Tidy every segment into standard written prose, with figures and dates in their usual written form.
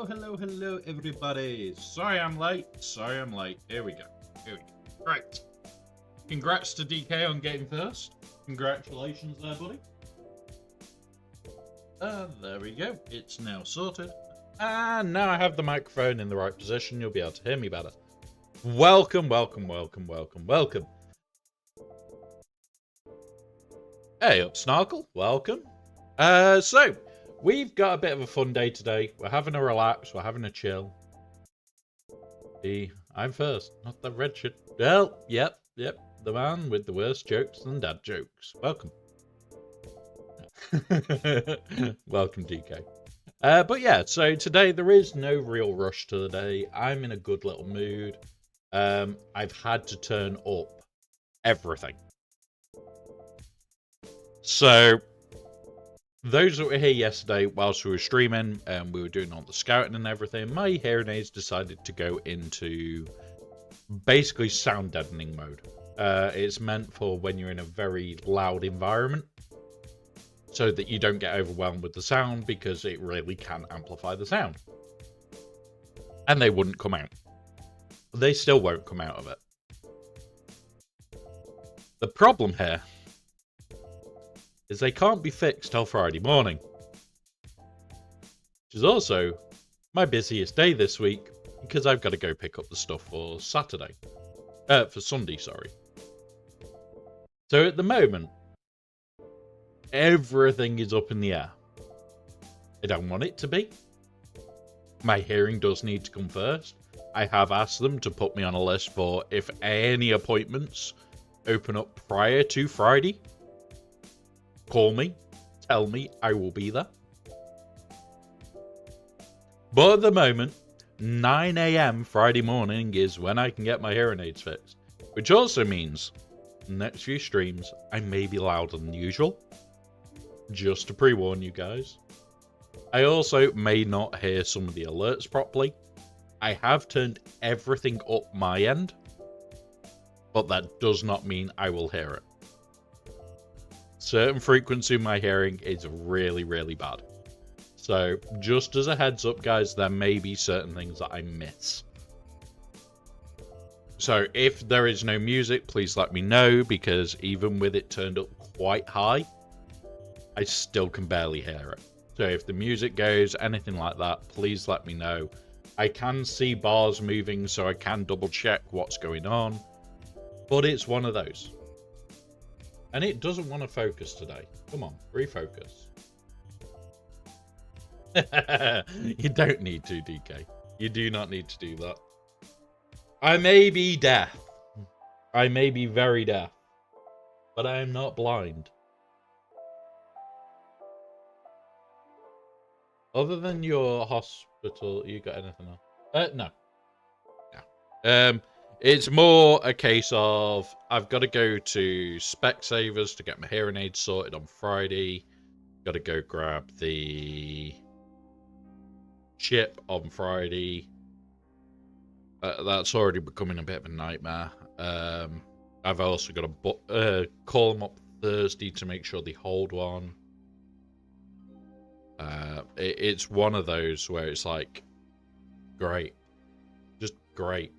Hello, everybody. Sorry I'm late. Here we go. Right. Congrats to DK on getting first. Congratulations there, buddy. There we go. It's now sorted. And now I have the microphone in the right position. You'll be able to hear me better. Welcome. Hey up, Snarkle. Welcome. So, we've got a bit of a fun day today. We're having a relax. We're having a chill. I'm first, not the red shit. Well, yep. The man with the worst jokes and dad jokes. Welcome. Welcome, DK. But yeah, so today there is no real rush to the day. I'm in a good little mood. I've had to turn up everything. So, those that were here yesterday whilst we were streaming and we were doing all the scouting and everything, my hearing aids decided to go into basically sound deadening mode. It's meant for when you're in a very loud environment so that you don't get overwhelmed with the sound, because it really can amplify the sound. And they wouldn't come out. They still won't come out of it. The problem here is they can't be fixed till Friday morning, which is also my busiest day this week because I've got to go pick up the stuff for Sunday, sorry. So at the moment, everything is up in the air. I don't want it to be. My hearing does need to come first. I have asked them to put me on a list for if any appointments open up prior to Friday. Call me, tell me, I will be there. But at the moment, 9 AM Friday morning is when I can get my hearing aids fixed. Which also means, next few streams, I may be louder than usual. Just to pre-warn you guys. I also may not hear some of the alerts properly. I have turned everything up my end. But that does not mean I will hear it. Certain frequency in my hearing is really, really bad. So, just as a heads up, guys, there may be certain things that I miss. So, if there is no music, please let me know, because even with it turned up quite high, I still can barely hear it. So, if the music goes, anything like that, please let me know. I can see bars moving, so I can double check what's going on. But it's one of those. And it doesn't want to focus today. Come on, refocus. You don't need to, DK. You do not need to do that. I may be deaf. I may be very deaf. But I am not blind. Other than your hospital, you got anything else? No. It's more a case of I've got to go to Specsavers to get my hearing aids sorted on Friday. Got to go grab the chip on Friday. That's already becoming a bit of a nightmare. I've also got to call them up Thursday to make sure they hold one. It's one of those where it's like, great. Just great.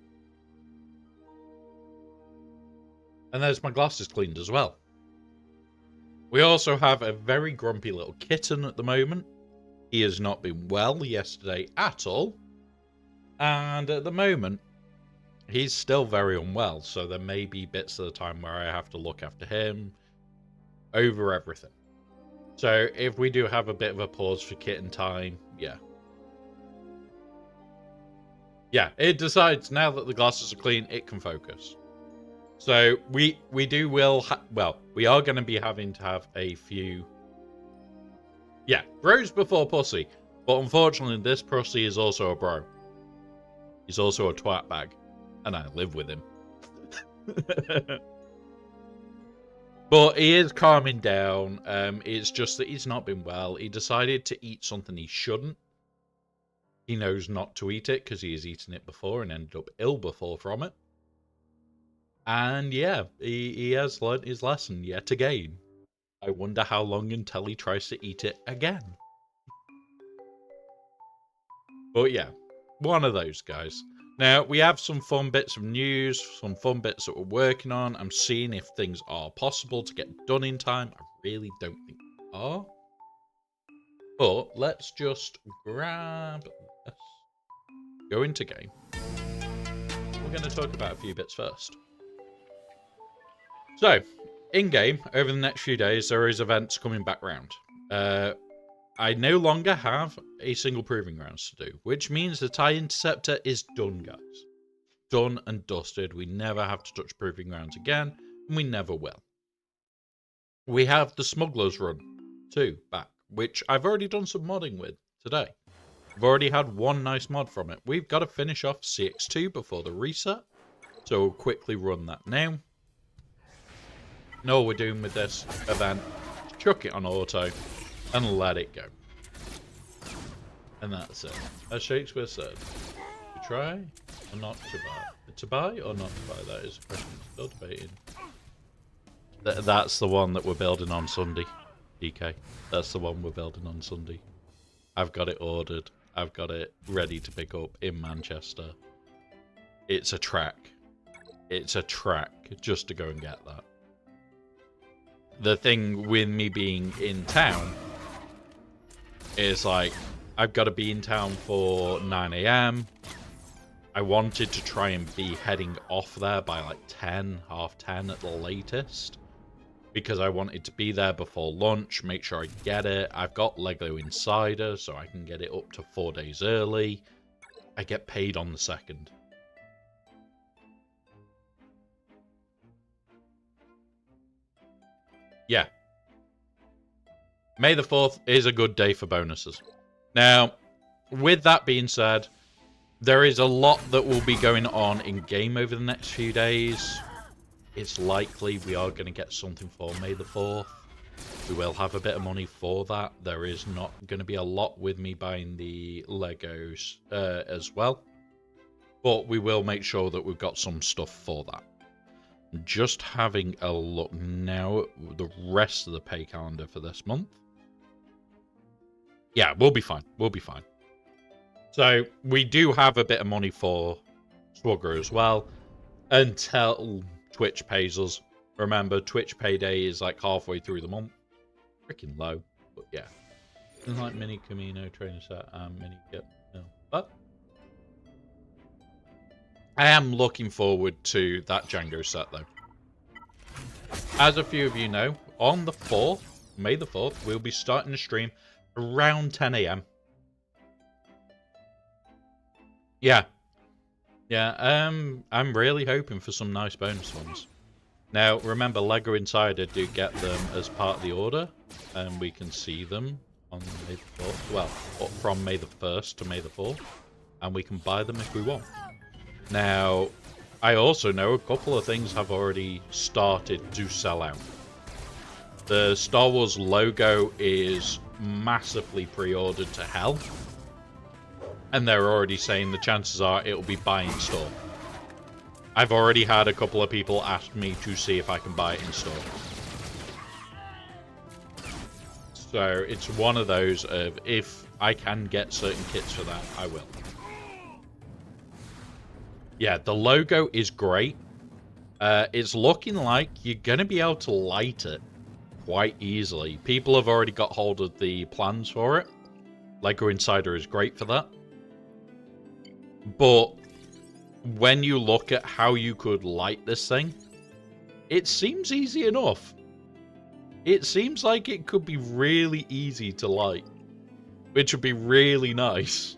And there's my glasses cleaned as well. We also have a very grumpy little kitten at the moment. He has not been well yesterday at all. And at the moment, he's still very unwell. So there may be bits of the time where I have to look after him over everything. So if we do have a bit of a pause for kitten time, yeah. Yeah, it decides now that the glasses are clean, it can focus. So we are going to be having to have a few, bros before pussy. But unfortunately, this pussy is also a bro. He's also a twat bag, and I live with him. But he is calming down. It's just that he's not been well. He decided to eat something he shouldn't. He knows not to eat it because he has eaten it before and ended up ill before from it. And yeah, he has learnt his lesson yet again. I wonder how long until he tries to eat it again. But yeah, one of those guys. Now, we have some fun bits of news, some fun bits that we're working on. I'm seeing if things are possible to get done in time. I really don't think they are. But let's just grab this. Go into game. We're going to talk about a few bits first. So, in-game, over the next few days, there is events coming back round. I no longer have a single proving grounds to do, which means the TIE Interceptor is done, guys. Done and dusted. We never have to touch proving grounds again, and we never will. We have the Smuggler's Run 2 back, which I've already done some modding with today. I've already had one nice mod from it. We've got to finish off CX2 before the reset, so we'll quickly run that now. All we're doing with this event, chuck it on auto, and let it go. And that's it. As Shakespeare said, to try or not to buy. To buy or not to buy? That is a question still debating. That's the one that we're building on Sunday, DK. That's the one we're building on Sunday. I've got it ordered. I've got it ready to pick up in Manchester. It's a track. It's a track just to go and get that. The thing with me being in town is like, I've got to be in town for 9 AM. I wanted to try and be heading off there by like 10, half 10 at the latest. Because I wanted to be there before lunch, make sure I get it. I've got Lego Insider, so I can get it up to 4 days early. I get paid on the 2nd. Yeah. May the 4th is a good day for bonuses. Now, with that being said, there is a lot that will be going on in-game over the next few days. It's likely we are going to get something for May the 4th. We will have a bit of money for that. There is not going to be a lot with me buying the Legos as well. But we will make sure that we've got some stuff for that. Just having a look now at the rest of the pay calendar for this month. Yeah, we'll be fine. We'll be fine. So, we do have a bit of money for Swagger as well. Until Twitch pays us. Remember, Twitch payday is like halfway through the month. Freaking low. But yeah. It's like Mini Camino, Trainer Set, and Mini Kit. No. But I am looking forward to that Django set, though. As a few of you know, on the 4th, May the 4th, we'll be starting the stream around 10 AM. Yeah. Yeah, I'm really hoping for some nice bonus ones. Now, remember, Lego Insider do get them as part of the order, and we can see them on May the 4th. Well, from May the 1st to May the 4th, and we can buy them if we want. Now, I also know a couple of things have already started to sell out. The Star Wars logo is massively pre-ordered to hell. And they're already saying the chances are it'll be buy in store. I've already had a couple of people ask me to see if I can buy it in store. So it's one of those of, if I can get certain kits for that, I will. Yeah, the logo is great. It's looking like you're going to be able to light it quite easily. People have already got hold of the plans for it. Lego Insider is great for that. But when you look at how you could light this thing, it seems easy enough. It seems like it could be really easy to light, which would be really nice.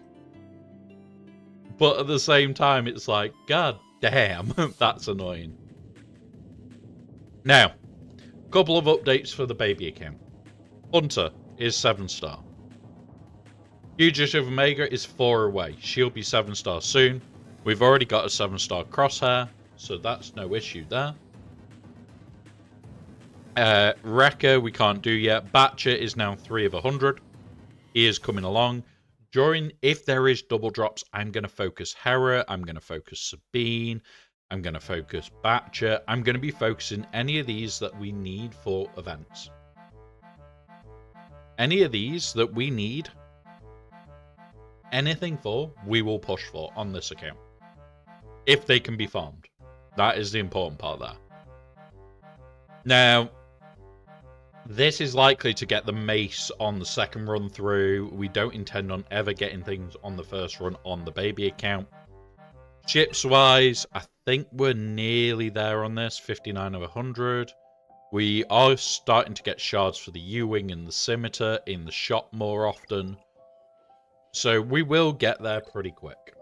But at the same time, it's like, god damn, that's annoying. Now, a couple of updates for the baby account. Hunter is 7-star. Fugitive Omega is 4 away. She'll be 7-star soon. We've already got a 7-star Crosshair, so that's no issue there. Wrecker we can't do yet. Batcher is now 3 of 100. He is coming along. If there is double drops, I'm going to focus Hera. I'm going to focus Sabine. I'm going to focus Batcher. I'm going to be focusing any of these that we need for events. Any of these that we need anything for, we will push for on this account. If they can be farmed. That is the important part there. Now, this is likely to get the mace on the second run through. We don't intend on ever getting things on the first run on the baby account. Ships-wise, I think we're nearly there on this, 59 of 100. We are starting to get shards for the U-Wing and the Scimitar in the shop more often. So we will get there pretty quick.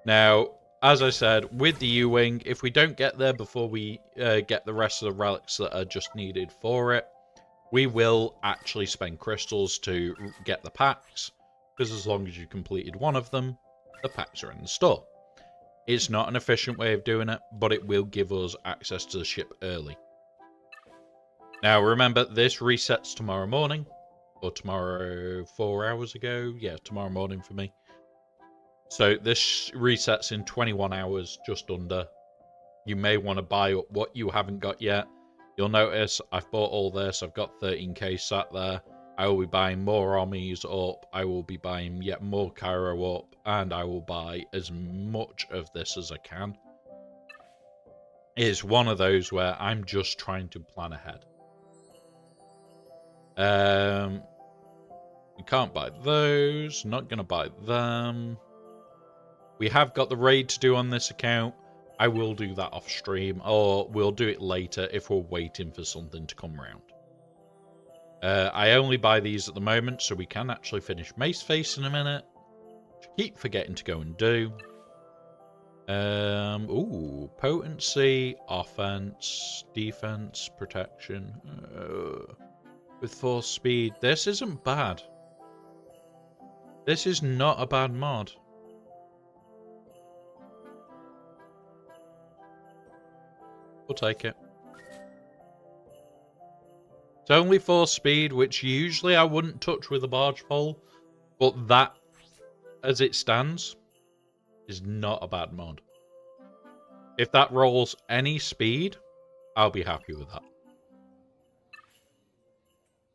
Now, as I said, with the U-Wing, if we don't get there before we get the rest of the relics that are just needed for it, we will actually spend crystals to get the packs, because as long as you completed one of them, the packs are in the store. It's not an efficient way of doing it, but it will give us access to the ship early. Now, remember, this resets tomorrow morning, or tomorrow 4 hours ago. Yeah, tomorrow morning for me. So this resets in 21 hours, just under. You may want to buy up what you haven't got yet. You'll notice I've bought all this. I've got 13k sat there. I will be buying more armies up. I will be buying yet more Cairo up. And I will buy as much of this as I can. It's one of those where I'm just trying to plan ahead. We can't buy those. Not going to buy them. We have got the raid to do on this account. I will do that off stream, or we'll do it later if we're waiting for something to come around. I only buy these at the moment, so we can actually finish Mace Face in a minute. Keep forgetting to go and do. Ooh, potency, offense, defense, protection. With force speed, this isn't bad. This is not a bad mod. We'll take it. It's only 4 speed, which usually I wouldn't touch with a barge pole, but that, as it stands, is not a bad mod. If that rolls any speed, I'll be happy with that.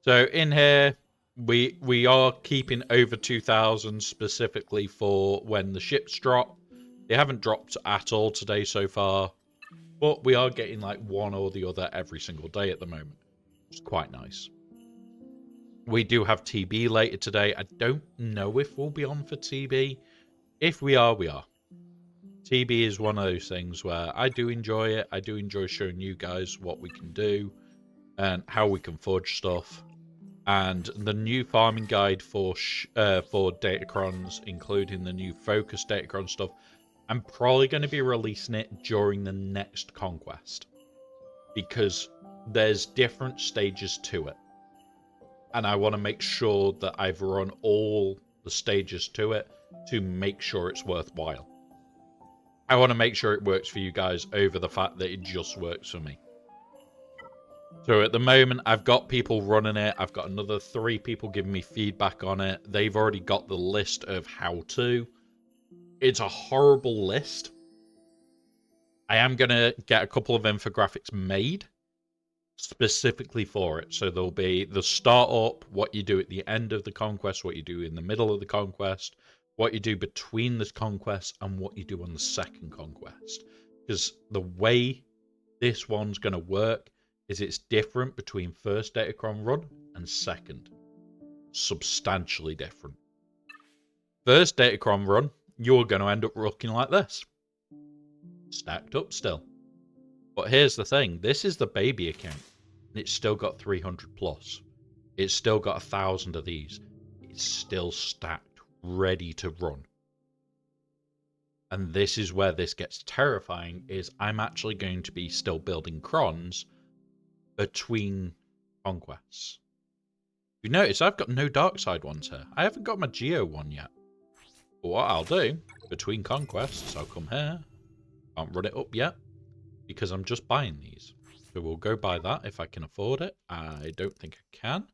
So in here, we are keeping over 2,000 specifically for when the ships drop. They haven't dropped at all today so far. But we are getting like one or the other every single day at the moment. It's quite nice. We do have TB later today. I don't know if we'll be on for TB. If we are, we are. TB is one of those things where I do enjoy it. I do enjoy showing you guys what we can do and how we can forge stuff. And the new farming guide for Datacrons, including the new focus Datacron stuff, I'm probably going to be releasing it during the next conquest, because there's different stages to it. And I want to make sure that I've run all the stages to it to make sure it's worthwhile. I want to make sure it works for you guys over the fact that it just works for me. So at the moment, I've got people running it. I've got another 3 people giving me feedback on it. They've already got the list of how to. It's a horrible list. I am going to get a couple of infographics made specifically for it. So there'll be the start up, what you do at the end of the conquest, what you do in the middle of the conquest, what you do between the conquest, and what you do on the second conquest. Because the way this one's going to work is it's different between first Datacron run and second. Substantially different. First Datacron run, you're going to end up looking like this. Stacked up still. But here's the thing. This is the baby account. And it's still got 300 plus. It's still got 1,000 of these. It's still stacked, ready to run. And this is where this gets terrifying, is I'm actually going to be still building crons between conquests. You notice I've got no dark side ones here. I haven't got my Geo one yet. But what I'll do, between conquests, I'll come here. Can't run it up yet, because I'm just buying these. So we'll go buy that if I can afford it. I don't think I can.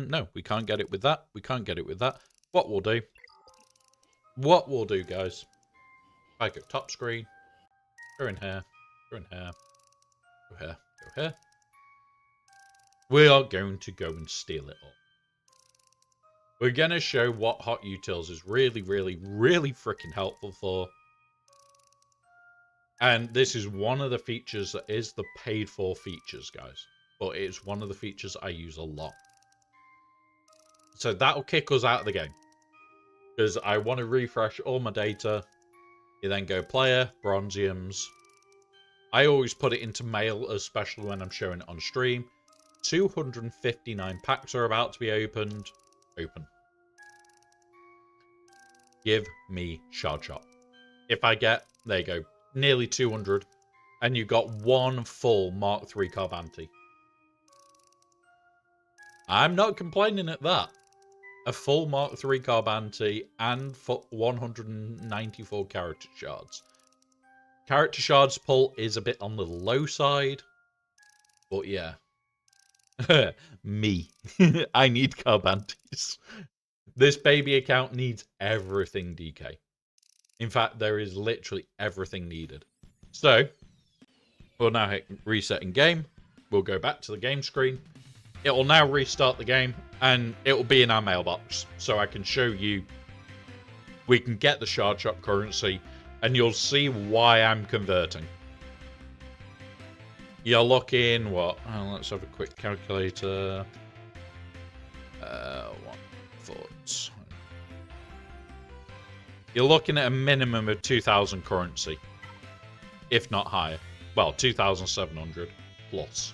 No, we can't get it with that. We can't get it with that. What we'll do, guys, I go top screen, go in here, go in here, go here, go here. We are going to go and steal it all. We're going to show what hot utils is really, really, really freaking helpful for. And this is one of the features that is the paid for features, guys. But it's one of the features I use a lot. So that'll kick us out of the game. Because I want to refresh all my data. You then go player, bronziums. I always put it into mail, especially when I'm showing it on stream. 259 packs are about to be opened. Open. Give me Shard Shot. If I get, there you go, nearly 200, and you got one full Mark III Carbanti. I'm not complaining at that. A full Mark III Carbanti and 194 character shards. Character shards pull is a bit on the low side, but yeah. Me. I need Carbantis. This baby account needs everything DK. In fact, there is literally everything needed. So, we'll now hit reset in game. We'll go back to the game screen. It will now restart the game, and it will be in our mailbox. So I can show you, we can get the Shard Shop currency, and you'll see why I'm converting. You're looking, what? Oh, let's have a quick calculator. 1 foot. You're looking at a minimum of 2,000 currency, if not higher. Well, 2,700 plus.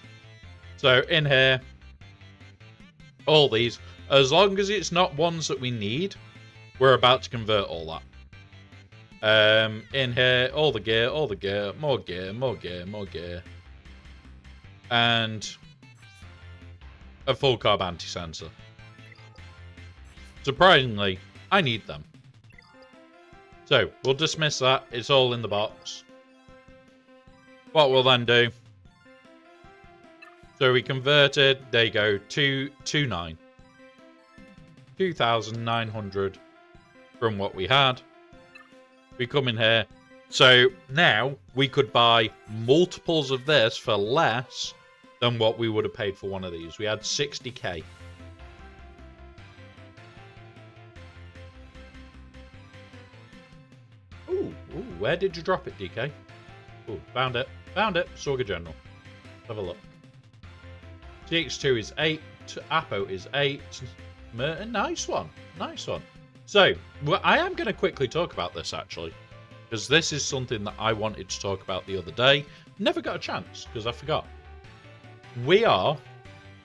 So in here, all these, as long as it's not ones that we need, we're about to convert all that. In here, all the gear, more gear, more gear, more gear. And a full carb anti-sensor. Surprisingly, I need them. So, we'll dismiss that. It's all in the box. What we'll then do... So we converted, there you go, 229. 2,900 from what we had. We come in here. So now we could buy multiples of this for less than what we would have paid for one of these. We had 60k. Ooh, where did you drop it, DK? Ooh, found it. Found it. Sorga General. Have a look. GX2 is 8. Apo is 8. Nice one. Nice one. So, well, I am going to quickly talk about this, actually. Because this is something that I wanted to talk about the other day. Never got a chance, because I forgot. We are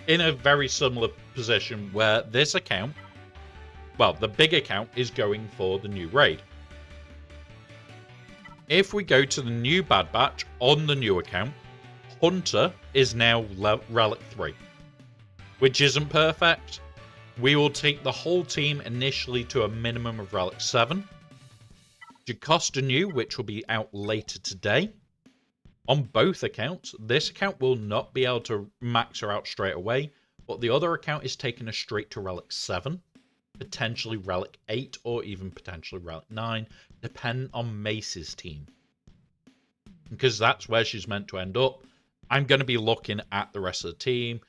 in a very similar position where this account, well, the big account is going for the new raid. If we go to the new Bad Batch on the new account, Hunter is now Relic 3, which isn't perfect. We will take the whole team initially to a minimum of Relic 7. Jocasta New, which will be out later today. On both accounts, this account will not be able to max her out straight away, but the other account is taking her straight to Relic 7, potentially Relic 8, or even potentially Relic 9, depending on Mace's team. Because that's where she's meant to end up. I'm going to be looking at the rest of the team.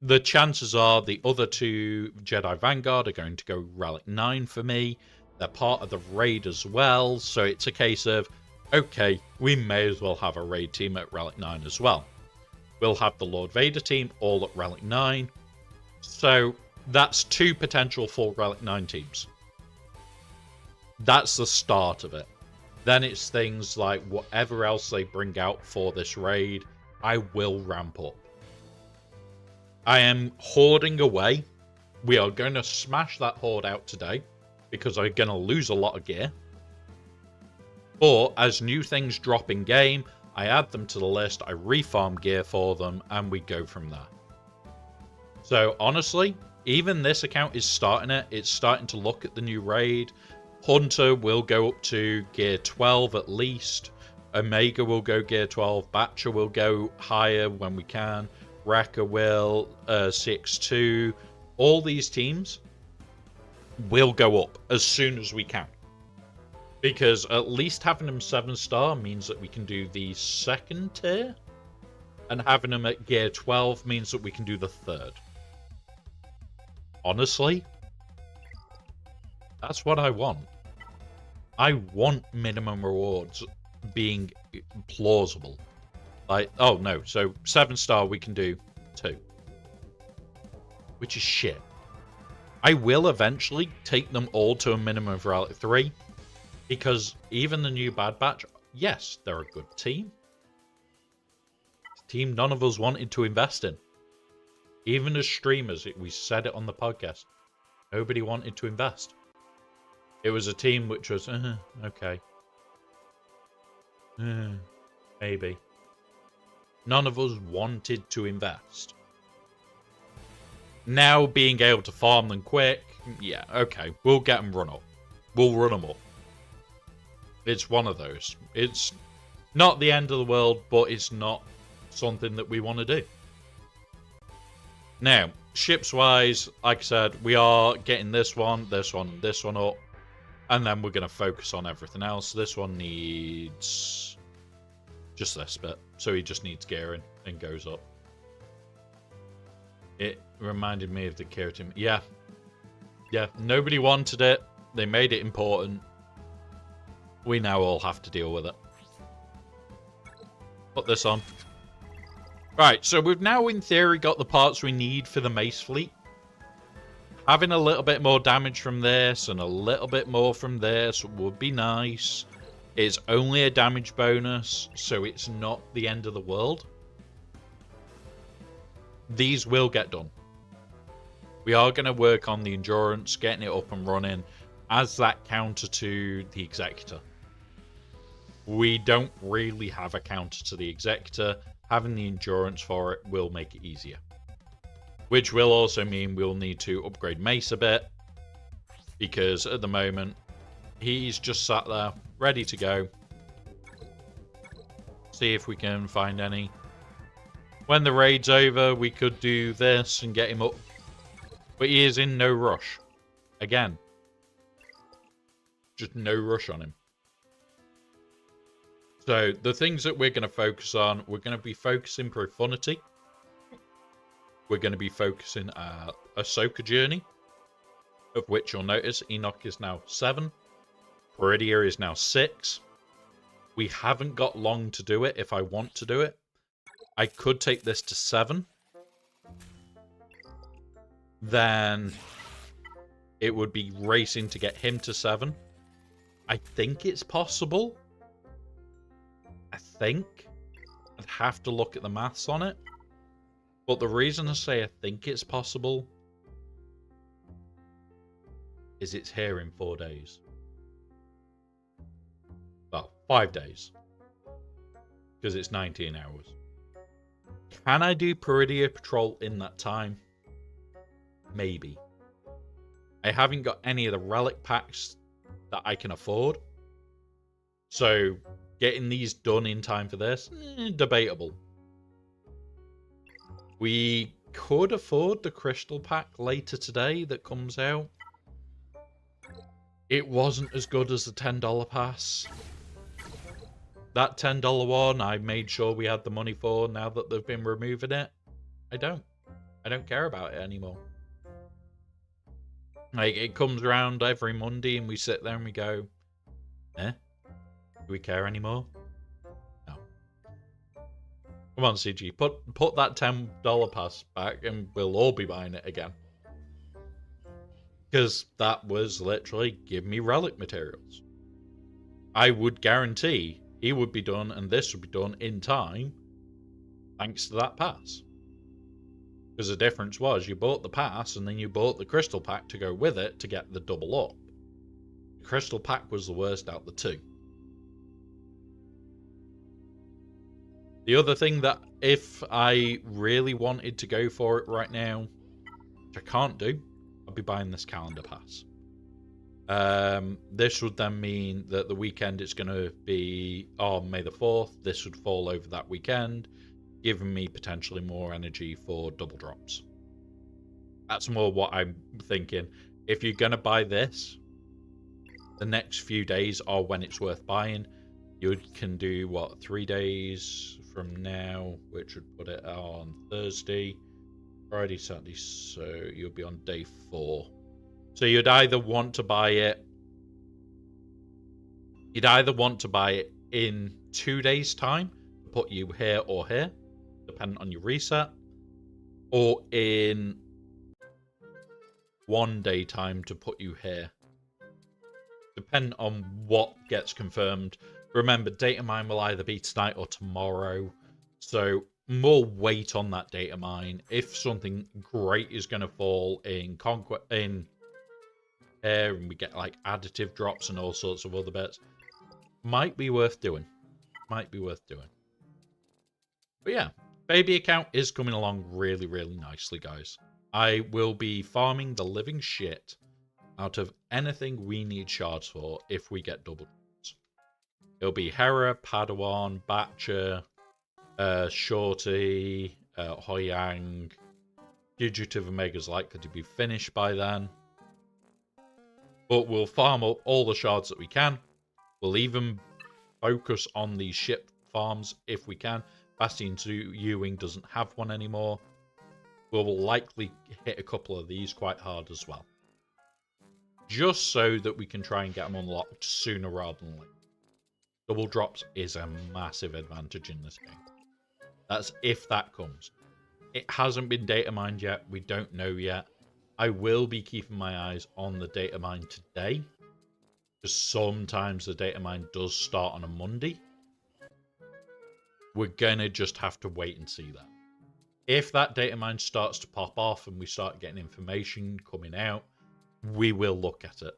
The chances are the other two Jedi Vanguard are going to go Relic 9 for me. They're part of the raid as well, so it's a case of, okay, we may as well have a raid team at Relic 9 as well. We'll have the Lord Vader team all at Relic 9. So that's 2 potential full Relic 9 teams. That's the start of it. Then it's things like whatever else they bring out for this raid, I will ramp up. I am hoarding away. We are going to smash that hoard out today because I'm going to lose a lot of gear. But as new things drop in game, I add them to the list, I refarm gear for them, and we go from there. So honestly, even this account is starting it. It's starting to look at the new raid. Hunter will go up to gear 12 at least. Omega will go gear 12. Batcher will go higher when we can. Wrecker will. CX2. All these teams will go up as soon as we can. Because at least having them 7-star means that we can do the 2nd tier. And having them at gear 12 means that we can do the 3rd. Honestly, That's what I want. I want minimum rewards being plausible. Like, oh no, so 7-star we can do 2. Which is shit. I will eventually take them all to a minimum of Relic 3. Because even the new Bad Batch, yes, they're a good team. It's a team none of us wanted to invest in. Even as streamers, we said it on the podcast. Nobody wanted to invest. It was a team which was, okay. Maybe. None of us wanted to invest. Now being able to farm them quick, yeah, okay, we'll get them run up. We'll run them up. It's one of those. It's not the end of the world, but it's not something that we want to do. Now, ships-wise, like I said, we are getting this one, and this one up. And then we're going to focus on everything else. This one needs just this bit. So he just needs gearing and goes up. It reminded me of the keratin. Yeah. Yeah, nobody wanted it. They made it important. We now all have to deal with it. Put this on. Right, so we've now in theory got the parts we need for the Mace fleet. Having a little bit more damage from this and a little bit more from this would be nice. It's only a damage bonus, so it's not the end of the world. These will get done. We are going to work on the endurance, getting it up and running as that counter to the Executor. We don't really have a counter to the Executor. Having the endurance for it will make it easier. Which will also mean we'll need to upgrade Mace a bit. Because at the moment, he's just sat there, ready to go. See if we can find any. When the raid's over, we could do this and get him up. But he is in no rush. Again. Just no rush on him. So, the things that we're going to focus on, we're going to be focusing Profundity. We're going to be focusing Ahsoka Journey, of which you'll notice Enoch is now 7. Peridia is now 6. We haven't got long to do it if I want to do it. I could take this to 7. Then it would be racing to get him to 7. I think it's possible. I think. I'd have to look at the maths on it. But the reason I say I think it's possible is it's here in 4 days. Well, 5 days. Because it's 19 hours. Can I do Peridia Patrol in that time? Maybe. I haven't got any of the relic packs that I can afford. So, getting these done in time for this, debatable. We could afford the crystal pack later today that comes out. It wasn't as good as the $10 pass. That $10 one, I made sure we had the money for. Now that they've been removing it, I don't care about it anymore. Like, it comes around every Monday and we sit there and we go, do we care anymore? No. Come on, CG, put that $10 pass back and we'll all be buying it again. Because that was literally give me relic materials. I would guarantee he would be done and this would be done in time thanks to that pass. Because the difference was you bought the pass and then you bought the crystal pack to go with it to get the double up. The crystal pack was the worst out of the two. The other thing that if I really wanted to go for it right now, which I can't do, I'd be buying this calendar pass. This would then mean that the weekend it's going to be on May the 4th. This would fall over that weekend, giving me potentially more energy for double drops. That's more what I'm thinking. If you're going to buy this, the next few days are when it's worth buying. You can do, 3 days from now, which would put it on Thursday, Friday, Saturday, so you'll be on day 4. So you'd either want to buy it in 2 days' time to put you here or here, depending on your reset, or in 1 day time to put you here, depending on what gets confirmed. Remember, data mine will either be tonight or tomorrow, so more weight on that data mine. If something great is going to fall in air and we get like additive drops and all sorts of other bits, might be worth doing. But yeah, baby account is coming along really, really nicely, guys. I will be farming the living shit out of anything we need shards for if we get double drops. It'll be Hera, Padawan, Batcher, Shorty, Hoyang. Fugitive Omega's likely to be finished by then. But we'll farm up all the shards that we can. We'll even focus on these ship farms if we can. Bastion Ewing doesn't have one anymore. We'll likely hit a couple of these quite hard as well. Just so that we can try and get them unlocked sooner rather than later. Double drops is a massive advantage in this game. That's if that comes. It hasn't been data mined yet. We don't know yet. I will be keeping my eyes on the data mine today. Because sometimes the data mine does start on a Monday. We're going to just have to wait and see that. If that data mine starts to pop off and we start getting information coming out, we will look at it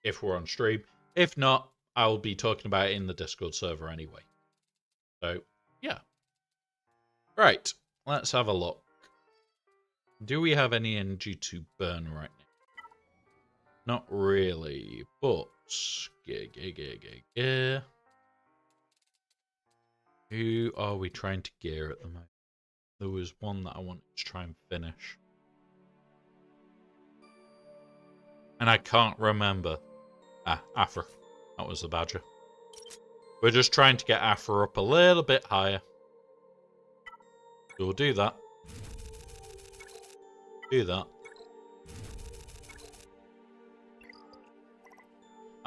if we're on stream. If not, I'll be talking about it in the Discord server anyway. So, yeah. Right, let's have a look. Do we have any energy to burn right now? Not really, but... Who are we trying to gear at the moment? There was one that I wanted to try and finish. And I can't remember. Afra. That was the Badger. We're just trying to get Afra up a little bit higher. So we'll do that. Do that.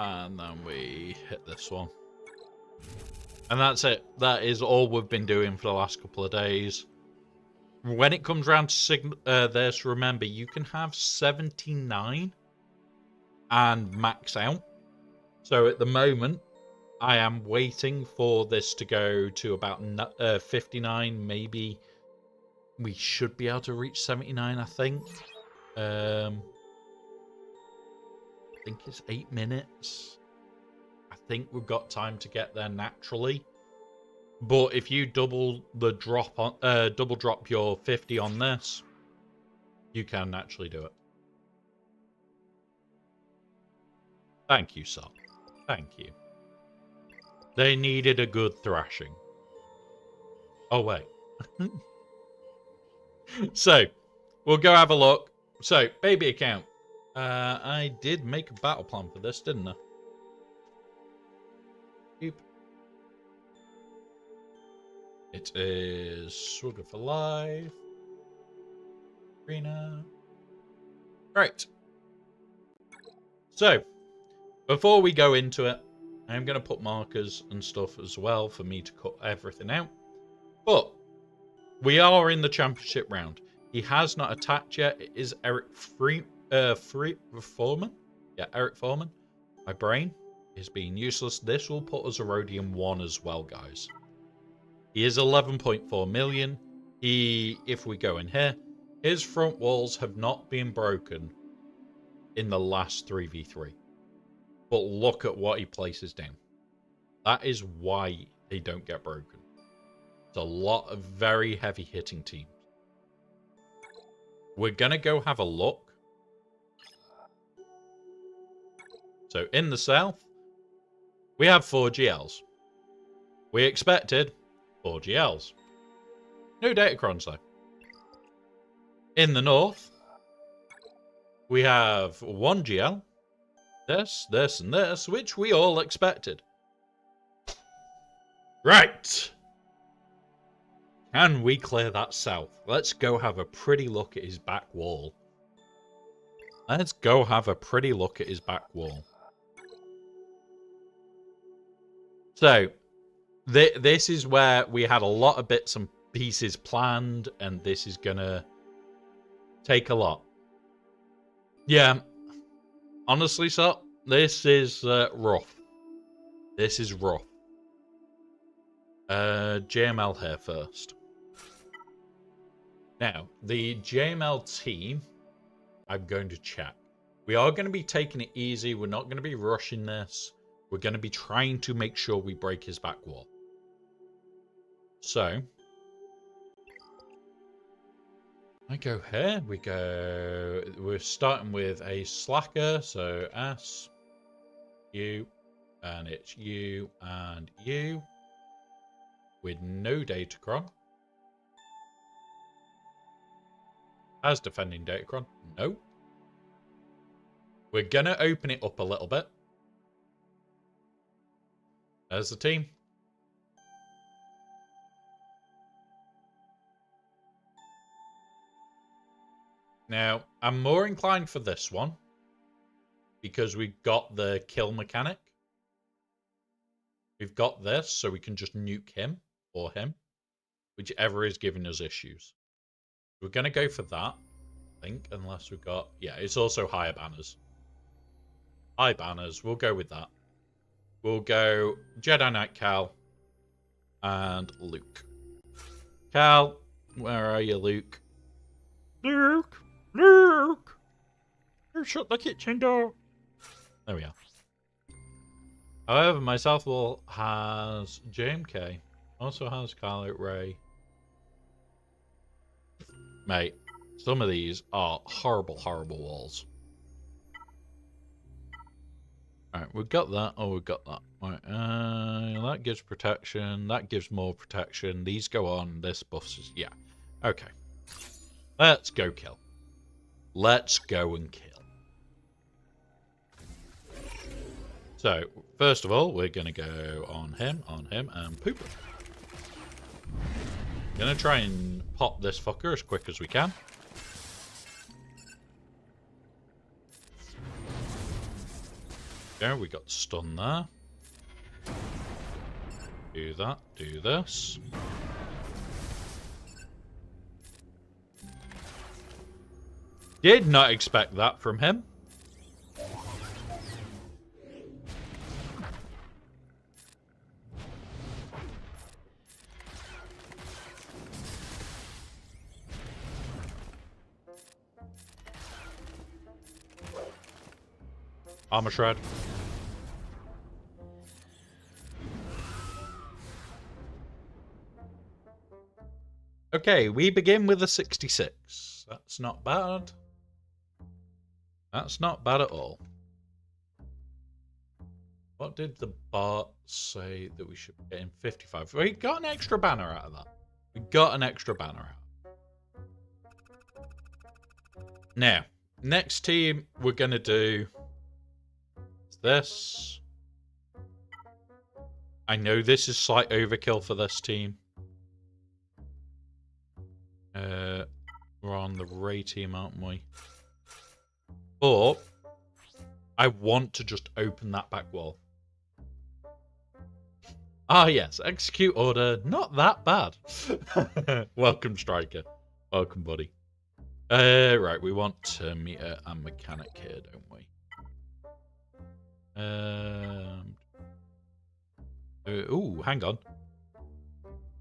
And then we hit this one. And that's it. That is all we've been doing for the last couple of days. When it comes around to this, remember, you can have 79 and max out. So at the moment, I am waiting for this to go to about 59. Maybe we should be able to reach 79, I think. I think it's 8 minutes. I think we've got time to get there naturally. But if you double drop your 50 on this, you can actually do it. Thank you, sir. Thank you. They needed a good thrashing. Oh, wait. So, we'll go have a look. So, baby account. I did make a battle plan for this, didn't I? Oop. It is Sword for Life. Arena. Right. So, before we go into it, I'm going to put markers and stuff as well for me to cut everything out. But we are in the championship round. He has not attacked yet. It is Eric Foreman. Yeah, Eric Foreman. My brain is being useless. This will put us a Rhodium 1 as well, guys. He is 11.4 million. If we go in here, his front walls have not been broken in the last 3v3. But look at what he places down. That is why they don't get broken. It's a lot of very heavy hitting teams. We're going to go have a look. So in the south, we have 4 GLs. We expected 4 GLs. No Datacrons though. In the north, we have 1 GL. This, and this, which we all expected. Right. Can we clear that south? Let's go have a pretty look at his back wall. Let's go have a pretty look at his back wall. So, this is where we had a lot of bits and pieces planned, and this is gonna take a lot. Yeah, honestly, so this is rough. This is rough. JML here first. Now, the JML team, I'm going to check. We are going to be taking it easy. We're not going to be rushing this. We're going to be trying to make sure we break his back wall. So, I go here. We're starting with a slacker. So, S, U, and it's U and U. With no Datacron. As defending Datacron? No. We're going to open it up a little bit. There's the team. Now, I'm more inclined for this one. Because we've got the kill mechanic. We've got this, so we can just nuke him. Or him. Whichever is giving us issues. We're going to go for that. I think, unless we've got... Yeah, it's also higher banners. High banners. We'll go with that. We'll go Jedi Knight Cal and Luke. Cal, where are you, Luke? Luke! Luke! You shut the kitchen door. There we are. However, my Southwall has JMK. Also has Kylo Ray. Mate, some of these are horrible, horrible walls. Alright, we've got that. Oh, we've got that. Right, that gives protection. That gives more protection. These go on. This buffs us. Yeah. Okay. Let's go kill. Let's go and kill. So, first of all, we're going to go on him, and poop him. Gonna try and pop this fucker as quick as we can. There, we got stun there. Do that, do this. Did not expect that from him. Armor shred. Okay, we begin with a 66. That's not bad. That's not bad at all. What did the bot say that we should get in 55? We got an extra banner out of that. We got an extra banner out. Now, next team we're going to do is this. I know this is slight overkill for this team. We're on the Ray team, aren't we? But I want to just open that back wall. Ah, yes. Execute order. Not that bad. Welcome, Striker. Welcome, buddy. Right. We want to meet a mechanic here, don't we? Ooh, hang on.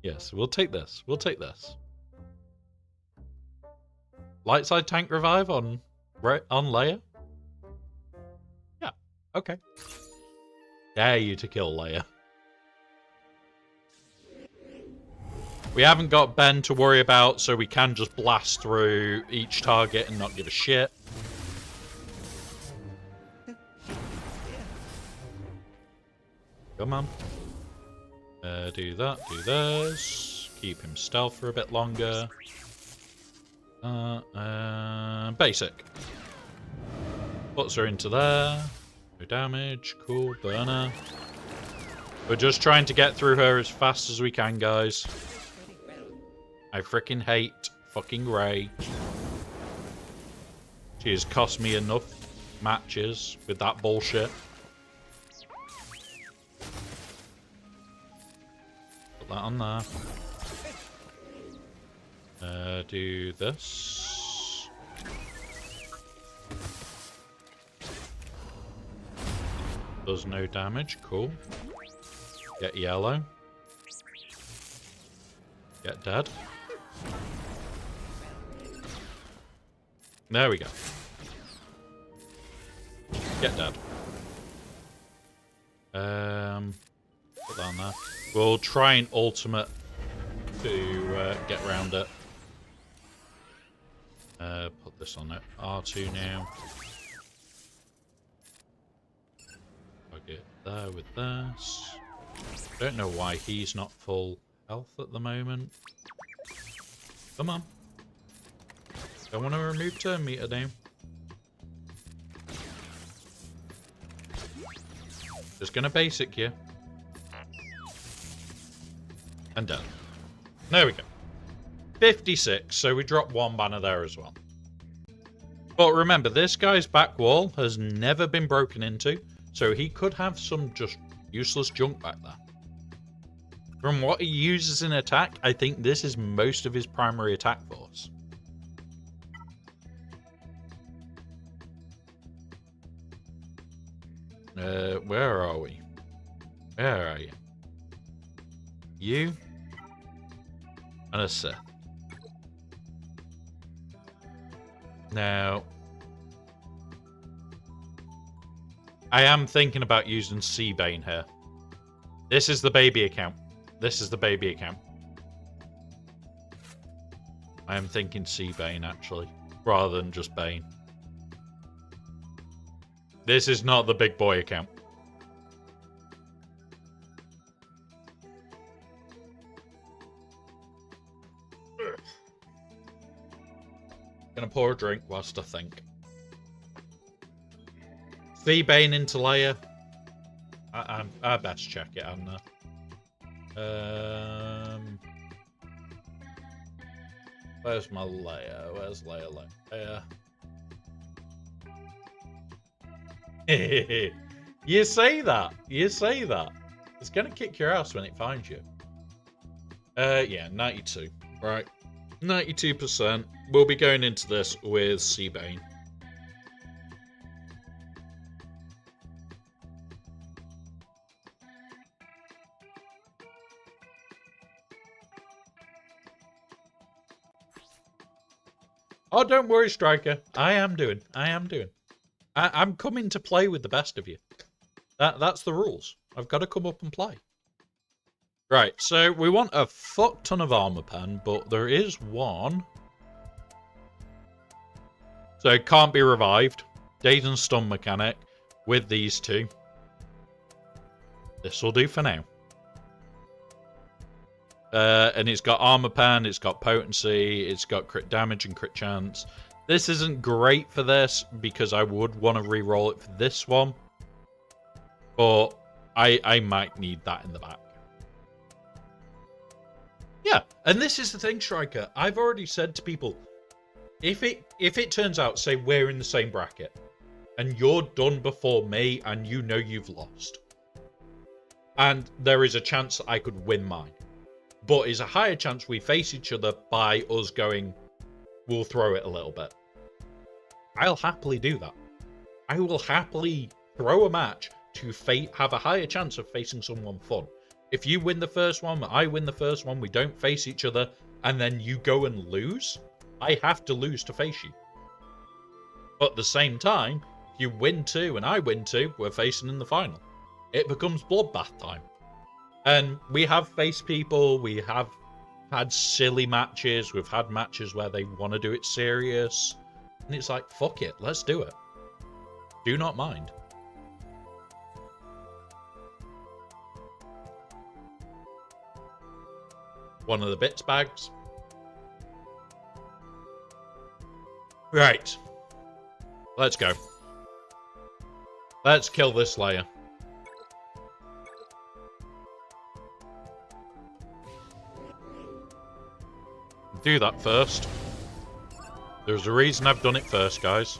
Yes, we'll take this. We'll take this. Light side tank revive on Leia? Yeah. Okay. Dare you to kill Leia. We haven't got Ben to worry about, so we can just blast through each target and not give a shit. Come on. Do that, do this. Keep him stealth for a bit longer. Basic. Puts her into there. No damage. Cool. Burner. We're just trying to get through her as fast as we can, guys. I freaking hate fucking Rey. He's cost me enough matches with that bullshit. Put that on there. Do this. Does no damage. Cool. Get yellow. Get dead. There we go. Get dead. Put that on there. We'll try and ultimate to get around it. Put this on it. R2 now. I'll get there with this. Don't know why he's not full health at the moment. Come on. Don't want to remove turn meter now. Just gonna basic you. And done. There we go. 56, so we dropped one banner there as well. But remember, this guy's back wall has never been broken into, so he could have some just useless junk back there. From what he uses in attack, I think this is most of his primary attack force. Where are we? Where are you? You? And a Sith. Now, I am thinking about using Seabane here. This is the baby account. This is the baby account. I am thinking Seabane, actually, rather than just Bane. This is not the big boy account. Gonna pour a drink whilst I think. Seabane into Leia. I best check it, hadn't I? Where's my Leia? Where's Leia? You say that. You say that. It's gonna kick your ass when it finds you. Yeah, 92. Right. 92%. We'll be going into this with Seabane. Oh, don't worry, Striker. I am doing. I'm coming to play with the best of you. That's the rules. I've got to come up and play. Right, so we want a fuck ton of armor pen, but there is one. So it can't be revived. Dayton stun mechanic with these two. This will do for now. And it's got armor pen, it's got potency, it's got crit damage and crit chance. This isn't great for this because I would want to re-roll it for this one. But I might need that in the back. Yeah, and this is the thing, Striker. I've already said to people, if it turns out, say we're in the same bracket, and you're done before me, and you know you've lost, and there is a chance I could win mine, but is a higher chance we face each other by us going, we'll throw it a little bit. I'll happily do that. I will happily throw a match to have a higher chance of facing someone fun. If you win the first one, I win the first one, we don't face each other, and then you go and lose, I have to lose to face you. But at the same time, if you win two and I win two, we're facing in the final. It becomes bloodbath time. And we have faced people, we have had silly matches, we've had matches where they want to do it serious, and it's like, fuck it, let's do it. Do not mind. One of the bits bags. Right. Let's go. Let's kill this Slayer. Do that first. There's a reason I've done it first, guys.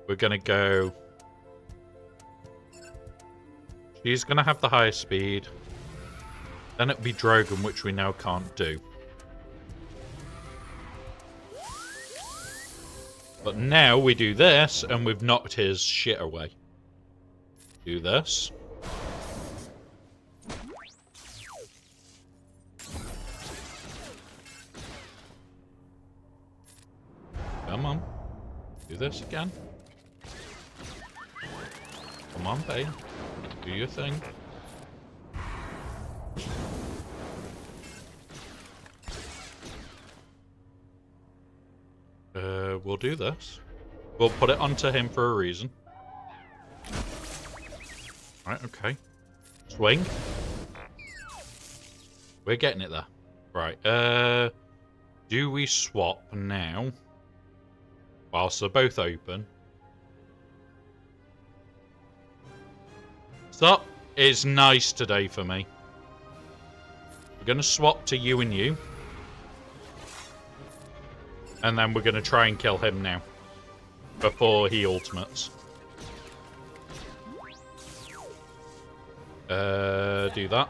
We're going to go... She's going to have the highest speed. Then it'll be Drogon, which we now can't do. But now we do this, and we've knocked his shit away. Do this. Come on. Do this again. Come on, babe. Do your thing. We'll do this. We'll put it onto him for a reason. Right, okay. Swing. We're getting it there. Right, do we swap now? Whilst they're both open. Stop. It's nice today for me. We're going to swap to you and you. And then we're going to try and kill him now. Before he ultimates. Do that.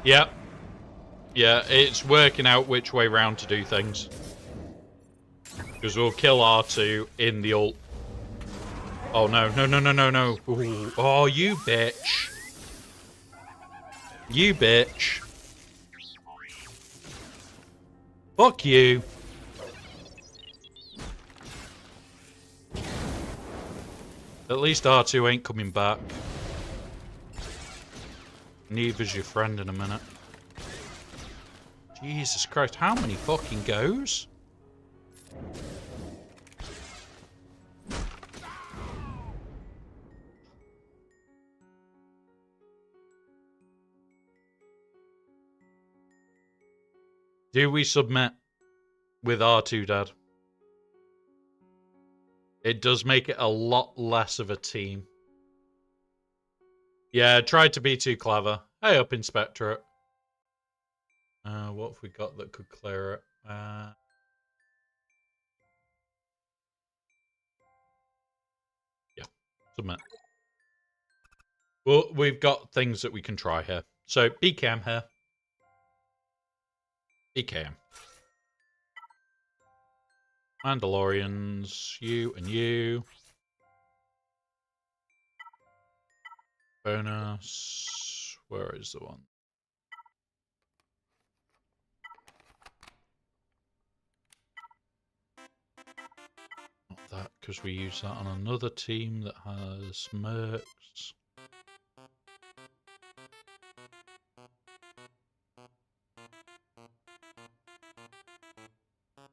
Yeah. Yeah, it's working out which way round to do things. Because we'll kill R2 in the ult. Oh, no. No, no, no, no, no. Ooh. Oh, you bitch. You bitch. Fuck you. At least R2 ain't coming back. Neither's your friend in a minute. Jesus Christ, how many fucking goes? Do we submit with R2, Dad? It does make it a lot less of a team. Yeah, tried to be too clever. Hey up, Inspectorate. What have we got that could clear it? Yeah, submit. Well, we've got things that we can try here. So, BKM here. BKM. Mandalorians, you and you. Bonus. Where is the one? Not that, because we use that on another team that has mercs.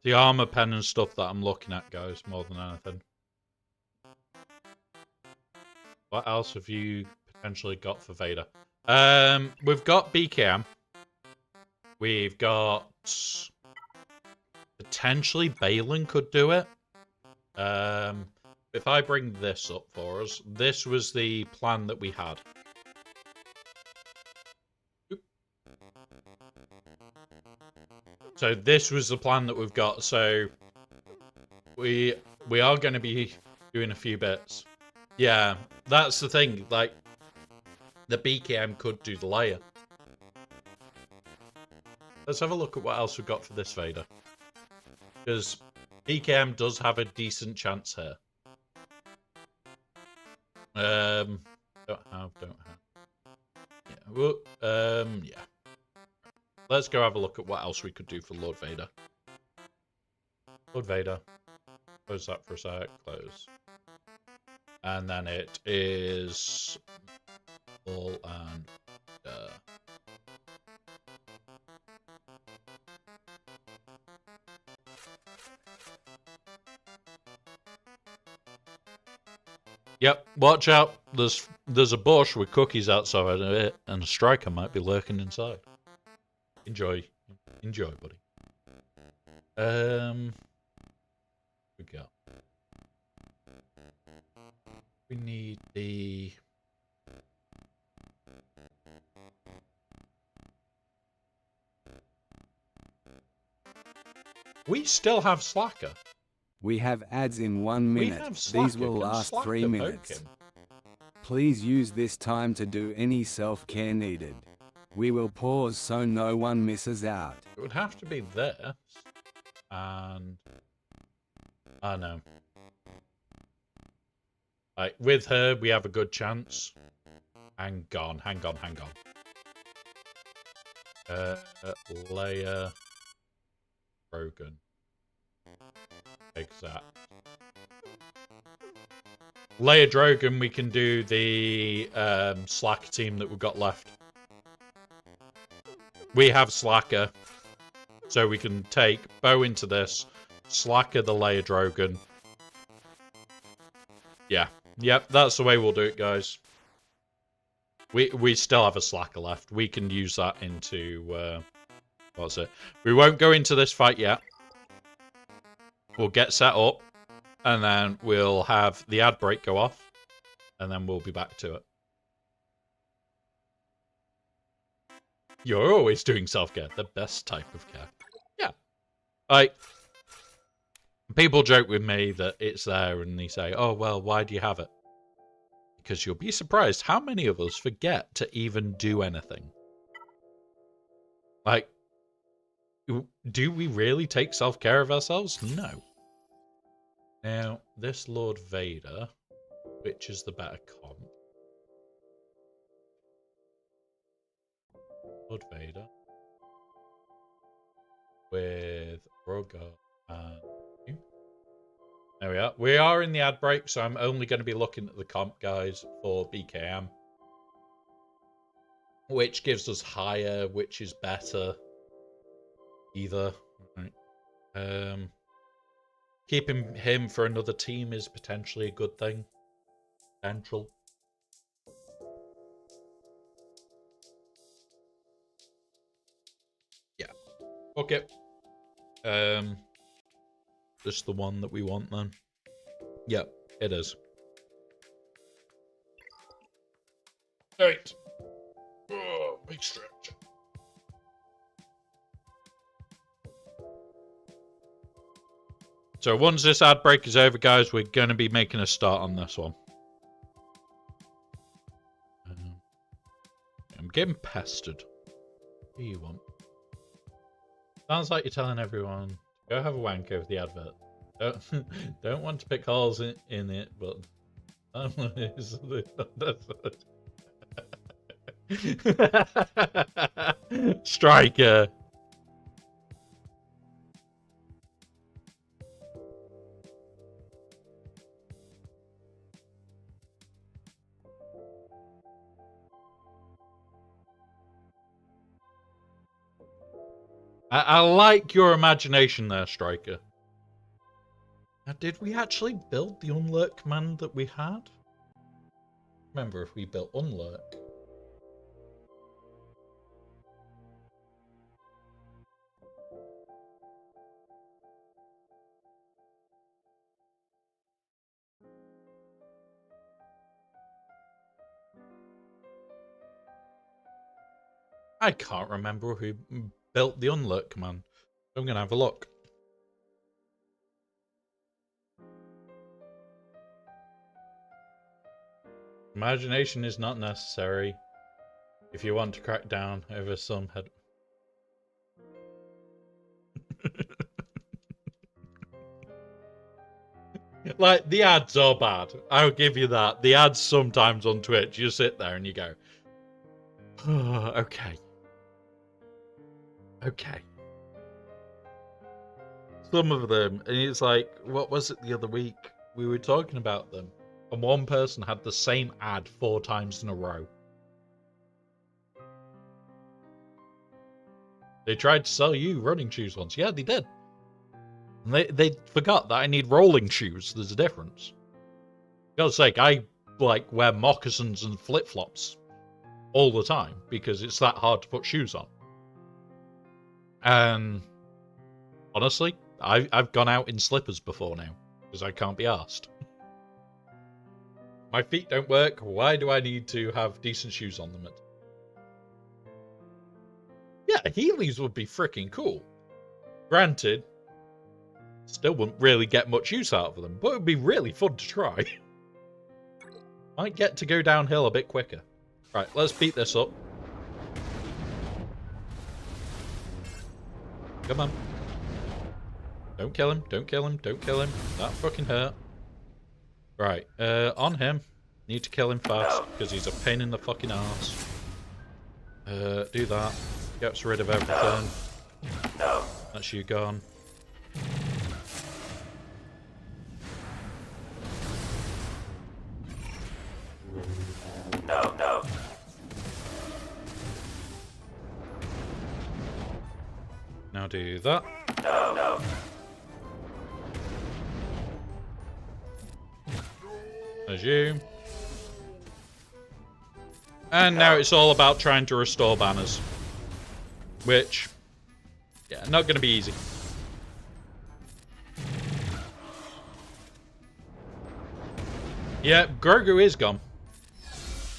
The armor pen and stuff that I'm looking at, guys, more than anything. What else have you potentially got for Vader? We've got BKM. We've got... Potentially Balin could do it. If I bring this up for us, this was the plan that we had. So this was the plan that we've got. So we are going to be doing a few bits. Yeah, that's the thing. Like, the BKM could do the layer. Let's have a look at what else we've got for this Vader. Because BKM does have a decent chance here. Don't have. Yeah, well, yeah. Let's go have a look at what else we could do for Lord Vader. Lord Vader. Close that for a sec. Close. And then it is... All and... Yep, watch out. There's a bush with cookies outside of it, and a striker might be lurking inside. Enjoy, buddy. We got. We need the. We still have Slacker. We have ads in 1 We minute. have These Slacker. will Can last Slacker 3 poke minutes. him? Please use this time to do any self-care needed. We will pause so no one misses out. It would have to be this. And... I know. Like, with her, we have a good chance. Hang on. Leia... Brogan. Exact. Leia Drogon, we can do the Slacker team that we've got left. We have Slacker, so we can take Bo into this, Slacker the Leia Drogon. Yeah. Yep, that's the way we'll do it, guys. We still have a Slacker left. We can use that into... what's it? We won't go into this fight yet. We'll get set up. And then we'll have the ad break go off. And then we'll be back to it. You're always doing self-care. The best type of care. Yeah. Like, people joke with me that it's there and they say, oh, well, why do you have it? Because you'll be surprised how many of us forget to even do anything. Like, do we really take self-care of ourselves? No. Now, this Lord Vader, which is the better comp? Lord Vader. With Rogar and you. There we are. We are in the ad break, so I'm only going to be looking at the comp, guys, for BKM. Which gives us higher, which is better. Either. Right. Keeping him for another team is potentially a good thing. Potential. Yeah. Okay. Just the one that we want then. Yep, it is. Alright. Oh, big stretch. So once this ad break is over, guys, we're going to be making a start on this one. I'm getting pestered. What do you want? Sounds like you're telling everyone, go have a wank over the advert. Don't want to pick holes in it, but... Striker. I like your imagination there, Striker. Now, did we actually build the unlurk command that we had? Remember if we built unlurk. I can't remember who built the unlurk command. I'm going to have a look. Imagination is not necessary if you want to crack down over some head. Like, the ads are bad. I'll give you that. The ads sometimes on Twitch, you sit there and you go, oh, okay. Okay. Some of them, and it's like, what was it the other week? We were talking about them, and one person had the same ad 4 times in a row. They tried to sell you running shoes once. Yeah, they did. And they forgot that I need rolling shoes. There's a difference. For God's sake, I like wear moccasins and flip-flops all the time because it's that hard to put shoes on. And honestly, I've gone out in slippers before now because I can't be arsed. My feet don't work. Why do I need to have decent shoes on them? Yeah, Heelys would be freaking cool. Granted, Still wouldn't really get much use out of them, but it would be really fun to try. Might get to go downhill a bit quicker. Right, let's beat this up. Come on. Don't kill him, don't kill him, don't kill him. That fucking hurt. Right, on him. Need to kill him fast, because he's a pain in the fucking arse. Do that. Gets rid of everything. That's you gone. No. Now do that. No. There's you. And now it's all about trying to restore banners. Which, yeah, not going to be easy. Yeah, Grogu is gone.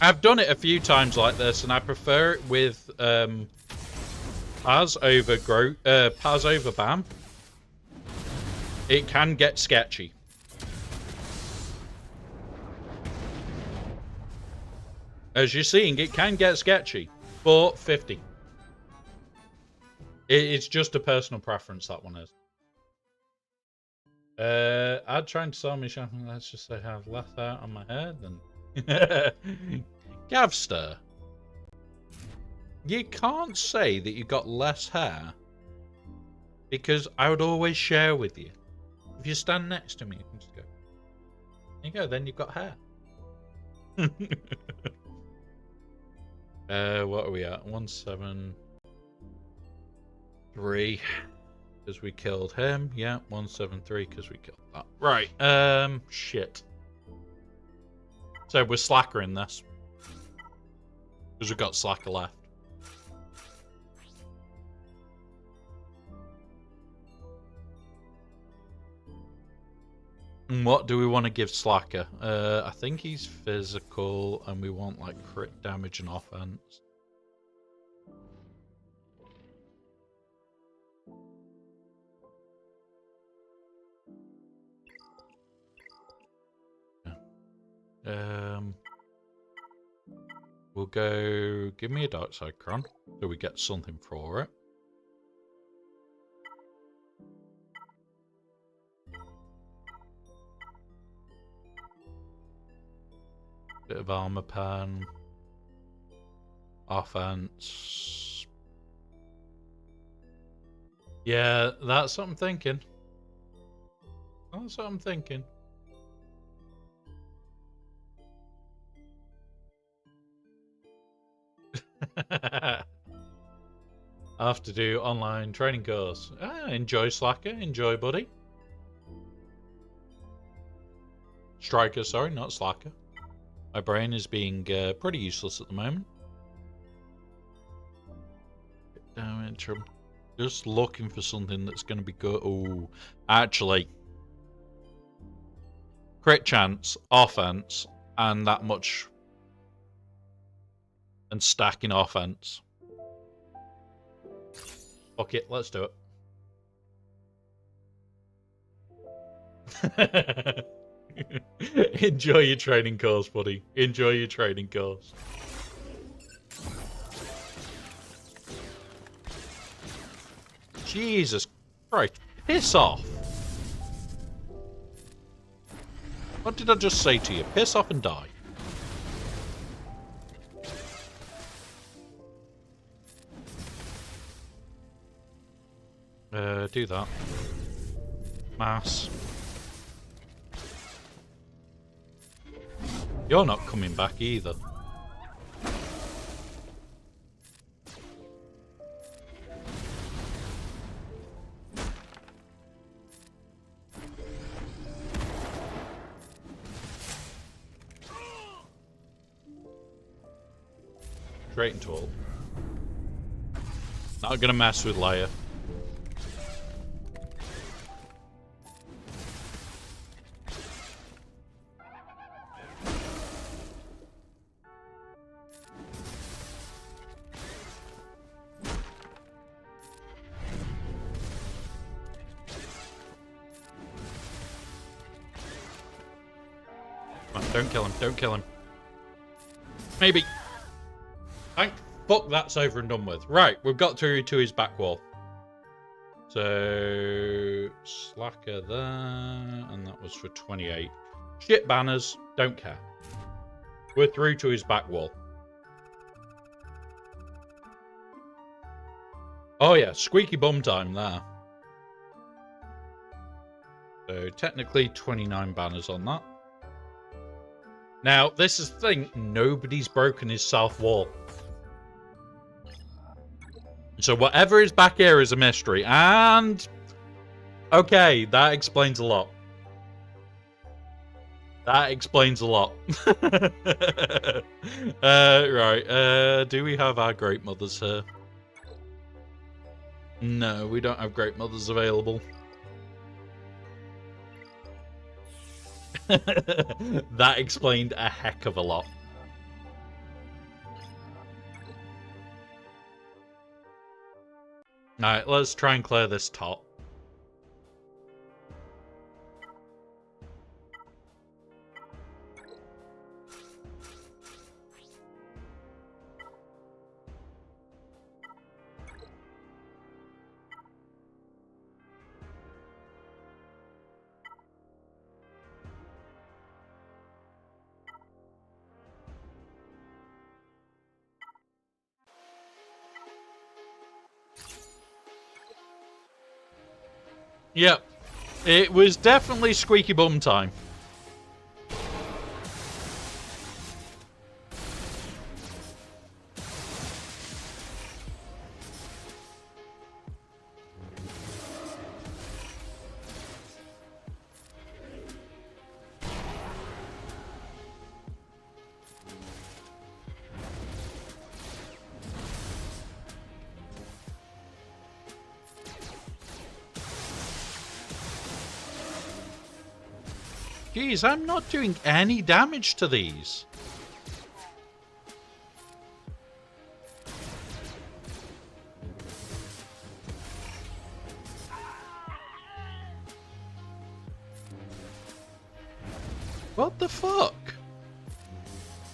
I've done it a few times like this, and I prefer it with Paz over Bam. It can get sketchy. As you're seeing, it can get sketchy, but 50. It's just a personal preference, that one is. I'd try and sell me something. Let's just say I have left out on my head. And Gavster, you can't say that you got less hair, because I would always share with you. If you stand next to me, you can just go. There you go. Then you've got hair. What are we at? 173. Because we killed him. Yeah, 173 because we killed that. Right. Shit. So we're slacker in this. Because we've got slacker left. And what do we want to give slacker? I think he's physical and we want like crit damage and offense. We'll go, give me a dark side crown, so we get something for it. Bit of armor pen. Offense. Yeah, that's what I'm thinking. That's what I'm thinking. I have to do online training course. Enjoy Slacker. Enjoy, buddy. Striker, sorry, not Slacker. My brain is being pretty useless at the moment. Damage. I'm just looking for something that's going to be good. Oh, actually. Crit chance, offense, and that much. And stacking offense. Fuck it, let's do it. Enjoy your training course, buddy. Enjoy your training course. Jesus Christ, piss off. What did I just say to you? Piss off and die. Do that. Mass. You're not coming back either. Straight into ult. Not gonna mess with Leia. Don't kill him. Don't kill him. Maybe. Thank fuck that's over and done with. Right, we've got through to his back wall. So, slacker there, and that was for 28. Shit banners, don't care. We're through to his back wall. Oh yeah, squeaky bum time there. So technically 29 banners on that. Now, this is the thing, nobody's broken his south wall. So whatever is back here is a mystery. And okay, that explains a lot. That explains a lot. Right. Do we have our great mothers here? No, we don't have great mothers available. That explained a heck of a lot. Alright, let's try and clear this top. Yep, it was definitely squeaky bum time. Jeez, I'm not doing any damage to these. What the fuck?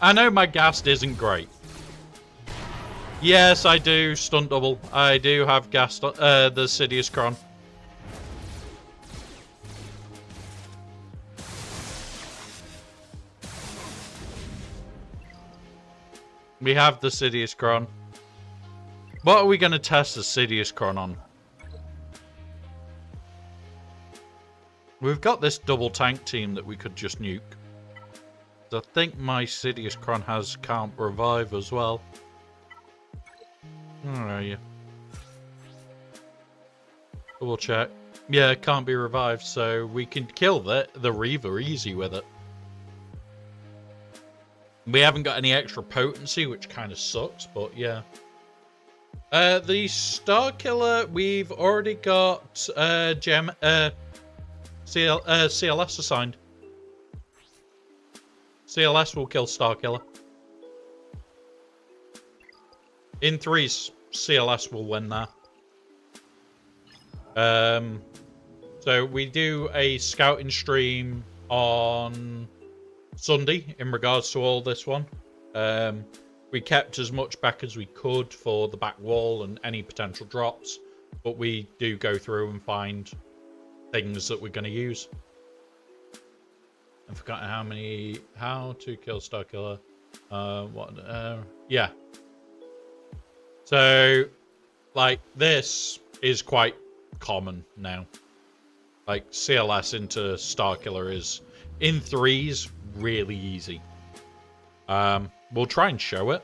I know my ghast isn't great. Yes, I do. Stunt double. I do have ghast, the Sidious Cron. We have the Sidious Cron. What are we going to test the Sidious Cron on? We've got this double tank team that we could just nuke. I think my Sidious Cron can't revive as well. Where are you? Double check. Yeah, it can't be revived, so we can kill the Reaver easy with it. We haven't got any extra potency, which kind of sucks, but yeah. The Star Killer, we've already got CLS assigned. CLS will kill Star Killer. In threes, CLS will win there. So we do a scouting stream on Sunday in regards to all this one. We kept as much back as we could for the back wall and any potential drops, but we do go through and find things that we're going to use. I've forgotten how to kill Star Killer. Yeah. So, like, this is quite common now. Like, CLS into Star Killer is, in threes, really easy. We'll try and show it.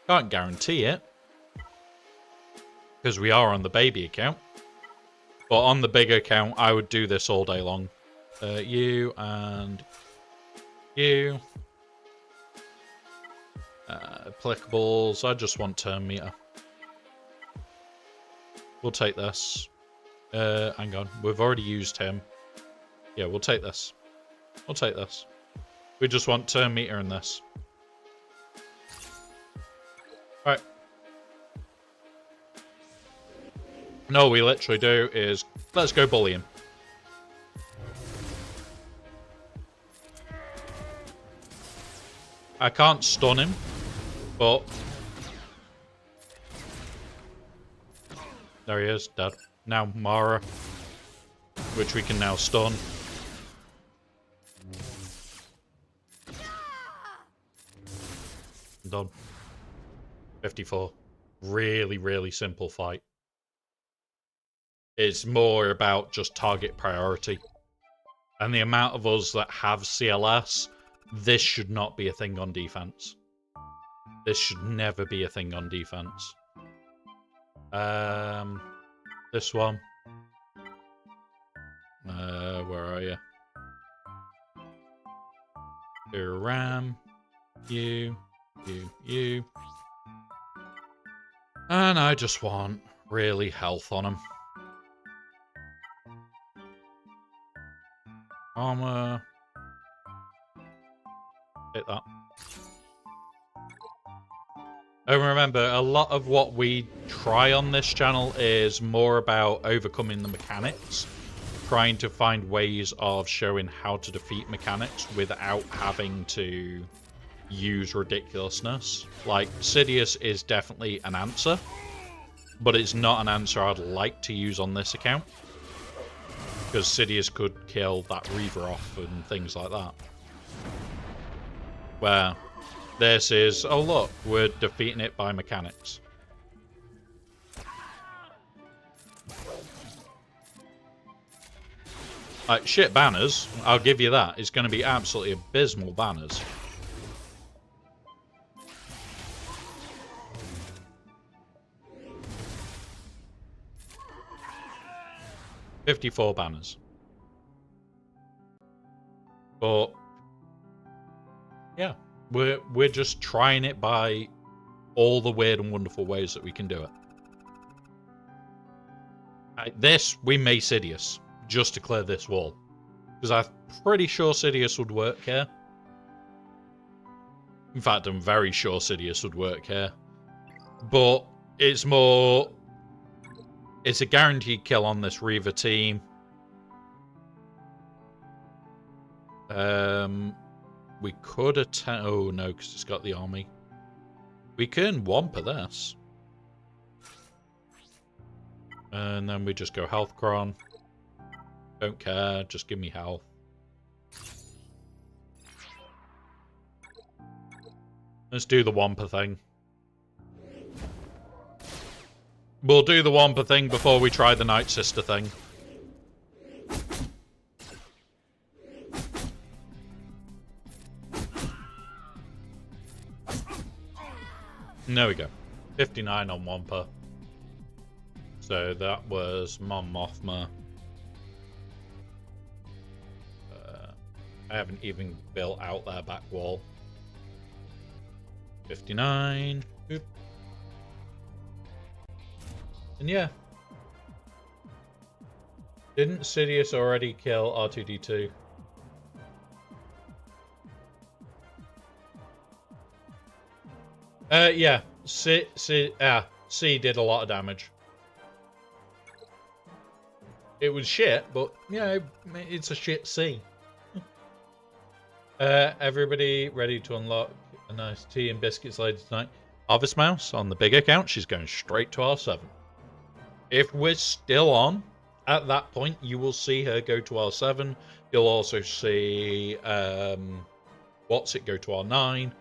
Can't guarantee it, because we are on the baby account. But on the big account, I would do this all day long. You and you. Applicables. I just want turn meter. We'll take this. Hang on. We've already used him. Yeah, we'll take this. We'll take this. We just want turn meter in this. Right. No, we literally do is let's go bully him. I can't stun him, but there he is, dead. Now Mara, which we can now stun. Done. 54. Really, really simple fight. It's more about just target priority. And the amount of us that have CLS, this should not be a thing on defense. This should never be a thing on defense. This one. Where are you? Ram. You. And I just want really health on him. Armor. Hit that. And remember, a lot of what we try on this channel is more about overcoming the mechanics. Trying to find ways of showing how to defeat mechanics without having to use ridiculousness. Like, Sidious is definitely an answer, but it's not an answer I'd like to use on this account. Because Sidious could kill that Reaver off and things like that. Where this is, oh look, we're defeating it by mechanics. Like, shit banners, I'll give you that. It's going to be absolutely abysmal banners. $54 banners. But yeah, we're just trying it by all the weird and wonderful ways that we can do it. This, we may Sidious, just to clear this wall. Because I'm pretty sure Sidious would work here. In fact, I'm very sure Sidious would work here. But it's more... It's a guaranteed kill on this Reaver team. We could attempt... Oh, no, because it's got the army. We can Wampa this. And then we just go Health Cron. Don't care, just give me health. Let's do the Wampa thing. We'll do the Wampa thing before we try the Night Sister thing. There we go. 59 on Wampa. So that was Mon Mothma. I haven't even built out their back wall. 59. Oop. And yeah. Didn't Sidious already kill R2-D2? Yeah. C did a lot of damage. It was shit, but, yeah, it's a shit C. Everybody ready to unlock a nice tea and biscuits later tonight? Harvest Mouse on the big account, she's going straight to R7. If we're still on, at that point, you will see her go to R7. You'll also see, go to R9.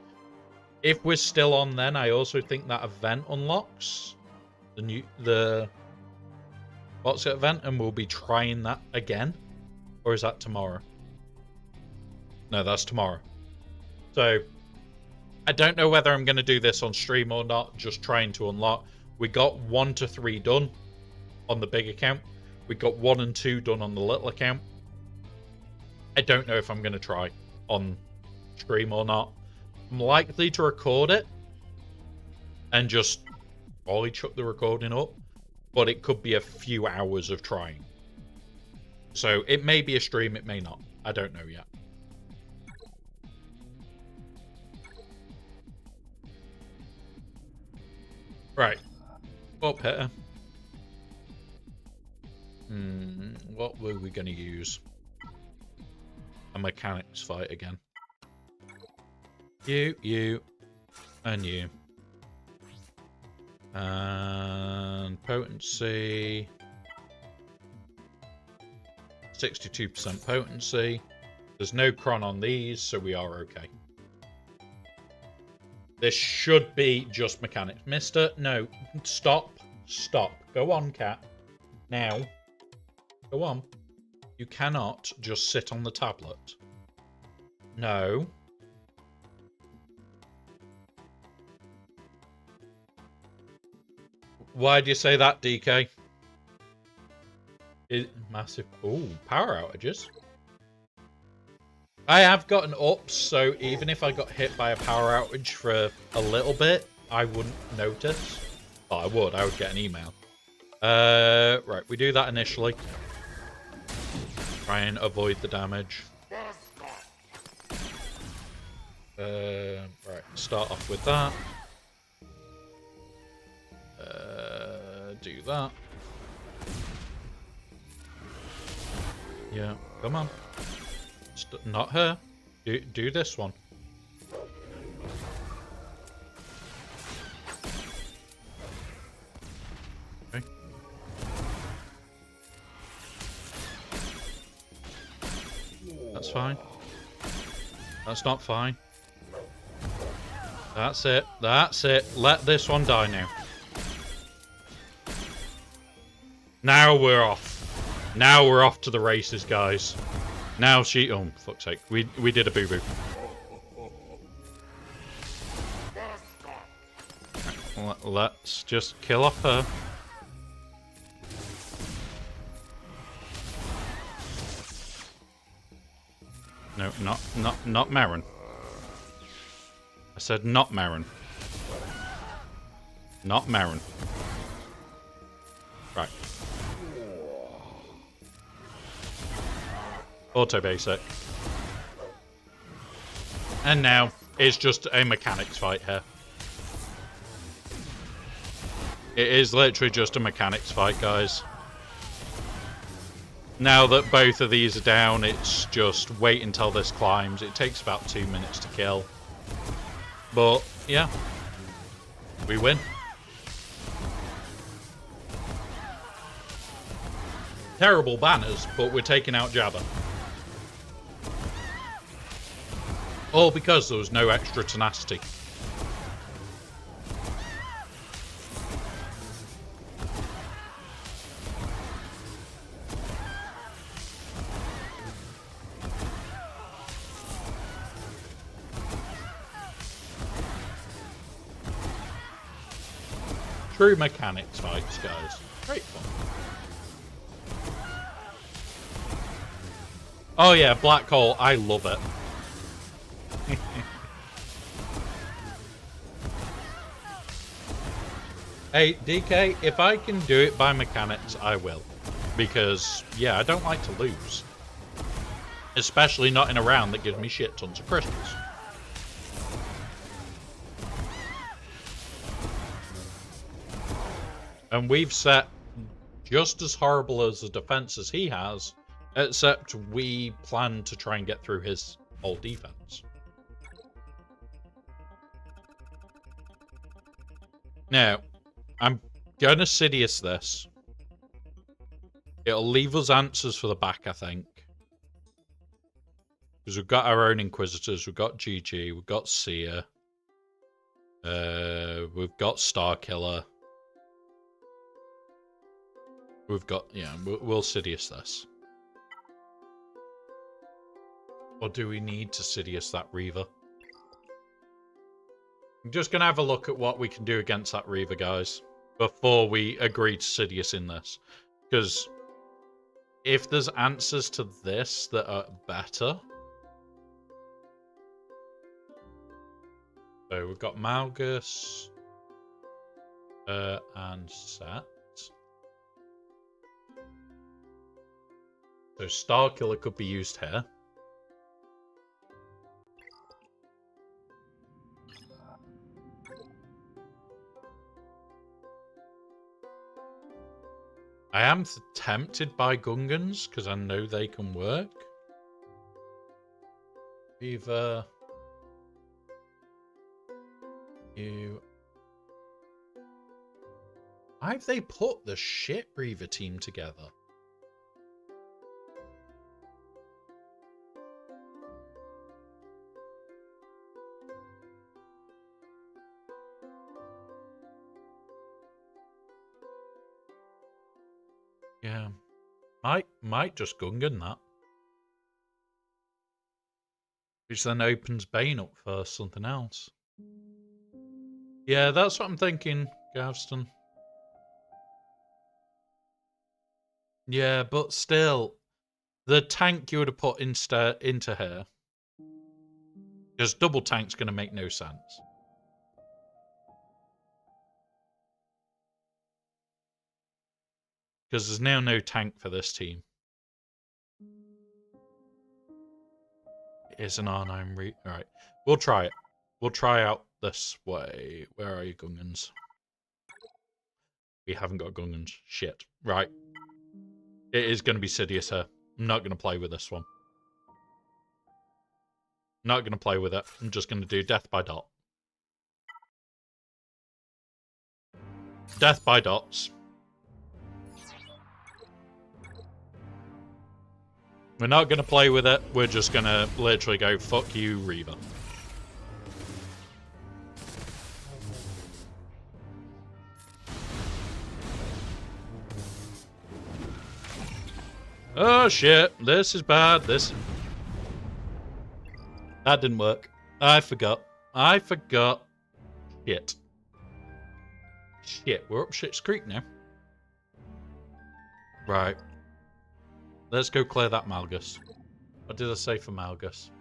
If we're still on then, I also think that event unlocks. The event, and we'll be trying that again. Or is that tomorrow? No, that's tomorrow. So, I don't know whether I'm going to do this on stream or not, just trying to unlock. We got 1 to 3 done on the big account. We got 1 and 2 done on the little account. I don't know if I'm going to try on stream or not. I'm likely to record it and just probably chuck the recording up, but it could be a few hours of trying. So it may be a stream, it may not. I don't know yet. Right. Up here. What were we going to use? A mechanics fight again. You, and you. And potency. 62% potency. There's no cron on these, so we are okay. This should be just mechanics. Mister, no. Stop. Stop. Go on, cat. Now. Go on. You cannot just sit on the tablet. No. Why do you say that, DK? Massive. Ooh, power outages. I have gotten ups, so even if I got hit by a power outage for a little bit, I wouldn't notice. Oh, I would. I would get an email. Right, we do that initially. Try and avoid the damage. Right, start off with that. Do that. Yeah, come on. Not her. Do this one. Okay. That's fine. That's not fine. That's it. That's it. Let this one die now. Now we're off. Now we're off to the races, guys. Now she... Oh, fuck's sake. We did a boo-boo. Let's just kill off her. No, not Marin. I said not Marin. Not Marin. Right. Auto basic. And now it's just a mechanics fight here. It is literally just a mechanics fight, guys. Now that both of these are down, it's just wait until this climbs. It takes about 2 minutes to kill. But, yeah. We win. Terrible banners, but we're taking out Jabba. All because there was no extra tenacity. True mechanics fights, guys. Great fun. Oh yeah, Black Hole. I love it. Hey, DK, if I can do it by mechanics, I will. Because, yeah, I don't like to lose. Especially not in a round that gives me shit tons of crystals. And we've set just as horrible as a defense as he has, except we plan to try and get through his whole defense. Now, I'm gonna Sidious this. It'll leave us answers for the back, I think. Because we've got our own Inquisitors, we've got GG, we've got Seer. We've got Starkiller. We've got, yeah, we'll Sidious this. Or do we need to Sidious that Reaver? I'm just going to have a look at what we can do against that Reaver, guys. Before we agree to Sidious in this. Because if there's answers to this that are better... So we've got Malgus. And Set. So Starkiller could be used here. I am tempted by Gungans, because I know they can work. Reaver. You. Why have they put the shit Reaver team together? Yeah. Might just Gungan that. Which then opens Bane up for something else. Yeah, that's what I'm thinking, Gavston. Yeah, but still, the tank you would have put into her, because double tank's going to make no sense. Because there's now no tank for this team. It is an R9 Alright, we'll try it. We'll try out this way. Where are you, Gungans? We haven't got Gungans. Shit. Right. It is going to be Sidious here. I'm not going to play with this one. Not going to play with it. I'm just going to do Death by Dot. Death by Dots. We're not going to play with it. We're just going to literally go, fuck you, Reaver. Oh, shit. This is bad. That didn't work. I forgot. Shit. Shit, we're up Shit's Creek now. Right. Let's go clear that Malgus. What did I say for Malgus?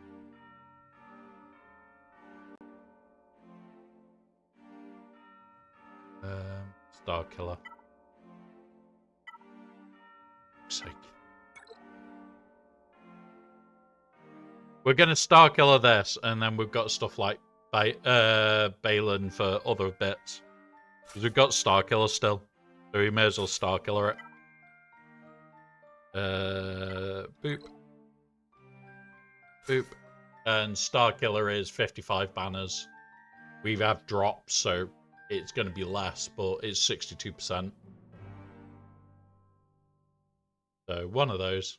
Star Killer. For fuck's sake. We're going to Star Killer this, and then we've got stuff like Balin for other bits. Because we've got Star Killer still. So we may as well Star Killer it. Boop. Boop. And Star Killer is 55 banners. We have drops, so it's going to be less, but it's 62%. So one of those.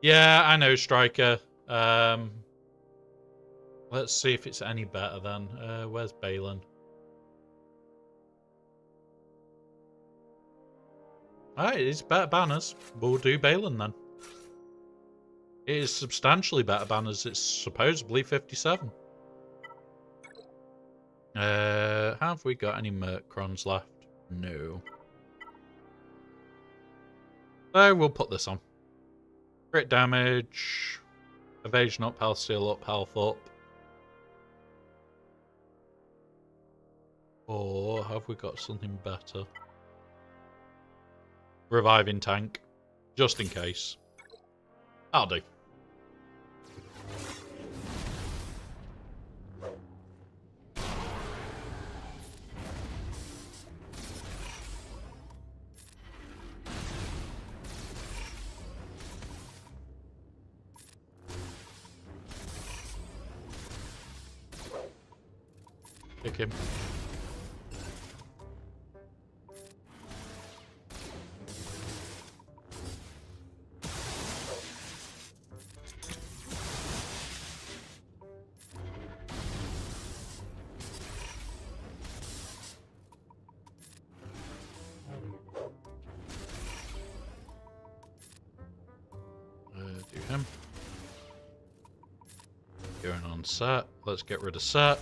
Yeah, I know, Striker. Let's see if it's any better then. Where's Balin? Alright, it's better banners. We'll do Balin then. It is substantially better banners. It's supposedly 57. Have we got any Mercrons left? No. So we'll put this on. Crit damage. Evasion up, health steal up, health up. Or have we got something better? Reviving tank. Just in case. I'll do. Pick him. Do him. Going on set. Let's get rid of set.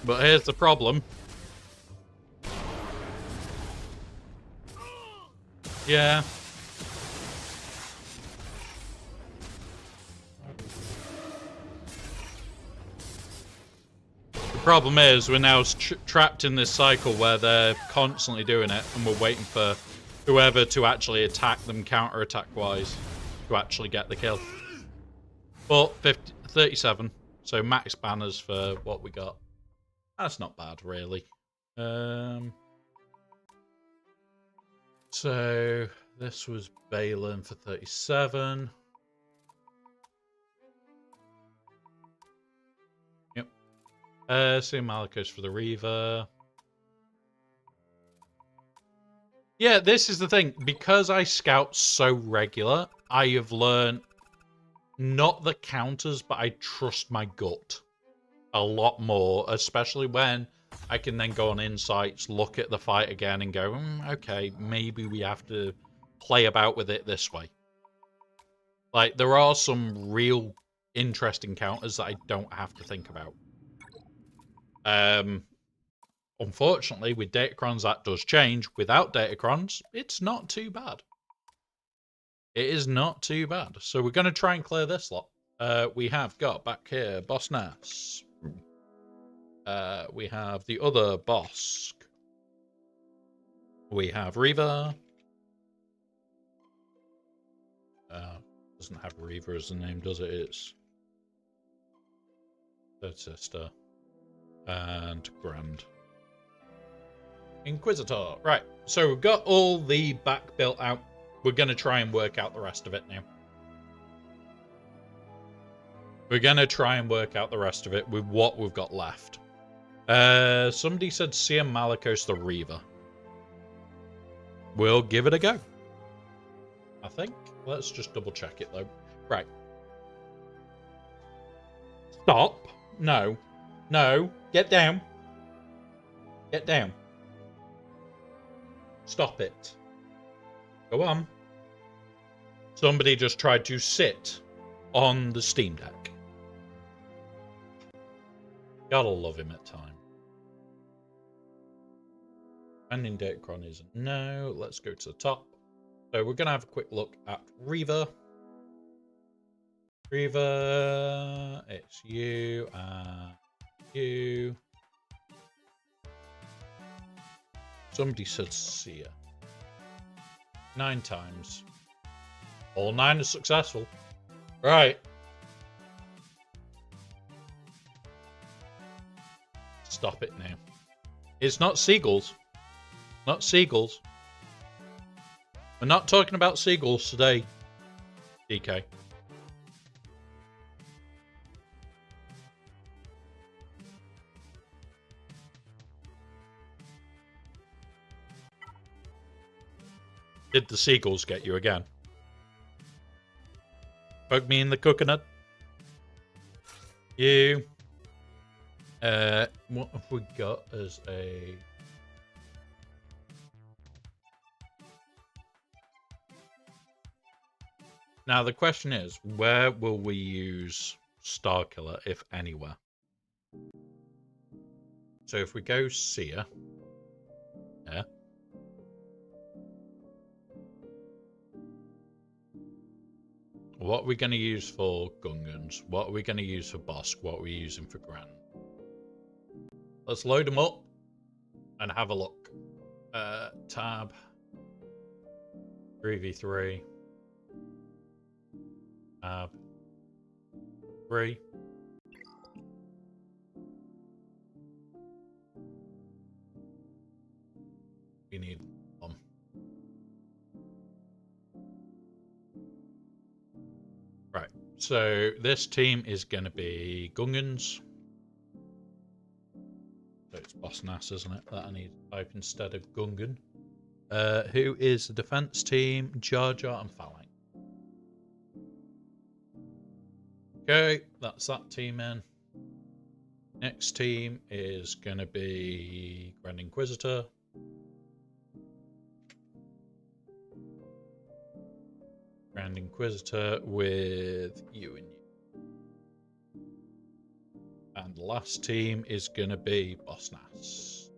But here's the problem. Yeah. The problem is we're now trapped in this cycle where they're constantly doing it and we're waiting for whoever to actually attack them counter-attack wise to actually get the kill. But 37, so max banners for what we got. That's not bad, really. So this was Balin for 37. Yep. See Malikos for the Reaver. Yeah, this is the thing. Because I scout so regular, I have learned not the counters, but I trust my gut a lot more, especially when I can then go on insights, look at the fight again and go, okay, maybe we have to play about with it this way. Like, there are some real interesting counters that I don't have to think about. Unfortunately, with Datacrons, that does change. Without Datacrons, it's not too bad. It is not too bad. So we're going to try and clear this lot. We have got back here Boss Nass. We have the other Bosk. We have Reaver. Doesn't have Reaver as the name, does it? It's Third Sister. And Grand. Inquisitor. Right, so we've got all the back built out. We're going to try and work out the rest of it now. We're going to try and work out the rest of it with what we've got left. Somebody said CM Malikos the Reaver. We'll give it a go. I think. Let's just double check it though. Right. Stop. No. No. Get down. Get down. Stop it. Go on. Somebody just tried to sit on the Steam Deck. Gotta love him at times. Ending Datacron is no. Let's go to the top. So we're going to have a quick look at Reaver. Reaver, it's you and you. Somebody said Seer. 9 times. All 9 are successful. Right. Stop it now. It's not seagulls. Not seagulls. We're not talking about seagulls today, DK. Did the seagulls get you again? Poke me in the coconut. You. What have we got as a... Now, the question is, where will we use Starkiller, if anywhere? So if we go Seer, yeah. What are we going to use for Gungans? What are we going to use for Bosk? What are we using for Grand? Let's load them up and have a look. Tab. 3v3. Tab. 3. We need one. Right. So this team is going to be Gungans. So it's Boss Nass, isn't it? That I need to type instead of Gungan. Who is the defense team? Jar Jar and Phalanx. Okay, that's that team in. Next team is going to be Grand Inquisitor. Grand Inquisitor with you and you. And the last team is going to be Boss Nass.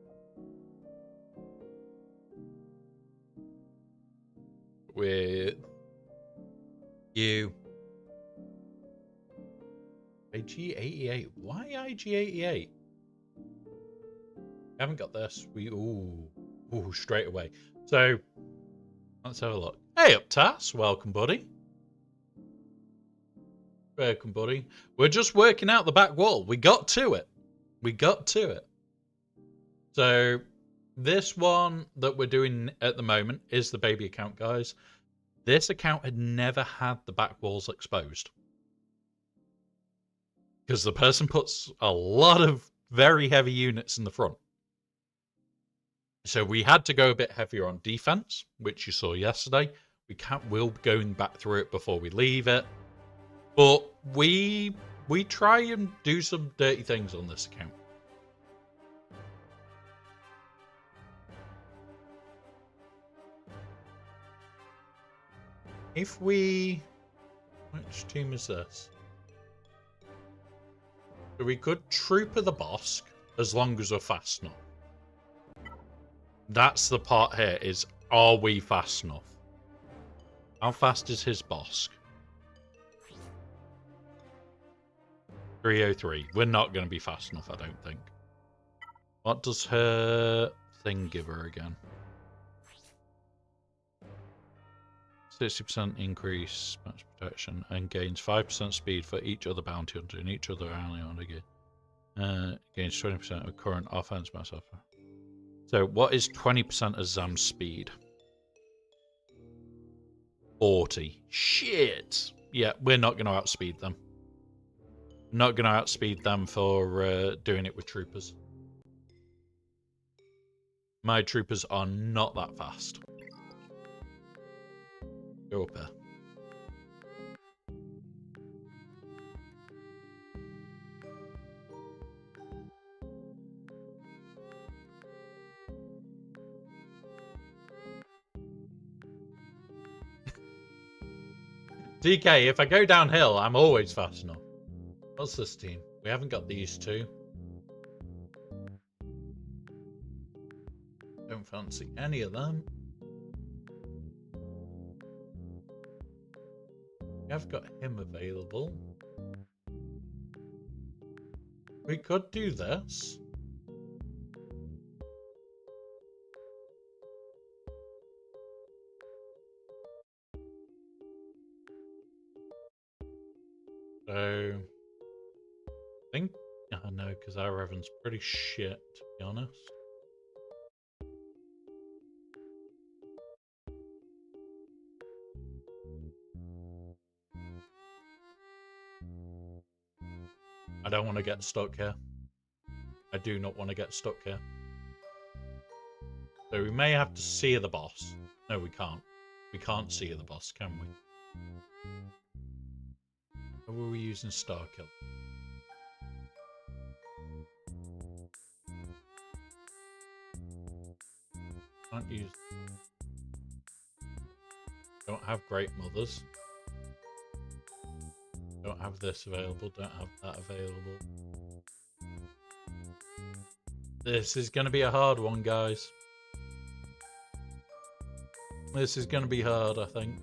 With you. IG-88. Why IG-88? Haven't got this. Ooh, straight away. So let's have a look. Hey up, Tass. Welcome, buddy. Welcome, buddy. We're just working out the back wall. We got to it. We got to it. So This one that we're doing at the moment is the baby account, guys. This account had never had the back walls exposed. Because the person puts a lot of very heavy units in the front. So we had to go a bit heavier on defense, which you saw yesterday. We'll be going back through it before we leave it. But we try and do some dirty things on this account. If we... Which team is this? So we could Trooper the Bosk as long as we're fast enough. That's the part here, is are we fast enough? How fast is his Bosk? 303. We're not going to be fast enough, I don't think. What does her thing give her again? 60% increase match protection and gains 5% speed for each other bounty hunter and each other ally hunter again. Gains 20% of current offense mass offer. So what is 20% of Zam's speed? 40. Shit. Yeah, we're not going to outspeed them. Not going to outspeed them for doing it with troopers. My troopers are not that fast. Go up here. DK, if I go downhill, I'm always fast enough. What's this team? We haven't got these two. Don't fancy any of them. We have got him available. We could do this. So, I think, I know, because our Revan's pretty shit, to be honest. I don't want to get stuck here. I do not want to get stuck here. So we may have to see the boss. No, we can't. We can't see the boss, can we? Or were we using Starkill? Can't use... Don't have Great Mothers. Don't have this available, don't have that available. This is going to be a hard one, guys. This is going to be hard, I think.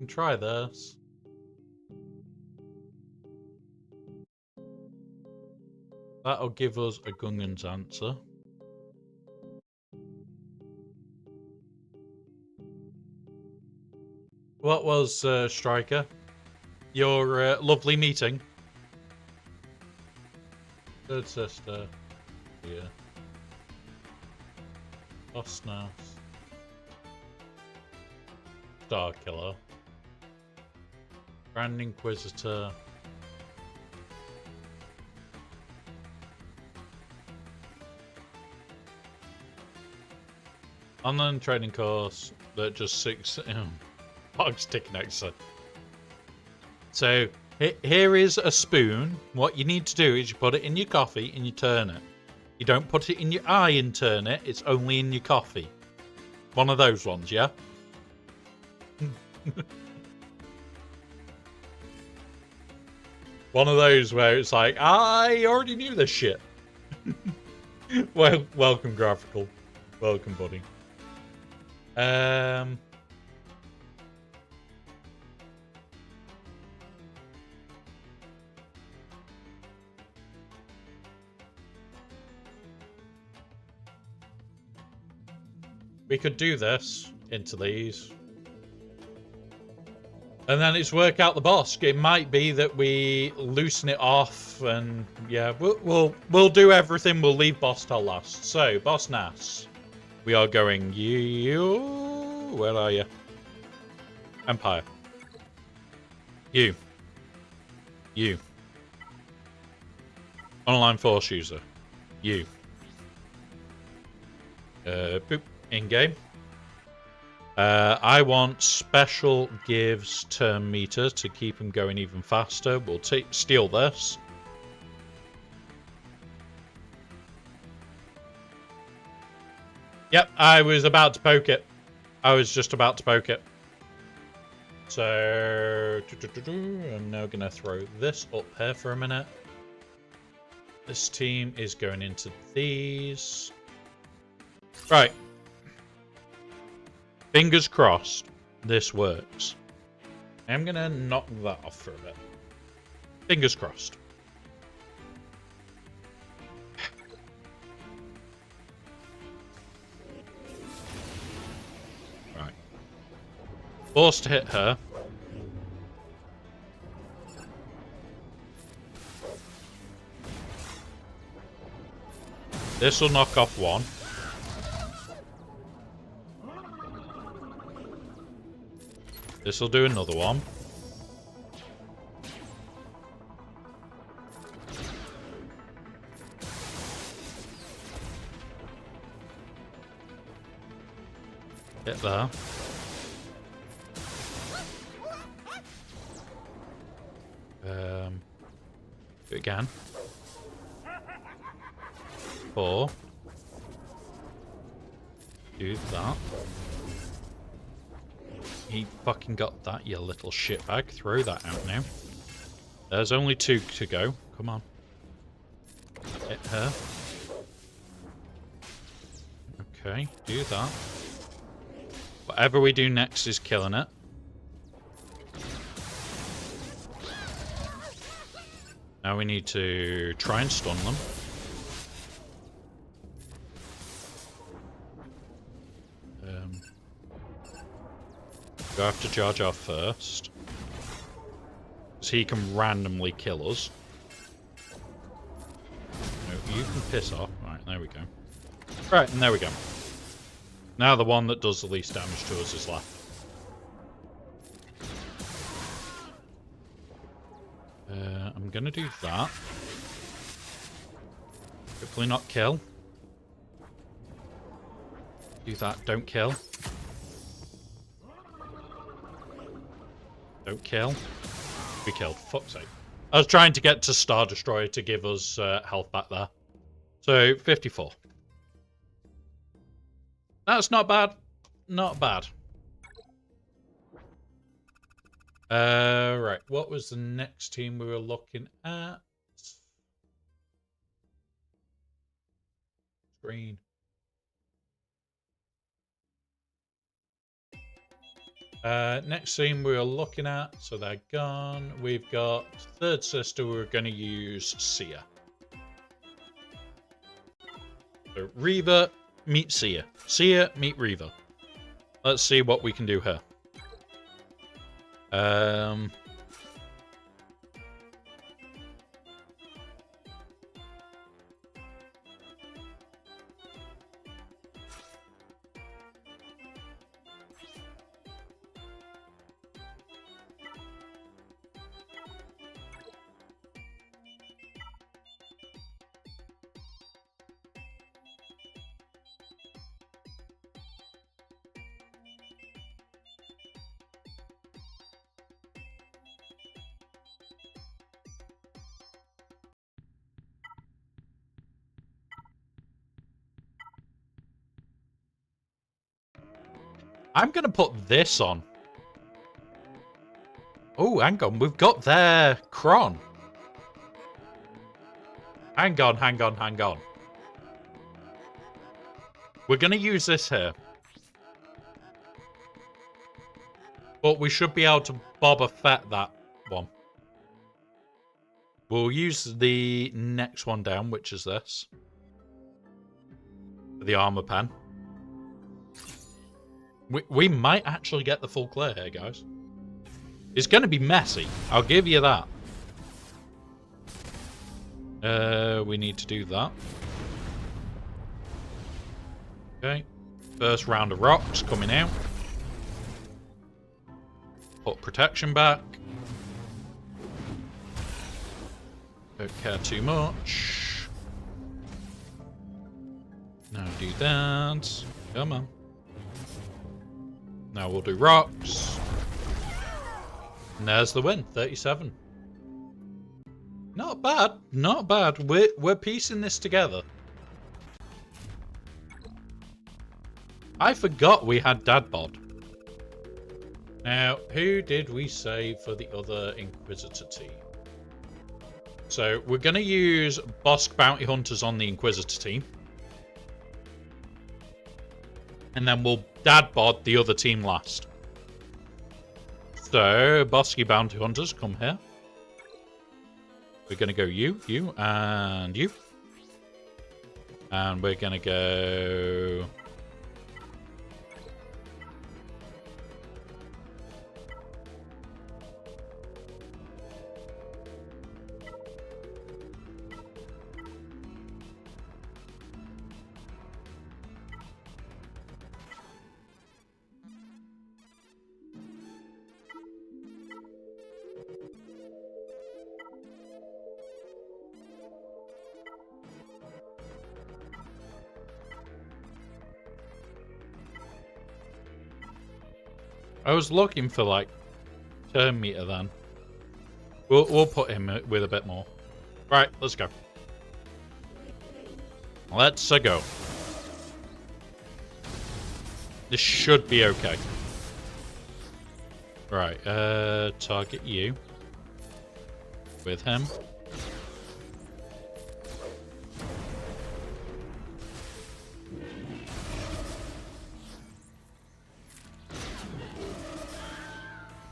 Try this. That'll give us a Gungan's answer. What was, Striker? Your lovely meeting? Good sister. Yeah. Osnas. Star Killer. Grand Inquisitor. Online training course that just 6 box tick next to. So here is a spoon. What you need to do is you put it in your coffee and you turn it. You don't put it in your eye and turn it. It's only in your coffee. One of those ones, yeah? One of those where it's like, I already knew this shit. Well, welcome, Graphical. Welcome, buddy. we could do this into these. And then it's work out the boss. It might be that we loosen it off, and yeah, we'll do everything. We'll leave boss till last. So, boss Nass, we are going. You, where are you? Empire. You. Online force user. You. Boop. In game. I want special gives turn meter to keep him going even faster. We'll steal this. Yep, I was about to poke it. I was just about to poke it. So, I'm now going to throw this up here for a minute. This team is going into these. Right. Fingers crossed this works. I'm going to knock that off for a bit. Fingers crossed. Right. Forced to hit her. This will knock off one. This will do another one. Hit there. Do it again. 4. Do that. He fucking got that, you little shitbag. Throw that out now. There's only 2 to go. Come on. Hit her. Okay, do that. Whatever we do next is killing it. Now we need to try and stun them. We have to charge off first. Because he can randomly kill us. No, you can piss off. Right, there we go. Right, and there we go. Now the one that does the least damage to us is left. I'm going to do that. Hopefully not kill. Do that, don't kill. Don't kill. We killed. Fuck's sake. I was trying to get to Star Destroyer to give us health back there. So, 54. That's not bad. Not bad. Right. What was the next team we were looking at? Green. Next team we were looking at, so they're gone. We've got third sister, we're going to use Sia. So Reva, meet Sia. Sia, meet Reva. Let's see what we can do here. I'm going to put this on. Oh, hang on. We've got their Kron. Hang on, hang on, hang on. We're going to use this here. But we should be able to Boba Fett that one. We'll use the next one down, which is this. The armor pen. We might actually get the full clear here, guys. It's going to be messy. I'll give you that. We need to do that. Okay. First round of rocks coming out. Put protection back. Don't care too much. Now do that. Come on. Now we'll do rocks. And there's the win. 37. Not bad. Not bad. We're piecing this together. I forgot we had Dad Bod. Now, who did we save for the other Inquisitor team? So, we're going to use Bosk Bounty Hunters on the Inquisitor team. And then we'll Dad Bod the other team last. So, Bosky Bounty Hunters, come here. We're going to go you, and you. And we're going to go... I was looking for, like, turn meter then. We'll put him with a bit more. Right, let's go. Let's go. This should be okay. Right, target you. With him.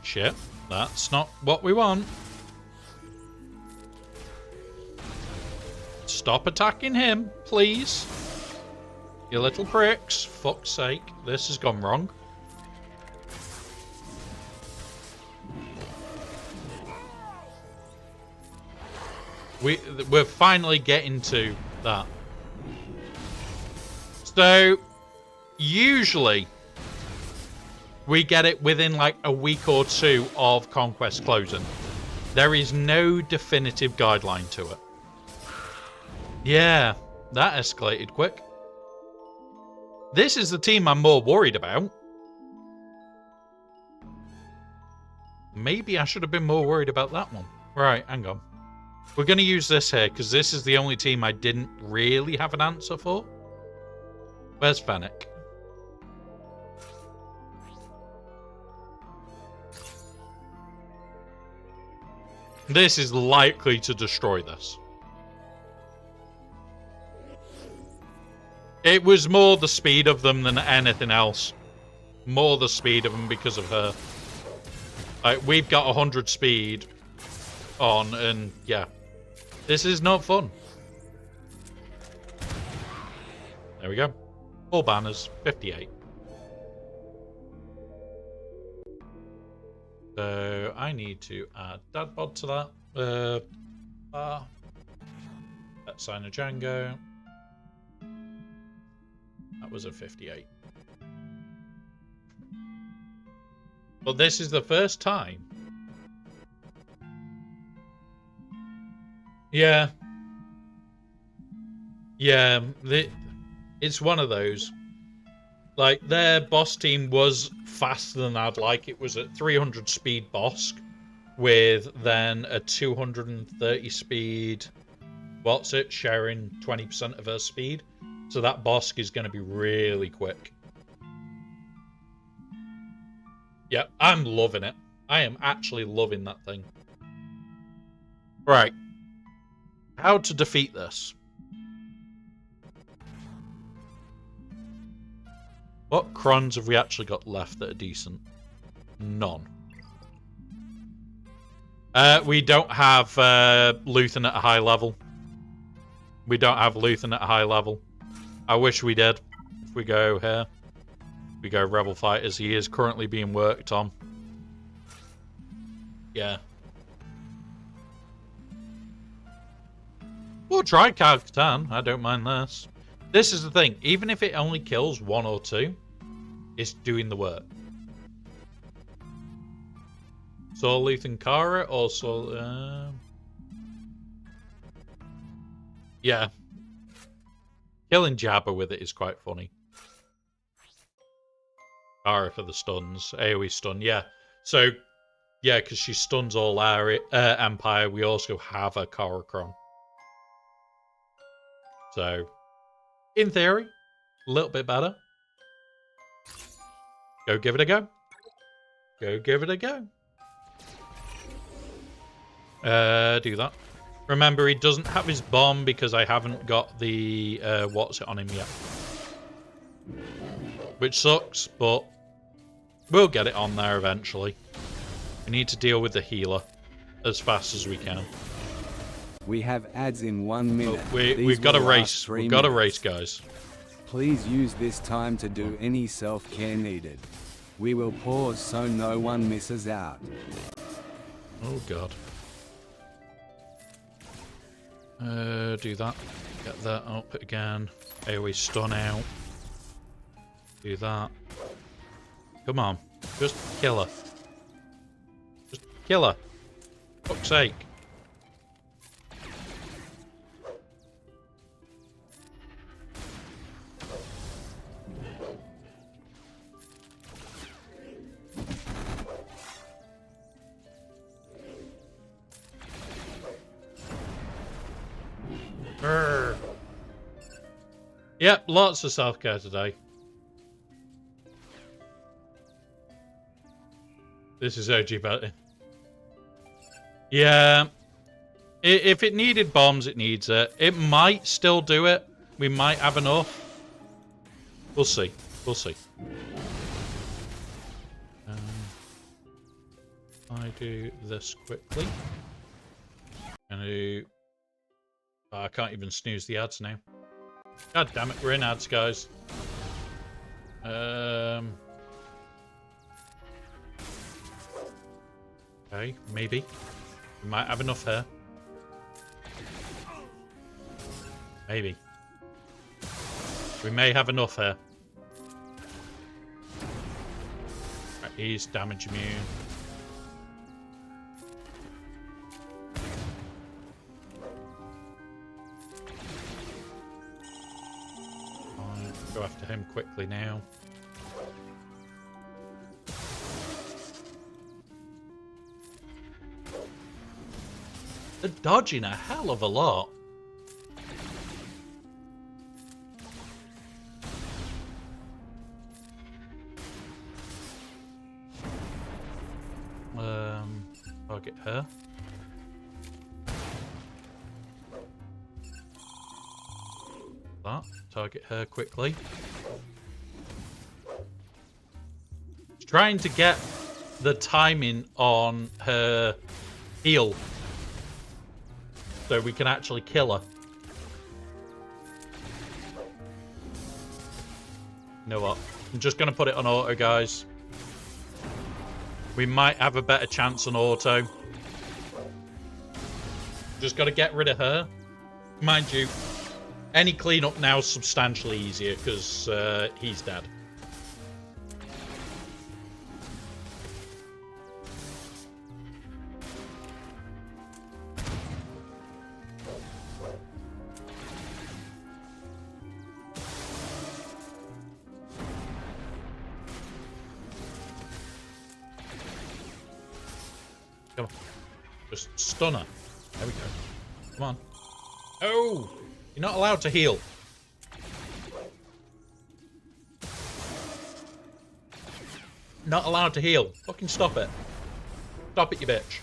Shit, that's not what we want. Stop attacking him, please. You little pricks. Fuck's sake, this has gone wrong. We're finally getting to that. So, usually... we get it within like a week or two of Conquest closing. There is no definitive guideline to it. Yeah, that escalated quick. This is the team I'm more worried about. Maybe I should have been more worried about that one. Right, hang on. We're going to use this here because this is the only team I didn't really have an answer for. Where's Fennec? This is likely to destroy this. It was more the speed of them than anything else. More the speed of them because of her. Like, we've got 100 speed on, and yeah. This is not fun. There we go. All banners, 58. So I need to add Dad Bod to that. Let's sign a Django. That was a 58. But this is the first time. Yeah. Yeah, it's one of those. Like, their boss team was faster than I'd like. It was at 300 speed Bosk with then a 230 speed what's it, sharing 20% of her speed. So that Bosk is going to be really quick. Yeah, I'm loving it. I am actually loving that thing. Right. How to defeat this? What crons have we actually got left that are decent? None. We don't have Luthen at a high level. We don't have Luthen at a high level. I wish we did. If we go here. We go Rebel Fighters. He is currently being worked on. Yeah. We'll try Kyle-Katarn. I don't mind this. This is the thing. Even if it only kills 1 or 2, it's doing the work. Soul Lethan Kara or Soul... Yeah. Killing Jabba with it is quite funny. Kara for the stuns. AoE stun, yeah. So, yeah, because she stuns all our Empire, we also have a Karakron. So, in theory, a little bit better. Go give it a go. Go give it a go. Do that. Remember, he doesn't have his bomb because I haven't got the what's it on him yet. Which sucks, but we'll get it on there eventually. We need to deal with the healer as fast as we can. We have ads in 1 minute. Oh, we've got a race. We've got a race, guys. Please use this time to do any self-care needed. We will pause so no one misses out. Oh, God. Do that. Get that up again. AoE stun out. Do that. Come on. Just kill her. Just kill her. Fuck's sake. Brr. Yep, lots of self-care today. This is OG betting. Yeah. If it needed bombs, it needs it. It might still do it. We might have enough. We'll see. We'll see. I do this quickly. I can't even snooze the ads now. God damn it, we're in ads, guys. Okay, maybe. We might have enough here. Maybe. We may have enough here. Right, he's damage immune. Go after him quickly now. They're dodging a hell of a lot. Target her. That. Target her quickly. Trying to get the timing on her heal so we can actually kill her. You know what? I'm just going to put it on auto, guys. We might have a better chance on auto. Just got to get rid of her. Mind you, any cleanup now is substantially easier because he's dead. Come on. Just stun her. There we go. Come on. Oh! You're not allowed to heal. Not allowed to heal. Fucking stop it. Stop it, you bitch.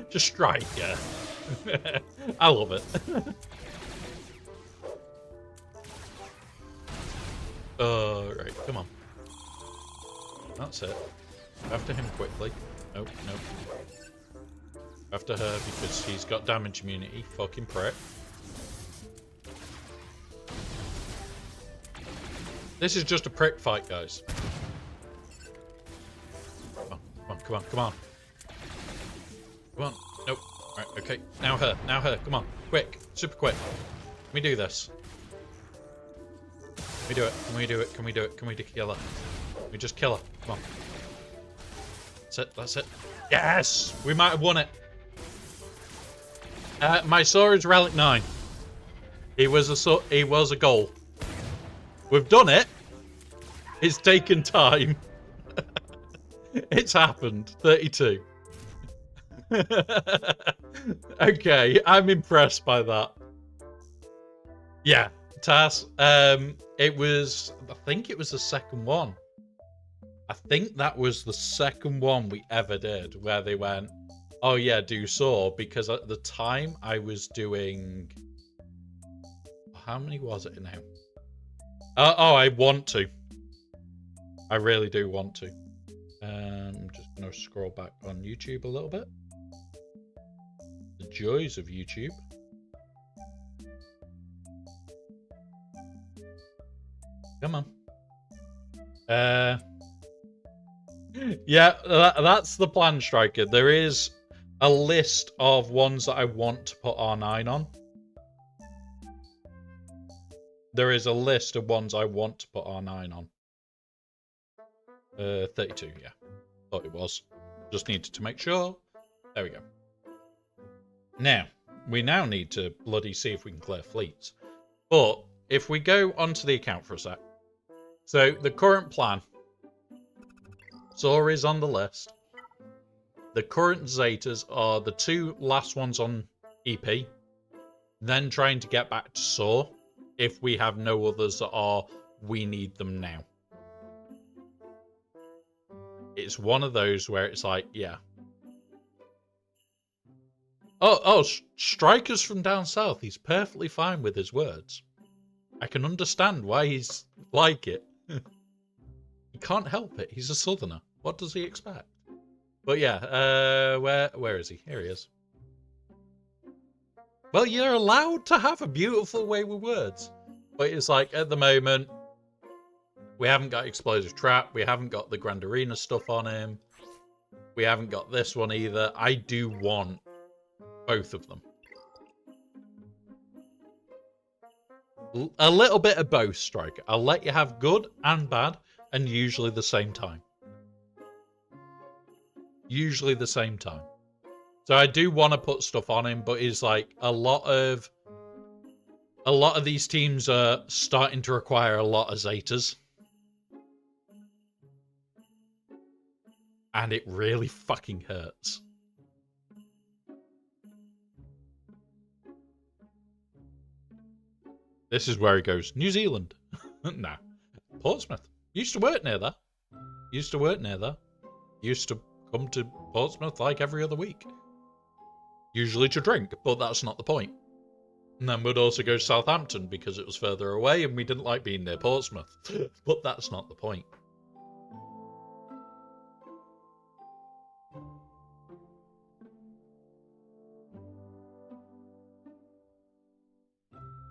Just strike, yeah. I love it. Right, come on. That's it. After him quickly. Nope, nope. After her because he's got damage immunity. Fucking prick. This is just a prick fight, guys. Come on, come on, come on. Come on. Nope. Right, okay. Now her. Now her. Come on. Quick. Super quick. Can we do this? Can we do it? Can we do it? Can we do it? Can we kill her? Can we just kill her? Come on. That's it. That's it. Yes! We might have won it. My Sora's Relic 9. He was a goal. We've done it. It's taken time. It's happened. 32. Okay, I'm impressed by that. Yeah, Tass. It was. I think it was the second one. I think that was the second one we ever did where they went, "Oh yeah, do Sora," because at the time I was doing. How many was it now? Oh, I want to. I really do want to. I'm just going to scroll back on YouTube a little bit. The joys of YouTube. Come on. Yeah, that's the plan, Striker. There is a list of ones that I want to put R9 on. There is a list of ones I want to put R9 on. 32, yeah. Thought it was. Just needed to make sure. There we go. Now, we now need to bloody see if we can clear fleets. But if we go onto the account for a sec. So, the current plan. Sora is on the list. The current Zetas are the two last ones on EP. Then trying to get back to Sora. If we have no others that are, we need them now. It's one of those where it's like, yeah. Oh, Striker's from down south. He's perfectly fine with his words. I can understand why he's like it. He can't help it. He's a southerner. What does he expect? But yeah, where is he? Here he is. Well, you're allowed to have a beautiful way with words. But it's like, at the moment, we haven't got Explosive Trap. We haven't got the Grand Arena stuff on him. We haven't got this one either. I do want both of them. A little bit of both, Striker. I'll let you have good and bad, and usually the same time. Usually the same time. So I do want to put stuff on him, but it's like a lot of these teams are starting to require a lot of Zetas. And it really fucking hurts. This is where he goes, New Zealand. Nah. Portsmouth. Used to work near there. Used to work near there. Used to come to Portsmouth like every other week. Usually to drink, but that's not the point. And then we'd also go to Southampton because it was further away and we didn't like being near Portsmouth. But that's not the point.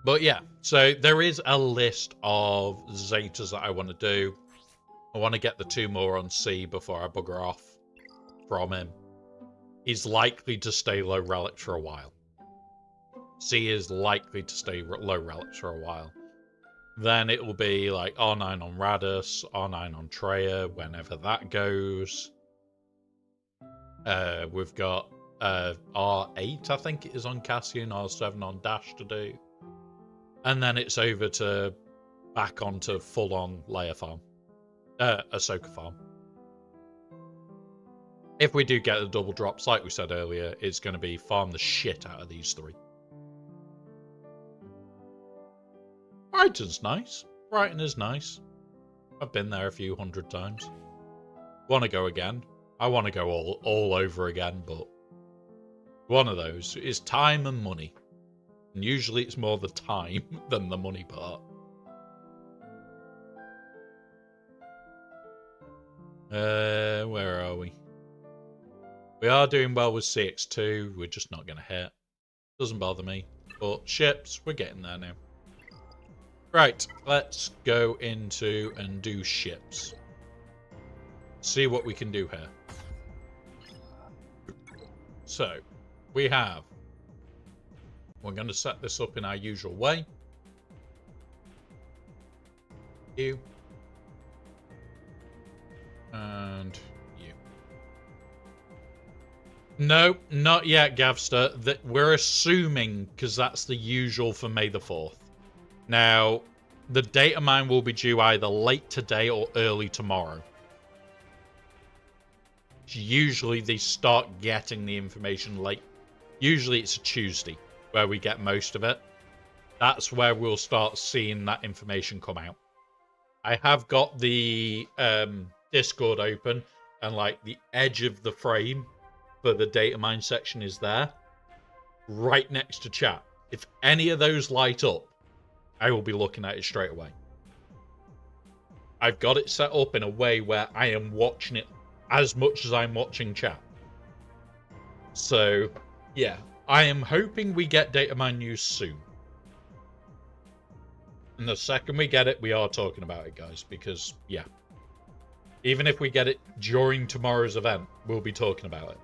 But yeah, so there is a list of Zetas that I want to do. I want to get the 2 more on C before I bugger off from him. He's likely to stay low relics for a while. C is likely to stay low relics for a while. Then it will be like R9 on Radus, R9 on Treya, whenever that goes. We've got R8, I think it is on Cassian, R7 on Dash to do. And then it's over to back onto full-on Leia farm. Ahsoka farm. If we do get the double drops, like we said earlier, it's going to be farm the shit out of these 3. Brighton's nice. Brighton is nice. I've been there a few 100 times. Want to go again. I want to go all over again, but one of those is time and money. And usually it's more the time than the money part. Where are we? We are doing well with CX2. We're just not going to hit. Doesn't bother me. But ships, we're getting there now. Right, let's go into and do ships. See what we can do here. So, we're going to set this up in our usual way. You. And you. No, not yet, Gavster. That we're assuming, because that's the usual for May the 4th. Now, the data mine will be due either late today or early tomorrow. Usually they start getting the information late. Usually it's a Tuesday where we get most of it. That's where we'll start seeing that information come out. I have got the Discord open, and like the edge of the frame for the data mine section is there, right next to chat. If any of those light up, I will be looking at it straight away. I've got it set up in a way where I am watching it as much as I'm watching chat. So, yeah, I am hoping we get data mine news soon. And the second we get it, we are talking about it, guys, because, yeah. Even if we get it during tomorrow's event, we'll be talking about it.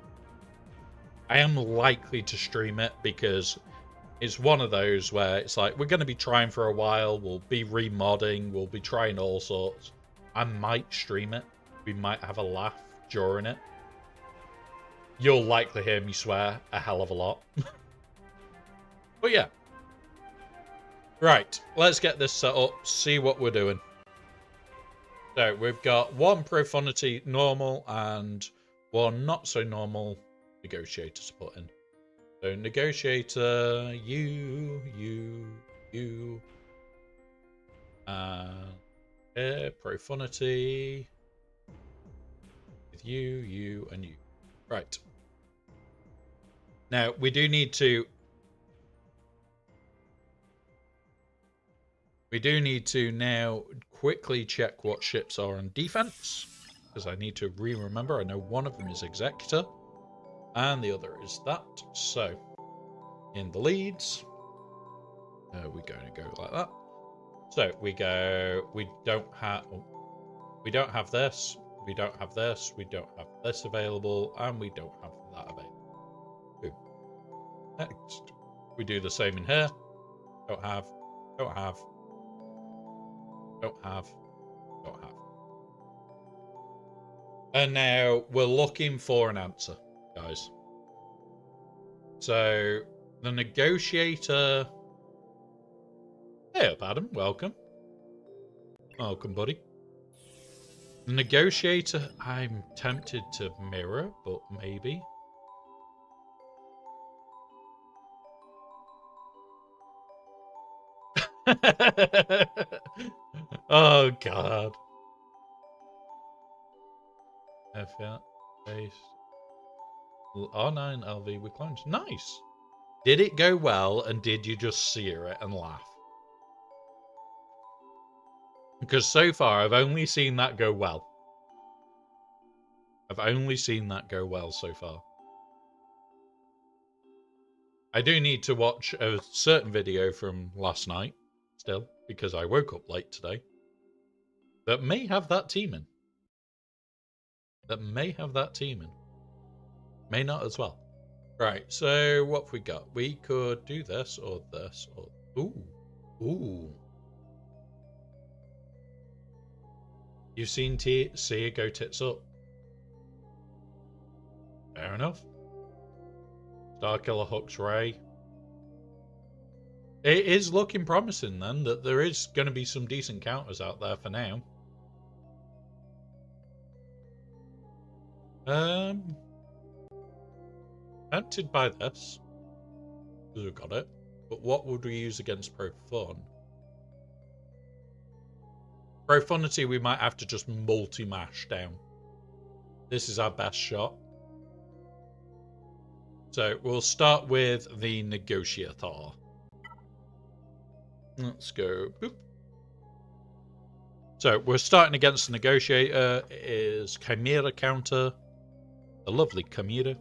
I am likely to stream it because it's one of those where it's like, we're going to be trying for a while, we'll be remodding, we'll be trying all sorts. I might stream it. We might have a laugh during it. You'll likely hear me swear a hell of a lot. But yeah. Right, let's get this set up, see what we're doing. So we've got one Profundity normal and one not so normal negotiator to put in. So negotiator, you. Profundity. With you, and you. Right. Now, we do need to now quickly check what ships are on defense, because I need to remember. I know one of them is Executor, and the other is that. So, in the leads, we're going to go like that. So we go. We don't have this. We don't have this. We don't have this available, and we don't have that available. Boom. Next, we do the same in here. Don't have. And now we're looking for an answer, guys. So the negotiator. Hey up, Adam. Welcome. Welcome, buddy. The negotiator, I'm tempted to mirror, but maybe. Oh, God. F8 base. R9 LV with clones. Nice. Did it go well, and did you just sear it and laugh? Because so far, I've only seen that go well. I've only seen that go well so far. I do need to watch a certain video from last night, still, because I woke up late today, that may have that team in. May not as well. Right, so what have we got? We could do this or this or... Ooh. You've seen Sia go tits up. Fair enough. Starkiller hooks Ray. It is looking promising then that there is going to be some decent counters out there for now. Tempted by this, because we've got it. But what would we use against Profund? Profundity we might have to just multi-mash down. This is our best shot. So we'll start with the negotiator. Let's go. Boop. So we're starting against the negotiator. It is Chimera counter. The lovely Chimera.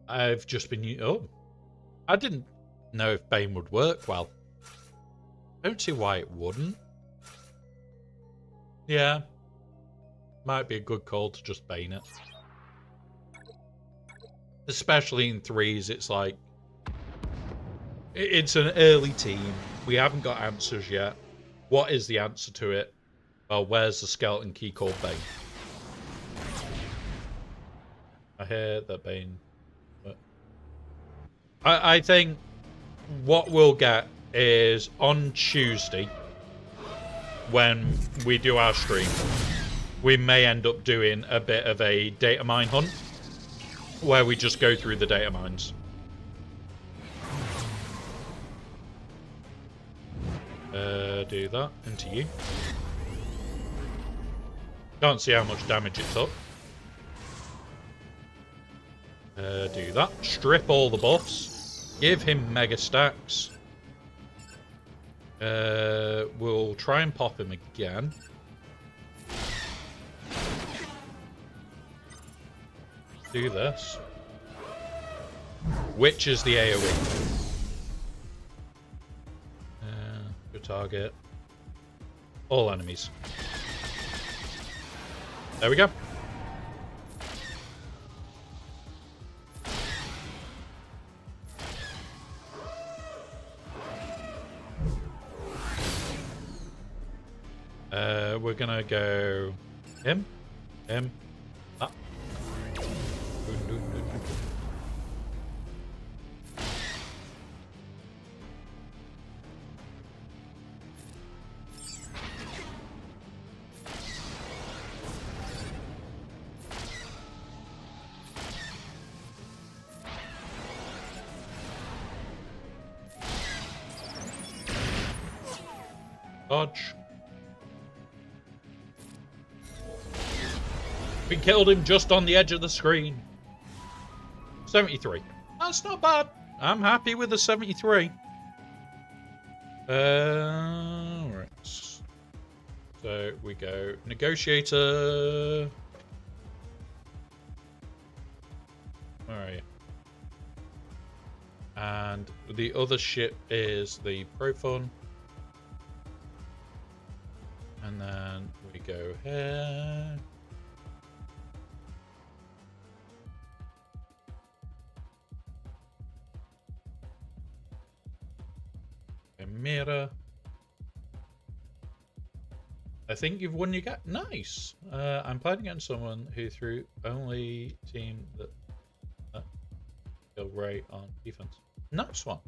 I've just been... Oh. I didn't know if Bane would work well. I don't see why it wouldn't. Yeah. Might be a good call to just Bane it. Especially in threes, it's like... It's an early team. We haven't got answers yet. What is the answer to it? Well, where's the skeleton key called Bane? I hear that Bane... I think what we'll get is on Tuesday, when we do our stream, we may end up doing a bit of a data mine hunt, where we just go through the data mines. Do that into you. Can't see how much damage it took. Do that. Strip all the buffs. Give him mega stacks. We'll try and pop him again. Do this. Which is the AoE? Good target. All enemies. There we go. We're gonna go him, that. Dodge. We killed him just on the edge of the screen. 73. That's not bad. I'm happy with the 73. Right. So we go negotiator. Where are you? And the other ship is the Profun. And then we go here. Mirror. I think you've won your gap. Nice. I'm playing against someone who threw only team that kill Ray on defense. Nice one.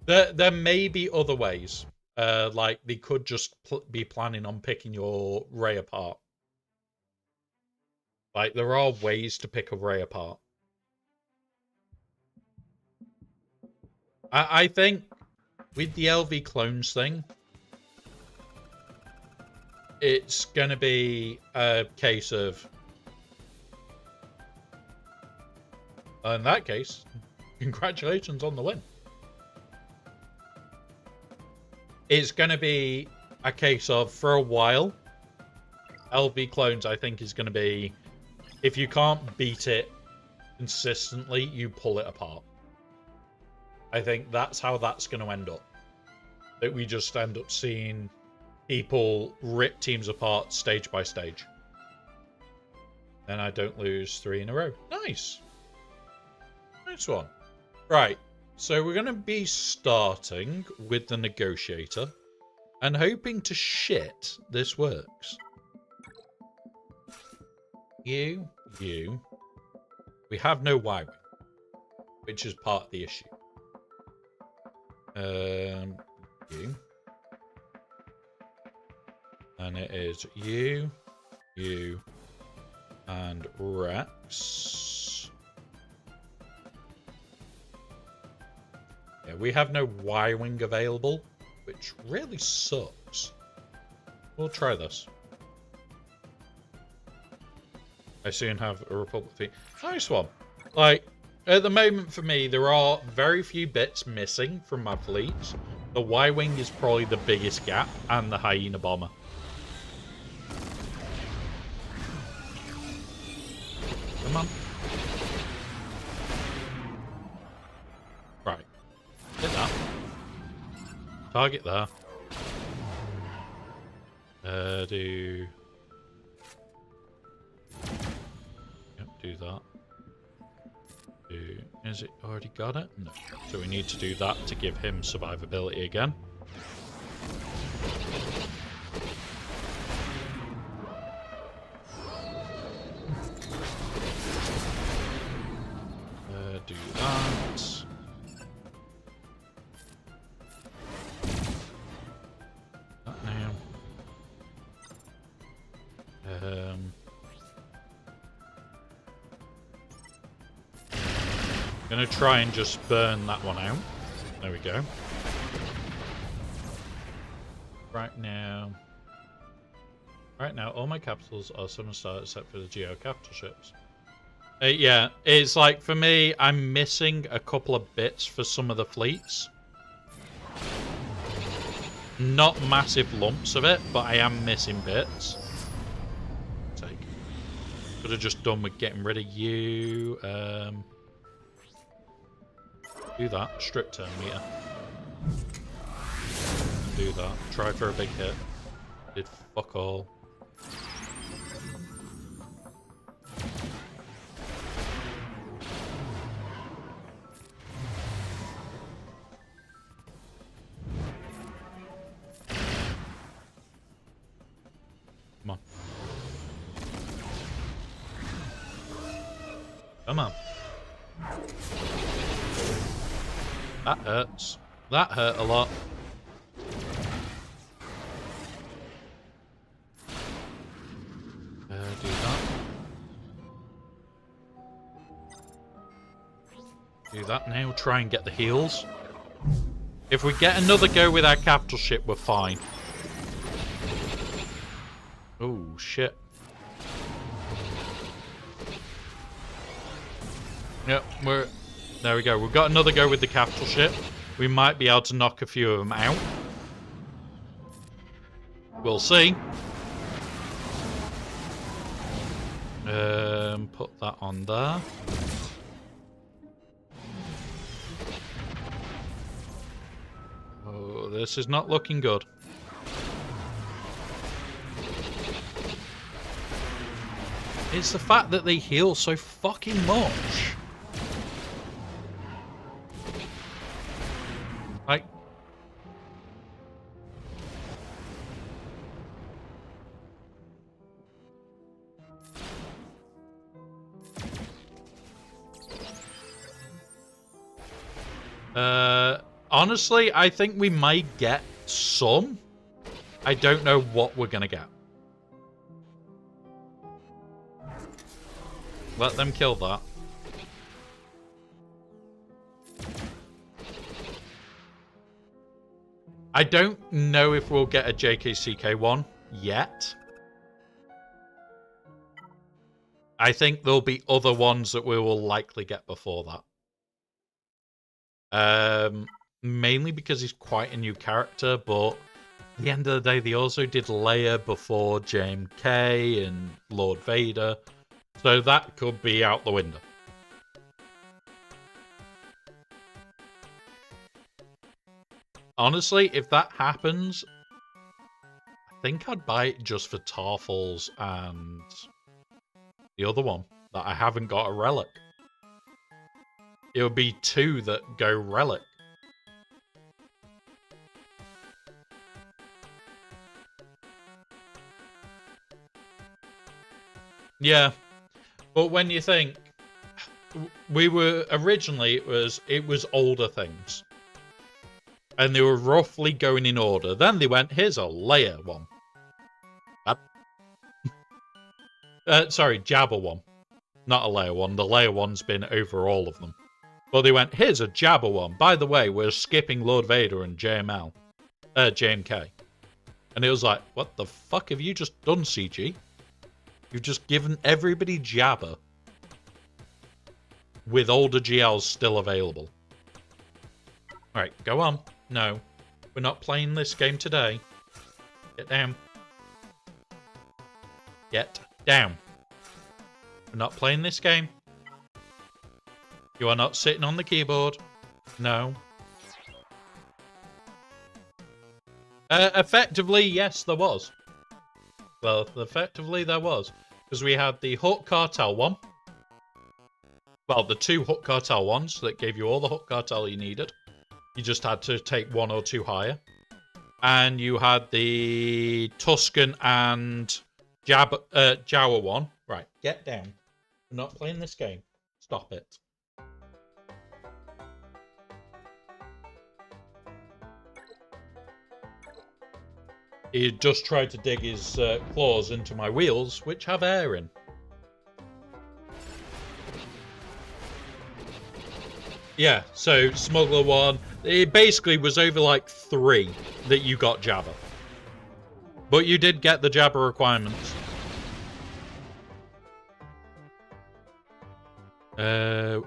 There may be other ways. Like they could just be planning on picking your Ray apart. Like there are ways to pick a Ray apart. I think with the LV clones thing, it's going to be a case of, in that case, congratulations on the win. It's going to be a case of, for a while, LV clones, I think, is going to be, if you can't beat it consistently, you pull it apart. I think that's how that's going to end up. That we just end up seeing people rip teams apart stage by stage. Then I don't lose 3 in a row. Nice. Nice one. Right. So we're going to be starting with the negotiator and hoping to shit this works. You. We have no wiring, which is part of the issue. You. And it is you, and Rex. Yeah, we have no Y-Wing available, which really sucks. We'll try this. I soon have a Republic fleet. Nice one. Like, at the moment for me, there are very few bits missing from my fleets. The Y-Wing is probably the biggest gap, and the Hyena Bomber. Come on. Target there. Do... Yep, do that. Is it already got it? No. So we need to do that to give him survivability again. Do that. That now. Gonna try and just burn that one out. There we go. Right now, all my capitals are 7-star except for the Geo capital ships. Yeah, it's like, for me, I'm missing a couple of bits for some of the fleets. Not massive lumps of it, but I am missing bits. Take. Could have just done with getting rid of you. Do that. Strip turn meter. Do that. Try for a big hit. Did fuck all. Come on. Come on. That hurts. That hurt a lot. Do that. Do that now. Try and get the heals. If we get another go with our capital ship, we're fine. Oh, shit. Yep, there we go. We've got another go with the capital ship. We might be able to knock a few of them out. We'll see. Put that on there. Oh, this is not looking good. It's the fact that they heal so fucking much. Like... honestly, I think we might get some. I don't know what we're gonna get. Let them kill that. I don't know if we'll get a JKCK1 yet. I think there'll be other ones that we will likely get before that. Mainly because he's quite a new character, but at the end of the day, they also did Leia before JMK and Lord Vader. So that could be out the window. Honestly, if that happens, I think I'd buy it just for Tarfals and the other one that I haven't got a relic. It would be 2 that go relic. Yeah. But when you think, we were originally, it was older things. And they were roughly going in order. Then they went, here's a Leia one. Sorry, Jabba one. Not a Leia one. The Leia one's been over all of them. But they went, here's a Jabba one. By the way, we're skipping Lord Vader and JMK. And it was like, what the fuck have you just done, CG? You've just given everybody Jabba. With older GLs still available. Alright, go on. No. We're not playing this game today. Get down. Get down. We're not playing this game. You are not sitting on the keyboard. No. Effectively, yes, there was. Well, effectively, there was. Because we had the Hook Cartel one. Well, the 2 Hook Cartel ones that gave you all the Hook Cartel you needed. You just had to take 1 or 2 higher. And you had the Tuscan and Jawa one. Right, get down. We're not playing this game. Stop it. He just tried to dig his claws into my wheels, which have air in. Yeah, so Smuggler 1, it basically was over like 3 that you got Jabba. But you did get the Jabba requirements.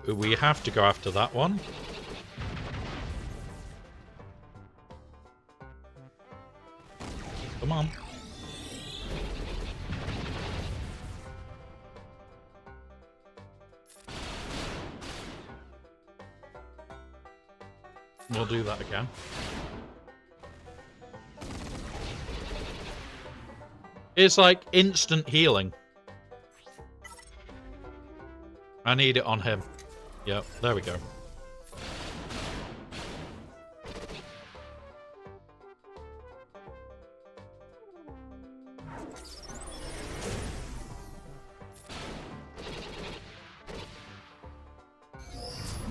We have to go after that one. Come on. We'll do that again. It's like instant healing. I need it on him. Yep, there we go.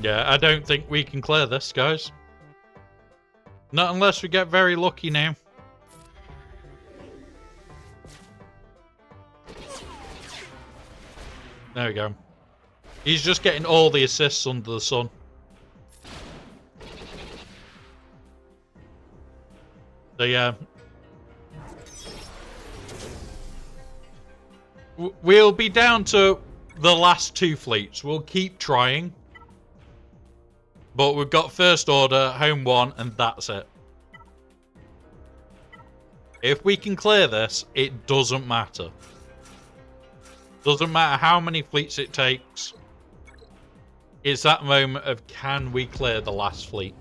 Yeah, I don't think we can clear this, guys. Not unless we get very lucky now. There we go. He's just getting all the assists under the sun. So yeah. We'll be down to the last 2 fleets. We'll keep trying. But we've got First Order, Home 1, and that's it. If we can clear this, it doesn't matter. Doesn't matter how many fleets it takes. It's that moment of, can we clear the last fleet?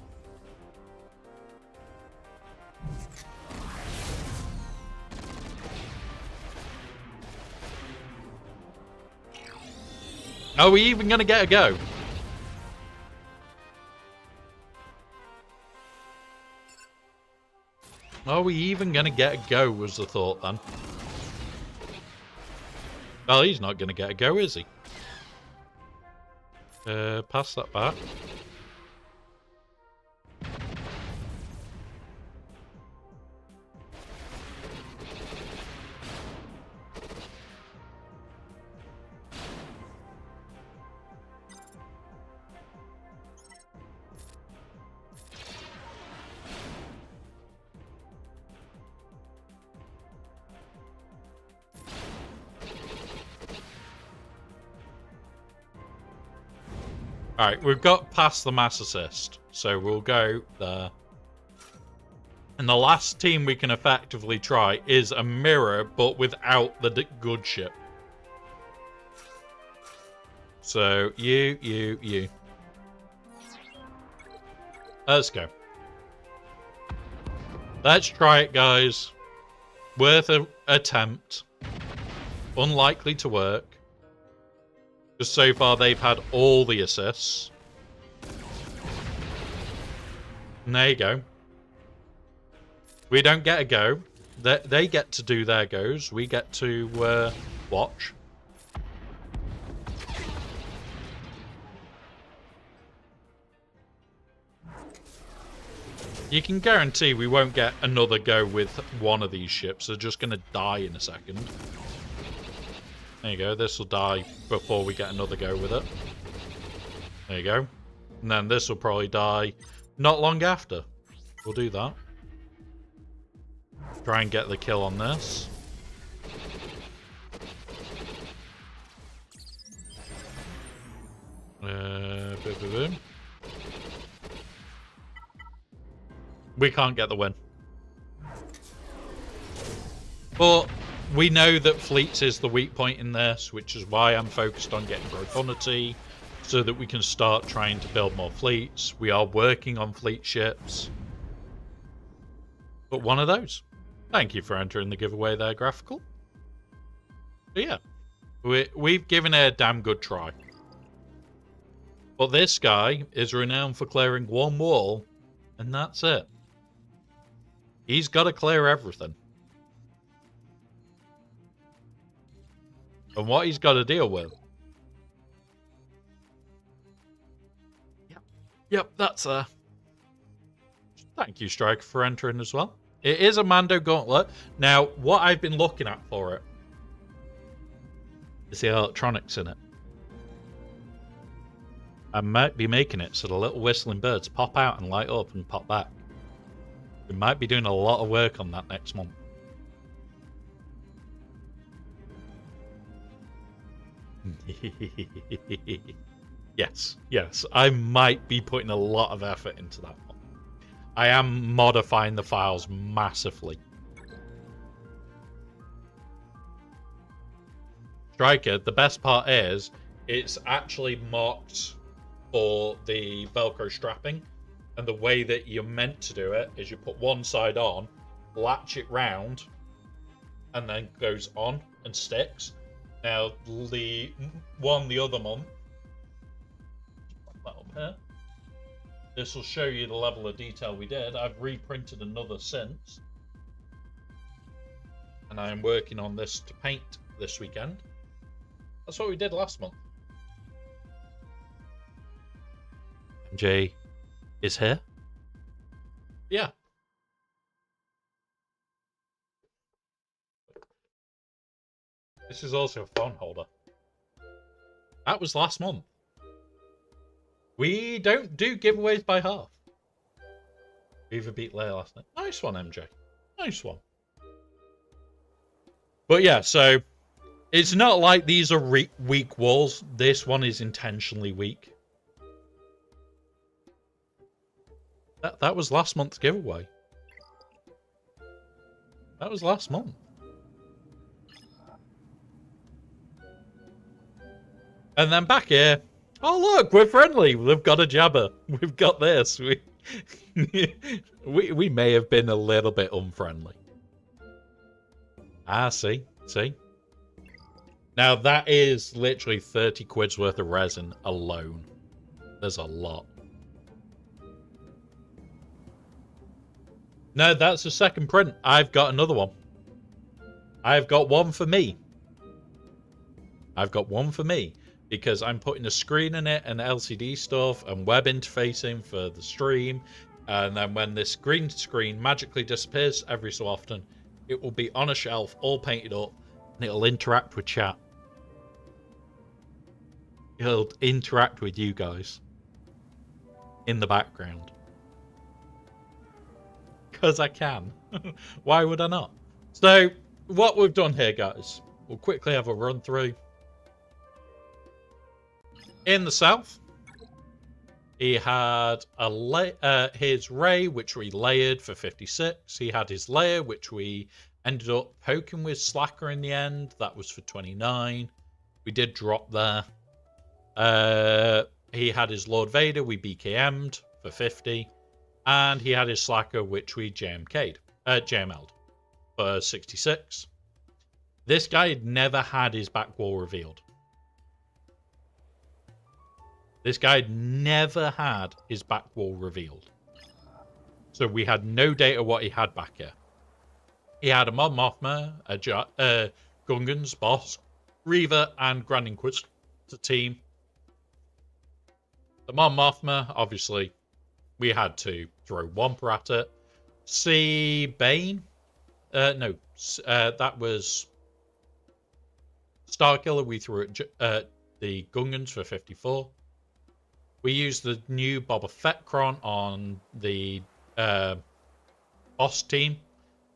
Are we even going to get a go? Are we even going to get a go, was the thought then. Well, he's not going to get a go, is he? Pass that back. Alright, we've got past the mass assist, so we'll go there. And the last team we can effectively try is a mirror, but without the good ship. So, you. Let's go. Let's try it, guys. Worth an attempt. Unlikely to work. Because so far they've had all the assists. And there you go. We don't get a go. They get to do their goes. We get to watch. You can guarantee we won't get another go with one of these ships. They're just going to die in a second. There you go. This will die before we get another go with it. There you go. And then this will probably die not long after. We'll do that. Try and get the kill on this. Boom, boom, boom. We can't get the win. But we know that fleets is the weak point in this, which is why I'm focused on getting profundity, so that we can start trying to build more fleets. We are working on fleet ships. but one of those. Thank you for entering the giveaway there, Graphical. So yeah, we've given it a damn good try. But this guy is renowned for clearing one wall, and that's it. He's got to clear everything. And what he's got to deal with. Yep, that's Thank you, Striker, for entering as well. It is a Mando Gauntlet. Now, what I've been looking at for it is the electronics in it. I might be making it so the little whistling birds pop out and light up and pop back. We might be doing a lot of work on that next month. Yes, I might be putting a lot of effort into that one. I am modifying the files massively. Striker, the best part is it's actually marked for the Velcro strapping, and the way that you're meant to do it is you put one side on, latch it round, and then goes on and sticks. Now the other month, that up here. This will show you the level of detail we did. I've reprinted another since, and I am working on this to paint this weekend. That's what we did last month. MJ is here. Yeah. This is also a phone holder. That was last month. We don't do giveaways by half. Beaver beat Leia last night. Nice one, MJ. Nice one. But yeah, so it's not like these are weak walls. This one is intentionally weak. That was last month's giveaway. That was last month. And then back here. Oh look, we're friendly. We've got a jabber. We've got this. We may have been a little bit unfriendly. Ah, see. Now that is literally 30 quid's worth of resin alone. There's a lot. No, that's the second print. I've got another one. I've got one for me. Because I'm putting a screen in it and LCD stuff and web interfacing for the stream. And then when this green screen magically disappears every so often, it will be on a shelf, all painted up, and it'll interact with chat. It'll interact with you guys in the background. Because I can. Why would I not? So, what we've done here, guys, we'll quickly have a run through. In the south, he had his Ray, which we layered for 56. He had his Leia, which we ended up poking with Slacker in the end. That was for 29. We did drop there. He had his Lord Vader, we BKM'd for 50. And he had his Slacker, which we JML'd for 66. This guy had never had his back wall revealed. This guy had never had his back wall revealed. So we had no data what he had back here. He had a Mon Mothma, a Gungans, Boss, Reaver, and Grand Inquisitor team. The Mon Mothma, obviously, we had to throw Wampa at it. C. Bane? That was Starkiller. We threw at the Gungans for 54. We used the new Boba Fett Cron on the Boss team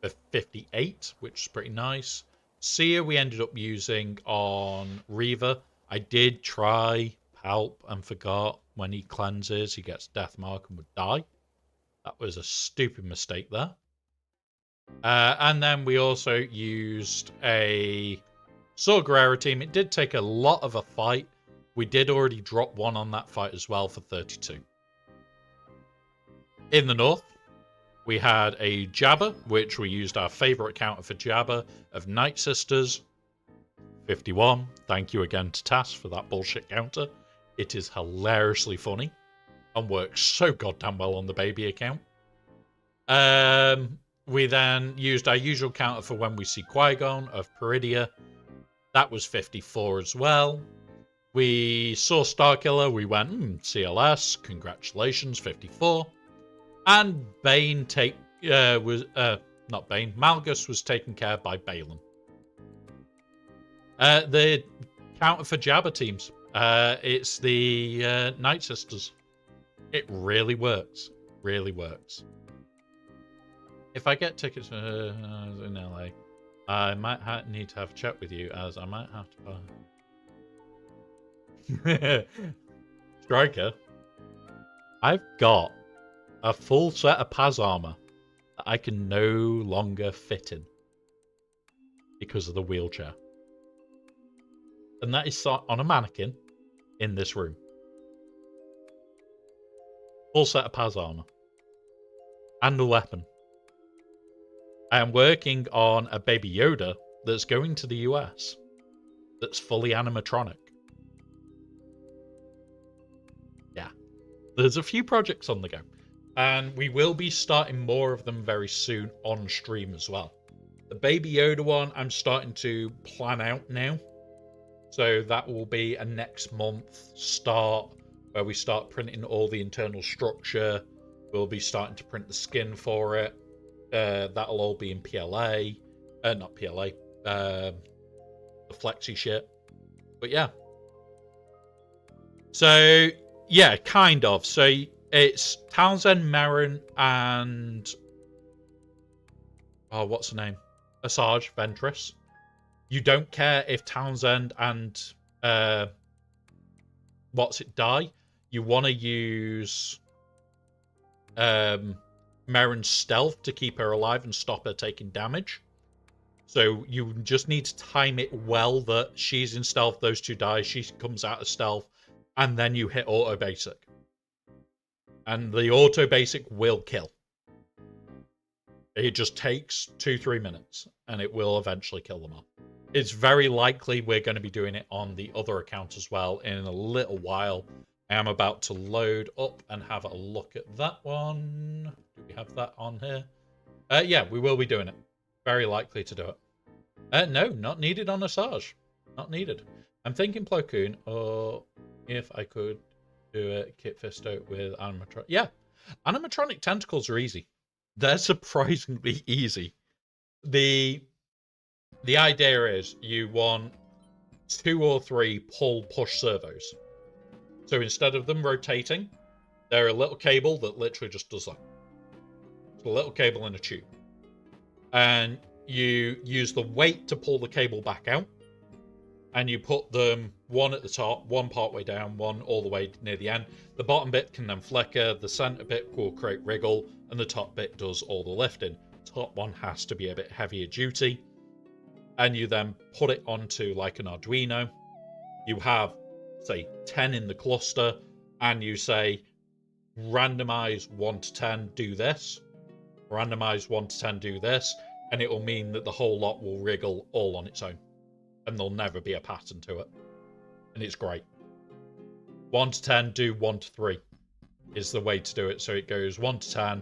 for 58, which is pretty nice. Seer we ended up using on Reaver. I did try Palp and forgot when he cleanses, he gets Death Mark and would die. That was a stupid mistake there. And then we also used a Saw Gerrera team. It did take a lot of a fight. We did already drop one on that fight as well for 32. In the north, We had a Jabba, which we used our favourite counter for Jabba of Night Sisters. 51. Thank you again to Tass for that bullshit counter. It is hilariously funny and works so goddamn well on the baby account. We then used our usual counter for when we see Qui-Gon of Peridia. That was 54 as well. We saw Starkiller. We went, CLS. Congratulations, 54. And Bane Malgus was taken care of by Balin. The counter for Jabba teams. It's the Night Sisters. It really works. Really works. If I get tickets in LA, I might need to have a chat with you, as I might have to buy. Striker, I've got a full set of Paz armor that I can no longer fit in because of the wheelchair. And that is on a mannequin in this room. Full set of Paz armor. And a weapon. I am working on a Baby Yoda that's going to the US. That's fully animatronic. Yeah. There's a few projects on the go. And we will be starting more of them very soon on stream as well. The Baby Yoda one I'm starting to plan out now. So that will be a next month start where we start printing all the internal structure. We'll be starting to print the skin for it. That'll all be in PLA. Not PLA. The flexi shit. But yeah. So, yeah, kind of. So it's Townsend, Marin, and... oh, what's her name? Asajj Ventress. You don't care if Townsend and... die. You want to use... Marin's stealth to keep her alive and stop her taking damage. So you just need to time it well that she's in stealth, those two die, she comes out of stealth, and then you hit auto basic. And the auto basic will kill. It just takes 2-3 minutes, and it will eventually kill them all. It's very likely we're going to be doing it on the other account as well in a little while. I am about to load up and have a look at that one. Do we have that on here? Yeah, we will be doing it. Very likely to do it. No, not needed on Asajj. Not needed. I'm thinking Plo Koon, or if I could do a Kit Fisto with animatronic. Yeah, animatronic tentacles are easy. They're surprisingly easy. The idea is you want 2 or 3 pull-push servos. So instead of them rotating, they're a little cable that literally just does that. It's a little cable in a tube. And you use the weight to pull the cable back out. And you put them one at the top, one part way down, one all the way near the end. The bottom bit can then flicker, the center bit will create wriggle, and the top bit does all the lifting. Top one has to be a bit heavier duty. And you then put it onto like an Arduino. You have, say, 10 in the cluster, and you say, randomize 1 to 10, do this. Randomize 1 to 10, do this. And it will mean that the whole lot will wriggle all on its own. And there'll never be a pattern to it. And it's great. 1 to 10, do 1 to 3 is the way to do it. So it goes 1 to 10.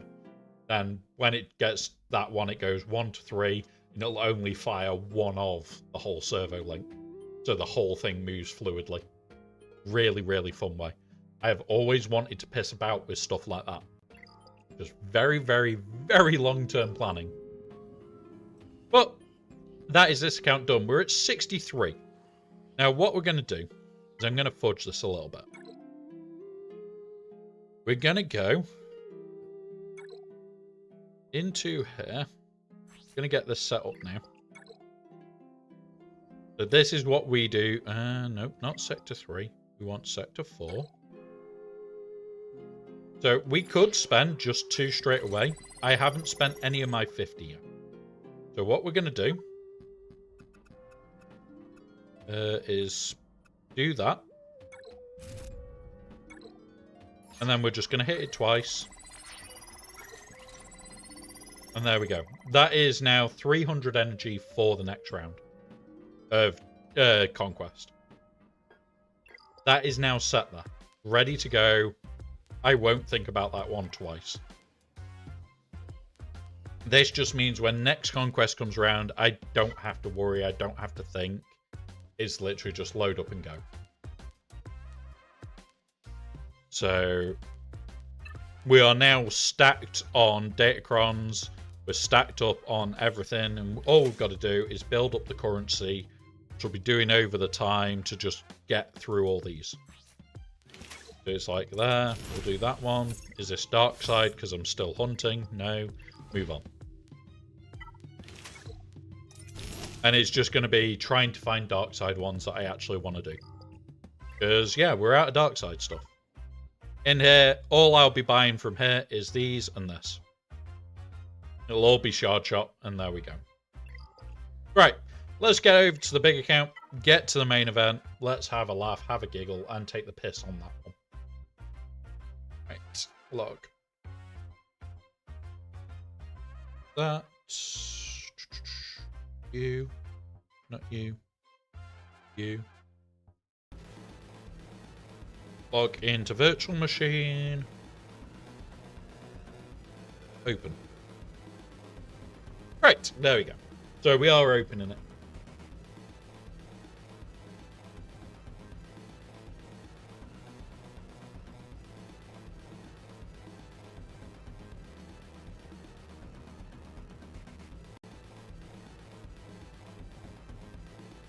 Then when it gets that one, it goes 1 to 3. And it'll only fire one of the whole servo link. So the whole thing moves fluidly. Really, really fun way. I have always wanted to piss about with stuff like that. Just very, very, very long-term planning. But that is this account done. We're at 63. Now, what we're going to do is I'm going to fudge this a little bit. We're going to go into here. Going to get this set up now. So this is what we do. Nope, not sector 3. We want sector 4. So we could spend just 2 straight away. I haven't spent any of my 50 yet. So what we're going to do is do that. And then we're just going to hit it twice. And there we go. That is now 300 energy for the next round of Conquest. That is now set there. Ready to go. I won't think about that one twice. This just means when next Conquest comes around, I don't have to worry. I don't have to think. It's literally just load up and go. So we are now stacked on Datacrons. We're stacked up on everything. And all we've got to do is build up the currency, which we'll be doing over the time to just get through all these. So it's like there. We'll do that one. Is this dark side because I'm still hunting? No. Move on. And it's just going to be trying to find dark side ones that I actually want to do. Because, yeah, we're out of dark side stuff. In here, all I'll be buying from here is these and this. It'll all be shard shop, and there we go. Right, let's get over to the big account, get to the main event. Let's have a laugh, have a giggle, and take the piss on that one. Right, log. That's... You. Not you. You. Log into virtual machine. Open. Right, there we go. So we are opening it.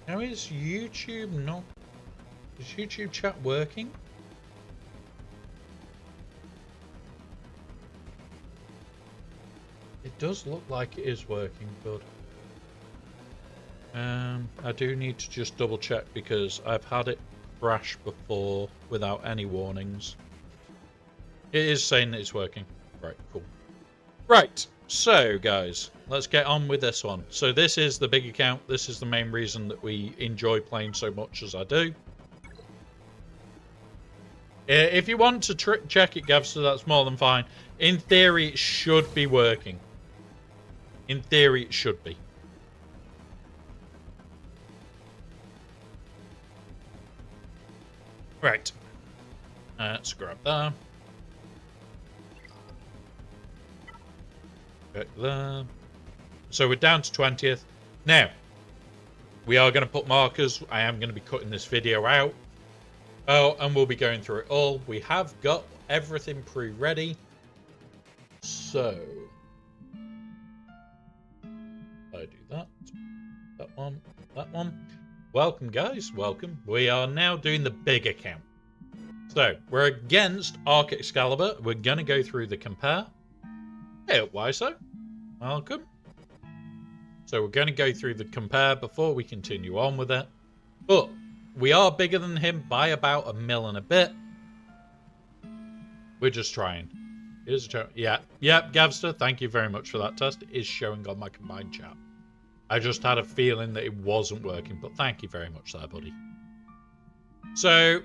Now is YouTube not... Is YouTube chat working? It does look like it is working, but... I do need to just double check because I've had it crash before without any warnings. It is saying that it's working. Right, cool. Right, so guys, let's get on with this one. So this is the big account. This is the main reason that we enjoy playing so much as I do. If you want to check it, Gav, so that's more than fine. In theory, it should be working. In theory, it should be. Right. Let's grab that. Check there. So we're down to 20th. Now, we are going to put markers. I am going to be cutting this video out. Oh, and we'll be going through it all. We have got everything pre-ready. So, I do that. That one. That one. Welcome, guys. Welcome. We are now doing the big account. So, we're against Arc Excalibur. We're going to go through the compare. Hey, why so? Welcome. So, we're going to go through the compare before we continue on with it. But we are bigger than him by about 1 mil and a bit. We're just trying. Here's a yeah, Gavster, thank you very much for that test. It is showing on my combined chat. I just had a feeling that it wasn't working, but thank you very much there, buddy. So,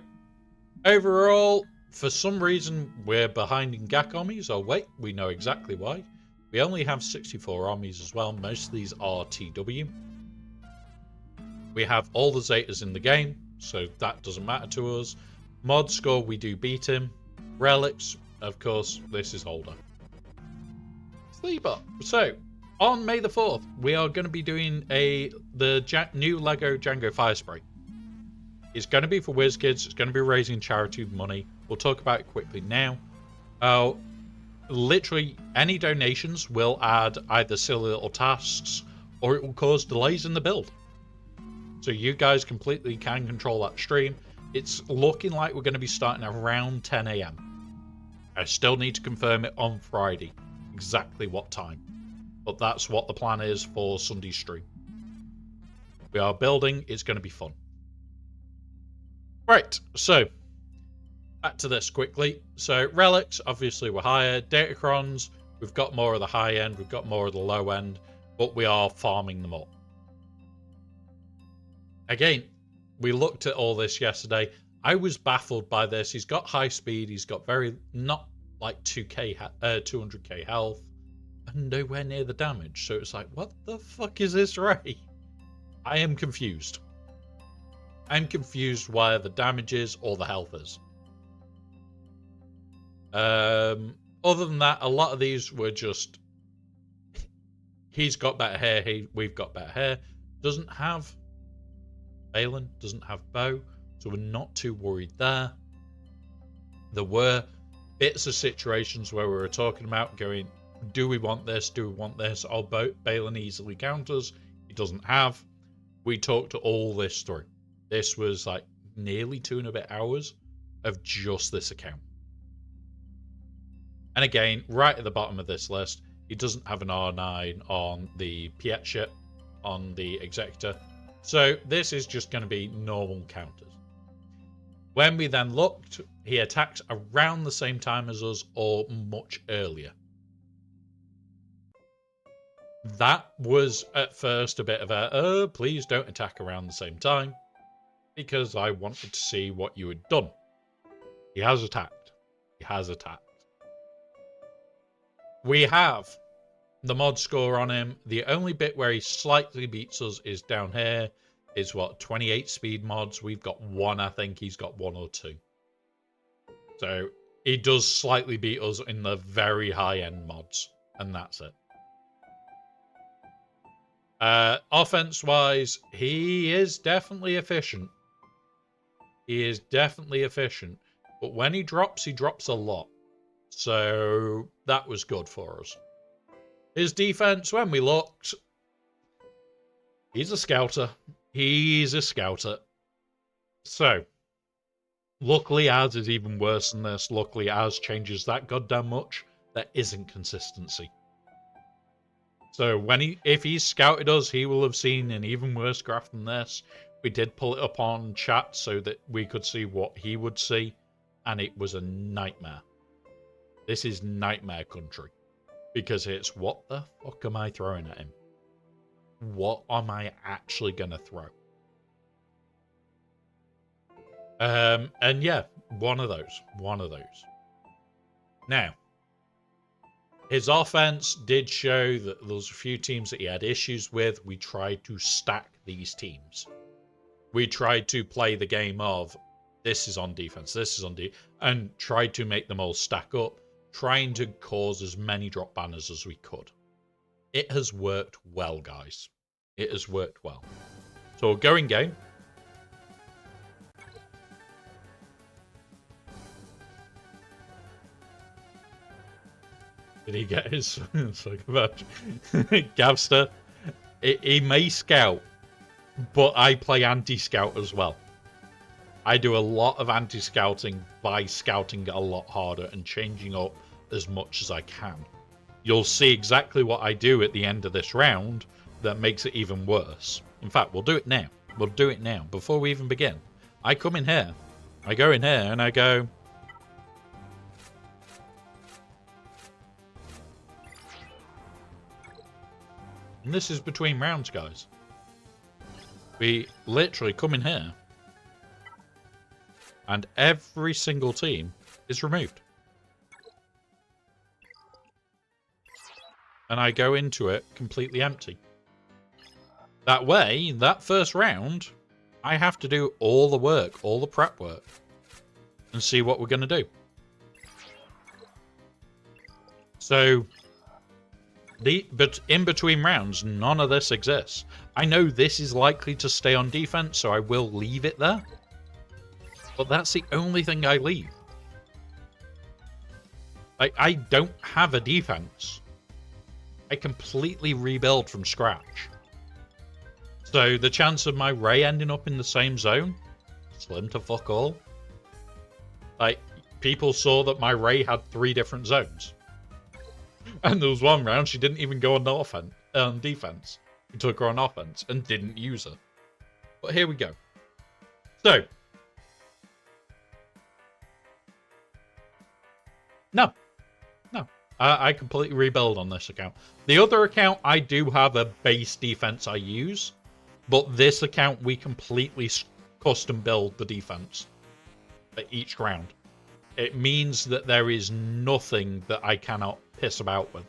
overall, for some reason, we're behind in GaC armies. Oh, wait, we know exactly why. We only have 64 armies as well. Most of these are TW. We have all the Zetas in the game, so that doesn't matter to us. Mod score, we do beat him. Relics, of course, this is Holder. Sleeper. So, on May the 4th, we are going to be doing the new Lego Django Fire Spray. It's going to be for WizKids. It's going to be raising charity money. We'll talk about it quickly now. Literally, any donations will add either silly little tasks or it will cause delays in the build. So you guys completely can control that stream. It's looking like we're going to be starting around 10 AM. I still need to confirm it on Friday, exactly what time. But that's what the plan is for Sunday's stream. We are building. It's going to be fun. Right, so back to this quickly. So relics, obviously we're higher. Datacrons, we've got more of the high end. We've got more of the low end. But we are farming them up. Again, we looked at all this yesterday. I was baffled by this. He's got high speed. He's got very, not like 200k health. and nowhere near the damage. So it's like, what the fuck is this Ray? I am confused. I'm confused why the damage is or the health is. Other than that, a lot of these were just, he's got better hair, we've got better hair. Doesn't have Balin, doesn't have bow, so we're not too worried there. There were bits of situations where we were talking about going, do we want this? Do we want this? Oh, Balin easily counters. He doesn't have. We talked all this through. This was like nearly 2 and a bit hours of just this account. And again, right at the bottom of this list, he doesn't have an R9 on the Piet ship, on the Executor. So this is just going to be normal counters. When we then looked, he attacks around the same time as us or much earlier. That was at first a bit of a, please don't attack around the same time, because I wanted to see what you had done. He has attacked. He has attacked. We have the mod score on him. The only bit where he slightly beats us is down here. Is what, 28 speed mods. We've got 1, I think. He's got 1 or 2. So he does slightly beat us in the very high-end mods. And that's it. Offense-wise, he is definitely efficient. He is definitely efficient. But when he drops a lot. So that was good for us. His defense, when we looked, he's a scouter. He's a scouter. So, luckily ours is even worse than this. Luckily ours changes that goddamn much. There isn't consistency. So if he's scouted us, he will have seen an even worse graph than this. We did pull it up on chat so that we could see what he would see. And it was a nightmare. This is nightmare country. Because it's, what the fuck am I throwing at him? What am I actually going to throw? And yeah, one of those. Now, his offense did show that there was a few teams that he had issues with. We tried to stack these teams. We tried to play the game of, this is on defense, this is on defense, and tried to make them all stack up, trying to cause as many drop banners as we could. It has worked well, guys. It has worked well. So, going game. Did he get his Gavster? He may scout, but I play anti-scout as well. I do a lot of anti-scouting by scouting a lot harder and changing up as much as I can. You'll see exactly what I do at the end of this round that makes it even worse. In fact, we'll do it now. We'll do it now, before we even begin. I come in here, I go in here, and I go... And this is between rounds, guys. We literally come in here, and every single team is removed. And I go into it completely empty. That way, that first round, I have to do all the work, all the prep work, and see what we're going to do. So, but in between rounds, none of this exists. I know this is likely to stay on defense, so I will leave it there. But that's the only thing I leave. I don't have a defense. I completely rebuild from scratch. So the chance of my Ray ending up in the same zone, slim to fuck all. Like, people saw that my Ray had 3 different zones. And there was one round she didn't even go on defense. We took her on offense and didn't use her. But here we go. So. No. I completely rebuild on this account. The other account, I do have a base defense I use. But this account, we completely custom build the defense for each round. It means that there is nothing that I cannot piss about with.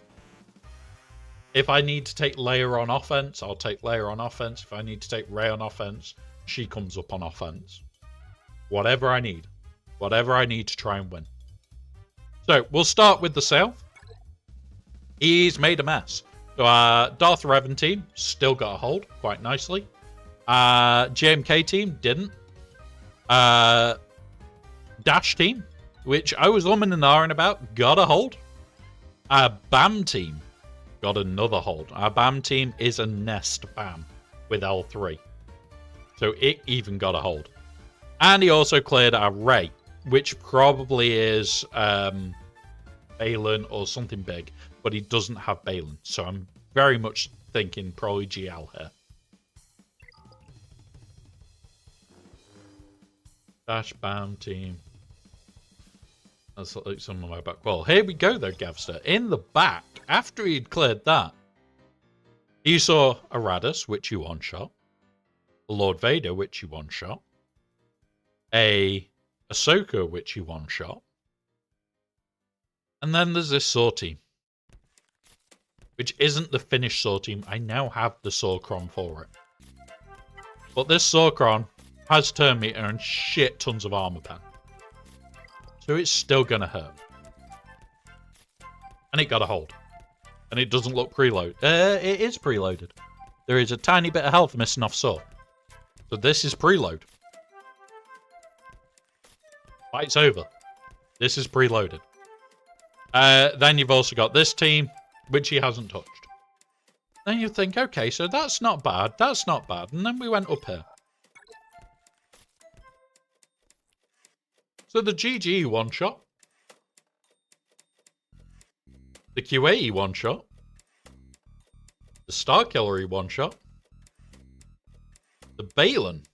If I need to take Leia on offense, I'll take Leia on offense. If I need to take Rey on offense, she comes up on offense. Whatever I need. Whatever I need to try and win. So, we'll start with the South. He's made a mess. So, Darth Revan team still got a hold quite nicely. JMK team didn't. Dash team, which I was umming and ahhing about, got a hold. BAM team got another hold. Our BAM team is a Nest BAM with L3. So it even got a hold. And he also cleared our Rey, which probably is Balin or something big, but he doesn't have Balin. So I'm very much thinking probably GL here. Dash BAM team. That's like some of my back. Well, here we go though, Gavster. In the back, after he'd cleared that, you saw a Radis, which you one-shot. A Lord Vader, which you one-shot. A Ahsoka, which you one-shot. And then there's this Saw team, which isn't the finished Saw team. I now have the Sawcron for it. But this Sawcron has turn meter and shit tons of armor pen. So it's still going to hurt. And it got a hold. And it doesn't look preloaded. It is preloaded. There is a tiny bit of health missing off Saw. So this is preload. Fight's over. This is preloaded. Then you've also got this team, which he hasn't touched. Then you think, okay, so that's not bad. That's not bad. And then we went up here. So the GG one-shot. The QAE one-shot. The Starkiller one-shot. The Balin,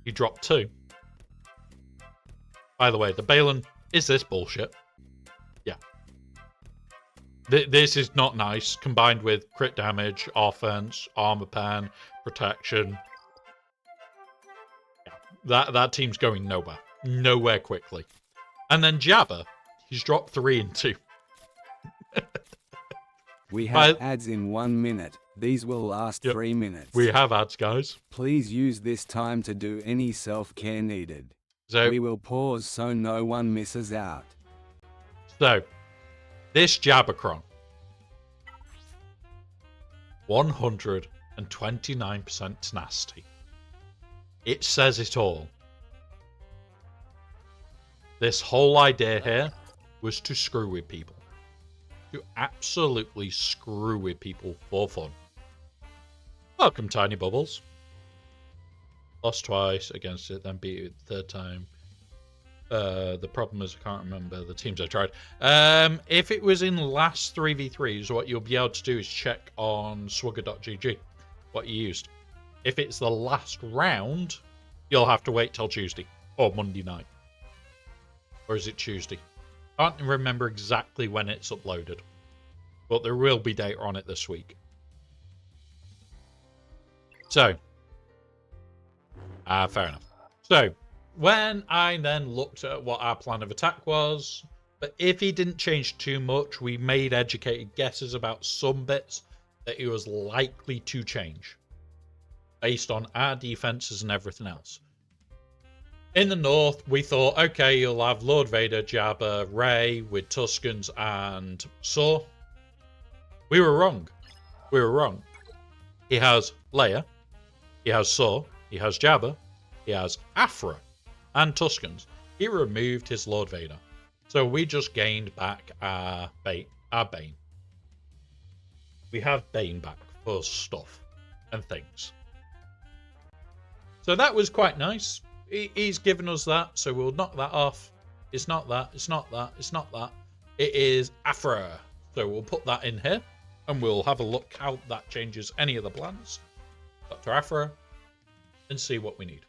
he dropped 2. By the way, the Balin is this bullshit. Yeah. This is not nice, combined with crit damage, offense, armor pen, protection. Yeah, that team's going nowhere. Nowhere quickly. And then Jabba, he's dropped 3 and 2. We have ads in 1 minute. These will last 3 minutes. We have ads, guys. Please use this time to do any self-care needed. So, we will pause so no one misses out. So, this Jabbercron. 129% tenacity. It says it all. This whole idea here was to screw with people. To absolutely screw with people for fun. Welcome, Tiny Bubbles. Lost twice against it, then beat it the 3rd time. The problem is I can't remember the teams I tried. If it was in last 3v3s, what you'll be able to do is check on swugger.gg what you used. If it's the last round, you'll have to wait till Tuesday or Monday night. Or is it Tuesday? I can't remember exactly when it's uploaded. But there will be data on it this week. So. Fair enough. So, when I then looked at what our plan of attack was, but if he didn't change too much, we made educated guesses about some bits that he was likely to change. Based on our defenses and everything else. In the north, we thought, okay, you'll have Lord Vader, Jabba, Rey with Tuskens and Saw. We were wrong. We were wrong. He has Leia. He has Saw. He has Jabba. He has Afra and Tuskens. He removed his Lord Vader. So we just gained back our Bane. We have Bane back for stuff and things. So that was quite nice. He's given us that, so we'll knock that off. It's not that, it's not that, it's not that. It is Afra. So we'll put that in here, and we'll have a look how that changes any of the plans. Dr. Afra, and see what we need.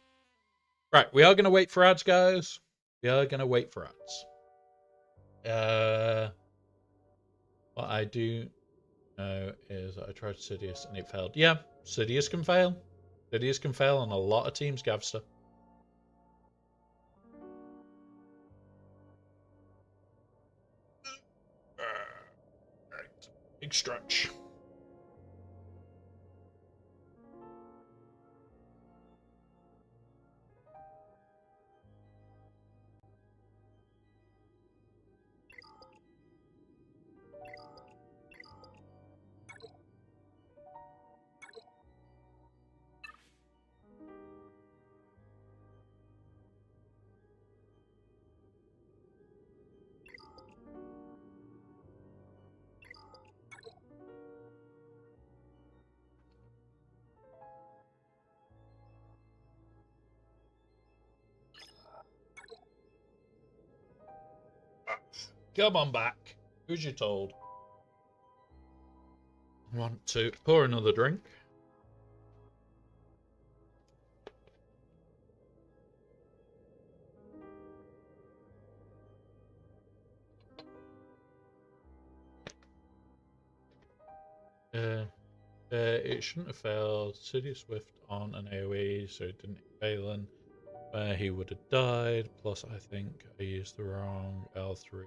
Right, we are going to wait for ads, guys. We are going to wait for ads. What I do know is I tried Sidious and it failed. Yeah, Sidious can fail. Sidious can fail on a lot of teams, Gavster. Right. Big stretch. Come on back. Who's you told? Want to pour another drink? It shouldn't have failed. City Swift on an AoE, so it didn't hit Balin. Where he would have died. Plus, I think I used the wrong L3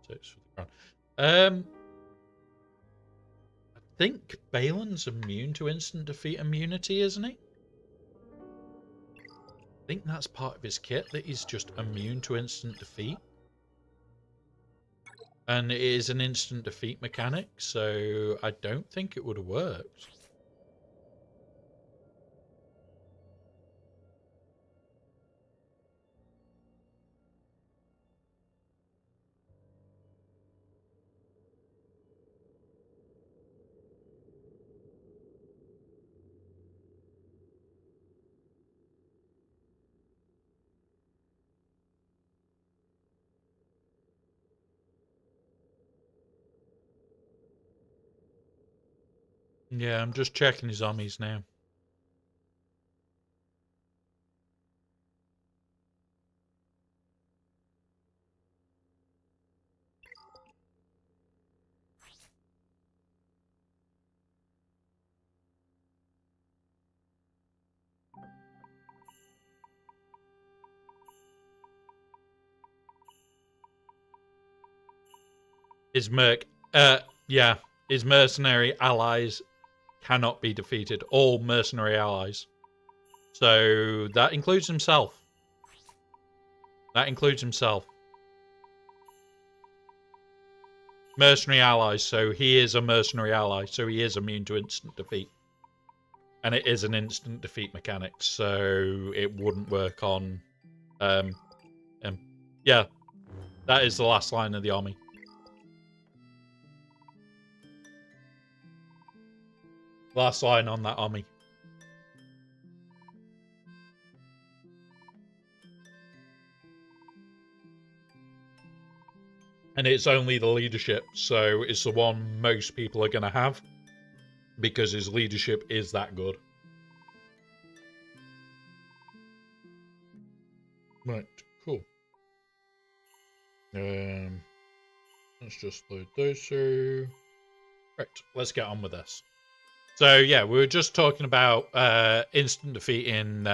6 for the crown. I think Balin's immune to instant defeat immunity, isn't he? I think that's part of his kit, that he's just immune to instant defeat. And it is an instant defeat mechanic, so I don't think it would have worked. Yeah, I'm just checking his armies now. His his mercenary allies cannot be defeated. All mercenary allies. So that includes himself. That includes himself. Mercenary allies, so he is a mercenary ally, so he is immune to instant defeat. And it is an instant defeat mechanic, so it wouldn't work on yeah. That is the last line of the army. Last line on that army. And it's only the leadership, so it's the one most people are going to have. Because his leadership is that good. Right, cool. Let's just load those through. Right, let's get on with this. So yeah, we were just talking about instant defeat in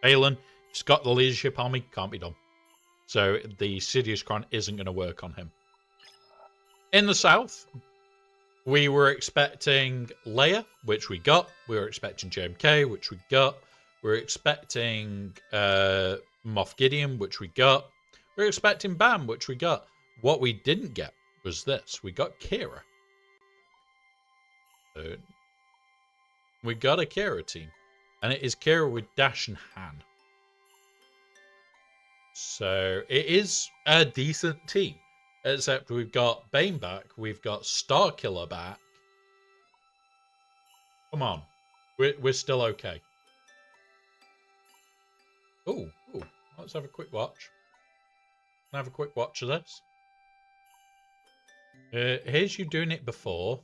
Balin. He's got the leadership army, can't be done. So the Sidious Crown isn't going to work on him. In the south, we were expecting Leia, which we got. We were expecting JMK, which we got. We were expecting Moff Gideon, which we got. We were expecting Bam, which we got. What we didn't get was this. We got Kira. We got a Kira team. And it is Kira with Dash and Han. So it is a decent team. Except we've got Bane back. We've got Starkiller back. Come on. We're still okay. Ooh. Let's have a quick watch. Can I have a quick watch of this? Here's you doing it before.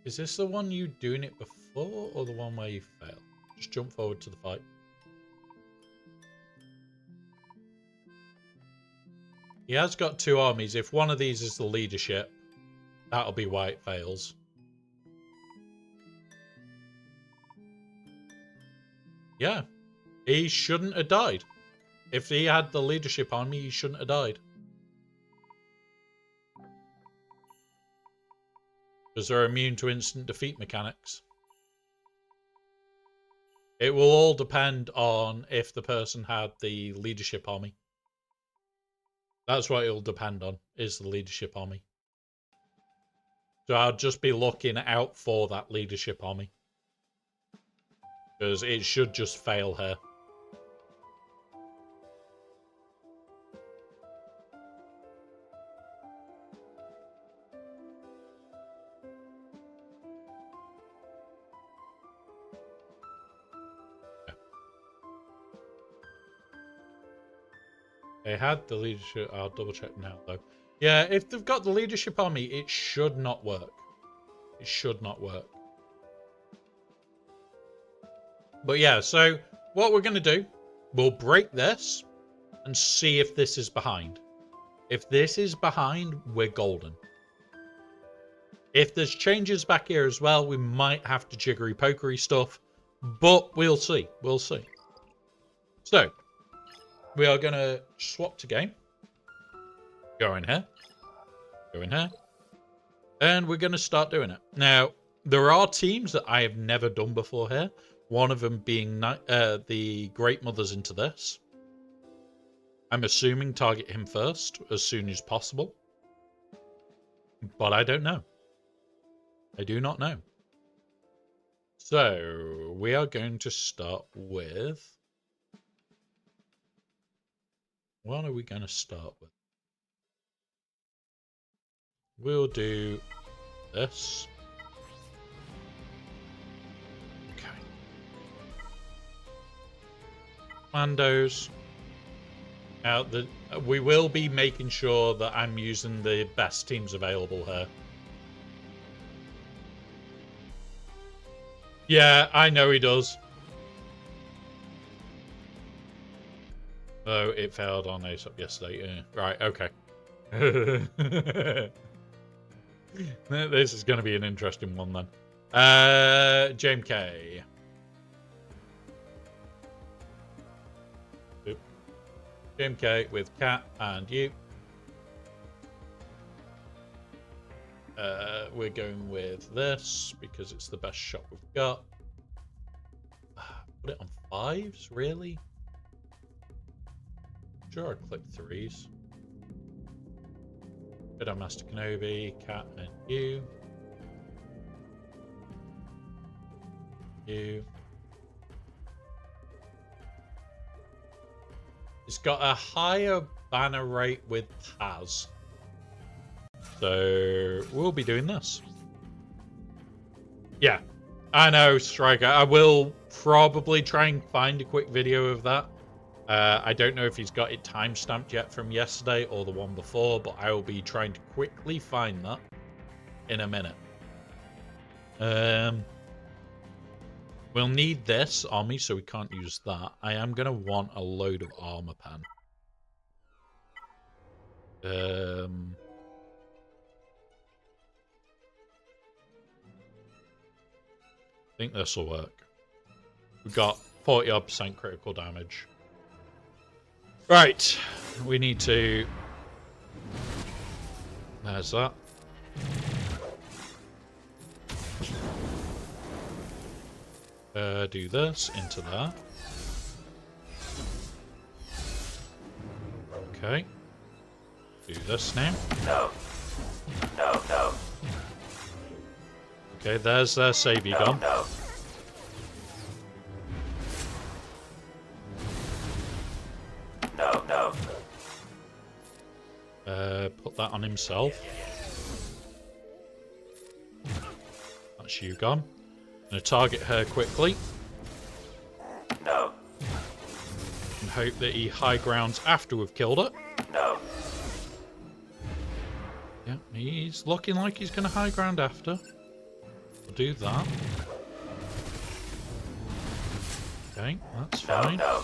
Is this the one you doing it before or the one where you fail? Just jump forward to the fight. He has got two armies. If one of these is the leadership, that'll be why it fails. Yeah. He shouldn't have died. If he had the leadership army, he shouldn't have died. Because they're immune to instant defeat mechanics. It will all depend on if the person had the leadership army. That's what it'll depend on, is the leadership army. So I'll just be looking out for that leadership army. Because it should just fail her. They had the leadership. I'll double check now, though. Yeah, if they've got the leadership army, it should not work. It should not work. But yeah, so what we're going to do, we'll break this and see if this is behind. If this is behind, we're golden. If there's changes back here as well, we might have to jiggery-pokery stuff. But we'll see. We'll see. So, we are going to swap to game. Go in here. Go in here. And we're going to start doing it. Now, there are teams that I have never done before here. One of them being the Great Mothers into this. I'm assuming target him first as soon as possible. But I don't know. I do not know. So, we are going to start with... What are we going to start with? We'll do this. Okay. Commandos. Now, we will be making sure that I'm using the best teams available here. Yeah, I know he does. Oh, it failed on ASAP yesterday. Yeah. Right, okay. This is going to be an interesting one then. JMK. JMK with Cat and you. We're going with this because it's the best shot we've got. Put it on 5s, really? Sure, I'd click 3s. Good on Master Kenobi, Cat, and you. You. It's got a higher banner rate with Taz. So we'll be doing this. Yeah, I know, Striker. I will probably try and find a quick video of that. I don't know if he's got it timestamped yet from yesterday or the one before, but I will be trying to quickly find that in a minute. We'll need this on me, so we can't use that. I am going to want a load of armor pen. I think this will work. We've got 40% critical damage. Right, we need to... There's that. Do this into there. Okay. Do this now. No. No, no. Okay, there's their savey gun. No. No. Put that on himself. That's you gone. Gonna target her quickly. No. And hope that he high grounds after we've killed it. No. Yeah, he's looking like he's gonna high ground after. We'll do that. Okay, that's fine. No.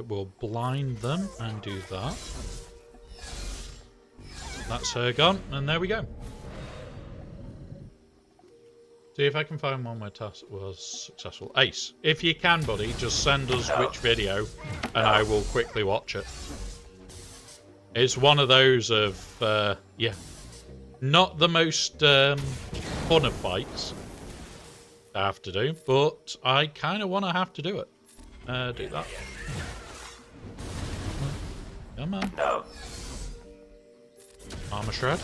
We'll blind them and do that. That's her gone, and there we go. See if I can find one where task was successful. Ace, if you can, buddy, just send us which video, and I will quickly watch it. It's one of those of, yeah, not the most fun of fights I have to do, but I kind of want to have to do it. Do that. Come on. No. Armor shred.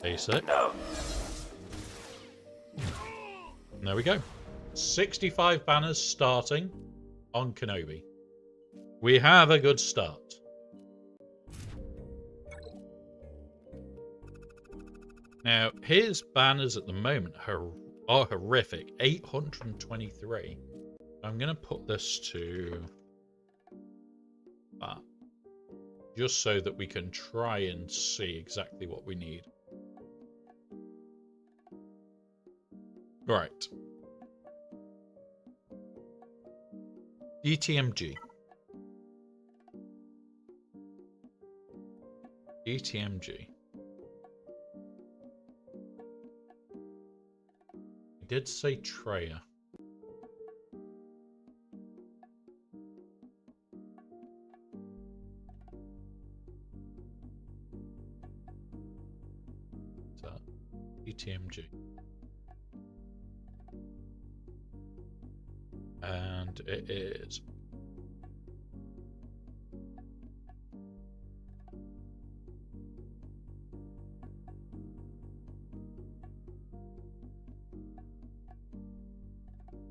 Basic. No. And there we go. 65 banners starting on Kenobi. We have a good start. Now, his banners at the moment are Oh, horrific. 823. I'm going to put this to that. Just so that we can try and see exactly what we need. Right. DTMG. DTMG. I did say Treya. So, DTMG. And it is.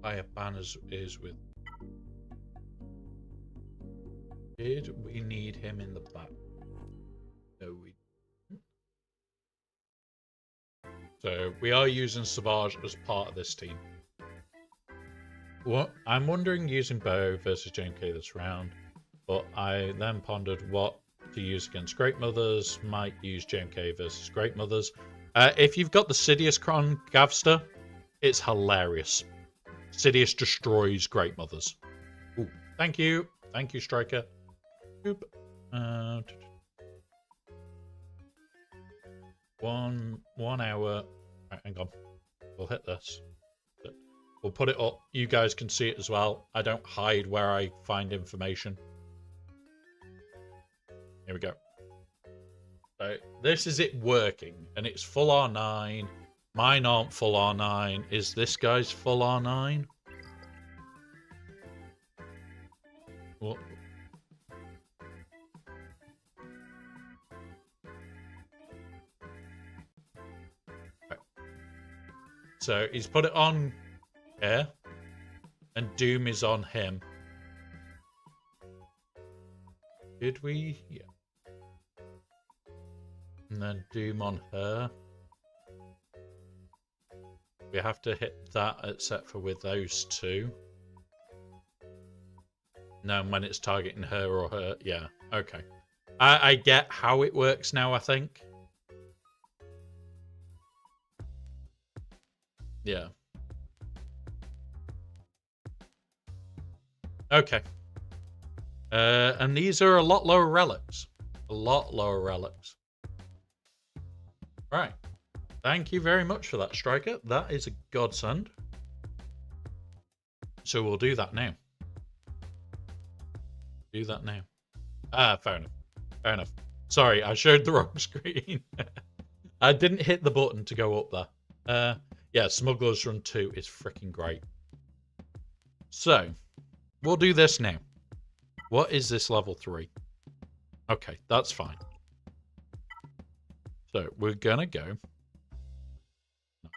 Fire Banners is with. Did we need him in the back? No, we didn't. So we are using Savage as part of this team. What I'm wondering using Bo versus JMK this round, but I then pondered what to use against Great Mothers. Might use JMK versus Great Mothers. If you've got the Sidious Cron Gavster, it's hilarious. Sidious destroys Great Mothers. Ooh, thank you, Striker. Oop. 1 hour. Right, hang on. We'll hit this. We'll put it up. You guys can see it as well. I don't hide where I find information. Here we go. So this is it working, and it's full R9. Mine aren't full R9. Is this guy's full R9? What? Okay. So he's put it on here, and Doom is on him. Did we? Yeah. And then Doom on her. We have to hit that except for with those two. No, when it's targeting her or her. Yeah, okay. I get how it works now, I think. Yeah. Okay. And these are a lot lower relics. A lot lower relics. Right. Thank you very much for that, Striker. That is a godsend. So we'll do that now. Do that now. Ah, fair enough. Fair enough. Sorry, I showed the wrong screen. I didn't hit the button to go up there. Yeah, Smuggler's Run 2 is freaking great. So, we'll do this now. What is this level 3? Okay, that's fine. So, we're gonna go.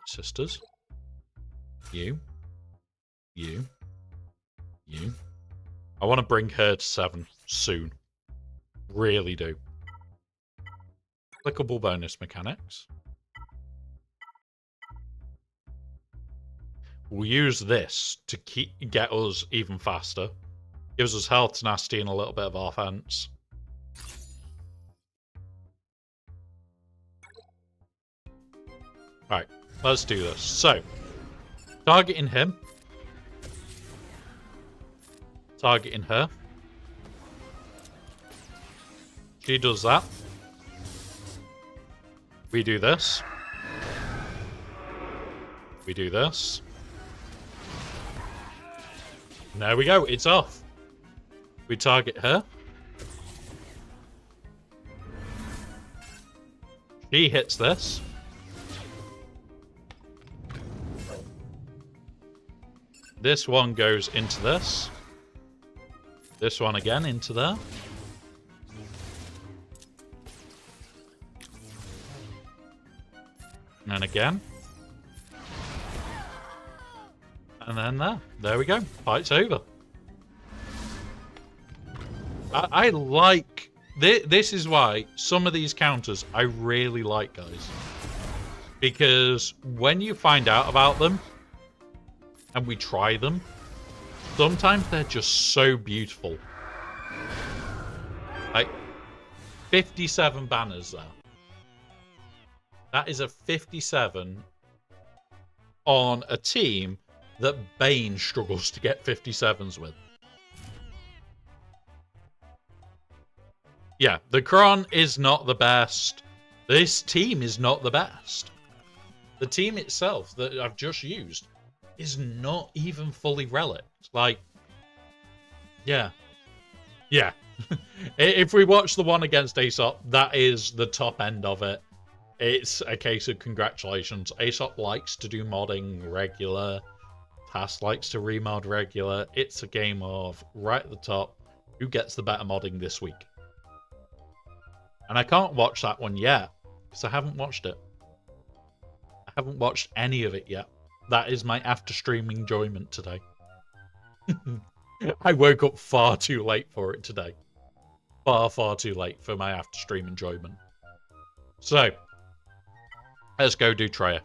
Sisters. You. I want to bring her to 7 soon. Really do. Clickable bonus mechanics. We'll use this to get us even faster. Gives us health, tenacity, and a little bit of offense. Alright, let's do this. So, targeting him. Targeting her. She does that. We do this. We do this. And there we go, it's off. We target her. She hits this. This one goes into this. This one again into there. And then again. And then there. There we go. Fight's over. I like... This is why some of these counters I really like, guys. Because when you find out about them and we try them, sometimes they're just so beautiful. Like 57 banners there. That is a 57 on a team that Bane struggles to get 57s with. Yeah, the Kron is not the best. This team is not the best. The team itself that I've just used is not even fully relicked. Like, yeah. Yeah. If we watch the one against Aesop, that is the top end of it. It's a case of congratulations. Aesop likes to do modding regular. Task likes to remod regular. It's a game of right at the top, who gets the better modding this week. And I can't watch that one yet, because I haven't watched it. I haven't watched any of it yet. That is my after stream enjoyment today. I woke up far too late for it today. Far too late for my after stream enjoyment. So, let's go do Treya.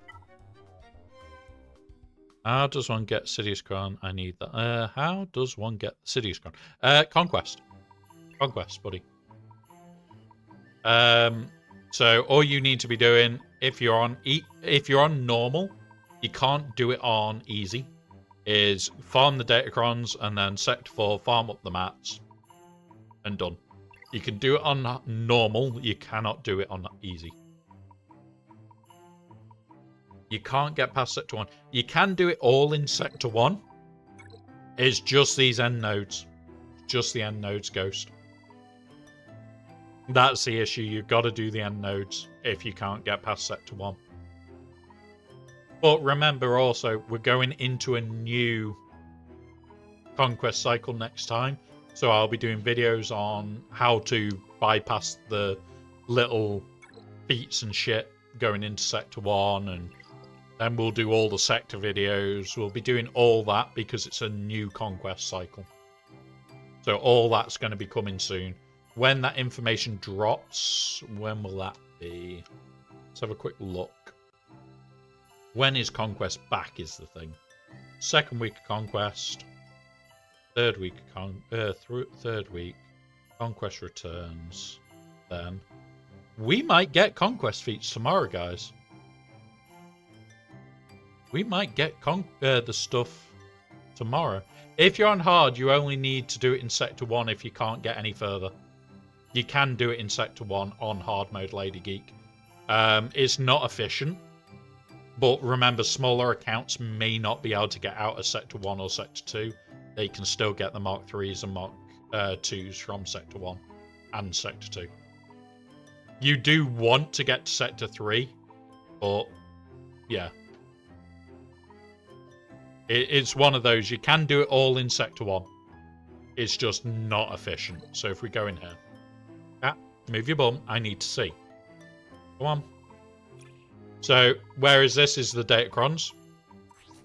How does one get Sidious Crown? I need that. How does one get Sidious Crown? Conquest. Conquest, buddy. So all you need to be doing, if you're on normal, you can't do it on easy, is farm the Datacrons and then Sector 4, farm up the mats, and done. You can do it on normal, you cannot do it on easy. You can't get past Sector 1. You can do it all in Sector 1. It's just these end nodes. Just the end nodes, Ghost. That's the issue. You've got to do the end nodes if you can't get past Sector 1. But remember also, we're going into a new conquest cycle next time. So I'll be doing videos on how to bypass the little feats and shit going into Sector 1. And then we'll do all the sector videos. We'll be doing all that because it's a new conquest cycle. So all that's going to be coming soon. When that information drops, when will that be? Let's have a quick look. When is Conquest back is the thing. Second week of Conquest. Third week third week. Conquest returns. Then we might get Conquest feats tomorrow, guys. We might get the stuff tomorrow. If you're on hard, you only need to do it in Sector 1 if you can't get any further. You can do it in Sector 1 on hard mode, Lady Geek. It's not efficient, but remember, smaller accounts may not be able to get out of Sector 1 or Sector 2. They can still get the Mark 3s and Mark 2s from Sector 1 and Sector 2. You do want to get to Sector 3, but yeah. It's one of those, you can do it all in Sector 1. It's just not efficient. So if we go in here. Move your bum. I need to see. Come on. So, whereas this is the Datacrons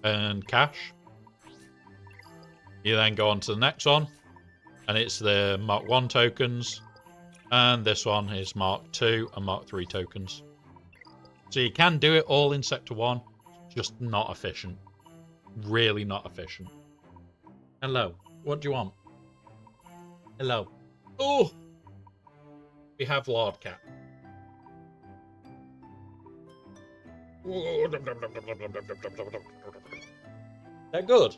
and cash. You then go on to the next one, and it's the Mark 1 tokens, and this one is Mark 2 and Mark 3 tokens. So you can do it all in Sector 1, just not efficient. Really not efficient. Hello. What do you want? Hello. Oh! We have Lord Cat. That good?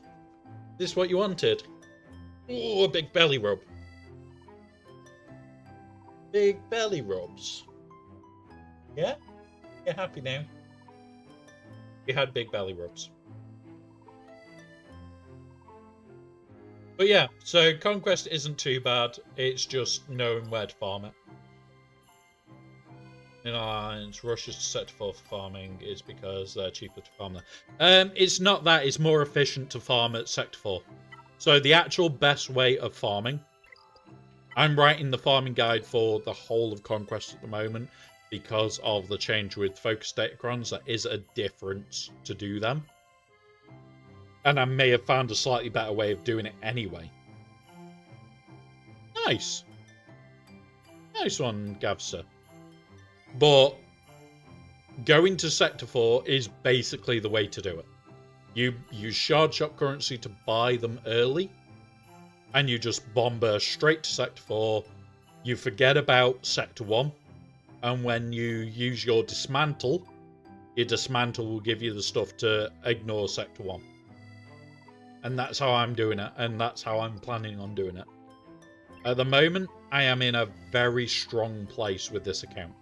This is what you wanted? Oh, a big belly rub. Big belly rubs. Yeah? You're happy now? You had big belly rubs. But yeah, so Conquest isn't too bad. It's just knowing where to farm it. In Alliance, Russia's set to 4 for farming is because they're cheaper to farm there. It's not that, it's more efficient to farm at Sector 4. So the actual best way of farming, I'm writing the farming guide for the whole of Conquest at the moment because of the change with Focus Datacrons. There is a difference to do them. And I may have found a slightly better way of doing it anyway. Nice. Nice one, Gavster. But going to Sector 4 is basically the way to do it. You use Shard Shop currency to buy them early, and you just bomb burst straight to Sector 4. You forget about Sector 1, and when you use your dismantle will give you the stuff to ignore Sector 1. And that's how I'm doing it, and that's how I'm planning on doing it. At the moment, I am in a very strong place with this account.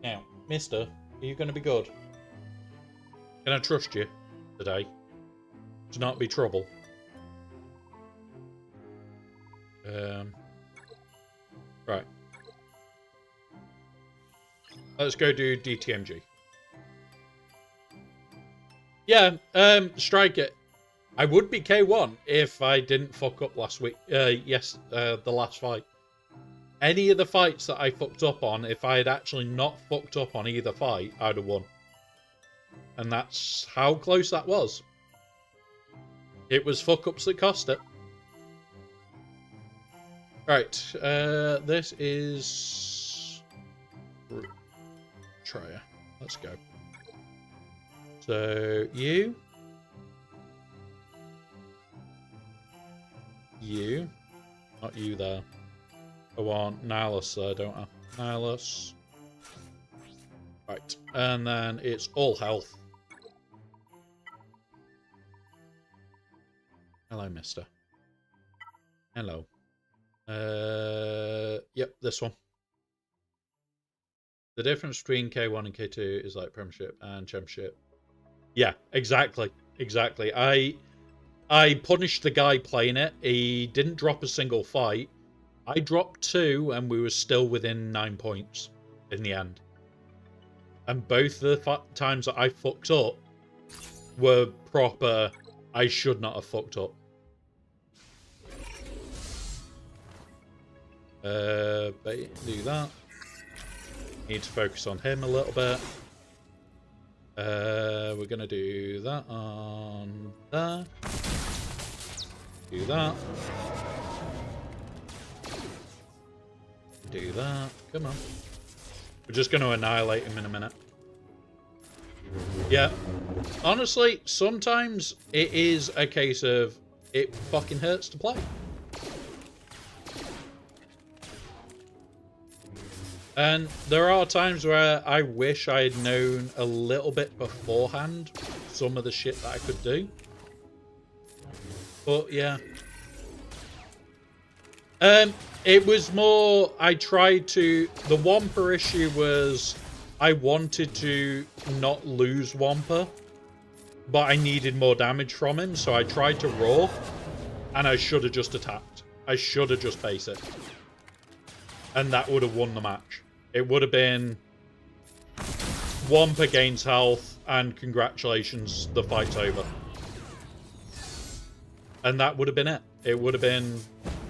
Now, mister, are you going to be good? Can I trust you today? To not be trouble? Right. Let's go do DTMG. Yeah, strike it. I would be K1 if I didn't fuck up last week. The last fight. Any of the fights that I fucked up on, if I had actually not fucked up on either fight, I'd have won. And that's how close that was. It was fuck-ups that cost it. Right, this is... Trier. Let's go. So, you... Not you there. I want Nihilus there, don't I? Nihilus. Right, and then it's all health. Hello, mister. Hello. Yep, this one. The difference between K1 and K2 is like Premiership and Championship. Yeah, exactly. Exactly. I punished the guy playing it. He didn't drop a single fight. I dropped 2 and we were still within 9 points in the end. And both the times that I fucked up were proper, I should not have fucked up. Do that. Need to focus on him a little bit. We're going to do that on there. Do that. Do that. Come on. We're just going to annihilate him in a minute. Yeah. Honestly, sometimes it is a case of it fucking hurts to play. And there are times where I wish I had known a little bit beforehand some of the shit that I could do. But yeah. It was more, I tried to, the Wampa issue was I wanted to not lose Wampa, but I needed more damage from him, so I tried to roar, and I should have just attacked. I should have just faced it. And that would have won the match. It would have been Wampa gains health, and congratulations, the fight's over. And that would have been it. It would have been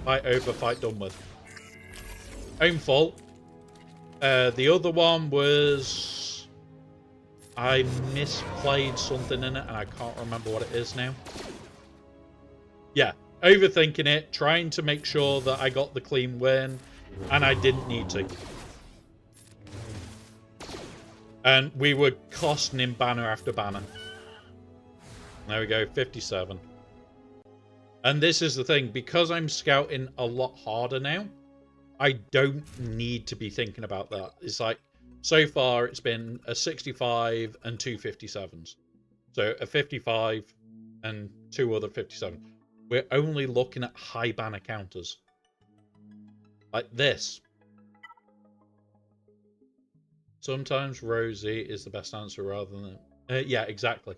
fight over, fight done with. Own fault. The other one was I misplayed something in it and I can't remember what it is now. Yeah, overthinking it, trying to make sure that I got the clean win, and I didn't need to. And we were costing him banner after banner. There we go, 57. And this is the thing, because I'm scouting a lot harder now, I don't need to be thinking about that. It's like, so far it's been a 65 and 2 57s. So a 55 and 2 other 57. We're only looking at high banner counters. Like this. Sometimes Rosie is the best answer rather than... yeah, exactly.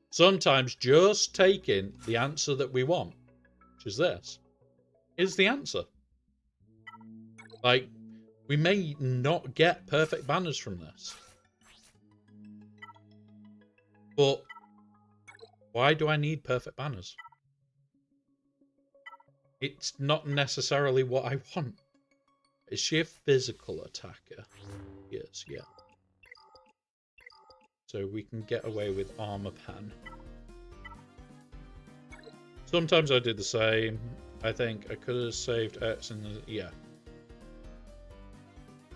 Sometimes just taking the answer that we want, which is this, is the answer. Like, we may not get perfect banners from this. But why do I need perfect banners? It's not necessarily what I want. Is she a physical attacker? Yes, yeah. So we can get away with armor pan. Sometimes I did the same. I think I could have saved X and yeah.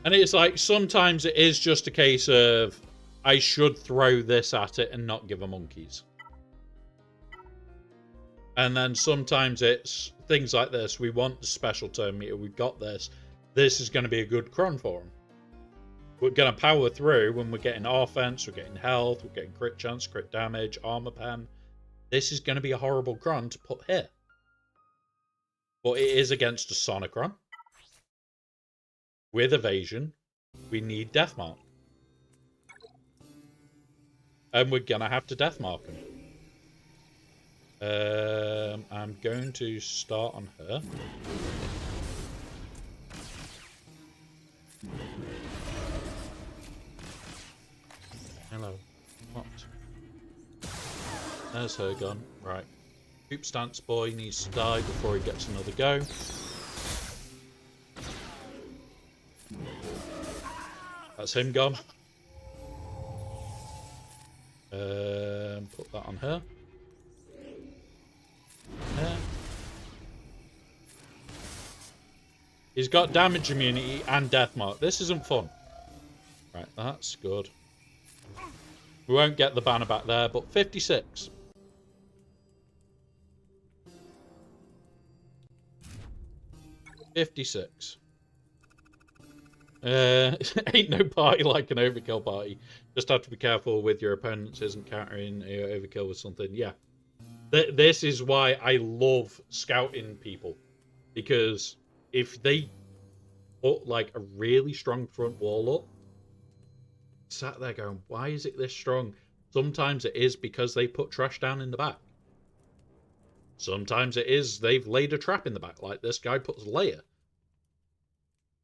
And it's like, sometimes it is just a case of, I should throw this at it and not give a monkeys. And then sometimes it's things like this. We want the special turn meter. We've got this. This is going to be a good cron for him. We're going to power through when we're getting offense, we're getting health, we're getting crit chance, crit damage, armor pen. This is going to be a horrible cron to put here. But it is against a Sonicron. With evasion, we need Deathmark. And we're going to have to Deathmark him. I'm going to start on her. Hello. What? There's her gone. Right. Hoop stance boy needs to die before he gets another go. That's him gone. Put that on her. There. He's got damage immunity and deathmark. This isn't fun. Right, that's good. We won't get the banner back there, but 56. Ain't no party like an overkill party. Just have to be careful with your opponents isn't countering your overkill with something. Yeah. This is why I love scouting people. Because if they put like a really strong front wall up, sat there going, why is it this strong? Sometimes it is because they put trash down in the back. Sometimes it is they've laid a trap in the back, like this guy puts layer.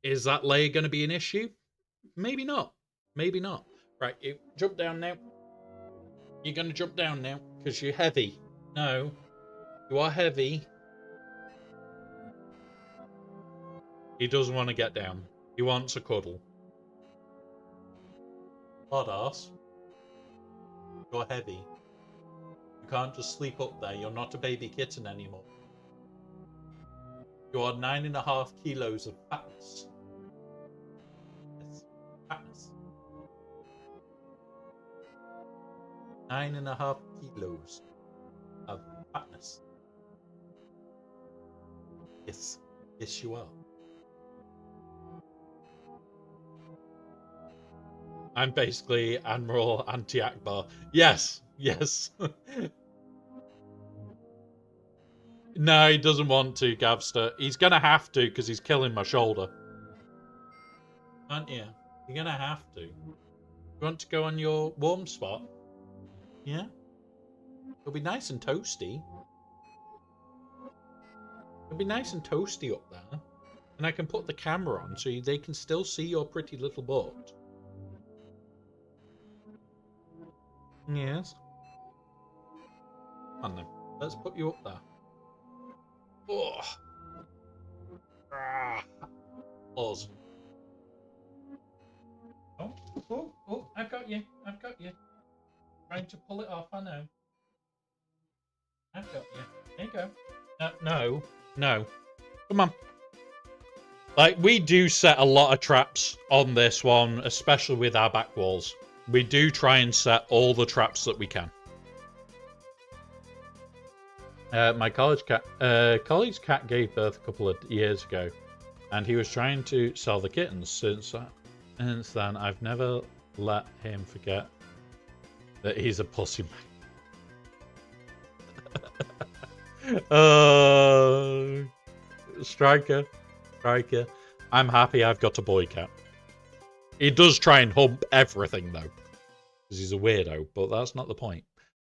Is that layer going to be an issue? Maybe not. Maybe not. Right, you jump down now. You're going to jump down now because you're heavy. No, you are heavy. He doesn't want to get down. He wants a cuddle. Hard ass. You're heavy. You can't just sleep up there. You're not a baby kitten anymore. You are 9.5 kilos of fatness. Yes, fatness. 9.5 kilos of fatness. Yes, yes, you are. I'm basically Admiral Anti-Akbar. Yes, yes. No, he doesn't want to, Gavster. He's going to have to because he's killing my shoulder. Aren't you? You're going to have to. You want to go on your warm spot? Yeah? It'll be nice and toasty. It'll be nice and toasty up there. And I can put the camera on so they can still see your pretty little butt. Yes. Come on then. Let's put you up there. Oh. Ah. Pause. Oh, oh, oh, I've got you. I've got you. Trying to pull it off, I know. I've got you. There you go. No, no. Come on. Like, we do set a lot of traps on this one, especially with our back walls. We do try and set all the traps that we can. My colleague's cat gave birth a couple of years ago, and he was trying to sell the kittens. Since then, I've never let him forget that he's a pussy man. Striker. I'm happy I've got a boy cat. He does try and hump everything, though, because he's a weirdo, but that's not the point.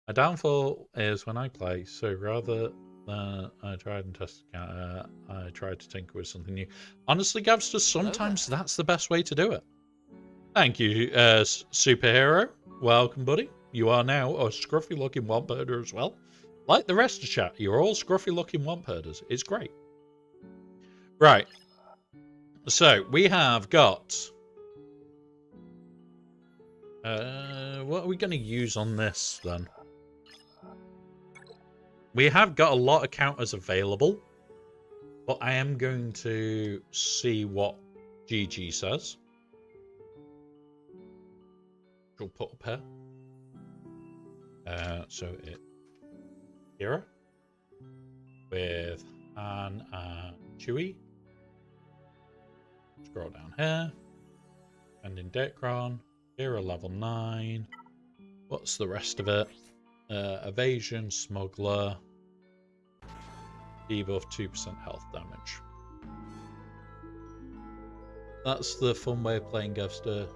My downfall is when I play, so rather than I tried and tested counter, I tried to tinker with something new. Honestly, Gavster, sometimes that's the best way to do it. Thank you, superhero. Welcome, buddy. You are now a scruffy-looking womp herder as well. Like the rest of chat, you're all scruffy-looking womp herders. It's great. Right. So, we have got... what are we going to use on this, then? We have got a lot of counters available, but I am going to see what GG says. we'll put up here. So it Kira with Han and Chewie. Scroll down here. And in Decron, Kira level 9. What's the rest of it? Evasion, Smuggler. Debuff 2% health damage. That's the fun way of playing Gavster.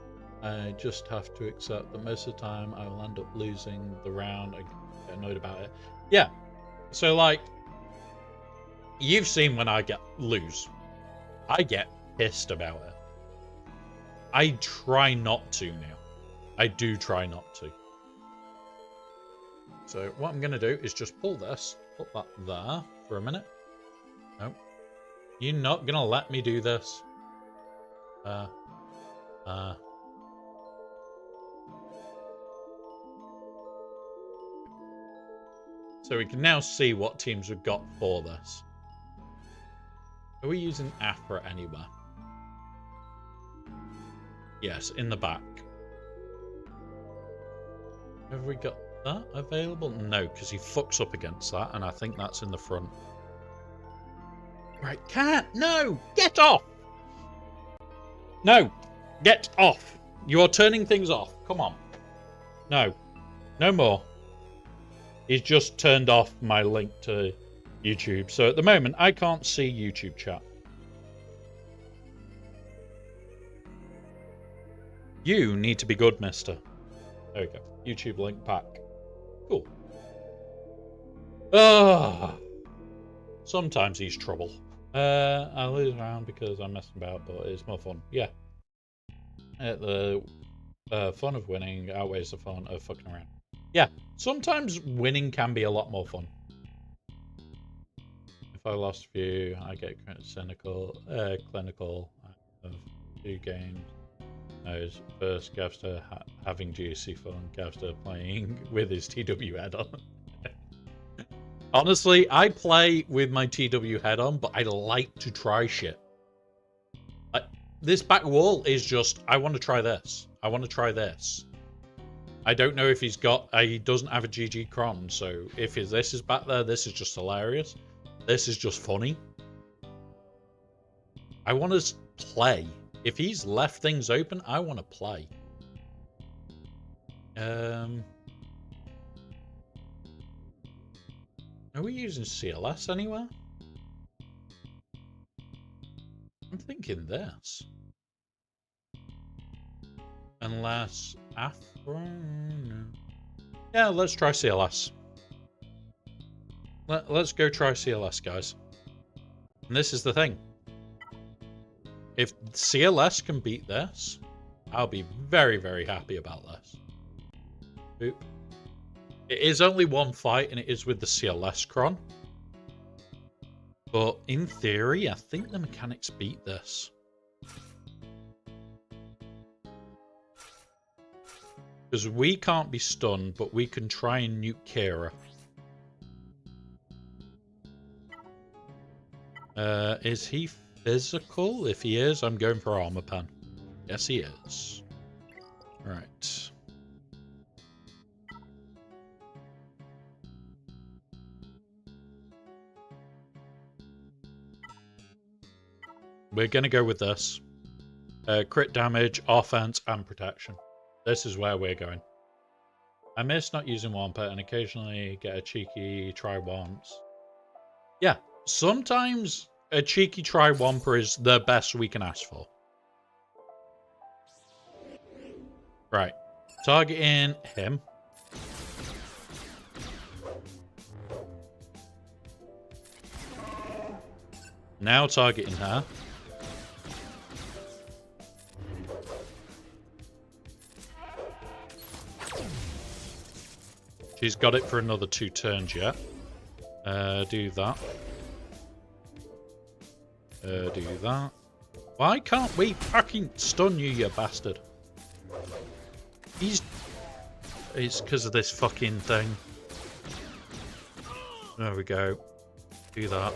I just have to accept that most of the time I will end up losing the round and get annoyed about it. Yeah. So like, you've seen when I lose. I get pissed about it. I try not to now. I do try not to. So what I'm going to do is just pull this, put that there for a minute. No. You're not going to let me do this. So we can now see what teams we've got for this. Are we using Afra anywhere? Yes, in the back. Have we got that available? No, because he fucks up against that, and I think that's in the front. Right, cat! No! Get off! No! Get off! You're turning things off. Come on. No. No more. He's just turned off my link to YouTube. So at the moment, I can't see YouTube chat. You need to be good, mister. There we go. YouTube link back. Cool. Sometimes he's trouble. I lose around because I'm messing about, but it's more fun. Yeah. The fun of winning outweighs the fun of fucking around. Yeah. Sometimes winning can be a lot more fun. If I lost a few, I get clinical. I have 2 games. Knows first Gavster having GC fun, Gavster playing with his TW head on. Honestly, I play with my TW head on, but I like to try shit. This back wall is just, I want to try this. I want to try this. I don't know if he doesn't have a GG Cron, so if this is back there, this is just hilarious. This is just funny. I want to play. If he's left things open, I want to play. Are we using CLS anywhere? I'm thinking this. Unless Afro... Yeah, let's try CLS. Let's go try CLS, guys. And this is the thing. If CLS can beat this, I'll be very, very happy about this. Boop. It is only one fight, and it is with the CLS Cron. But in theory, I think the mechanics beat this. Because we can't be stunned, but we can try and nuke Kira. Is he physical? If he is, I'm going for armor pen. Yes, he is. Right. We're going to go with this. Crit damage, offense, and protection. This is where we're going. I miss not using Wampa and occasionally get a cheeky try once. Yeah, sometimes a cheeky try Wampa is the best we can ask for. Right. Targeting him. Now targeting her. She's got it for another 2 turns yet. Do that. Do that. Why can't we fucking stun you, you bastard? It's because of this fucking thing. There we go. Do that.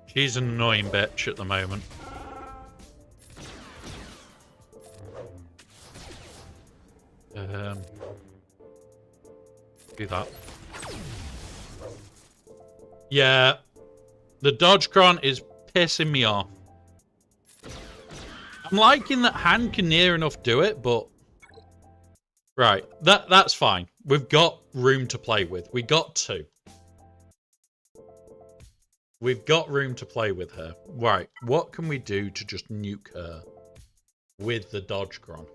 She's an annoying bitch at the moment. Do that. Yeah. The dodge cron is pissing me off. I'm liking that Han can near enough do it, but... Right. That's fine. We've got room to play with. We got two. We've got room to play with her. Right. What can we do to just nuke her with the dodge cron?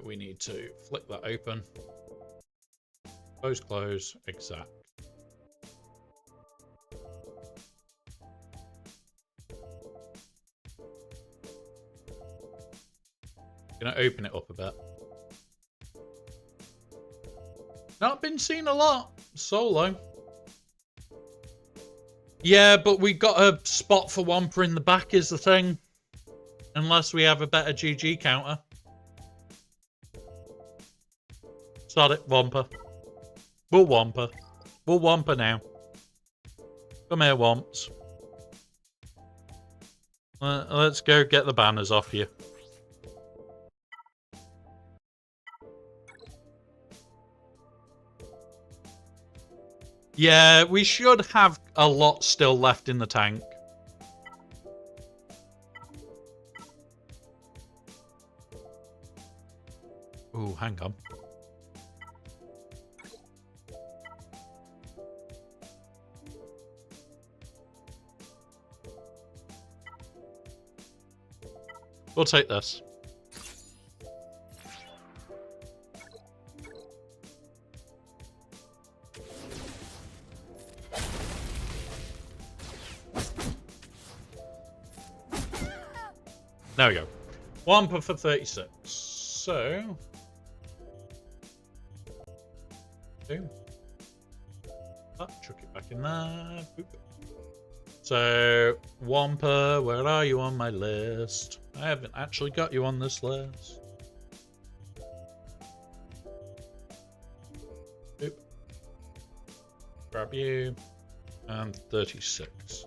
We need to flick that open. Close, exact. Gonna open it up a bit. Not been seen a lot. Solo. Yeah, but we got a spot for Wampa in the back is the thing. Unless we have a better GG counter. Start it, Wampa. We'll Wampa. We'll Wampa now. Come here, Wamps. Let's go get the banners off you. Yeah, we should have a lot still left in the tank. Ooh, hang on. We'll take this. There we go. Wampa for 36. So... chuck it back in there. Boop. So, Wampa, where are you on my list? I haven't actually got you on this list. Boop. Grab you. And 36.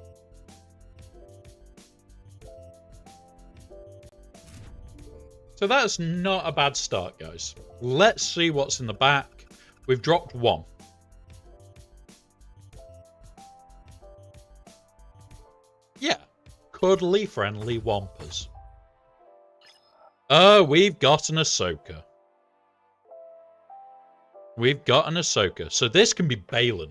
So that's not a bad start, guys. Let's see what's in the back. We've dropped one. Yeah. Cuddly friendly Wampas. Oh, we've got an Ahsoka. We've got an Ahsoka. So this can be Bayland.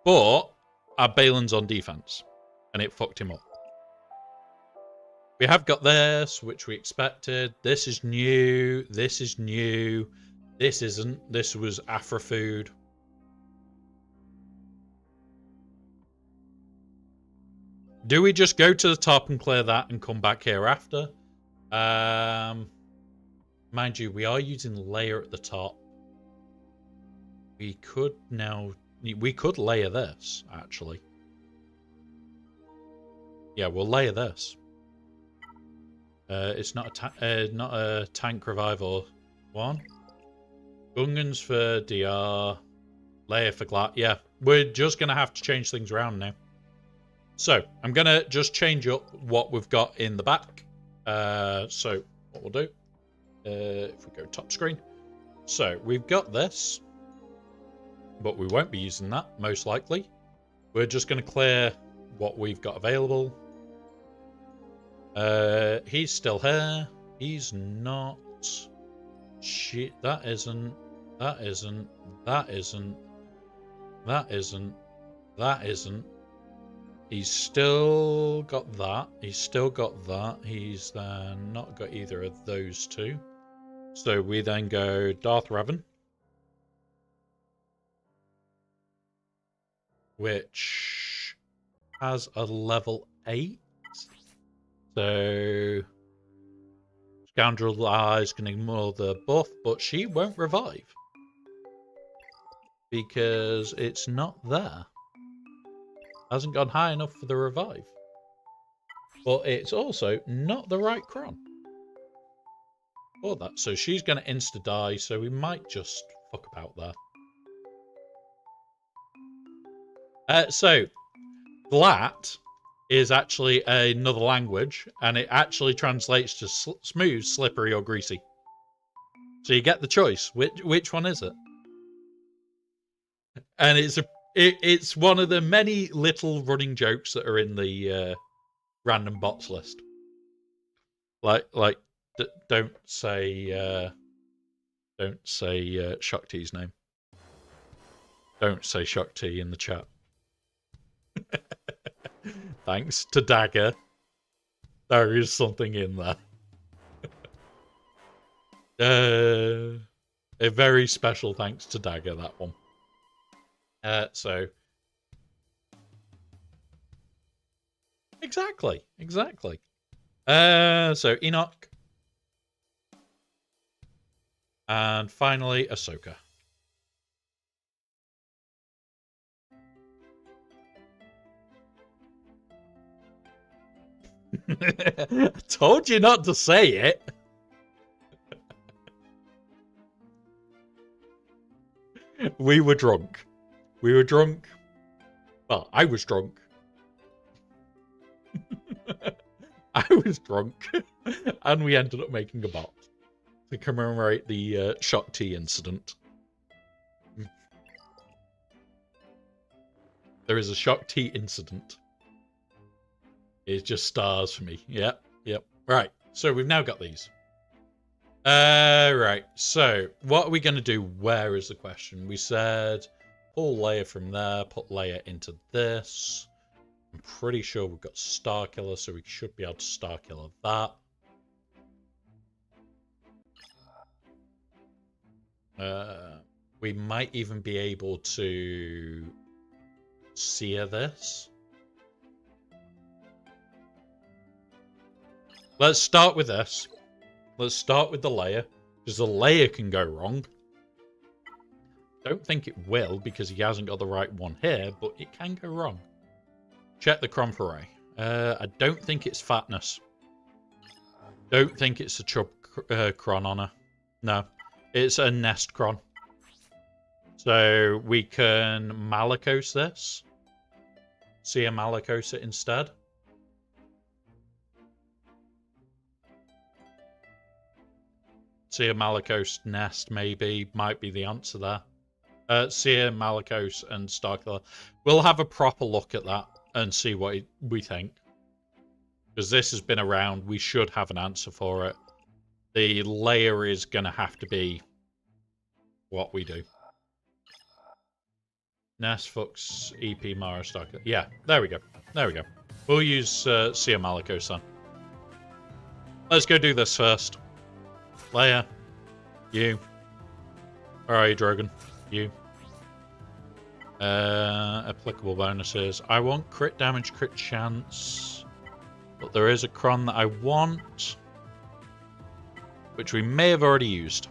But our Bayland's on defense. And it fucked him up. We have got this, which we expected. This is new. This is new. This isn't. This was Afro food. Do we just go to the top and clear that and come back here after? Mind you, we are using layer at the top. We could now... We could layer this, actually. Yeah, we'll layer this. It's not a tank revival one. Gungans for DR. Layer for Glass. Yeah, we're just going to have to change things around now. So, I'm going to just change up what we've got in the back. So, what we'll do, if we go top screen. So, we've got this. But we won't be using that, most likely. We're just going to clear what we've got available. He's still here. He's not. Shit, that isn't. That isn't. That isn't. That isn't. That isn't. He's still got that. He's still got that. He's then not got either of those two. So we then go Darth Revan. Which has a level 8. So Scoundrel Eyes can ignore the buff, but she won't revive. Because it's not there. Hasn't gone high enough for the revive. But it's also not the right cron for that. So she's going to insta-die, so we might just fuck about there. So, Glat is actually another language, and it actually translates to smooth, slippery, or greasy. So you get the choice. Which one is it? And it's one of the many little running jokes that are in the random bots list. Like don't say Shakti's name. Don't say Shakti in the chat. Thanks to Dagger. There is something in there. A very special thanks to Dagger, that one. So exactly. So Enoch. And finally, Ahsoka. I told you not to say it. We were drunk. Well, I was drunk. I was drunk. And we ended up making a bot to commemorate the Shakti incident. There is a Shakti incident. It's just stars for me. Yep. Right, so we've now got these. Right, so what are we going to do? Where is the question? We said pull layer from there, put layer into this. I'm pretty sure we've got Star Killer, so we should be able to Star Killer that. We might even be able to sear this. Let's start with this. Let's start with the layer, because the layer can go wrong. Don't think it will, because he hasn't got the right one here, but it can go wrong. Check the cron for Ray. I don't think it's fatness. Don't think it's a chub cron on her. No, it's a nest cron. So we can Malakos this. See a Malakos it instead. See a Malakos nest maybe might be the answer there. Seer, Malakos, and Starkiller. We'll have a proper look at that and see what we think. Because this has been around, we should have an answer for it. The layer is going to have to be what we do. Nest, Fox, EP, Mara, Starkiller. Yeah, there we go. We'll use Seer Malakos then. Let's go do this first. Layer. You. Where are you, Drogon? You. Applicable bonuses. I want crit damage, crit chance. But there is a cron that I want, which we may have already used.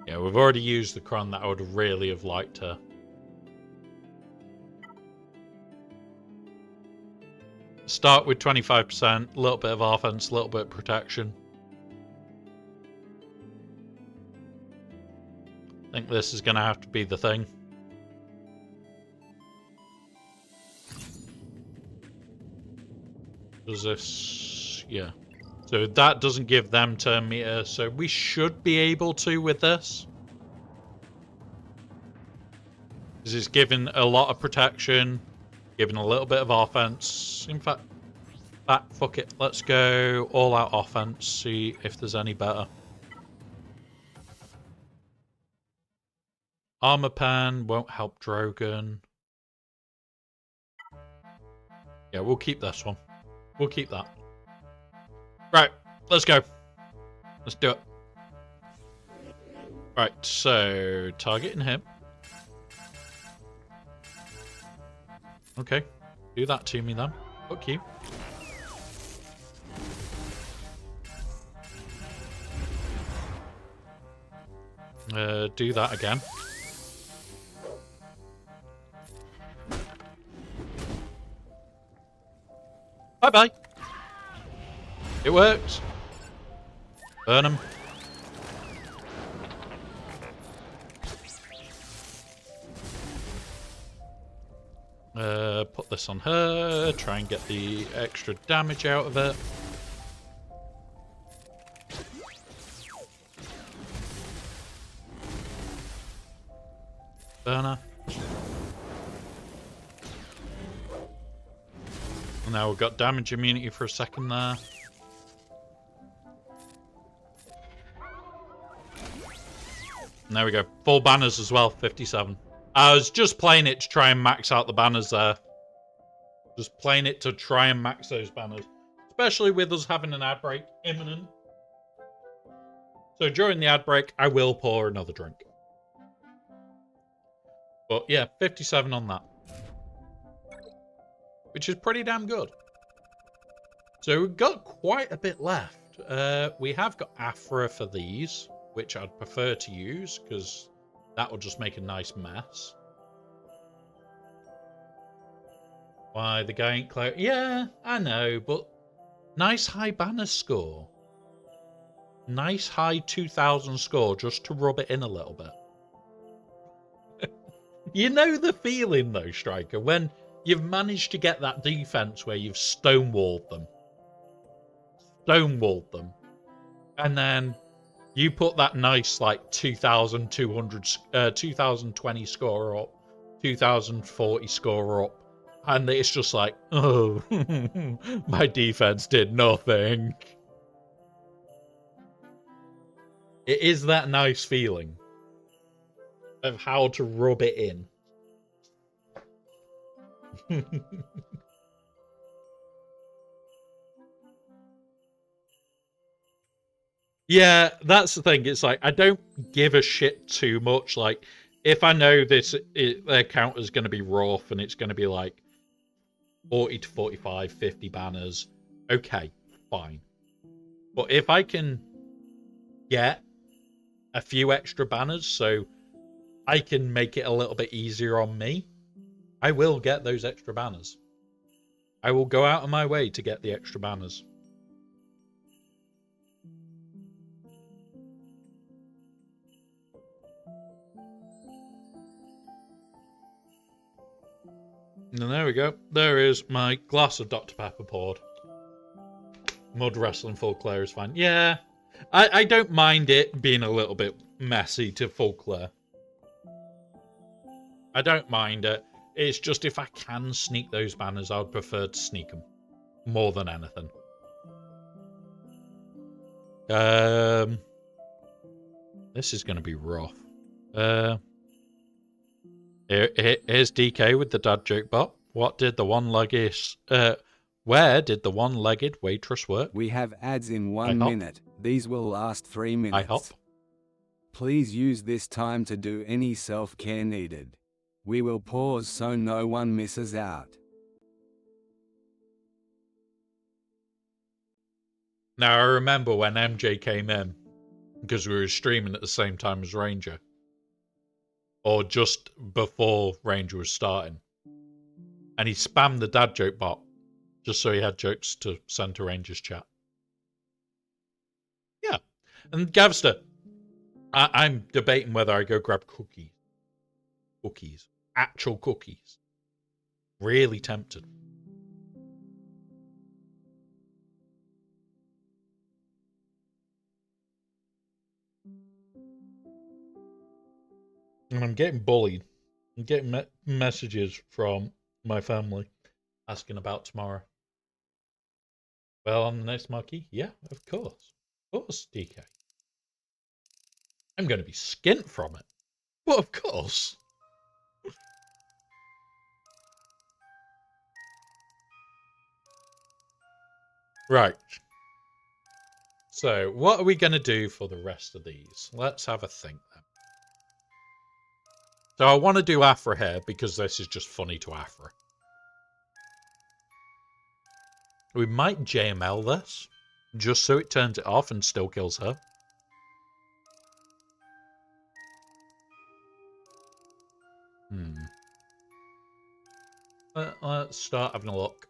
Yeah, we've already used the cron that I would really have liked her. Start with 25%, a little bit of offense, a little bit of protection. I think this is going to have to be the thing. Does this... yeah. So that doesn't give them turn meter, so we should be able to with this. This is giving a lot of protection, giving a little bit of offense. In fact, fuck it. Let's go all out offense, see if there's any better. Armor pen won't help Drogon. Yeah, we'll keep this one. We'll keep that. Right, let's go. Let's do it. Right, so targeting him. Okay, do that to me then. Fuck you. Do that again. Bye-bye. It works. Burn them. Put this on her. Try and get the extra damage out of it. Burner. Now we've got damage immunity for a second there. And there we go. Full banners as well, 57. I was just playing it to try and max out the banners there. Just playing it to try and max those banners. Especially with us having an ad break imminent. So during the ad break, I will pour another drink. But yeah, 57 on that. Which is pretty damn good. So we've got quite a bit left. We have got Afra for these, which I'd prefer to use, because that will just make a nice mess. Why, the guy ain't clear? Yeah, I know, but nice high banner score. Nice high 2000 score just to rub it in a little bit. You know the feeling, though, Striker, when you've managed to get that defense where you've stonewalled them. Stonewalled them. And then you put that nice, like, 2020 score up, 2040 score up, and it's just like, oh, my defense did nothing. It is that nice feeling of how to rub it in. Yeah, that's the thing. It's like, I don't give a shit too much. Like, if I know their count is going to be rough and it's going to be like 40 to 45, 50 banners, okay, fine. But if I can get a few extra banners so I can make it a little bit easier on me, I will get those extra banners. I will go out of my way to get the extra banners. And there we go. There is my glass of Dr. Pepper poured. Mud wrestling full clear is fine. Yeah, I don't mind it being a little bit messy to full clear. I don't mind it. It's just if I can sneak those banners, I would prefer to sneak them. More than anything. This is going to be rough. Here's DK with the dad joke bot. What did the one-legged... where did the one-legged waitress work? We have ads in 1 minute. These will last 3 minutes. I hop. Please use this time to do any self-care needed. We will pause so no one misses out. Now, I remember when MJ came in, because we were streaming at the same time as Ranger. Or just before Ranger was starting. And he spammed the dad joke bot, just so he had jokes to send to Ranger's chat. Yeah. And Gavster, I'm debating whether I go grab cookies. Cookies. Actual cookies. Really tempted. And I'm getting bullied. I'm getting messages from my family asking about tomorrow. Well, on the next marquee? Yeah, of course. Of course, DK. I'm going to be skint from it. Well, of course. Right. So, what are we going to do for the rest of these? Let's have a think then. So, I want to do Afra here because this is just funny to Afra. We might JML this, just so it turns it off and still kills her. Let's start having a look.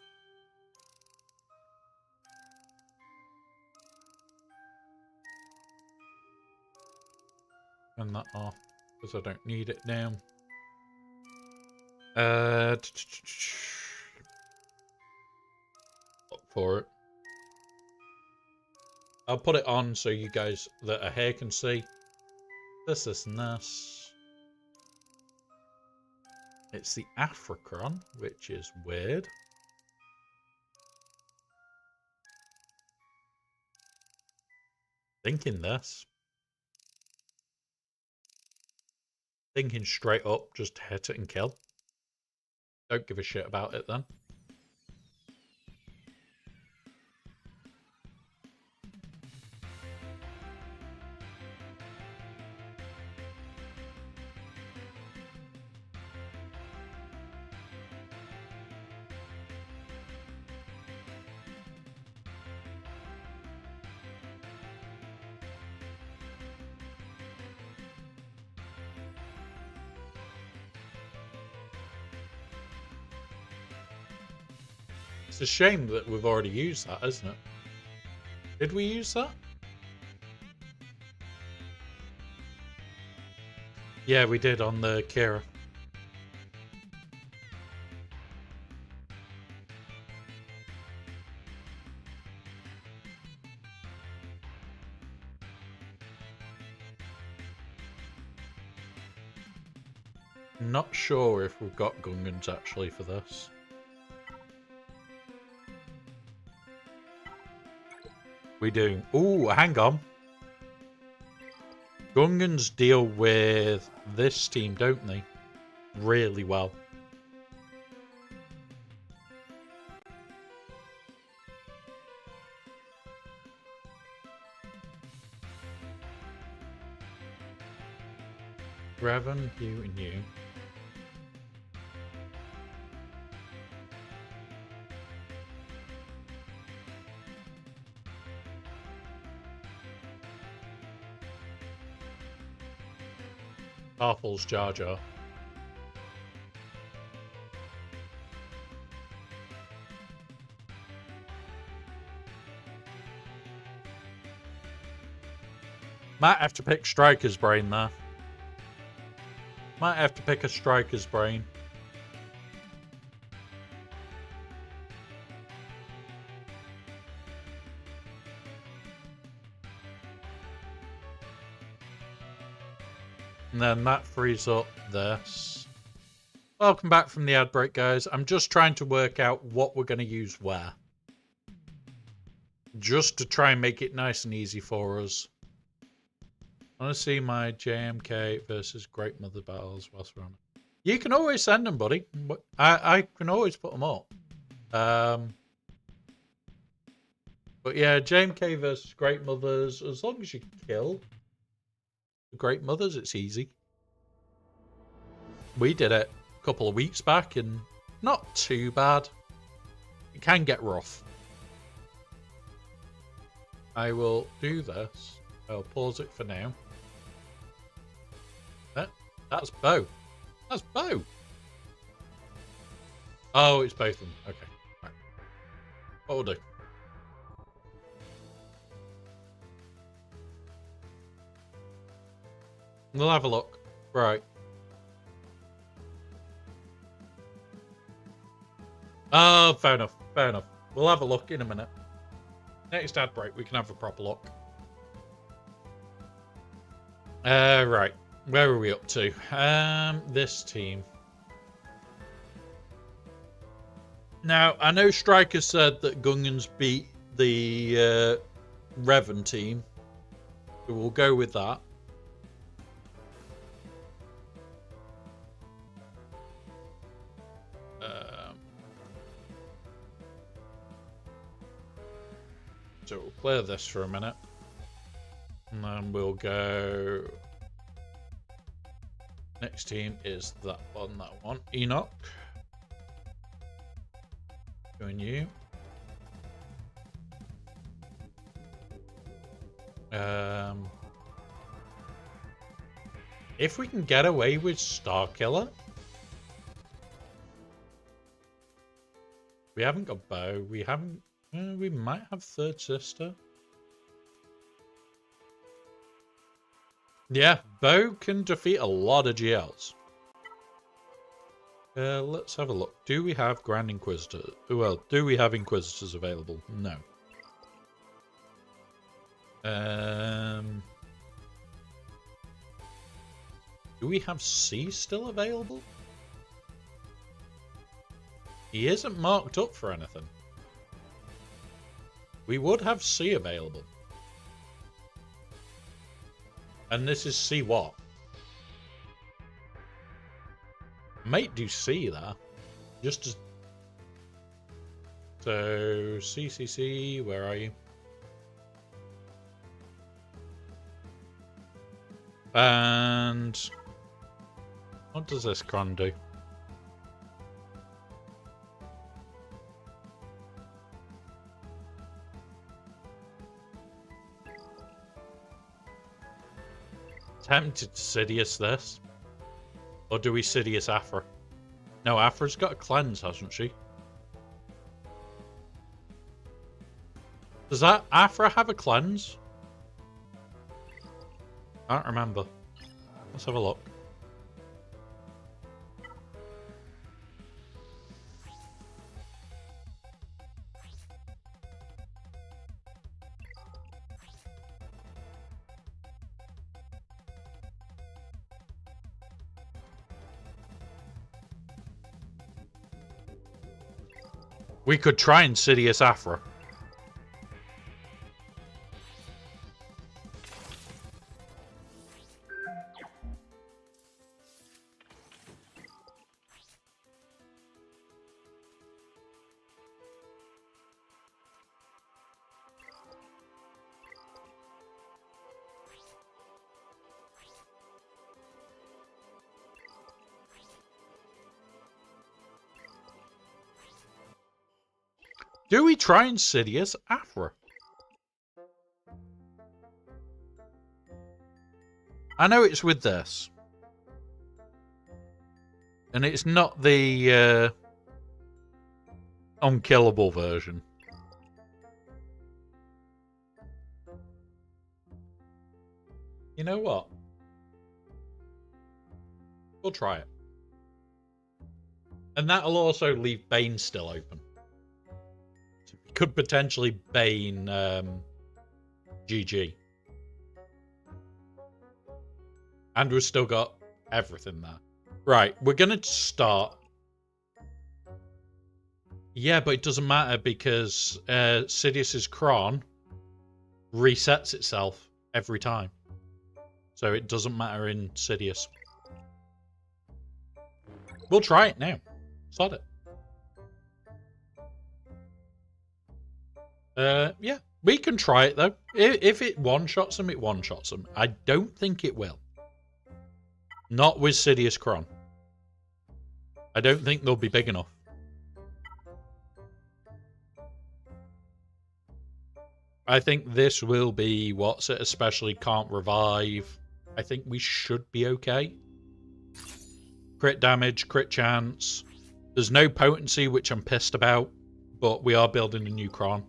turn that off because I don't need it now. Look for it. I'll put it on so you guys that are here can see. This and this. It's the Africron, which is weird. Thinking this. Thinking straight up, just hit it and kill. Don't give a shit about it then. It's a shame that we've already used that, isn't it? Did we use that? Yeah, we did on the Kira. Not sure if we've got Gungans actually for this. We do. Ooh, hang on. Gungans deal with this team, don't they? Really well. Revan, you and you. Harple's Jar Jar. Might have to pick Striker's brain there. Might have to pick a Striker's brain. And then that frees up this. Welcome back from the ad break, guys. I'm just trying to work out what we're going to use where. Just to try and make it nice and easy for us. I want to see my JMK versus Great Mother battles whilst we're on it. You can always send them, buddy. I can always put them up. But yeah, JMK versus Great Mothers. As long as you kill the Great Mothers, it's easy. We did it a couple of weeks back and not too bad. It can get rough. I will do this. I'll pause it for now. That's Bo. That's Bo. Oh, it's both of them. Okay. Right. What we'll do. We'll have a look. Right. Oh, fair enough. Fair enough. We'll have a look in a minute. Next ad break, we can have a proper look. Right. Where are we up to? This team. Now, I know Striker said that Gungans beat the Revan team. So we'll go with that. So we'll clear this for a minute. And then we'll go... Next team is that one. Enoch. Join you. If we can get away with Starkiller. We haven't got Bow. We haven't... we might have Third Sister. Yeah, Bo can defeat a lot of GLs. Let's have a look. Do we have Grand Inquisitors? Well, do we have Inquisitors available? No. Do we have C still available? He isn't marked up for anything. We would have C available. And this is C what? Might do C there. Just as... So, CCC, where are you? And... what does this cron do? Tempted to Sidious this. Or do we Sidious Afra? No, Afra's got a cleanse, hasn't she? Does that Afra have a cleanse? Can't remember. Let's have a look. We could try Insidious Afra. Do we try Insidious Afra? I know it's with this. And it's not the unkillable version. You know what? We'll try it. And that'll also leave Bane still open. Could potentially Bane GG. And we've still got everything there. Right, we're going to start. Yeah, but it doesn't matter because Sidious's Cron resets itself every time. So it doesn't matter in Sidious. We'll try it now. Sod it. Yeah, we can try it though. If it one-shots them, it one-shots them. I don't think it will. Not with Sidious Cron. I don't think they'll be big enough. I think this will be what's it, especially can't revive. I think we should be okay. Crit damage, crit chance. There's no potency, which I'm pissed about, but we are building a new Cron.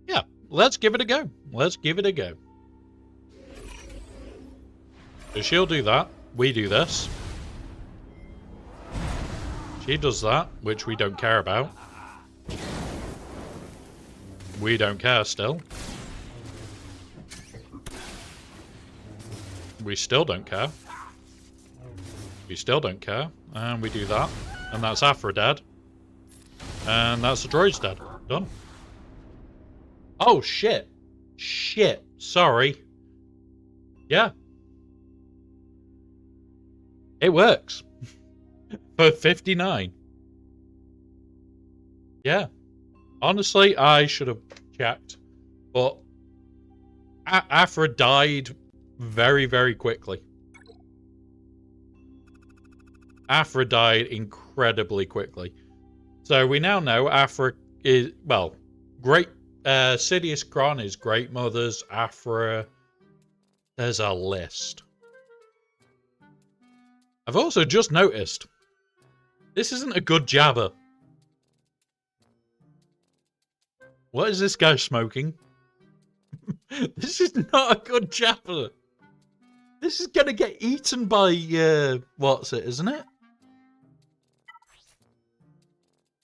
Yeah, let's give it a go. Let's give it a go. So she'll do that. We do this. She does that, which we don't care about. We don't care still. We still don't care. We still don't care. And we do that. And that's Afra dead. And that's the droid's dead. Done. Oh, shit. Shit. Sorry. Yeah. It works. For 59. Yeah. Honestly, I should have checked. But Afra died very, very quickly. Afra died incredibly quickly. So we now know Afra is, well, great. Sidious Cron is Great Mothers, Afra. There's a list. I've also just noticed this isn't a good jabber. What is this guy smoking? This is not a good jabber. This is going to get eaten by, what's it, isn't it?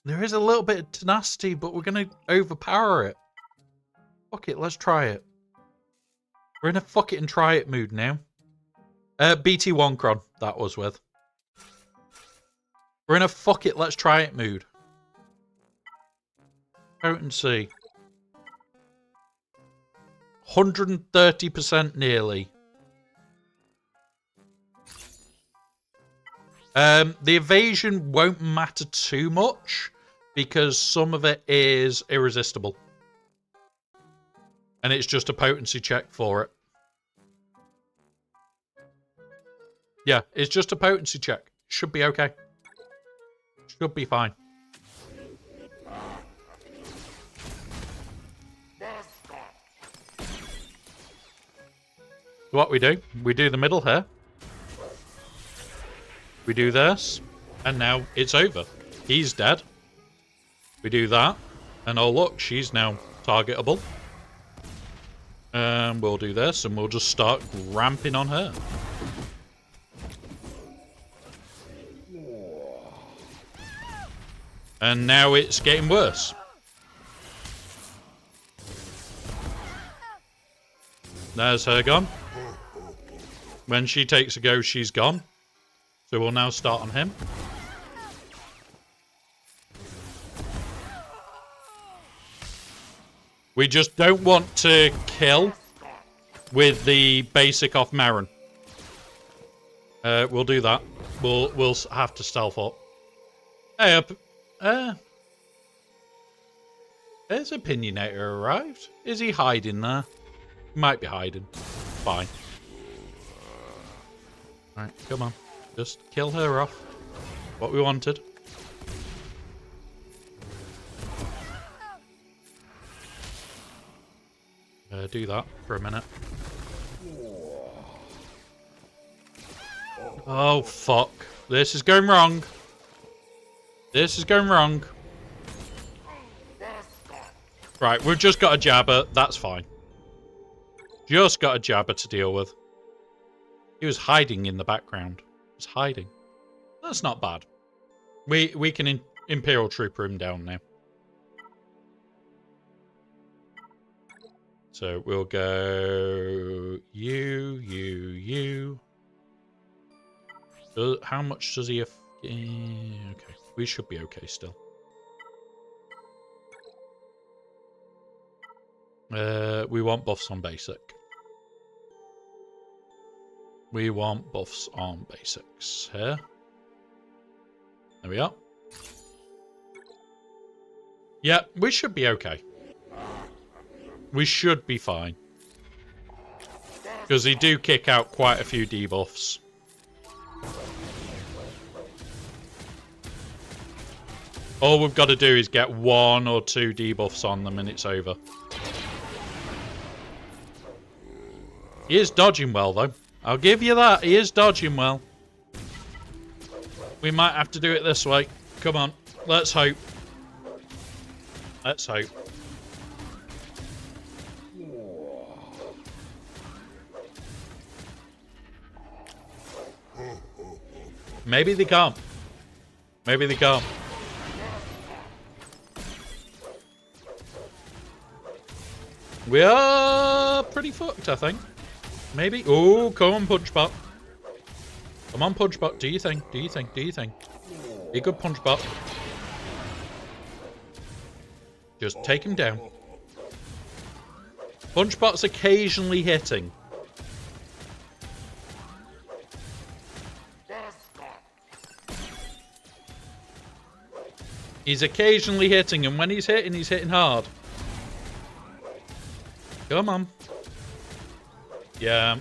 There is a little bit of tenacity, but we're going to overpower it. Fuck it, let's try it. We're in a fuck it and try it mood now. BT1 Cron, that was with. We're in a fuck it, let's try it mood. Potency. 130% nearly. The evasion won't matter too much because some of it is irresistible. And it's just a potency check for it. Yeah, it's just a potency check. Should be okay. Should be fine. What we do the middle here. We do this, and now it's over. He's dead. We do that, and oh look, she's now targetable. We'll do this, and we'll just start ramping on her. And now it's getting worse. There's her gone. When she takes a go, she's gone. So we'll now start on him. We just don't want to kill with the basic off Marin. We'll do that. We'll have to stealth up. Hey, has Opinionator arrived? Is he hiding there? He might be hiding. Fine. Alright, come on. Just kill her off. What we wanted. Do that for a minute. Oh, fuck. This is going wrong. This is going wrong. Right, we've just got a jabber. That's fine. Just got a jabber to deal with. He was hiding in the background. He was hiding. That's not bad. We can Imperial Trooper him down now. So we'll go you. How much does he have? Okay, we should be okay still. We want buffs on basic. We want buffs on basics here. There we are. Yeah, we should be okay. We should be fine. Because they do kick out quite a few debuffs. All we've got to do is get 1 or 2 debuffs on them and it's over. He is dodging well, though. I'll give you that. He is dodging well. We might have to do it this way. Come on. Let's hope. Let's hope. Maybe they can't. Maybe they can't. We are pretty fucked, I think. Maybe. Oh, come on, Punchbot. Come on, Punchbot. Do you think? Do you think? Do you think? Be a good Punchbot. Just take him down. Punchbot's occasionally hitting. He's occasionally hitting, and when he's hitting hard. Come on. Yeah.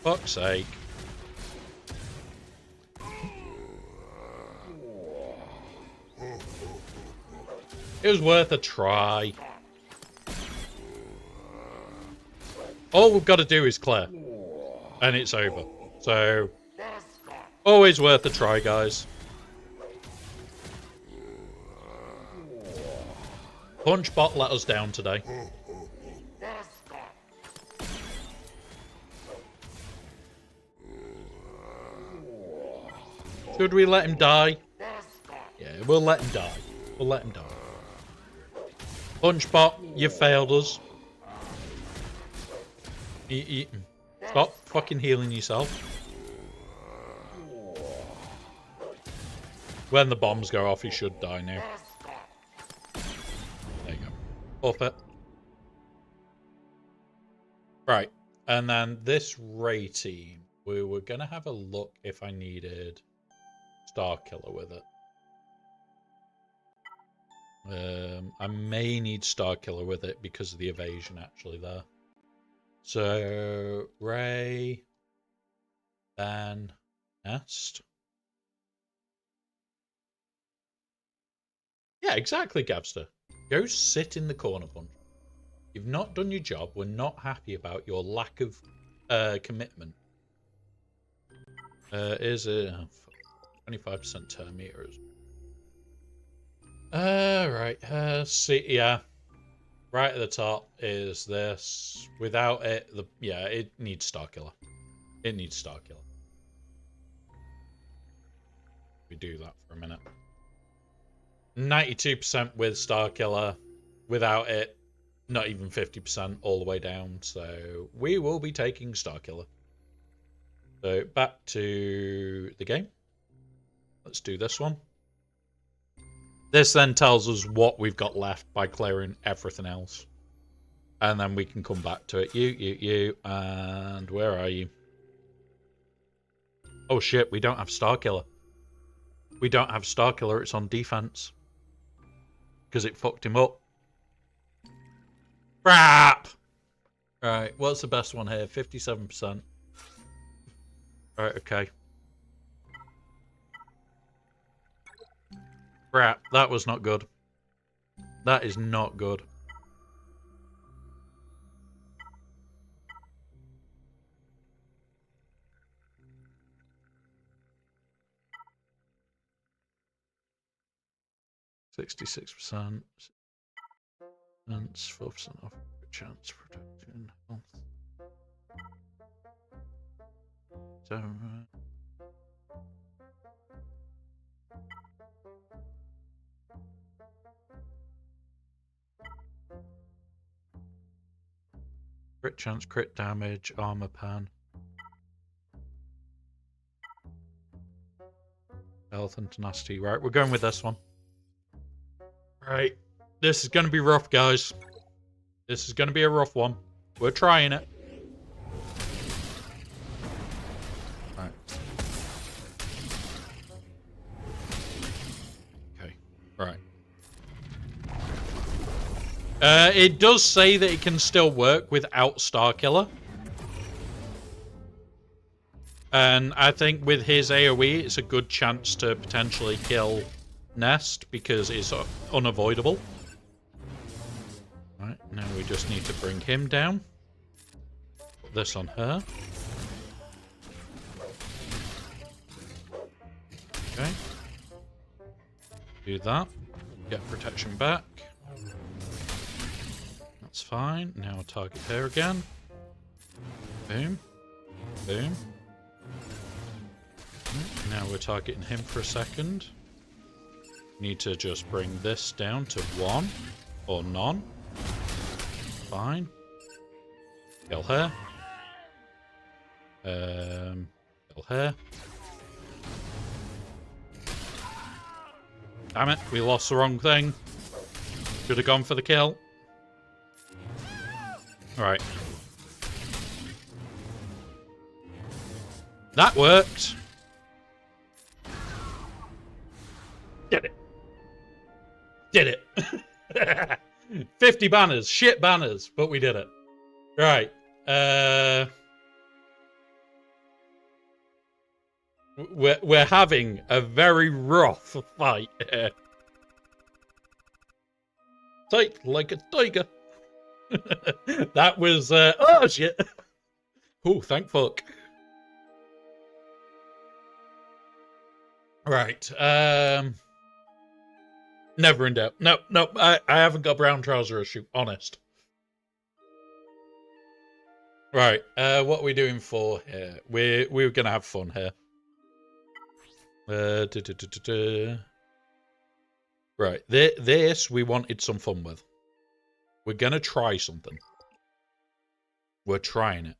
Fuck's sake. It was worth a try. All we've got to do is clear. And it's over. So, always worth a try, guys. Punchbot let us down today. Should we let him die? Yeah, we'll let him die. We'll let him die. Punchbot, you failed us. Stop fucking healing yourself. When the bombs go off, he should die now. There you go. Off it. Right. And then this Ray team, we were going to have a look if I needed Star Killer with it. I may need Star Killer with it because of the evasion actually there. So, Ray, Ben, Nest. Yeah, exactly, Gabster. Go sit in the corner, Punch. You've not done your job. We're not happy about your lack of commitment. Is a 25% term meters. Right. See, yeah. Right at the top is this. Without it, it needs Star Killer. It needs Star Killer. We do that for a minute. 92% with Star Killer. Without it, not even 50% all the way down. So we will be taking Star Killer. So back to the game. Let's do this one. This then tells us what we've got left by clearing everything else. And then we can come back to it. You, and where are you? Oh shit, we don't have Star Killer. We don't have Star Killer, it's on defense. Because it fucked him up. Crap! Right, what's the best one here? 57%. Right, okay. Crap, that was not good. That is not good. %66%. 4% off chance protection. Health. So, crit chance, crit damage, armor pan. Health and tenacity. Right, we're going with this one. Right. This is going to be rough, guys. This is going to be a rough one. We're trying it. Right. Okay. Right. It does say that it can still work without Star Killer. And I think with his AoE, it's a good chance to potentially kill Nest because it's unavoidable. Right, now we just need to bring him down. Put this on her. Okay. Do that. Get protection back. That's fine. Now I'll target her again. Boom. Boom. Now we're targeting him for a second. Need to just bring this down to 1 or none. Fine. Kill her. Kill her. Damn it, we lost the wrong thing. Should have gone for the kill. Alright. That worked. Did it. Did it. 50 banners. Shit banners. But we did it. Right. We're having a very rough fight here. Tight like a tiger. That was... oh, shit. Oh, thank fuck. Right. Never in doubt. No, I haven't got brown trouser issue. Honest. Right. What are we doing for here? We're gonna have fun here. Right. This we wanted some fun with. We're gonna try something. We're trying it.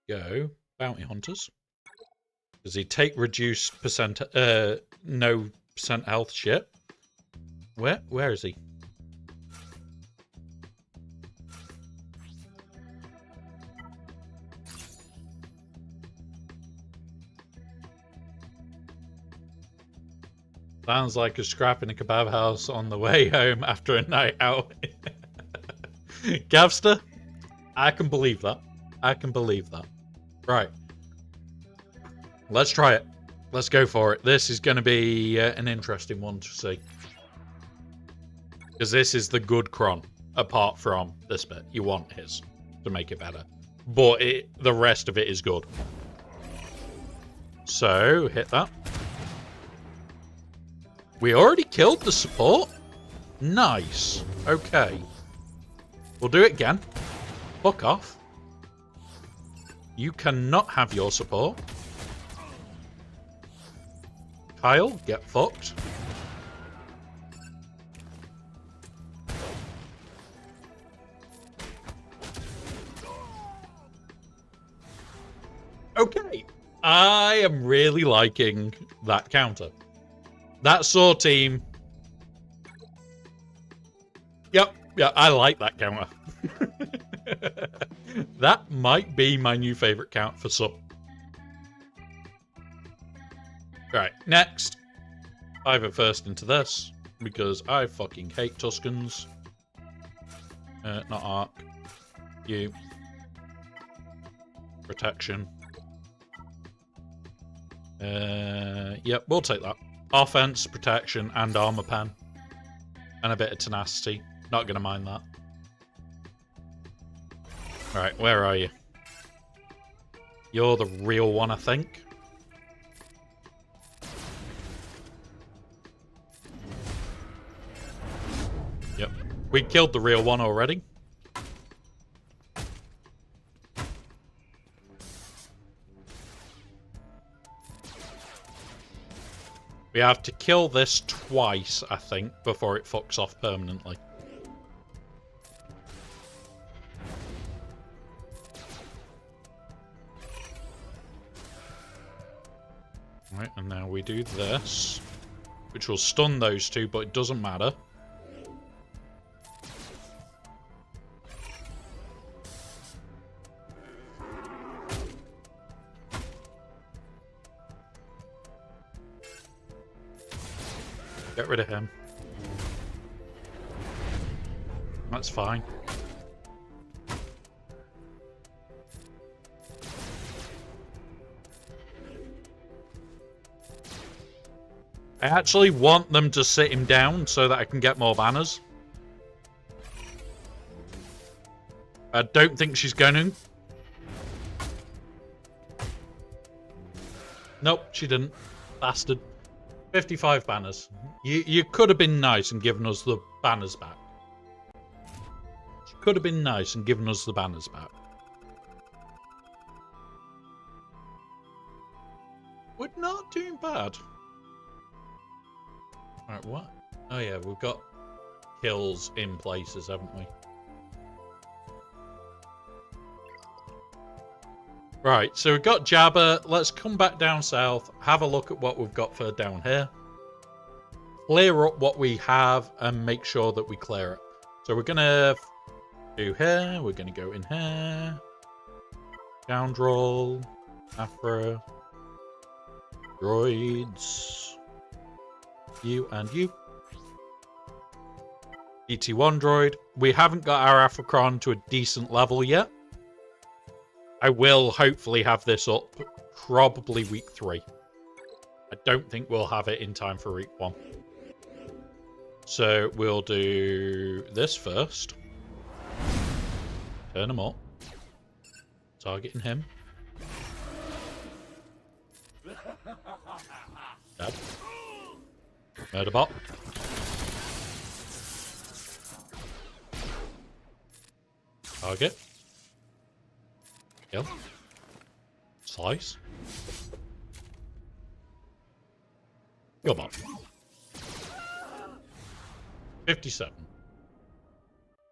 Go bounty hunters. Does he take reduced percent? No percent health shit. Where is he? Sounds like a scrap in a kebab house on the way home after a night out. Gavster, I can believe that. I can believe that. Right. Let's try it. Let's go for it. This is going to be an interesting one to see. Because this is the good cron, apart from this bit. You want his to make it better. But the rest of it is good. So, hit that. We already killed the support? Nice. Okay. We'll do it again. Fuck off. You cannot have your support. Kyle, get fucked. Okay. I am really liking that counter. That saw team. Yep, yeah, I like that counter. That might be my new favorite count for sub. Right, next. Dive it first into this because I fucking hate Tuscans. Not arc. You. Protection. Yep, we'll take that. Offense, protection, and armor pen. And a bit of tenacity. Not going to mind that. Right, where are you? You're the real one, I think. Yep. We killed the real one already. We have to kill this twice, I think, before it fucks off permanently. Right, and now we do this, which will stun those two, but it doesn't matter. Get rid of him. That's fine. I actually want them to sit him down so that I can get more banners. I don't think she's going to. Nope, she didn't. Bastard. 55 banners. You could have been nice and given us the banners back. You could have been nice and given us the banners back. We're not doing bad. Alright, what? Oh yeah, we've got kills in places, haven't we? Right, so we've got Jabba. Let's come back down south, have a look at what we've got for down here. Clear up what we have and make sure that we clear it. So we're going to do here. We're going to go in here. Scoundrel. Afro. Droids. You and you. ET1 droid. We haven't got our Afrocron to a decent level yet. I will hopefully have this up probably week 3. I don't think we'll have it in time for week 1. So we'll do this first. Turn him up. Targeting him. Dead. Murderbot. Target. Kill. Slice. Come on. 57.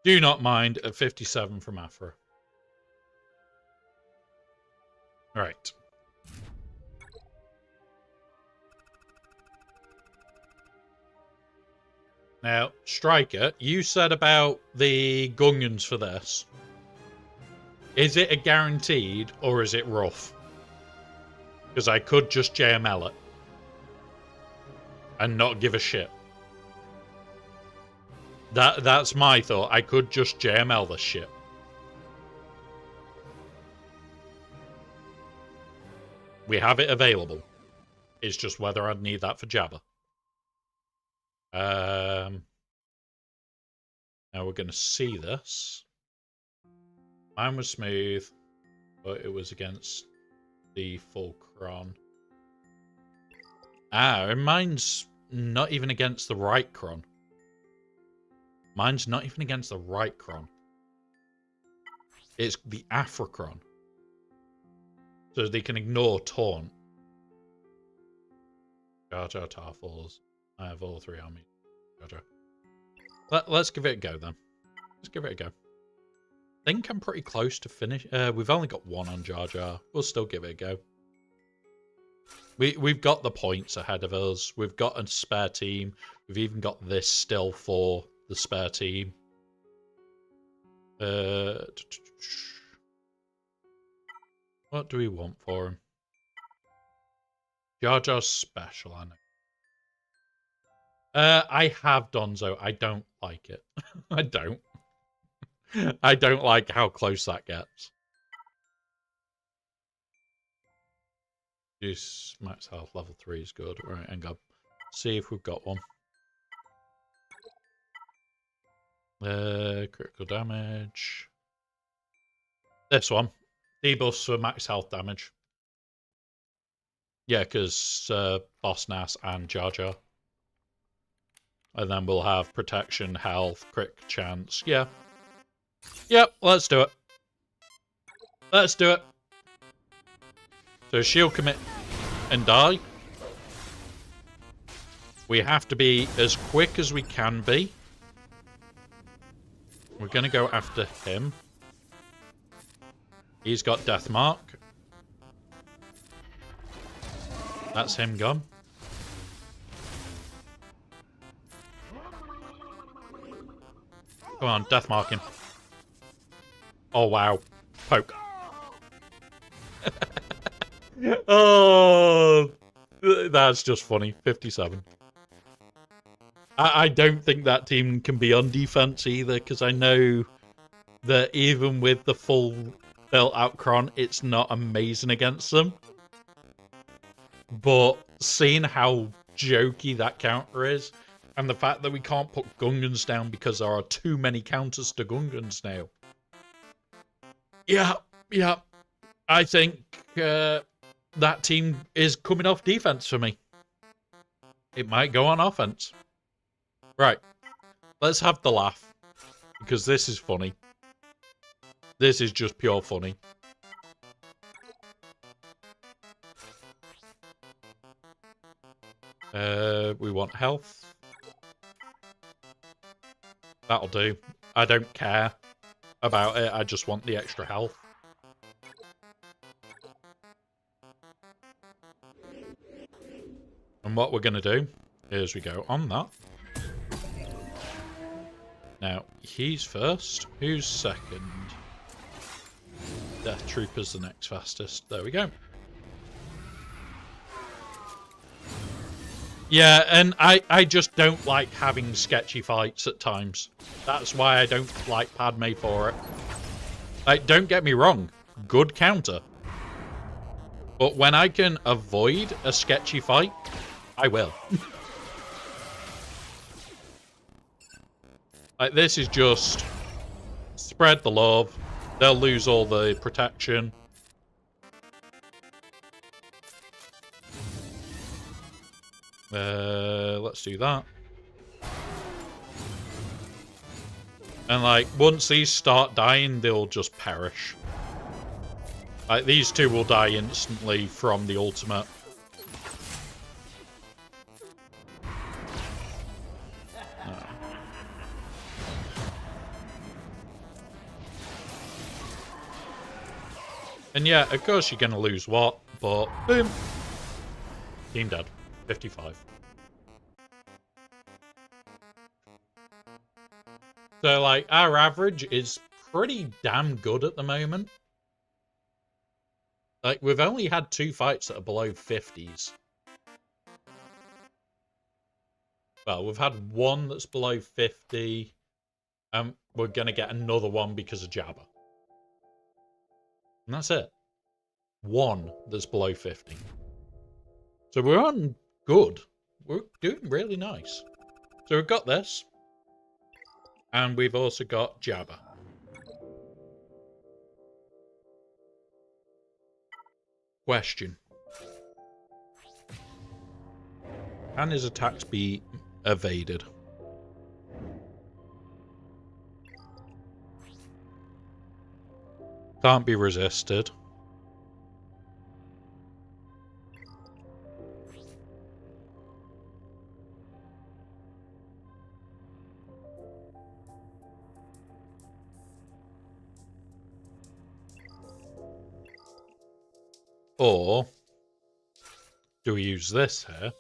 Do not mind a 57 from Afra. Right. Now, Striker, you said about the Gungans for this. Is it a guaranteed or is it rough? Because I could just JML it. And not give a shit. That's my thought. I could just JML this shit. We have it available. It's just whether I'd need that for Jabba. Now we're going to see this. Mine was smooth, but it was against the full cron. And mine's not even against the right cron. Mine's not even against the right cron. It's the Afrocron. So they can ignore taunt. Jar Jar Tarfals. I have all three armies. Jar Jar. Let's give it a go then. Let's give it a go. I think I'm pretty close to finish. We've only got one on Jar Jar. We'll still give it a go. We've got the points ahead of us. We've got a spare team. We've even got this still for the spare team. What do we want for him? Jar Jar's special, I know. I have Donzo. I don't like it. I don't. I don't like how close that gets. Juice max health level 3 is good. Right, hang on. See if we've got one. Critical damage. This one. Debuffs for max health damage. Yeah, because Boss Nass and Jar Jar. And then we'll have protection, health, crit chance. Yeah. Yep, let's do it. Let's do it. So she'll commit and die. We have to be as quick as we can be. We're going to go after him. He's got Death Mark. That's him gone. Come on, Death Mark him. Oh, wow. Poke. Oh, that's just funny. 57. I don't think that team can be on defense either, because I know that even with the full built-out cron, it's not amazing against them. But seeing how jokey that counter is, and the fact that we can't put Gungans down because there are too many counters to Gungans now. Yeah. I think that team is coming off defense for me. It might go on offense. Right. Let's have the laugh. Because this is funny. This is just pure funny. We want health. That'll do. I don't care about it. I just want the extra health. And what we're going to do is we go on that. Now, he's first. Who's second? Death Trooper's the next fastest. There we go. Yeah, and I just don't like having sketchy fights at times. That's why I don't like Padme for it. Like, don't get me wrong. Good counter. But when I can avoid a sketchy fight, I will. Like, this is just spread the love. They'll lose all the protection. Let's do that. And, like, once these start dying, they'll just perish. Like, these two will die instantly from the ultimate. No. And yeah, of course you're going to lose what, but boom. Team dead. 55. So, like, our average is pretty damn good at the moment. Like, we've only had 2 fights that are below 50s. Well, we've had one that's below 50. And we're going to get another one because of Jabba. And that's it. One that's below 50. So we're on good. We're doing really nice. So we've got this. And we've also got Jabba. Question. Can his attacks be evaded? Can't be resisted. Or do we use this here?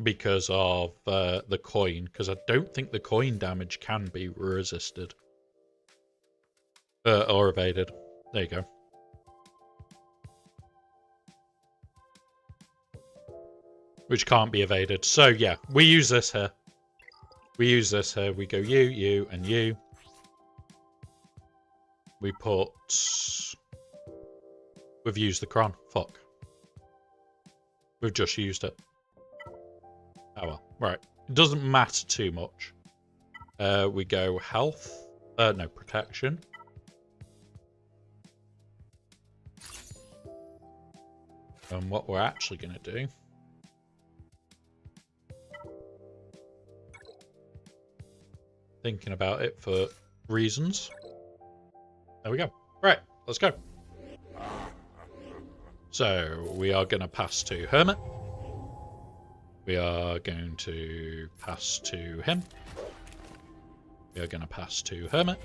Because of the coin. Because I don't think the coin damage can be resisted. Or evaded. There you go. Which can't be evaded. So yeah, we use this here. We use this here. We go you, and you. We put... We've used the cron. Fuck. We've just used it. Oh well. Right. It doesn't matter too much. We go health. No, protection. And what we're actually going to do... Thinking about it for reasons. There we go. Right. Let's go. So, we are going to pass to Hermit. We are going to pass to him. We are going to pass to Hermit.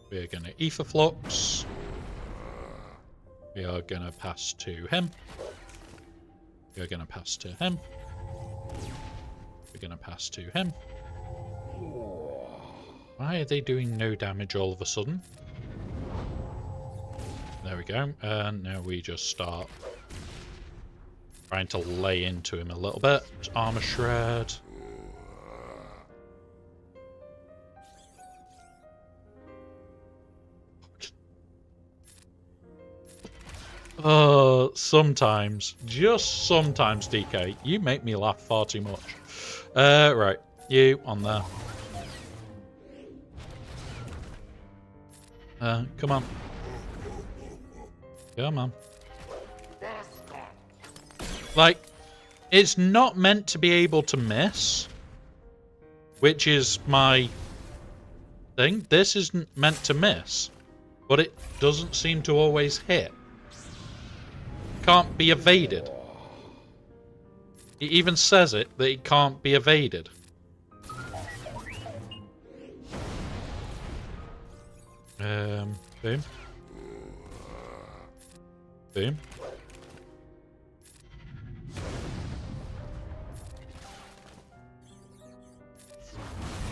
We are going to Ether Flux. We are going to pass to him. We are going to pass to him. We're going to pass to him. Why are they doing no damage all of a sudden? There we go. And now we just start trying to lay into him a little bit. Armor Shred. Oh, sometimes. Just sometimes, DK. You make me laugh far too much. Right. You on there. Come on. Come on. Like, it's not meant to be able to miss. Which is my thing. This isn't meant to miss. But it doesn't seem to always hit. Can't be evaded. It even says it, that it can't be evaded. Boom. Boom.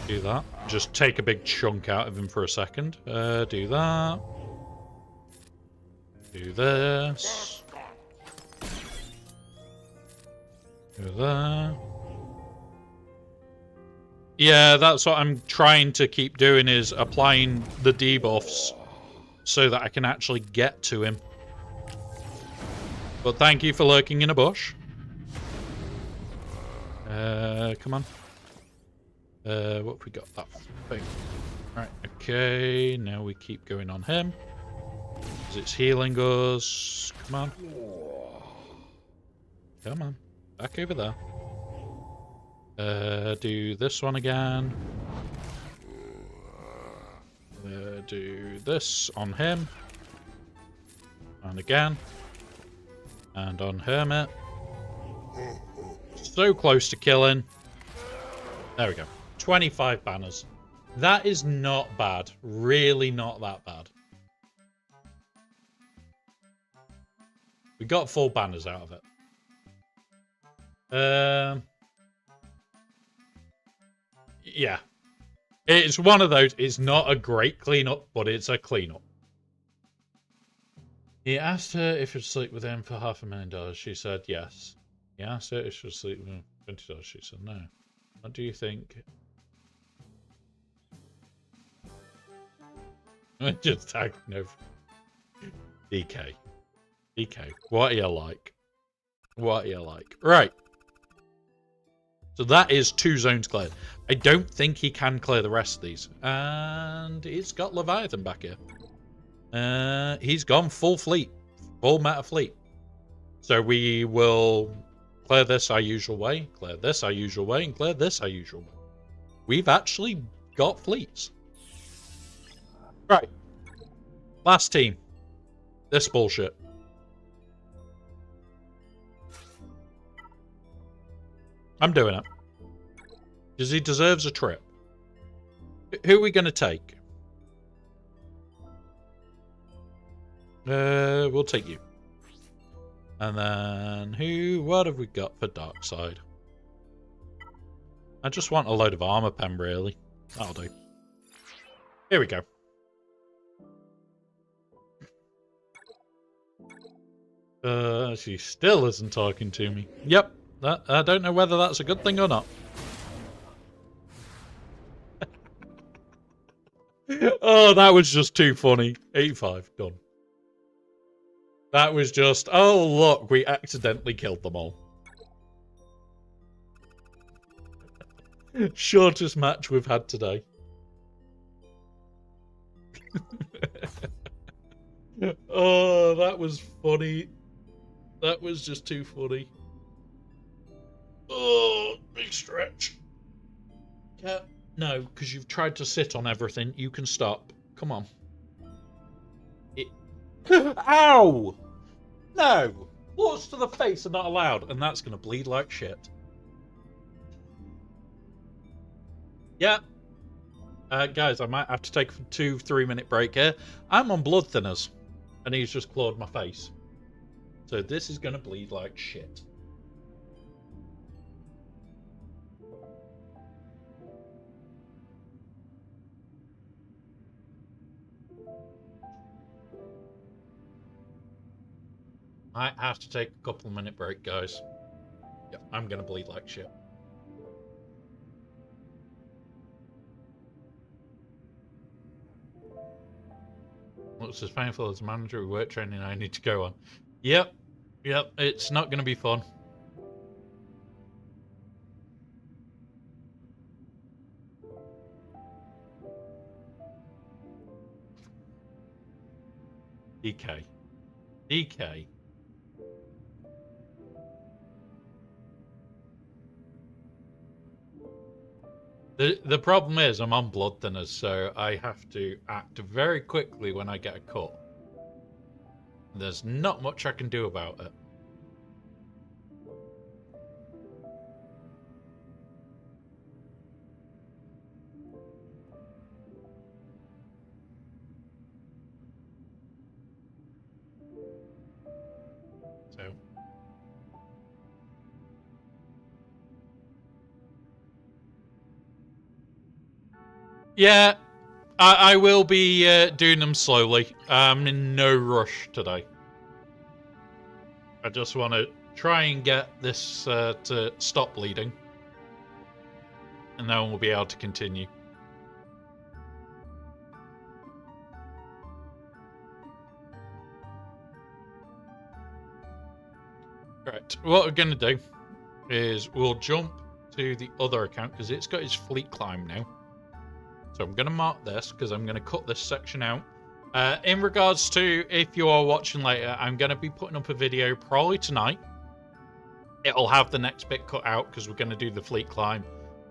Do that. Just take a big chunk out of him for a second. Do that. Do this. Do that. Yeah, that's what I'm trying to keep doing, is applying the debuffs so that I can actually get to him. But thank you for lurking in a bush. Come on. What have we got? That thing. Right, okay. Now we keep going on him. Because it's healing us. Come on. Come on. Back over there. Do this one again. Do this on him. And again. And on Hermit. So close to killing. There we go. 25 banners. That is not bad. Really not that bad. We got 4 banners out of it. Yeah. It's one of those. It's not a great cleanup, but it's a cleanup. He asked her if she'd sleep with him for $500,000. She said yes. He asked her if she'd sleep with him for $20. She said no. What do you think? Just tagging over. DK. DK. What are you like? What are you like? Right. So that is 2 zones cleared. I don't think he can clear the rest of these. And he's got Leviathan back here. He's gone full fleet. Full meta fleet. So we will clear this our usual way, clear this our usual way, and clear this our usual way. We've actually got fleets. Right. Last team. This bullshit. I'm doing it. Because he deserves a trip. Who are we going to take? We'll take you. And then what have we got for Dark Side? I just want a load of armor pen, really. That'll do. Here we go. She still isn't talking to me. Yep. I don't know whether that's a good thing or not. Oh, that was just too funny. 85, done. That was just, oh look, we accidentally killed them all. Shortest match we've had today. Oh, that was funny. That was just too funny. Oh, big stretch. No, because you've tried to sit on everything. You can stop. Come on. Ow! No! Bullets to the face are not allowed, and that's going to bleed like shit. Yeah. Guys, I might have to take a 2-3 minute break here. I'm on blood thinners, and he's just clawed my face. So this is going to bleed like shit. I have to take a couple of minute break, guys. Yeah, I'm going to bleed like shit. Looks as painful as mandatory work training I need to go on. Yep, it's not going to be fun. DK. The problem is I'm on blood thinners, so I have to act very quickly when I get a cut. There's not much I can do about it. So. Yeah, I will be doing them slowly. I'm in no rush today. I just want to try and get this to stop bleeding. And then we'll be able to continue. Right, what we're going to do is we'll jump to the other account because it's got his fleet climb now. So I'm going to mark this because I'm going to cut this section out In regards to if you are watching later, I'm going to be putting up a video probably tonight. It'll have the next bit cut out because we're going to do the fleet climb,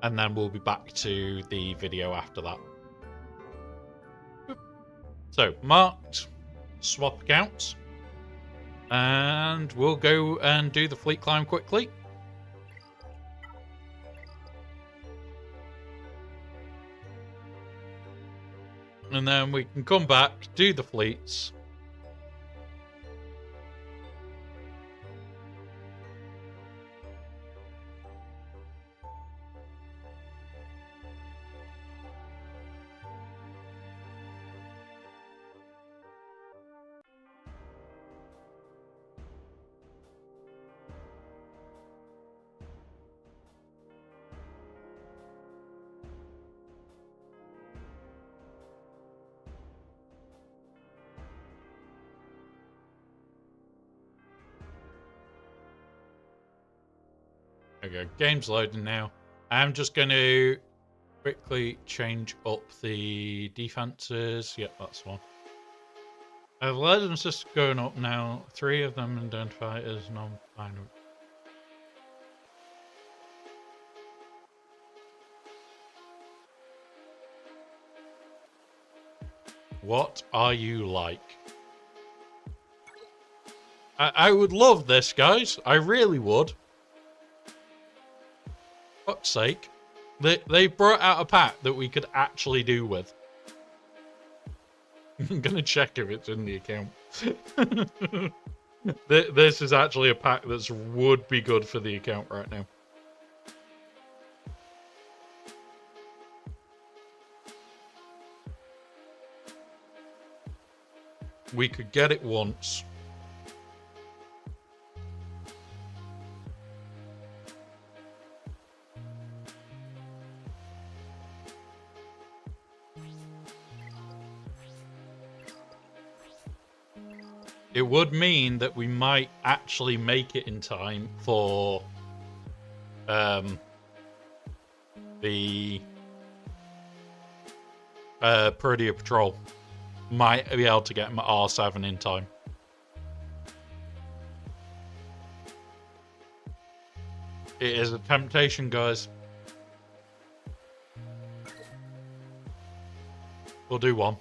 and then we'll be back to the video after that. So, marked, swap accounts, and we'll go and do the fleet climb quickly. And then we can come back, do the fleets. Okay, game's loading now. I'm just going to quickly change up the defenses. Yep, that's one. Legends just going up now. 3 of them identify as non-binary. What are you like? I would love this, guys. I really would. Fuck's sake. They brought out a pack that we could actually do with. I'm gonna check if it's in the account. This is actually a pack that would be good for the account right now. We could get it once. It would mean that we might actually make it in time for the Peridia Patrol. Might be able to get them at R7 in time. It is a temptation, guys. We'll do one.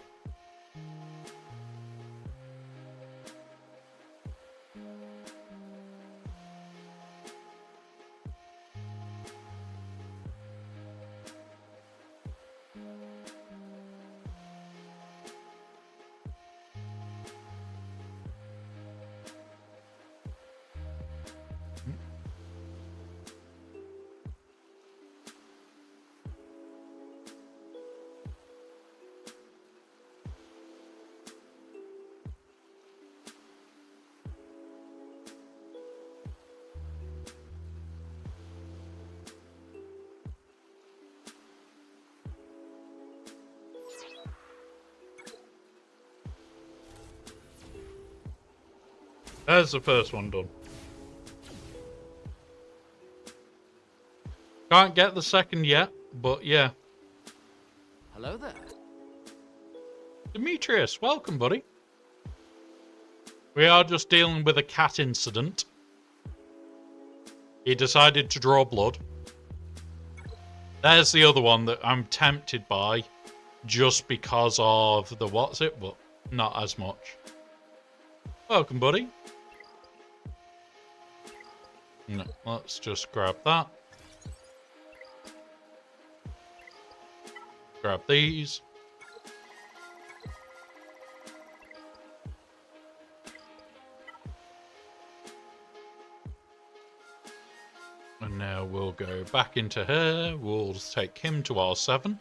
There's the first one done. Can't get the second yet, but yeah. Hello there. Demetrius, welcome, buddy. We are just dealing with a cat incident. He decided to draw blood. There's the other one that I'm tempted by just because of the what's it, but not as much. Welcome, buddy. No, let's just grab that. Grab these. And now we'll go back into her. We'll take him to R7.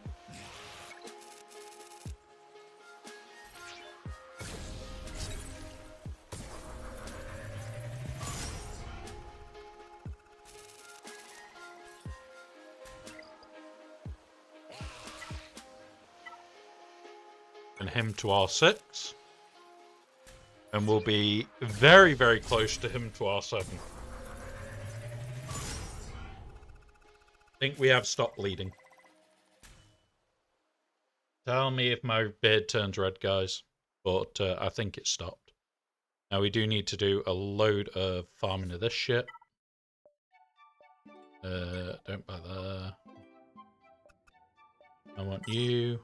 And him to R6. And we'll be very, very close to him to R7. I think we have stopped bleeding. Tell me if my beard turns red, guys. but I think it stopped. Now we do need to do a load of farming of this shit. Don't bother. I want you.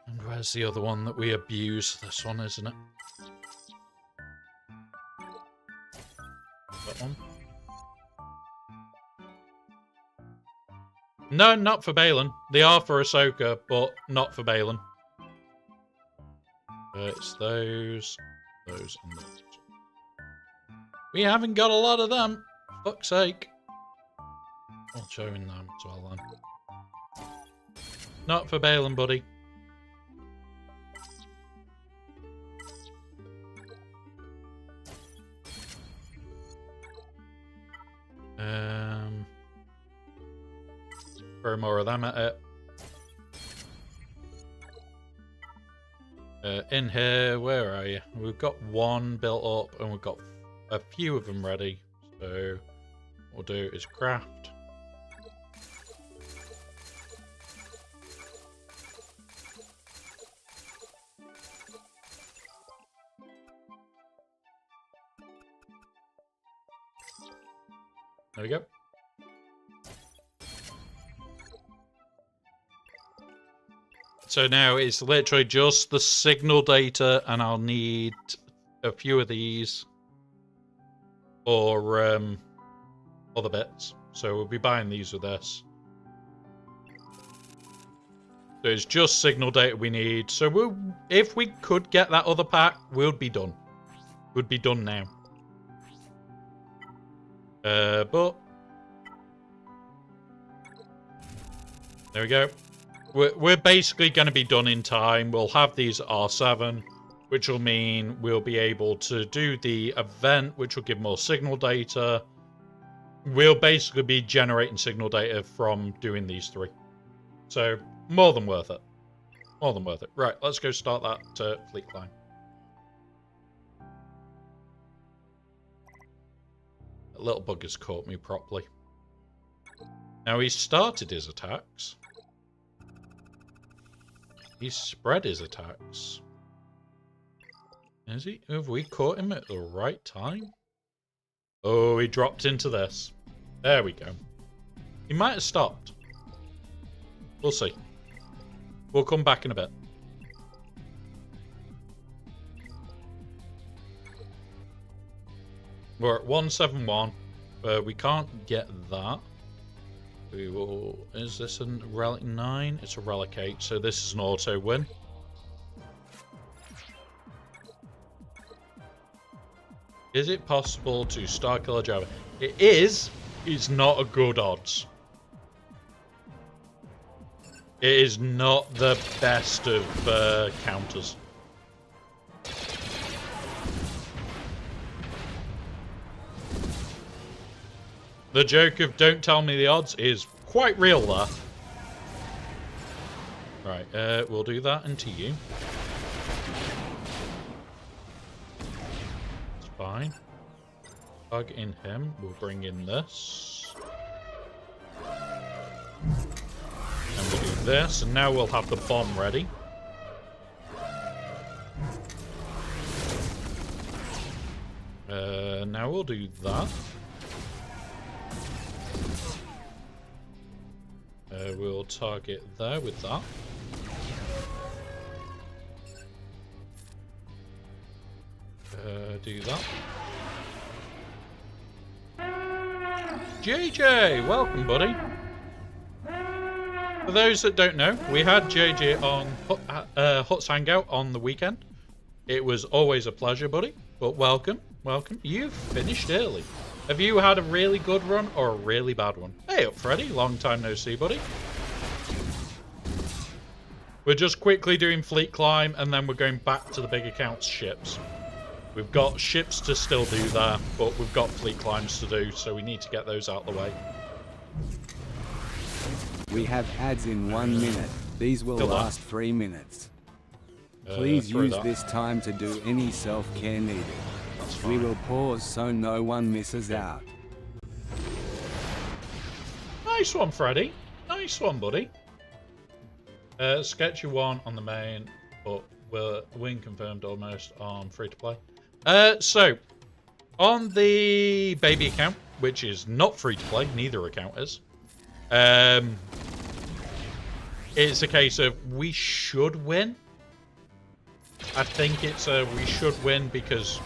And where's the other one that we abuse? This one, isn't it? That one? No, not for Balin. They are for Ahsoka, but not for Balin. It's those, and those. We haven't got a lot of them. Fuck's sake. I'll show in them as well then. Not for Balin, buddy. Throw more of them at it. In here, where are you? We've got one built up and we've got a few of them ready. So what we'll do is craft. There we go. So now it's literally just the signal data, and I'll need a few of these for other bits. So we'll be buying these with this. So it's just signal data we need. So if we could get that other pack, we'll be done. We'd be done now. But there we go. We're basically going to be done in time. We'll have these at R7, which will mean we'll be able to do the event, which will give more signal data. We'll basically be generating signal data from doing these three. So, more than worth it. More than worth it. Right, let's go start that fleet climb. That little bugger's caught me properly. Now, he started his attacks. He spread his attacks. Is he? Have we caught him at the right time? Oh, he dropped into this. There we go. He might have stopped. We'll see. We'll come back in a bit. We're at 171. We can't get that. We will. Is this a relic 9? It's a relic 8, so this is an auto win. Is it possible to star kill a Java? It is. It's not a good odds. It is not the best of counters. The joke of don't tell me the odds is quite real there. Right, we'll do that into you. It's fine. Plug in him. We'll bring in this. And we'll do this. And now we'll have the bomb ready. Now we'll do that. We'll target there with that. Do that. JJ, welcome, buddy. For those that don't know, we had JJ on Huts Hangout on the weekend. It was always a pleasure, buddy. But welcome, welcome. You've finished early. Have you had a really good run or a really bad one? Hey up, Freddy. Long time no see, buddy. We're just quickly doing fleet climb, and then we're going back to the big accounts ships. We've got ships to still do there, but we've got fleet climbs to do, so we need to get those out of the way. We have ads in 1 minute. These will last 3 minutes. Please use this time to do any self-care needed. We will pause so no one misses out. Nice one, Freddy. Nice one, buddy. Sketchy one on the main, but we're win confirmed almost on free to play. So on the baby account, which is not free to play, neither account is. It's a case of we should win. I think it's a we should win because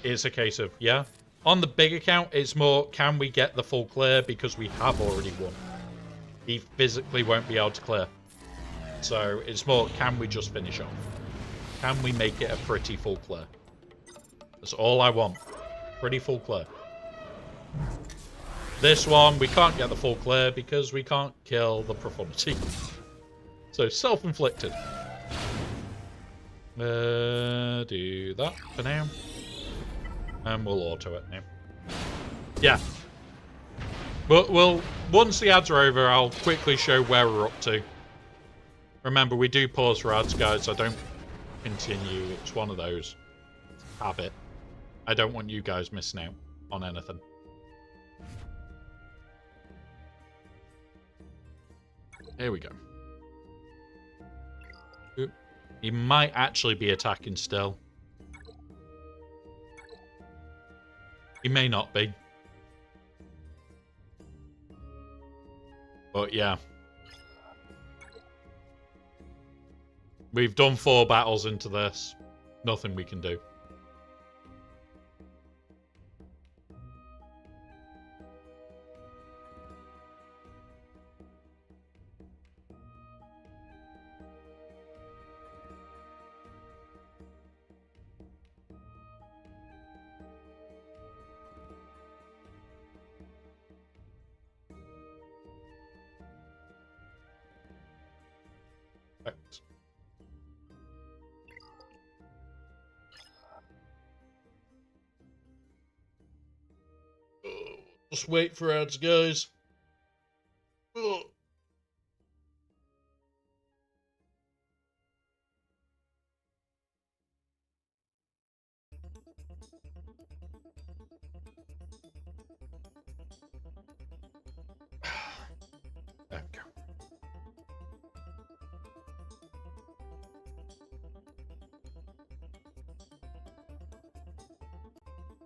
it's a case of yeah. On the big account, it's more can we get the full clear because we have already won. He physically won't be able to clear. So it's more, can we just finish off? Can we make it a pretty full clear? That's all I want. Pretty full clear. This one, we can't get the full clear because we can't kill the profundity. So self-inflicted. Do that for now. And we'll auto it now. Yeah. But once the ads are over, I'll quickly show where we're up to. Remember, we do pause for ads, guys. I don't continue. It's one of those. Habit. I don't want you guys missing out on anything. Here we go. Oop. He might actually be attacking still. He may not be. But yeah. We've done 4 battles into this. Nothing we can do. Right. Just wait for ads, guys. Oh. There we go.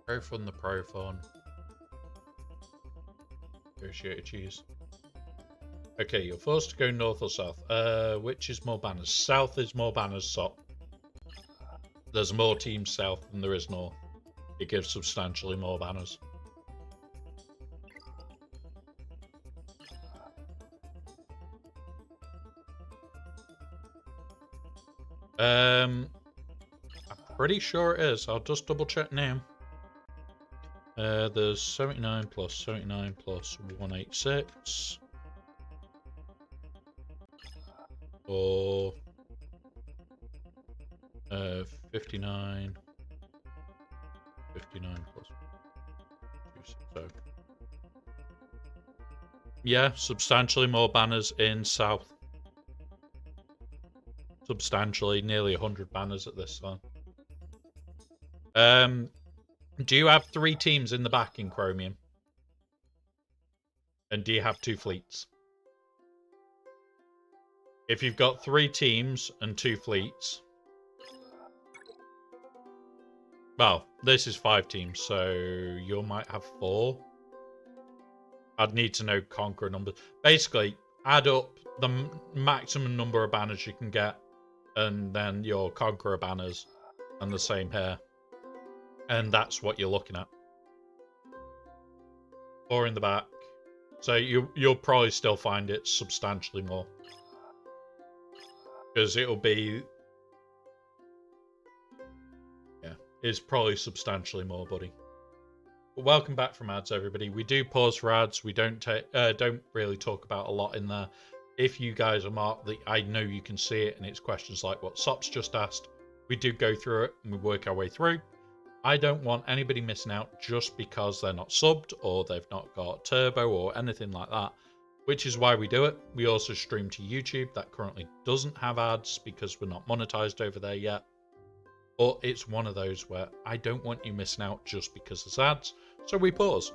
Pro fun the pro fun. Negotiated cheese. Okay, you're forced to go north or south. Which is more banners? South is more banners, so there's more teams south than there is north. It gives substantially more banners. I'm pretty sure it is. I'll just double check now. There's 79 plus 186. Or 59 plus 260. Yeah, substantially more banners in south. Substantially, nearly 100 banners at this time. Do you have 3 teams in the back in Chromium? And do you have 2 fleets? If you've got 3 teams and 2 fleets... Well, this is 5 teams, so you might have 4. I'd need to know conqueror numbers. Basically, add up the maximum number of banners you can get, and then your conqueror banners, and the same here. And that's what you're looking at. 4 in the back. So you'll probably still find it substantially more. Because it'll be... Yeah, it's probably substantially more, buddy. But welcome back from ads, everybody. We do pause for ads. We don't really talk about a lot in there. If you guys are marked, I know you can see it, and it's questions like what Sops just asked. We do go through it, and we work our way through. I don't want anybody missing out just because they're not subbed or they've not got turbo or anything like that, which is why we do it. We also stream to YouTube that currently doesn't have ads because we're not monetized over there yet. But it's one of those where I don't want you missing out just because there's ads, so we pause.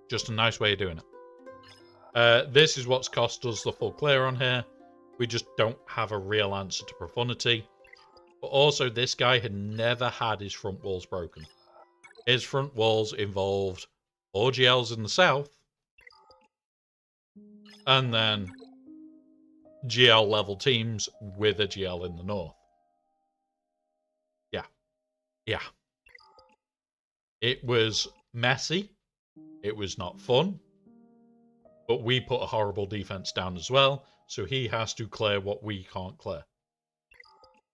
Just a nice way of doing it. This is what's cost us the full clear on here. We just don't have a real answer to profundity. But also, this guy had never had his front walls broken. His front walls involved 4 GLs in the south, and then GL level teams with a GL in the north. Yeah. It was messy. It was not fun. But we put a horrible defense down as well, so he has to clear what we can't clear.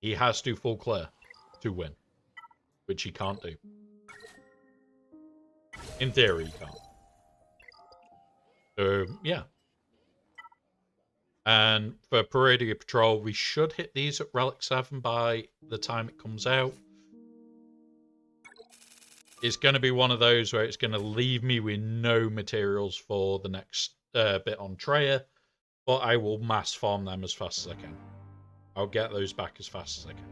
He has to full clear to win, which he can't do. In theory, he can't. So, yeah. And for Paradia Patrol, we should hit these at Relic 7 by the time it comes out. It's going to be one of those where it's going to leave me with no materials for the next bit on Treya, but I will mass farm them as fast as I can. I'll get those back as fast as I can.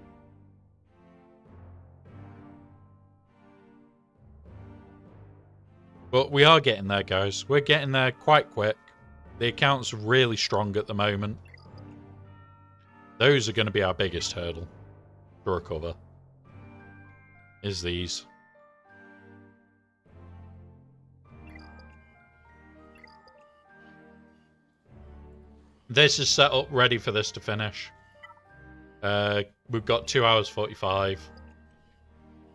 But we are getting there, guys. We're getting there quite quick. The account's really strong at the moment. Those are going to be our biggest hurdle to recover. Is these. This is set up ready for this to finish. We've got 2 hours 45.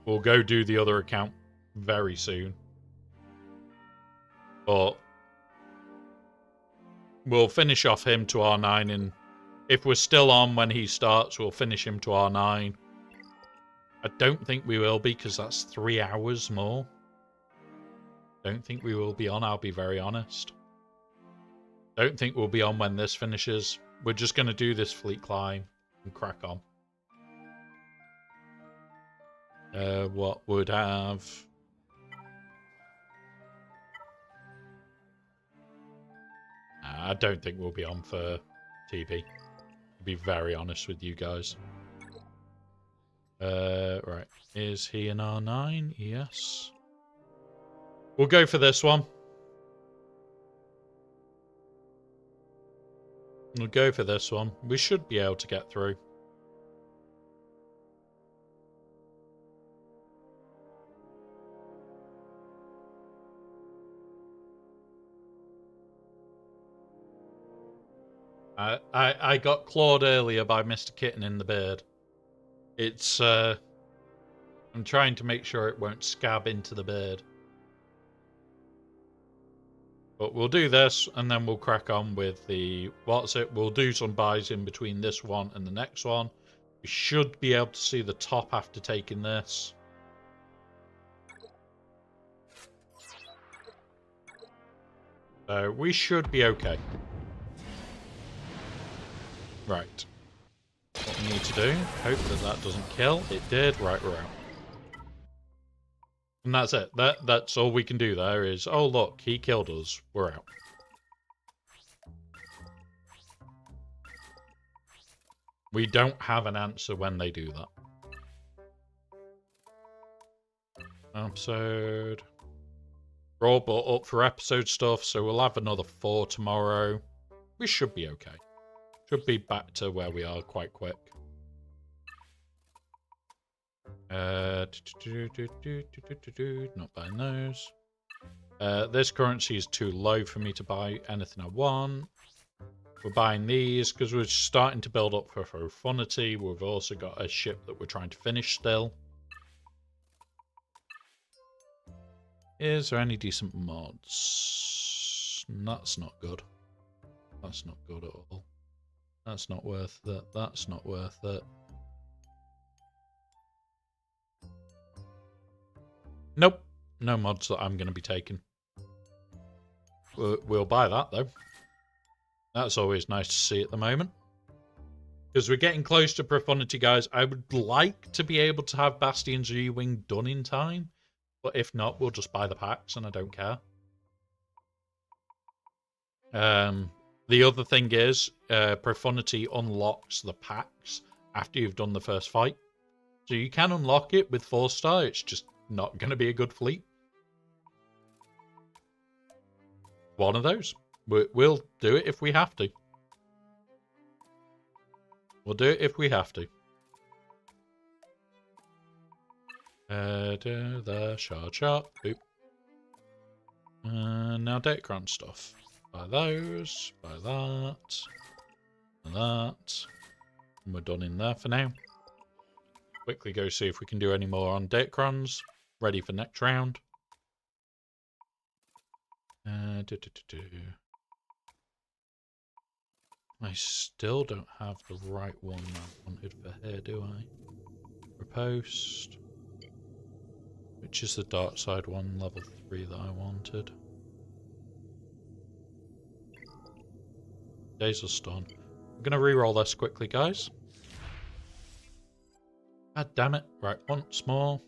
We'll go do the other account very soon. But we'll finish off him to R9, and if we're still on when he starts, we'll finish him to R9. I don't think we will be, because that's 3 hours more. Don't think we will be on, I'll be very honest. Don't think we'll be on when this finishes. We're just going to do this fleet climb and crack on. What would have... I don't think we'll be on for TP. To be very honest with you guys. Right. Is he an R9? Yes. We'll go for this one. We'll go for this one. We should be able to get through. I got clawed earlier by Mr. Kitten in the beard. It's, I'm trying to make sure it won't scab into the beard. But we'll do this, and then we'll crack on with the... What's it? We'll do some buys in between this one and the next one. We should be able to see the top after taking this. So we should be okay. Right. What we need to do, hope that that doesn't kill. It did. Right, we're out. And that's it. That's all we can do there is, oh look, he killed us. We're out. We don't have an answer when they do that. Episode. We're all bought up for episode stuff, so we'll have another 4 tomorrow. We should be okay. Should be back to where we are quite quick. Not buying those. This currency is too low for me to buy anything I want. We're buying these because we're starting to build up for profundity. We've also got a ship that we're trying to finish still. Is there any decent mods? That's not good. That's not good at all. That's not worth it. That's not worth it. Nope. No mods that I'm going to be taking. We'll buy that, though. That's always nice to see at the moment. Because we're getting close to profundity, guys. I would like to be able to have Bastion's G-Wing done in time. But if not, we'll just buy the packs, and I don't care. The other thing is, profundity unlocks the packs after you've done the first fight. So you can unlock it with 4-star, it's just not going to be a good fleet. One of those. We'll do it if we have to. We'll do it if we have to. Do the shard. Boop. Now Datacron stuff. Buy those. Buy that. And that. And we're done in there for now. Quickly go see if we can do any more on Datacrons. Ready for next round. I still don't have the right one I wanted for here, do I? Repost. Which is the dark side one, level 3 that I wanted. Days of Stun. I'm going to re-roll this quickly, guys. God damn it. Right, once more.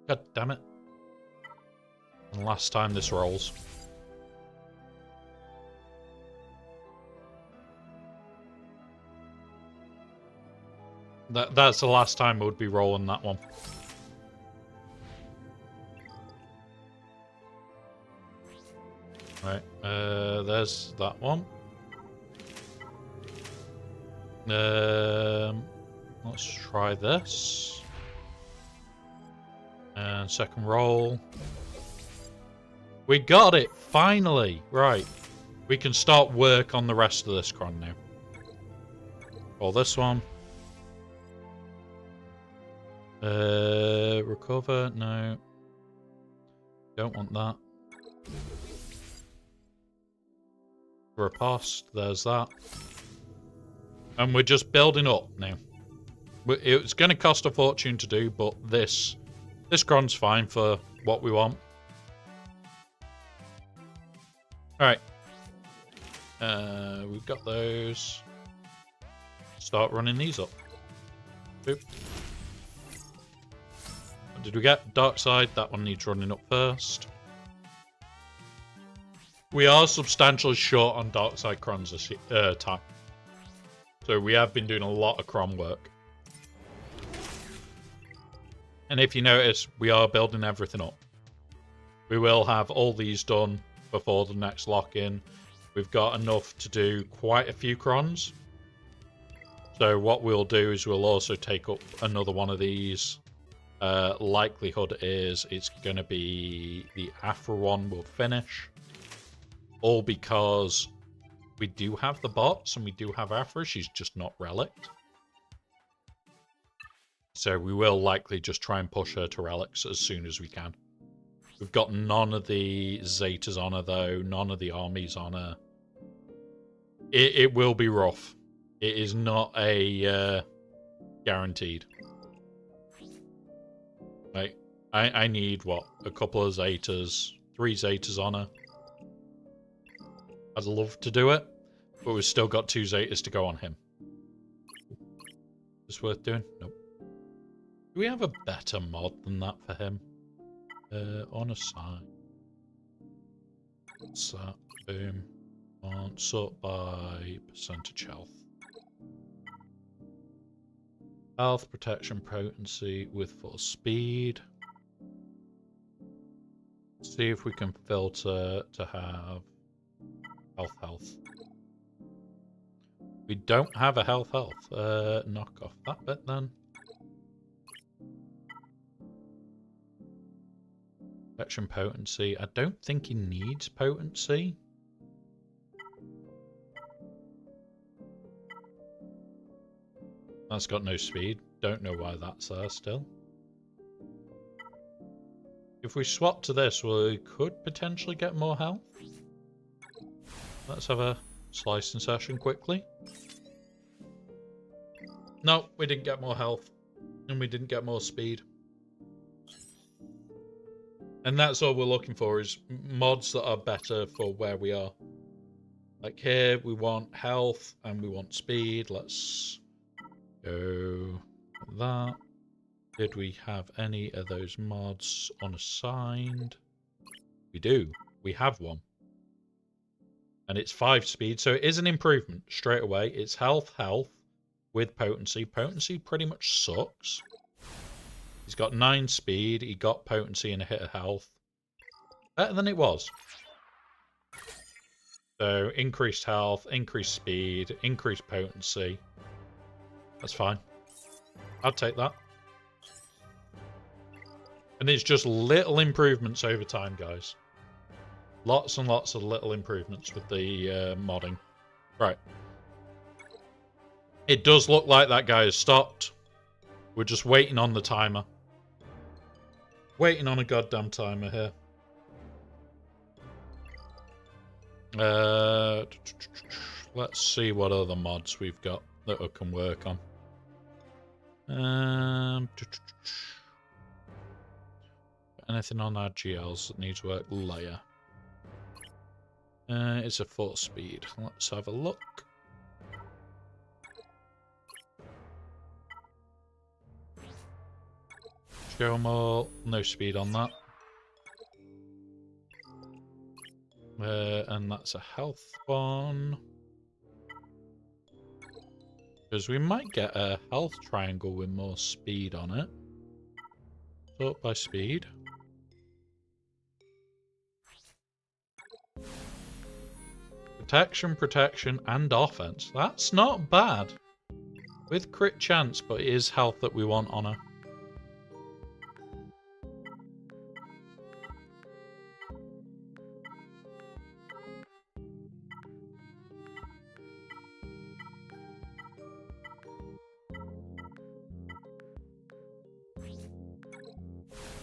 God damn it. And last time this rolls. That's the last time I would be rolling that one. Right, there's that one. Let's try this. And second roll. We got it! Finally! Right. We can start work on the rest of this cron now. Roll this one. Recover? No. Don't want that. Riposte, there's that. And we're just building up now. It's going to cost a fortune to do, but this cron's fine for what we want. Alright. We've got those. Start running these up. Boop. What did we get? Dark side, that one needs running up first. We are substantially short on dark side crons this time. So we have been doing a lot of cron work. And if you notice, we are building everything up. We will have all these done before the next lock-in. We've got enough to do quite a few crons. So what we'll do is we'll also take up another one of these. Likelihood is it's going to be the Afra one we'll finish. All because we do have the bots and we do have Afra. She's just not relicked. So we will likely just try and push her to relics as soon as we can. We've got none of the Zetas on her, though. None of the armies on her. It will be rough. It is not a guaranteed. Like, I need, what, a couple of Zetas, 3 Zetas on her. I'd love to do it, but we've still got 2 Zetas to go on him. Is this worth doing? Nope. Do we have a better mod than that for him? On a side. What's that? Boom. On sort by percentage health. Health, protection, potency with full speed. See if we can filter to have health. We don't have a health. Knock off that bit then. Protection, potency. I don't think he needs potency. That's got no speed. Don't know why that's there still. If we swap to this, we could potentially get more health. Let's have a slicing session quickly. No, we didn't get more health. And we didn't get more speed. And that's all we're looking for, is mods that are better for where we are. Like here, we want health and we want speed. Let's go that. Did we have any of those mods unassigned? We do. We have one. And it's 5 speed, so it is an improvement straight away. It's health with potency. Potency pretty much sucks. He's got 9 speed, he got potency and a hit of health. Better than it was. So increased health, increased speed, increased potency. That's fine. I'll take that. And it's just little improvements over time, guys. Lots and lots of little improvements with the modding. Right. It does look like that guy has stopped. We're just waiting on the timer. Waiting on a goddamn timer here. Let's see what other mods we've got that I can work on. Anything on our GLs that needs work? Layer. It's a 4 speed. Let's have a look. Show them all. No speed on that. And that's a health one. Because we might get a health triangle with more speed on it. Sort by speed. Protection, protection, and offense. That's not bad. With crit chance, but it is health that we want on her.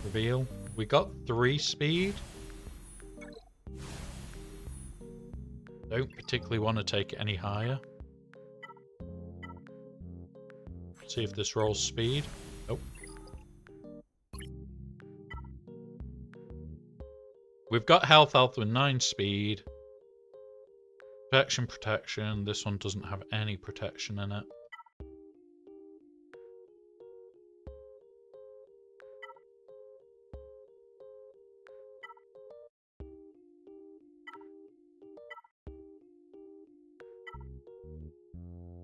Reveal. We got 3 speed. Don't particularly want to take it any higher. See if this rolls speed. Nope. We've got health with 9 speed. Protection, protection. This one doesn't have any protection in it.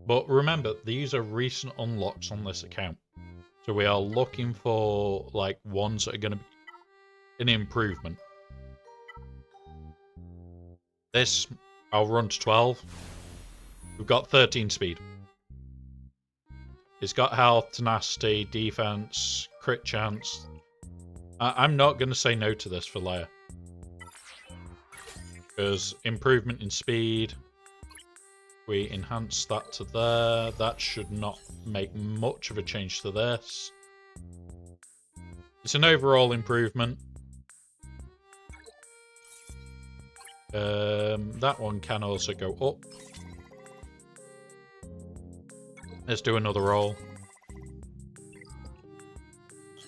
But remember, these are recent unlocks on this account. So we are looking for, like, ones that are going to be an improvement. This, I'll run to 12. We've got 13 speed. It's got health, tenacity, defense, crit chance. I'm not going to say no to this for Leia. Because improvement in speed... We enhance that to there. That should not make much of a change to this. It's an overall improvement. That one can also go up. Let's do another roll.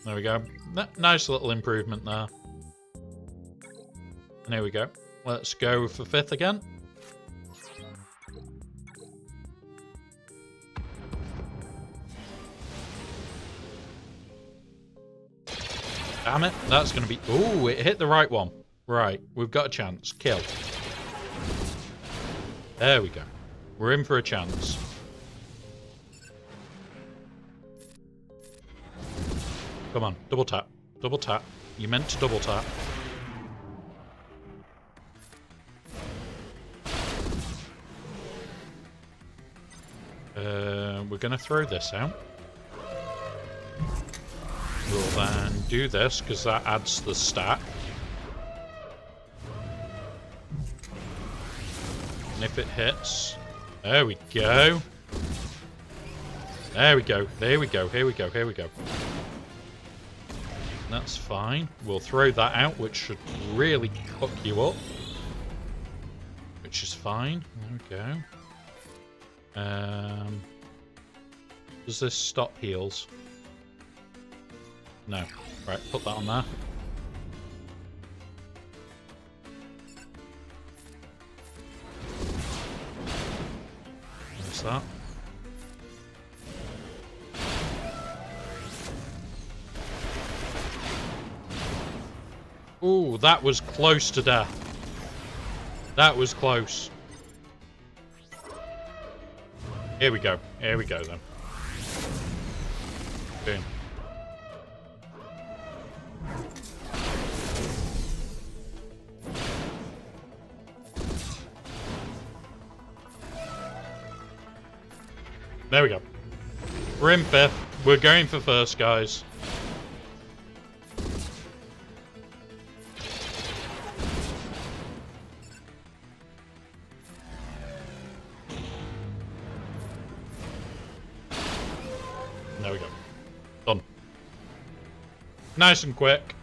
There we go. Nice little improvement there. And here we go. Let's go for 5th again. Damn it, that's going to be... Ooh, it hit the right one. Right, we've got a chance. Kill. There we go. We're in for a chance. Come on, double tap. Double tap. You meant to double tap. We're going to throw this out. We'll then do this, because that adds the stack. And if it hits... There we go. There we go. There we go. Here we go. Here we go. That's fine. We'll throw that out, which should really cook you up. Which is fine. There we go. Does this stop heals? No. Right, put that on there. What's that? Ooh, that was close to death. That was close. Here we go. Here we go then. Boom. There we go. We're in 5th. We're going for 1st, guys. There we go. Done. Nice and quick.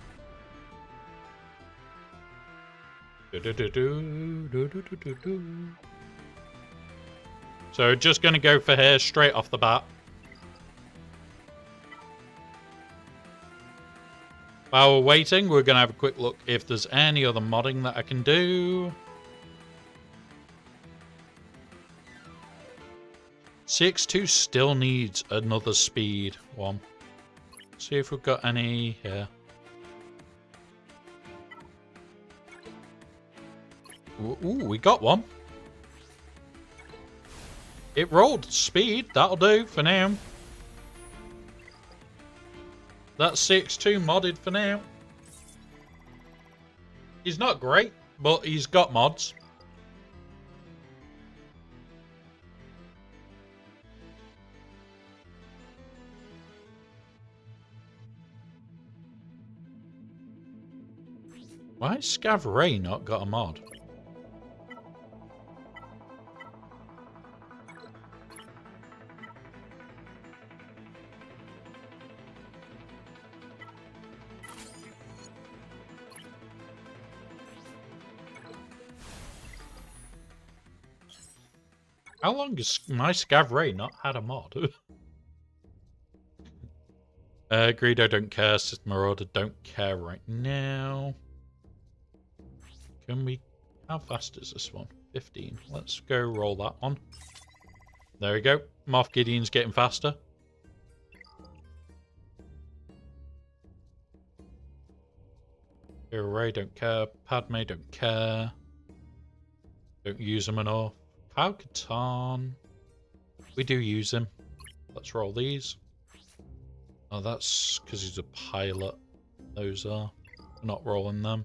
So just going to go for here straight off the bat. While we're waiting, we're going to have a quick look if there's any other modding that I can do. CX2 still needs another speed one. See if we've got any here. Ooh, we got one. It rolled speed. That'll do for now. That's CX2 modded for now. He's not great, but he's got mods. Why has Scav Ray not got a mod? How long has my Scav Ray not had a mod? Greedo don't care, Sith Marauder don't care right now. Can we... How fast is this one? 15. Let's go roll that one. There we go. Moff Gideon's getting faster. Ray don't care. Padme don't care. Don't use him enough. Kyle Katarn. We do use him. Let's roll these. Oh, that's because he's a pilot. Those are. We're not rolling them.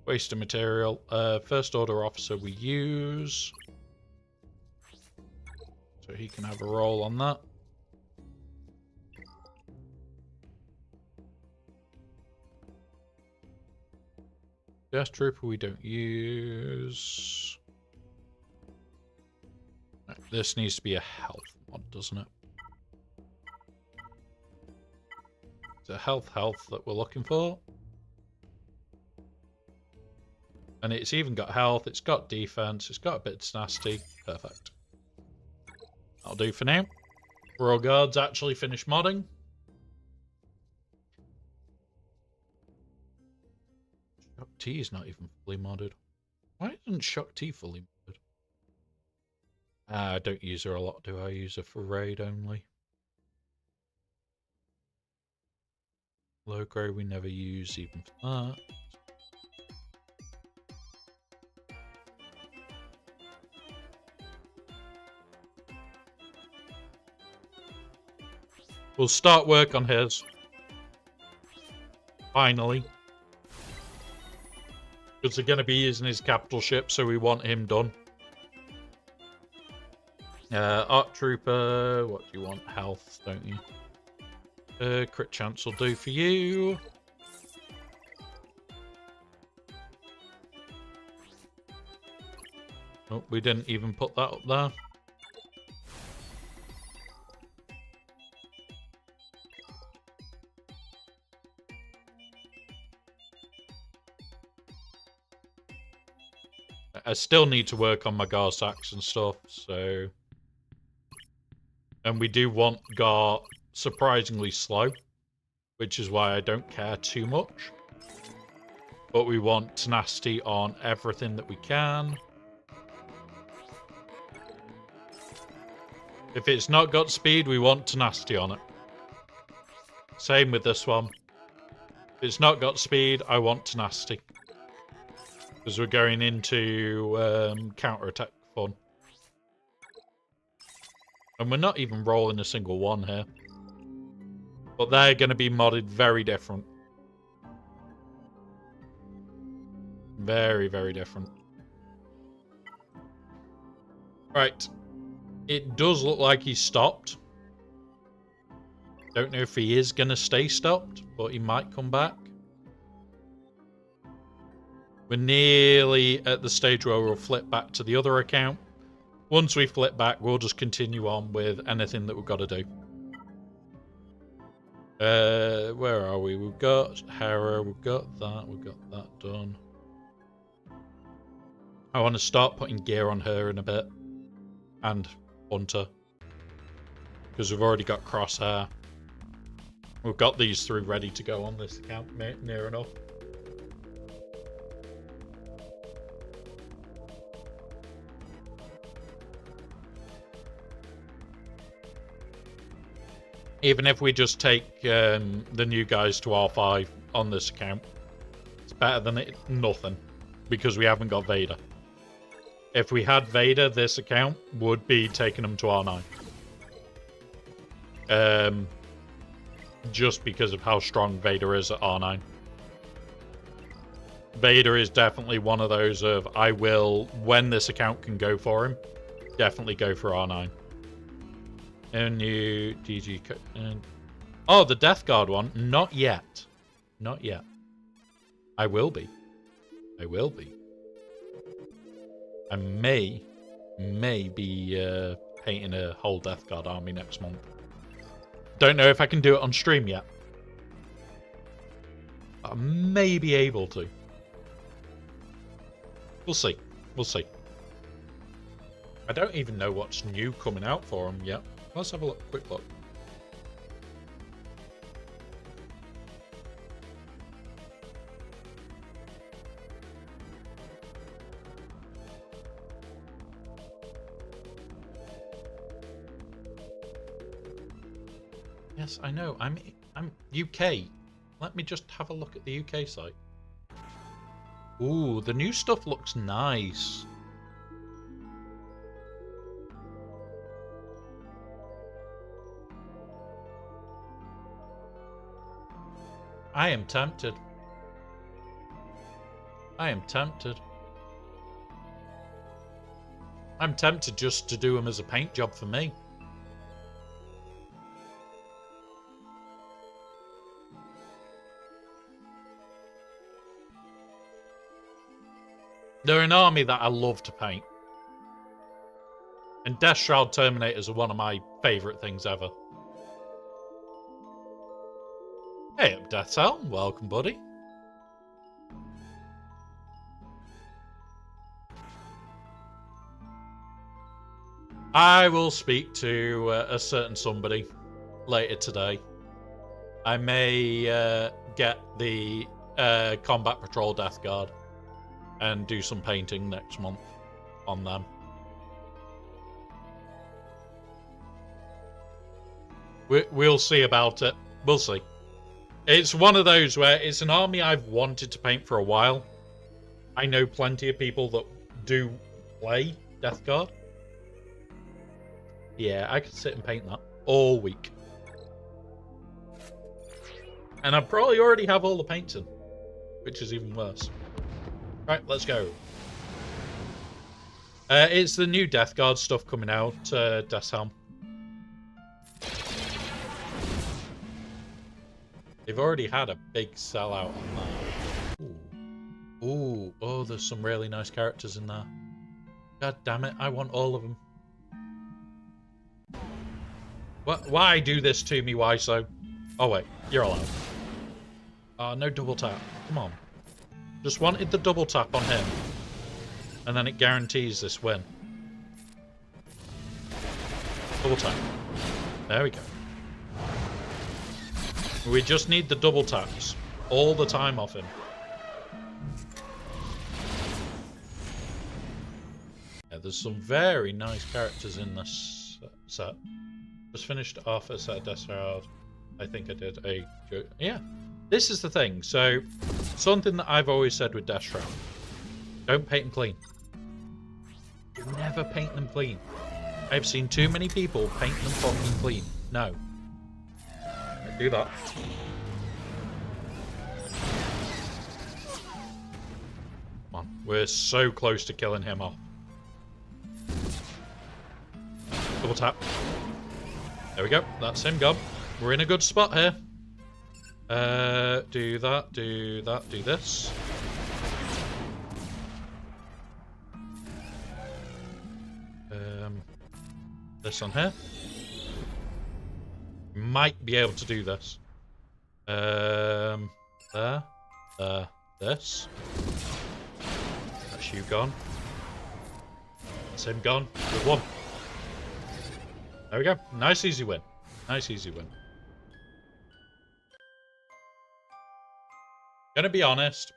Waste of material. First order officer we use. So he can have a roll on that. Death Trooper we don't use. Right, this needs to be a health mod, doesn't it? It's a health that we're looking for. And it's even got health, it's got defense, it's got a bit of tenacity. Perfect. That'll do for now. Royal Guards actually finished modding. Shock T is not even fully modded. Why isn't Shock T fully modded? I don't use her a lot, do I? Use her for raid only. Low grade we never use even for that. We'll start work on his. Finally. Because they're going to be using his capital ship, so we want him done. Arc Trooper, what do you want? Health, don't you? Crit chance will do for you. Oh, we didn't even put that up there. I still need to work on my Gar sacks and stuff, so... And we do want Gar surprisingly slow, which is why I don't care too much. But we want tenacity on everything that we can. If it's not got speed, we want tenacity on it. Same with this one. If it's not got speed, I want tenacity. Because we're going into counter-attack fun. And we're not even rolling a single one here. But they're going to be modded very different. Very, very different. Right. It does look like he's stopped. Don't know if he is going to stay stopped, but he might come back. We're nearly at the stage where we'll flip back to the other account. Once we flip back, we'll just continue on with anything that we've got to do. Where are we? We've got Hera, we've got that done. I want to start putting gear on her in a bit. And Hunter. Because we've already got Crosshair. We've got these three ready to go on this account, near enough. Even if we just take the new guys to R5 on this account, it's better than nothing, because we haven't got Vader. If we had Vader, this account would be taking them to R9. Just because of how strong Vader is at R9. Vader is definitely one of those of, I will, when this account can go for him, definitely go for R9. And new DG... Oh, the Death Guard one. Not yet. Not yet. I will be. I will be. I may be painting a whole Death Guard army next month. Don't know if I can do it on stream yet. I may be able to. We'll see. We'll see. I don't even know what's new coming out for them yet. Let's have a look, quick look. Yes, I know. I'm UK. Let me just have a look at the UK site. Ooh, the new stuff looks nice. I am tempted. I am tempted. I'm tempted just to do them as a paint job for me. They're an army that I love to paint. And Death Shroud Terminators are one of my favourite things ever. Hey up, Death's Helm. Welcome, buddy. I will speak to a certain somebody later today. I may get the Combat Patrol Death Guard and do some painting next month on them. We'll see about it. We'll see. It's one of those where it's an army I've wanted to paint for a while. I know plenty of people that do play Death Guard. Yeah, I could sit and paint that all week. And I probably already have all the paints in, which is even worse. Right, let's go. It's the new Death Guard stuff coming out, Death's Helm. They've already had a big sellout on that. Ooh. Oh, there's some really nice characters in there. God damn it, I want all of them. What? Why do this to me, why so? Oh wait, you're allowed. No double tap, come on. Just wanted the double tap on him. And then it guarantees this win. Double tap. There we go. We just need the double taps all the time off him. Yeah, there's some very nice characters in this set. Just finished off a set of Death Shroud. I think I did a joke. Yeah, this is the thing. So, something that I've always said with Death Shroud. Don't paint them clean. Never paint them clean. I've seen too many people paint them fucking clean. No. Do that. Come on, we're so close to killing him off. Double tap. There we go. That's him gone. We're in a good spot here. Do that, do that, do this. This on here. Might be able to do this. This. That's you gone. That's him gone. Good one. There we go. Nice easy win. Nice easy win. Gonna be honest.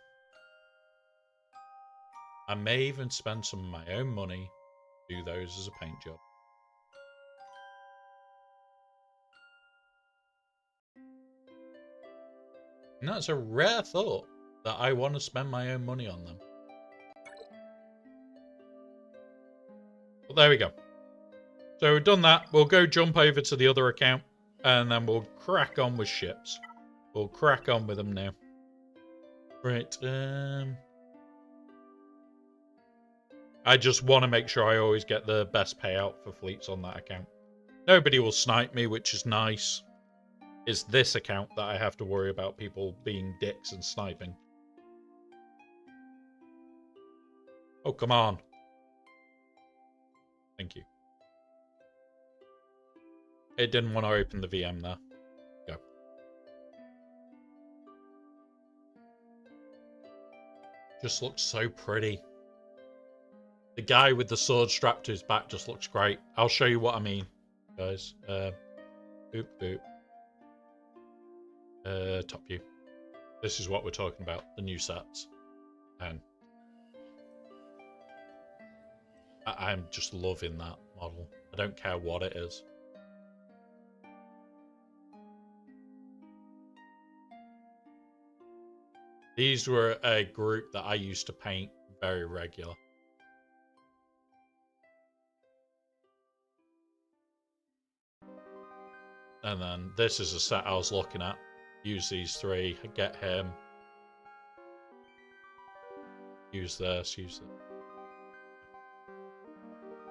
I may even spend some of my own money to do those as a paint job. And that's a rare thought, that I want to spend my own money on them. But there we go. So we've done that. We'll go jump over to the other account, and then we'll crack on with ships. We'll crack on with them now. Right. I just want to make sure I always get the best payout for fleets on that account. Nobody will snipe me, which is nice. It's this account that I have to worry about people being dicks and sniping. Oh, come on. Thank you. It didn't want to open the VM there. Go. Just looks so pretty. The guy with the sword strapped to his back just looks great. I'll show you what I mean, guys. Boop, boop. Top view. This is what we're talking about. The new sets. And I'm just loving that model. I don't care what it is. These were a group that I used to paint very regular. And then this is a set I was looking at. Use these three, get him. Use this, use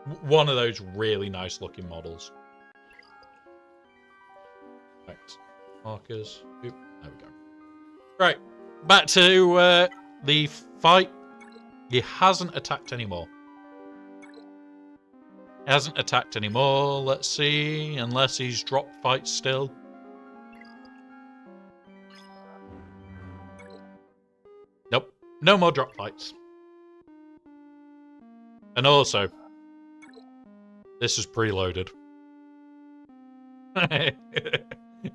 that. One of those really nice looking models. Right. Markers. Oop, there we go. Right. Back to the fight. He hasn't attacked anymore. He hasn't attacked anymore. Let's see. Unless he's dropped fights still. Nope. No more drop fights. And also, this is preloaded.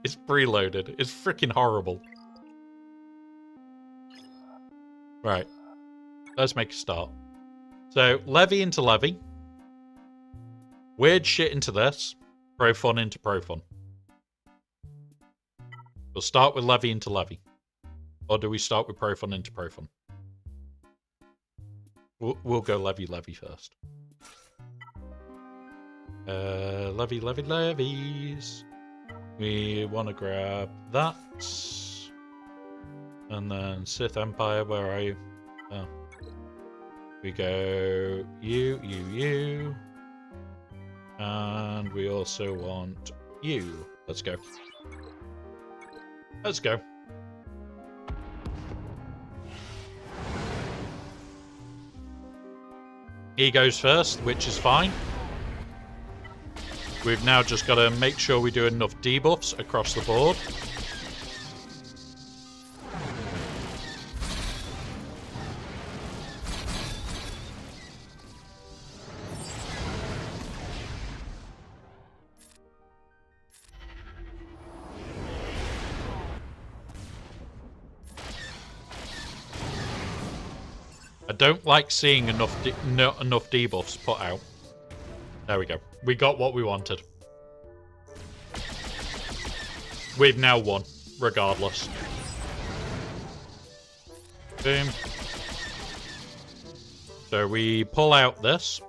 It's preloaded. It's freaking horrible. Right. Let's make a start. So, levy into levy. Weird shit into this. Pro fun into pro fun. We'll start with levy into levy. Or do we start with pro fun into pro fun? We'll go levy first. Levy, levies. We want to grab that. And then Sith Empire, where are you? Oh. We go you. And we also want you. Let's go. Let's go. He goes first, which is fine. We've now just got to make sure we do enough debuffs across the board. I don't like seeing enough debuffs put out. There we go. We got what we wanted. We've now won, regardless. Boom. So we pull out this,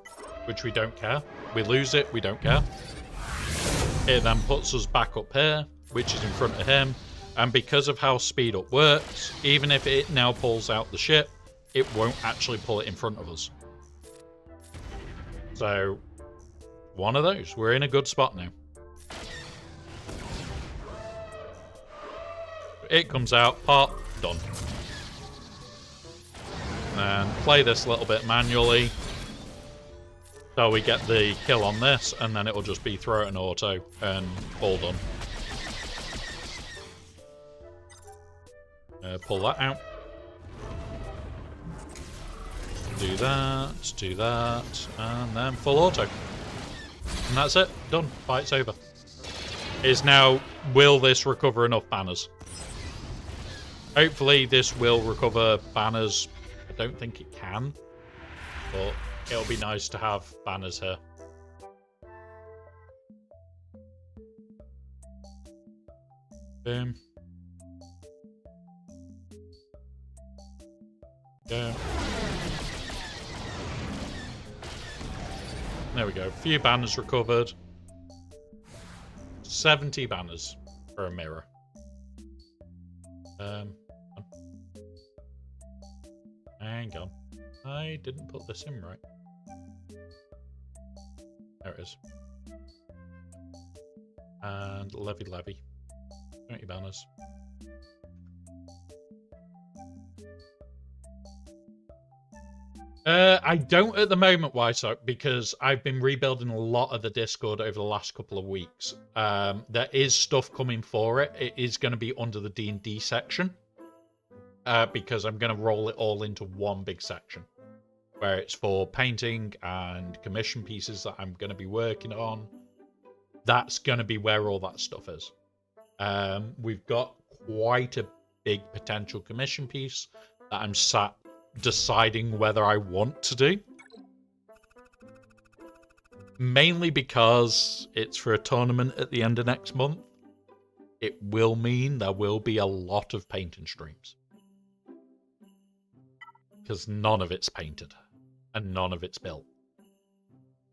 which we don't care. We lose it, we don't care. It then puts us back up here, which is in front of him. And because of how speed up works, even if it now pulls out the ship, it won't actually pull it in front of us. So one of those. We're in a good spot now. It comes out, pop, done. And play this a little bit manually. So we get the kill on this, and then it'll just be throw it in auto, and all done. Pull that out. Do that, and then full auto. And that's it. Done. Fight's over. Is now, will this recover enough banners? Hopefully this will recover banners. I don't think it can, but it'll be nice to have banners here. Boom. Go. There we go. A few banners recovered. 70 banners for a mirror. Hang on. I didn't put this in right. There it is. And levy. 20 banners. I don't at the moment, why so? Because I've been rebuilding a lot of the Discord over the last couple of weeks. There is stuff coming for it. It is going to be under the D&D section. Because I'm going to roll it all into one big section. Where it's for painting and commission pieces that I'm going to be working on. That's going to be where all that stuff is. We've got quite a big potential commission piece that I'm sat deciding whether I want to do. Mainly because it's for a tournament at the end of next month. It will mean there will be a lot of painting streams. Because none of it's painted. And none of it's built.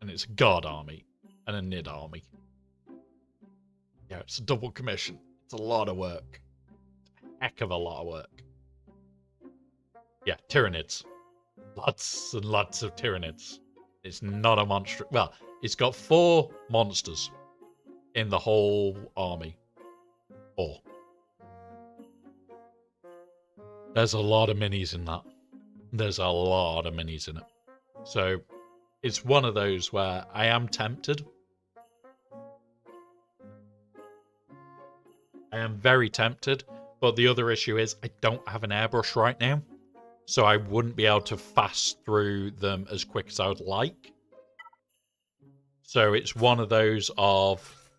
And it's a guard army. And a NID army. Yeah, it's a double commission. It's a lot of work. Heck of a lot of work. Yeah, Tyranids. Lots and lots of Tyranids. It's not a monster. Well, it's got 4 monsters in the whole army. 4. There's a lot of minis in that. There's a lot of minis in it. So, it's one of those where I am tempted. I am very tempted. But the other issue is I don't have an airbrush right now. So I wouldn't be able to fast through them as quick as I would like. So it's one of those of,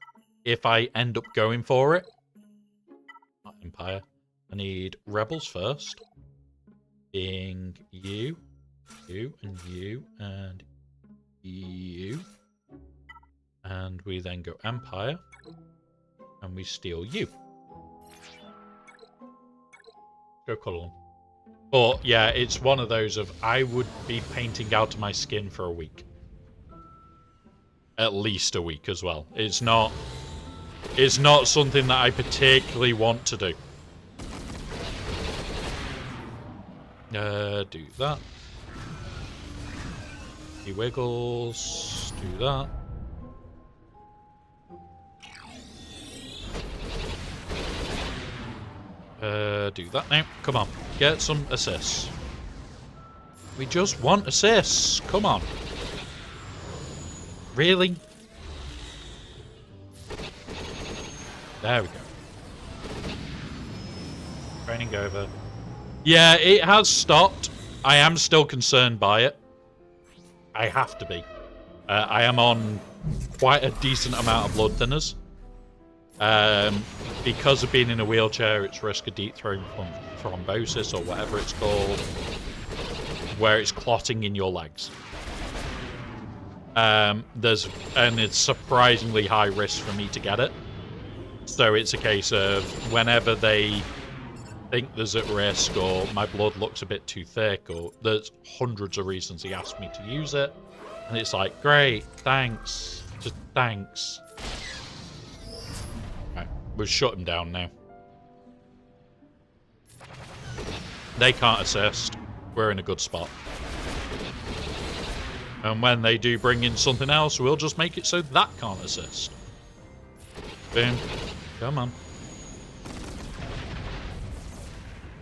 if I end up going for it, not Empire, I need Rebels first. Being you, and you, and you. And we then go Empire, and we steal you. Go cuddle them. But yeah, it's one of those of I would be painting out my skin for a week. At least a week as well. It's not something that I particularly want to do. Do that. He wiggles. Do that. Do that now. Come on. Get some assists. We just want assists. Come on. Really? There we go. Training over. Yeah, it has stopped. I am still concerned by it. I have to be. I am on quite a decent amount of blood thinners. Because of being in a wheelchair, it's risk of deep throat thrombosis or whatever it's called, where it's clotting in your legs. And it's surprisingly high risk for me to get it. So it's a case of whenever they think there's at risk or my blood looks a bit too thick, or there's hundreds of reasons he asked me to use it, and it's like, great, thanks, just thanks. Right, we'll shut him down now. They can't assist. We're in a good spot. And when they do bring in something else, we'll just make it so that can't assist. Boom. Come on.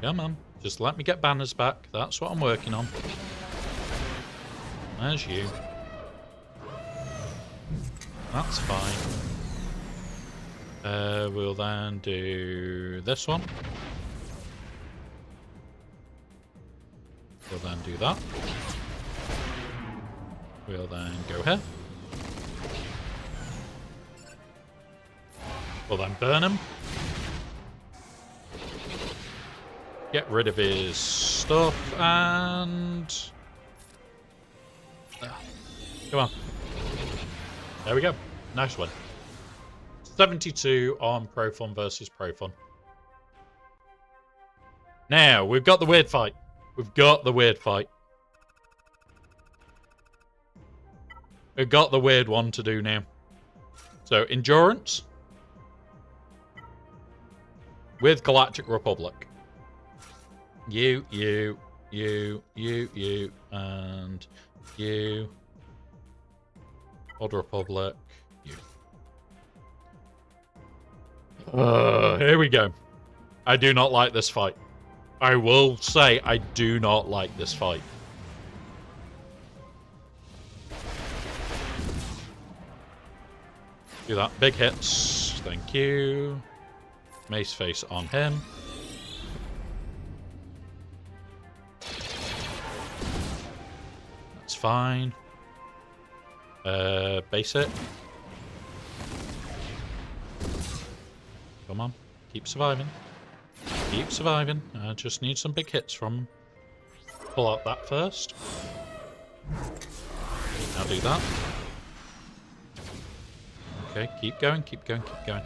Come on. Just let me get banners back. That's what I'm working on. There's you. That's fine. We'll then do this one. We'll then do that. We'll then go here. We'll then burn him. Get rid of his stuff and... Come on. There we go. Nice one. 72 on Profun versus Profun. Now, we've got the weird fight. We've got the weird fight. We've got the weird one to do now. So, Endurance. With Galactic Republic. You, and you. Old Republic. You. Here we go. I do not like this fight. I will say I do not like this fight. Do that. Big hits. Thank you. Mace face on him. That's fine. Basic. Come on. Keep surviving. Keep surviving. I just need some big hits from him. Pull out that first. Now do that. Okay, keep going, keep going, keep going.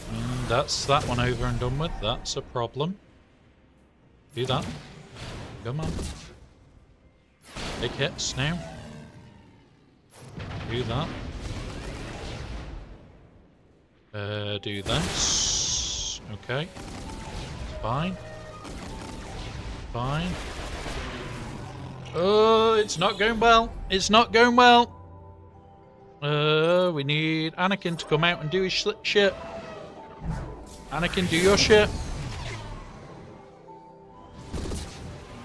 And that's that one over and done with. That's a problem. Do that. Come on. Big hits now. Do that. Do this. Okay. Fine. Fine. Oh, it's not going well. It's not going well. We need Anakin to come out and do his shit. Anakin, do your shit.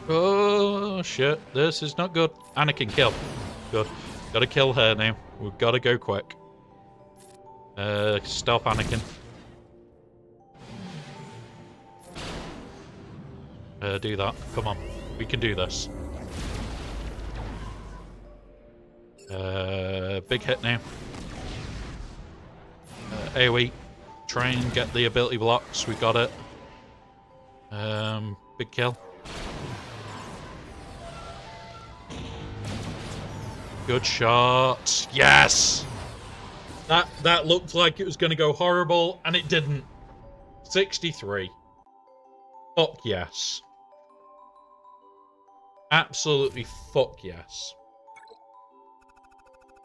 Oh, shit. This is not good. Anakin, kill. Good. Gotta kill her now. We've gotta go quick. Stealth Anakin. Do that. Come on. We can do this. Big hit now. AoE. Try and get the ability blocks. We got it. Big kill. Good shot. Yes! That looked like it was going to go horrible, and it didn't. 63. Fuck yes. Absolutely fuck yes.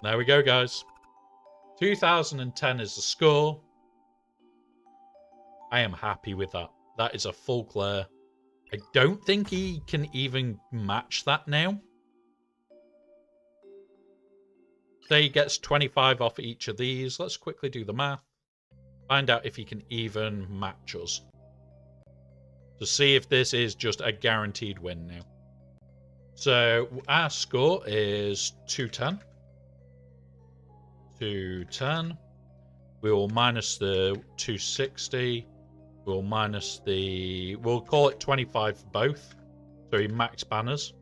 There we go, guys. 2010 is the score. I am happy with that. That is a full clear. I don't think he can even match that now. Say he gets 25 off each of these. Let's quickly do the math. Find out if he can even match us. To see if this is just a guaranteed win now. So our score is 210. 210. We will minus the 260. We'll minus the... We'll call it 25 for both. So he max banners.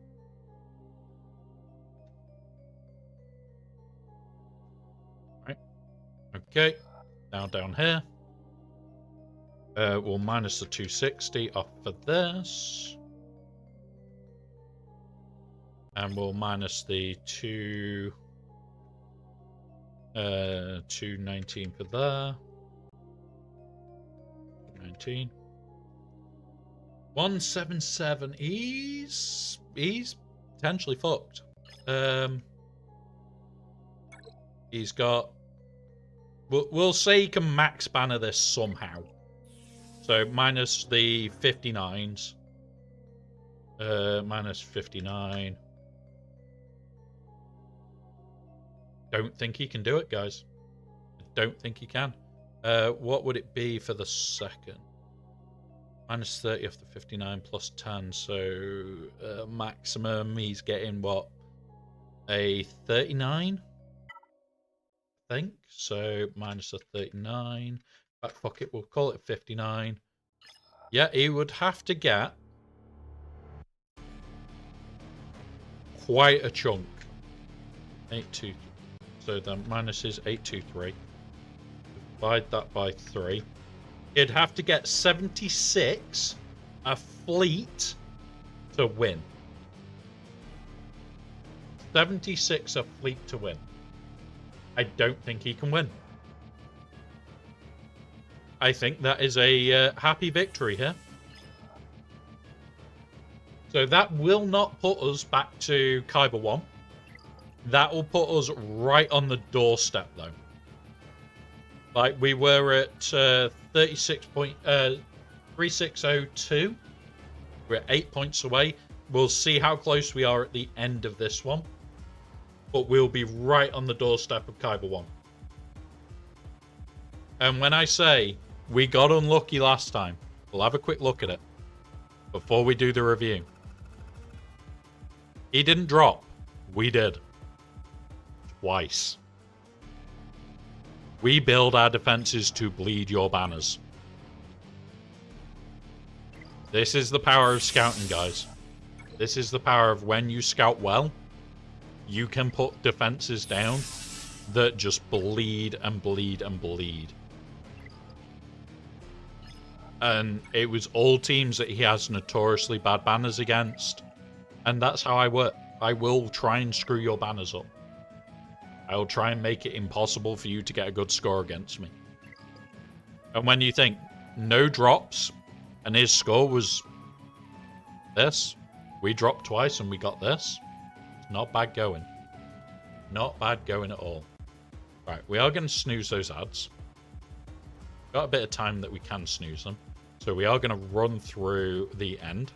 Right. Okay. Now down here. We'll minus the 260 off for this. And we'll minus the 219 for there. 19. 177. He's potentially fucked. He's got... We'll say he can max banner this somehow. So minus the 59s. Minus 59. don't think he can do it, guys. I don't think he can. What would it be for the second? Minus 30 off the 59 plus 10. So maximum, he's getting what? A 39? I think. So minus a 39. But fuck it, we'll call it 59. Yeah, he would have to get quite a chunk. 823. So the minus is 823. Divide that by 3. He'd have to get 76 a fleet to win. 76 a fleet to win. I don't think he can win. I think that is a happy victory here. So that will not put us back to Kyber 1. That will put us right on the doorstep, though. Like, we were at 36.3602. We're 8 points away. We'll see how close we are at the end of this one. But we'll be right on the doorstep of Kyber 1. And when I say we got unlucky last time, we'll have a quick look at it before we do the review. He didn't drop. We did. Twice. We build our defenses to bleed your banners. This is the power of scouting, guys. This is the power of when you scout well, you can put defenses down that just bleed and bleed and bleed. And it was all teams that he has notoriously bad banners against. And that's how I work. I will try and screw your banners up. I will try and make it impossible for you to get a good score against me. And when you think no drops and his score was this, we dropped twice and we got this. Not bad going. Not bad going at all. Right, we are going to snooze those ads. Got a bit of time that we can snooze them. So we are going to run through the end.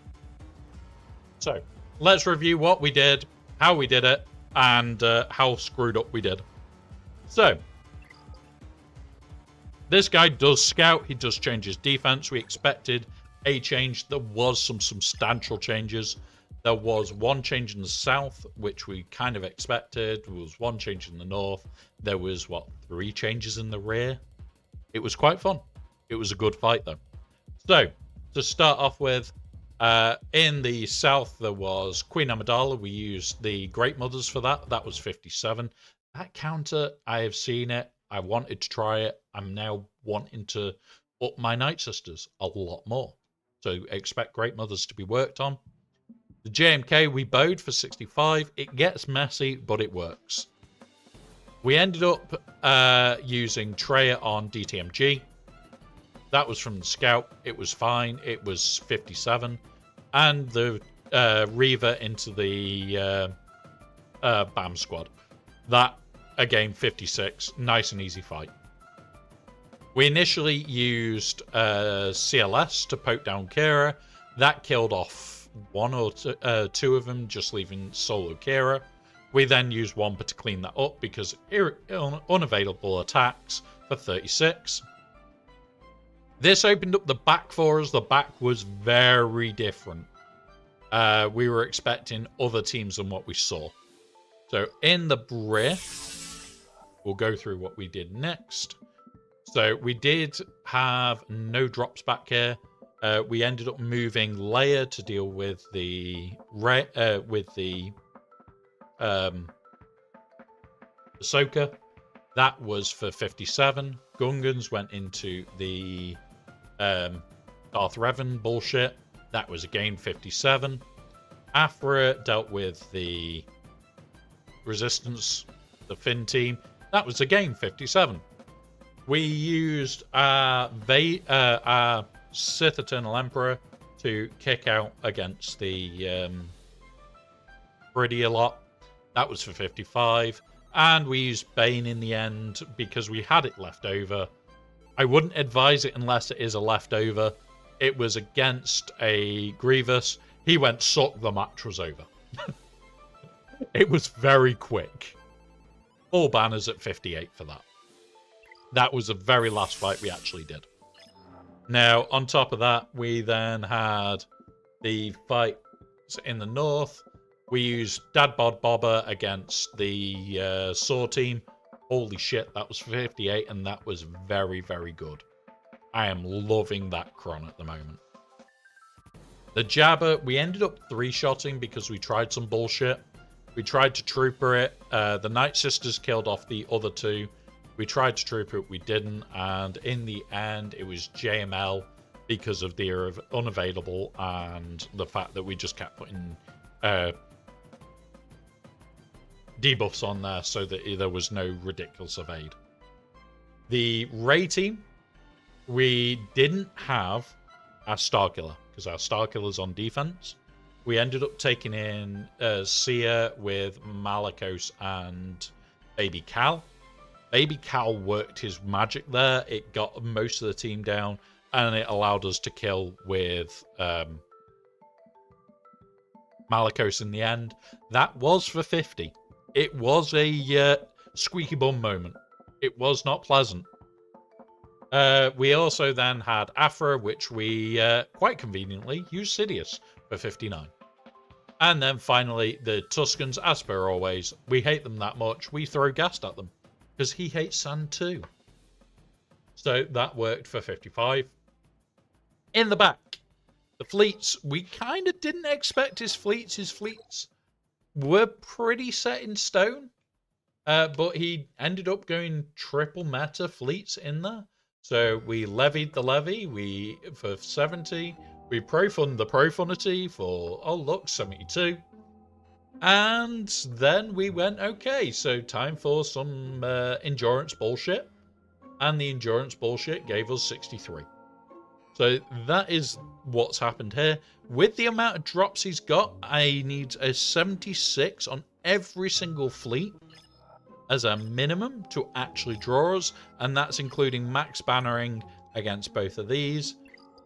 So let's review what we did, how we did it, and how screwed up we did. So this guy does scout. He does change his defense. We expected a change. There was some substantial changes. There was one change in the south, which we kind of expected. There was one change in the north. There was, what, 3 changes in the rear? It was quite fun. It was a good fight, though. So, to start off with, in the south, there was Queen Amidala. We used the Great Mothers for that. That was 57. That counter, I have seen it. I wanted to try it. I'm now wanting to up my Night Sisters a lot more. So, expect Great Mothers to be worked on. The JMK we bowed for 65. It gets messy, but it works. We ended up using Treya on DTMG. That was from the Scout. It was fine. It was 57. And the Reaver into the BAM squad. That, again, 56. Nice and easy fight. We initially used CLS to poke down Kira. That killed off 1 or 2 of them, just leaving solo Kira. We then used Wampa to clean that up because unavailable attacks for 36. This opened up the back for us. The back was very different. We were expecting other teams than what we saw. So in the rear, we'll go through what we did next. So we did have no drops back here. We ended up moving Leia to deal with the Ahsoka. That was for 57. Gungans went into the Darth Revan bullshit. That was again 57. Afra dealt with the Resistance, the Finn team. That was again 57. We used our Sith Eternal Emperor to kick out against the Pretty a lot. That was for 55. And we used Bane in the end because we had it left over. I wouldn't advise it unless it is a leftover. It was against a Grievous. He went, suck, the match was over. It was very quick. All banners at 58 for that. That was the very last fight we actually did. Now, on top of that, we then had the fight in the north. We used Dad Bod Bobber against the Saw team. Holy shit, that was 58, and that was very, very good. I am loving that Cron at the moment. The Jabber, we ended up 3-shotting because we tried some bullshit. We tried to Trooper it. The Night Sisters killed off the other 2. We tried to Trooper it, we didn't. And in the end, it was JML because of the unavailable and the fact that we just kept putting debuffs on there so that there was no ridiculous evade. The Ray team, we didn't have our Starkiller because our Starkiller's on defense. We ended up taking in Sia with Malakos and Baby Cal. Baby Cal worked his magic there. It got most of the team down, and it allowed us to kill with Malakos in the end. That was for 50. It was a squeaky bum moment. It was not pleasant. We also then had Afra, which we quite conveniently used Sidious for 59. And then finally, the Tuscans, as per always, we hate them that much, we throw Gast at them. Because he hates sand too. So that worked for 55. In the back, the fleets, we kind of didn't expect his fleets. His fleets were pretty set in stone. But he ended up going triple meta fleets in there. So we levied the levy for 70. We profund the profunity for, oh look, 72. And then we went, okay, so time for some endurance bullshit. And the endurance bullshit gave us 63. So that is what's happened here. With the amount of drops he's got, I need a 76 on every single fleet as a minimum to actually draw us. And that's including max bannering against both of these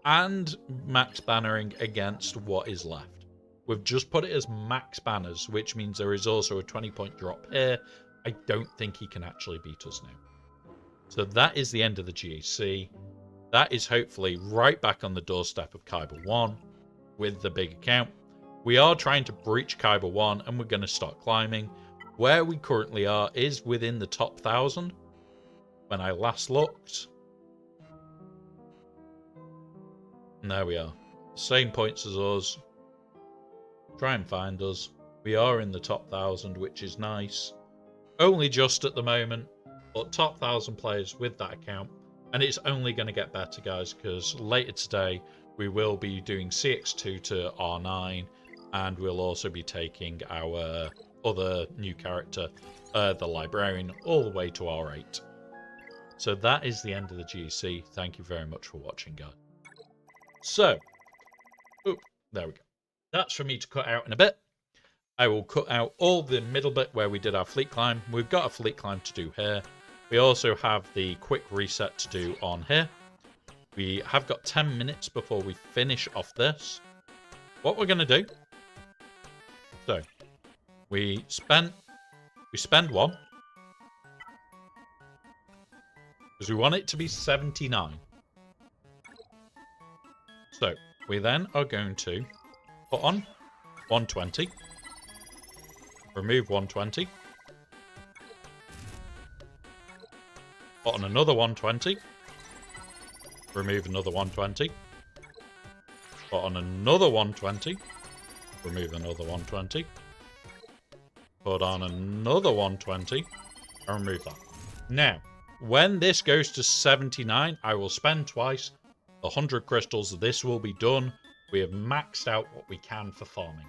and max bannering against what is left. We've just put it as max banners, which means there is also a 20-point drop here. I don't think he can actually beat us now. So that is the end of the GAC. That is hopefully right back on the doorstep of Kyber 1 with the big account. We are trying to breach Kyber 1 and we're going to start climbing. Where we currently are is within the top 1,000 when I last looked. And there we are. Same points as us. Try and find us. We are in the top 1,000, which is nice. Only just at the moment, but top 1,000 players with that account. And it's only going to get better, guys, because later today we will be doing CX2 to R9, and we'll also be taking our other new character, the Librarian, all the way to R8. So that is the end of the GC. Thank you very much for watching, guys. So, there we go. That's for me to cut out in a bit. I will cut out all the middle bit where we did our fleet climb. We've got a fleet climb to do here. We also have the quick reset to do on here. We have got 10 minutes before we finish off this. What we're going to do. So, we spend 1. Because we want it to be 79. So, we then are going to put on 120. Remove 120. Put on another 120. Remove another 120. Put on another 120. Remove another 120. Put on another 120. And remove that. Now, when this goes to 79, I will spend twice the 100 crystals. This will be done. We have maxed out what we can for farming.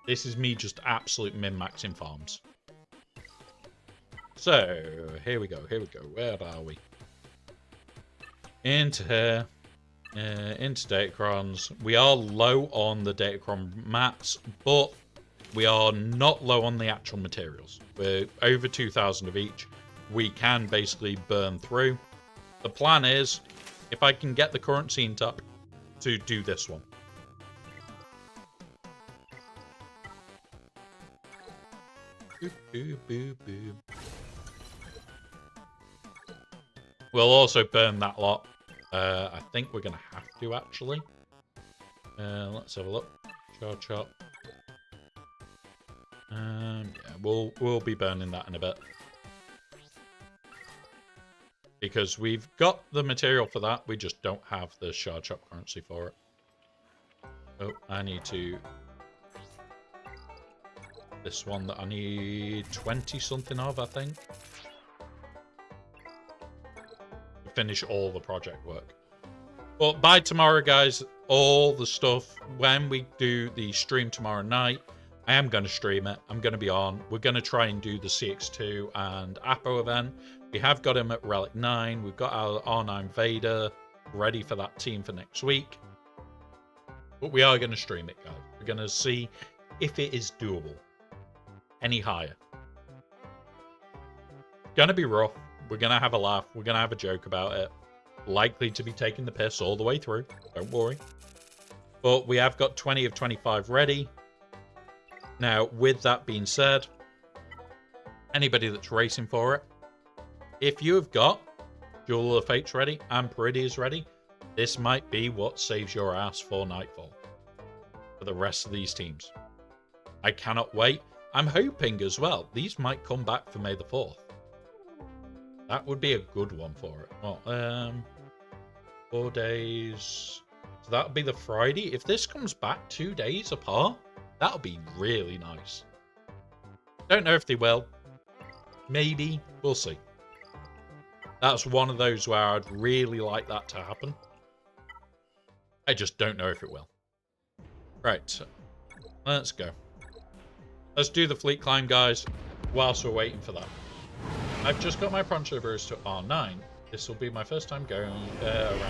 This is me just absolute min-maxing farms. So, here we go, here we go. Where are we? Into here. Into Datacrons. We are low on the Datacron mats, but we are not low on the actual materials. We're over 2,000 of each. We can basically burn through. The plan is, if I can get the current scene up, to do this one. Boop, boop, boop, boop. We'll also burn that lot. I think we're going to have to, actually. Let's have a look. Charge shop. Yeah, we'll be burning that in a bit. Because we've got the material for that, we just don't have the shard shop currency for it. Oh, I need to... This one that I need 20 something of, I think. To finish all the project work. But by tomorrow, guys, all the stuff, when we do the stream tomorrow night, I am going to stream it. I'm going to be on. We're going to try and do the CX2 and Apo event. We have got him at Relic 9. We've got our R9 Vader ready for that team for next week. But we are going to stream it, guys. We're going to see if it is doable. Any higher. Going to be rough. We're going to have a laugh. We're going to have a joke about it. Likely to be taking the piss all the way through. Don't worry. But we have got 20 of 25 ready. Now, with that being said, anybody that's racing for it, if you have got Duel of the Fates ready and Peridea is ready, this might be what saves your ass for Nightfall for the rest of these teams. I cannot wait. I'm hoping as well these might come back for May the 4th. That would be a good one for it. Well, 4 days. So that would be the Friday. If this comes back 2 days apart, that'll be really nice. Don't know if they will. Maybe. We'll see. That's one of those where I'd really like that to happen. I just don't know if it will. Right. So let's go. Let's do the fleet climb, guys, whilst we're waiting for that. I've just got my Pronto Burst to R9. This will be my first time going around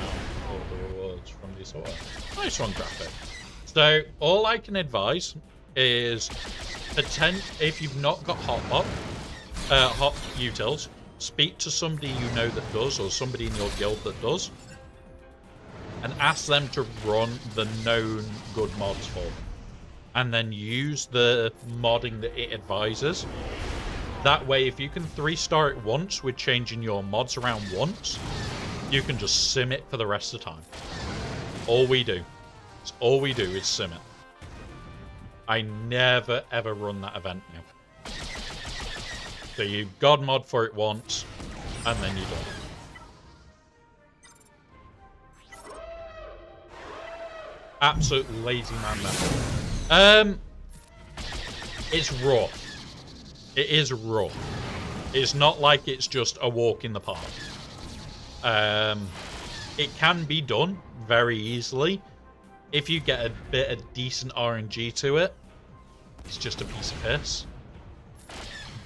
all the rewards from the assault. Nice one, graphic. So, all I can advise is if you've not got hot utils, speak to somebody you know that does, or somebody in your guild that does, and ask them to run the known good mods for them. And then use the modding that it advises. That way, if you can 3-star it once with changing your mods around once, you can just sim it for the rest of the time. All we do is sim it. I never ever run that event now. So you god mod for it once, and then you do. Absolute lazy man method. It's raw. It is raw. It's not like it's just a walk in the park. It can be done very easily. If you get a bit of decent RNG to it, it's just a piece of piss.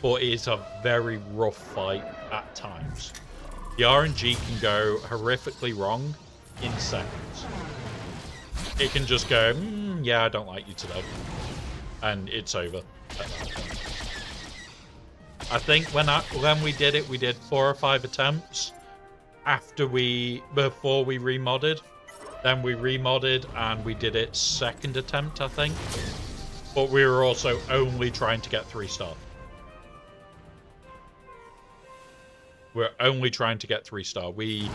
But it is a very rough fight at times. The RNG can go horrifically wrong in seconds. It can just go, yeah, I don't like you today. And it's over at that point. I think when we did it, we did 4 or 5 attempts before we remodded. Then we remodded and we did it second attempt, I think. But we were also only trying to get 3-star. We're only trying to get 3-star. We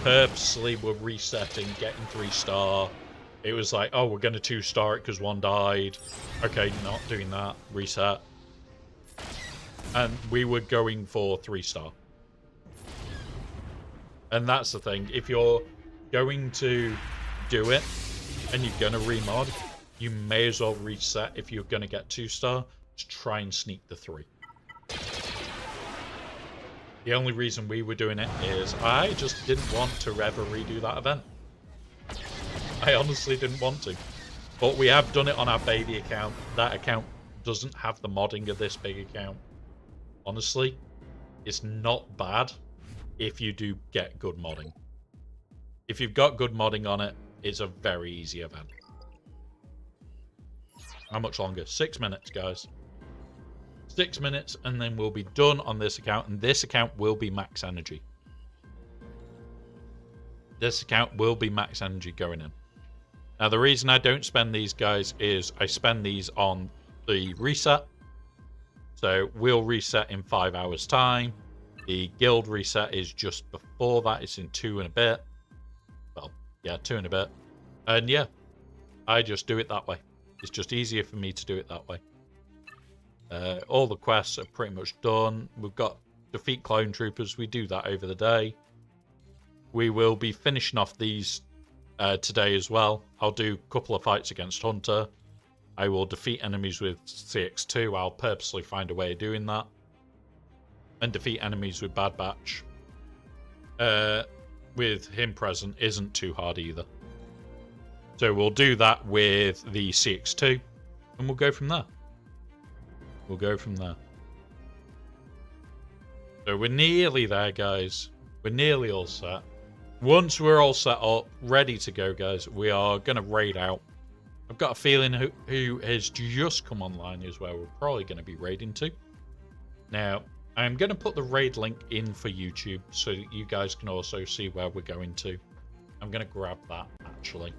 purposely were resetting, getting 3-star. It was like, oh, we're going to 2-star it because one died. Okay, not doing that. Reset. And we were going for 3-star. And that's the thing. If you're going to do it and you're going to remod, you may as well reset if you're going to get 2-star to try and sneak the 3. The only reason we were doing it is I just didn't want to ever redo that event. I honestly didn't want to. But we have done it on our baby account. That account doesn't have the modding of this big account. Honestly, it's not bad if you do get good modding. If you've got good modding on it, it's a very easy event. How much longer? 6 minutes, guys. 6 minutes, and then we'll be done on this account, and this account will be max energy. This account will be max energy going in. Now, the reason I don't spend these, guys, is I spend these on the reset. So we'll reset in 5 hours' time. The guild reset is just before that. It's in 2 and a bit. Well, yeah, 2 and a bit. And yeah, I just do it that way. It's just easier for me to do it that way. All the quests are pretty much done. We've got defeat clone troopers. We do that over the day. We will be finishing off these today as well. I'll do a couple of fights against Hunter. I will defeat enemies with CX2. I'll purposely find a way of doing that. And defeat enemies with Bad Batch. With him present isn't too hard either. So we'll do that with the CX2. And we'll go from there. We'll go from there. So we're nearly there, guys. We're nearly all set. Once we're all set up, ready to go, guys, we are going to raid out. I've got a feeling who has just come online is where we're probably going to be raiding to. Now, I'm going to put the raid link in for YouTube so that you guys can also see where we're going to. I'm going to grab that, actually.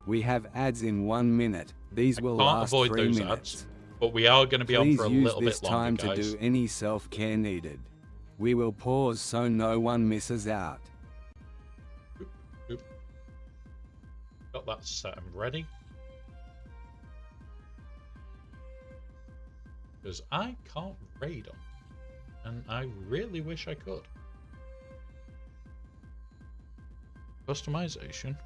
We have ads in 1 minute. These will last 3 minutes. Ads, but we are going to be on for a little bit longer, guys. Please use this time to do any self-care needed. We will pause so no one misses out. Oop. Got that set and ready. Because I can't raid on. And I really wish I could. Customization.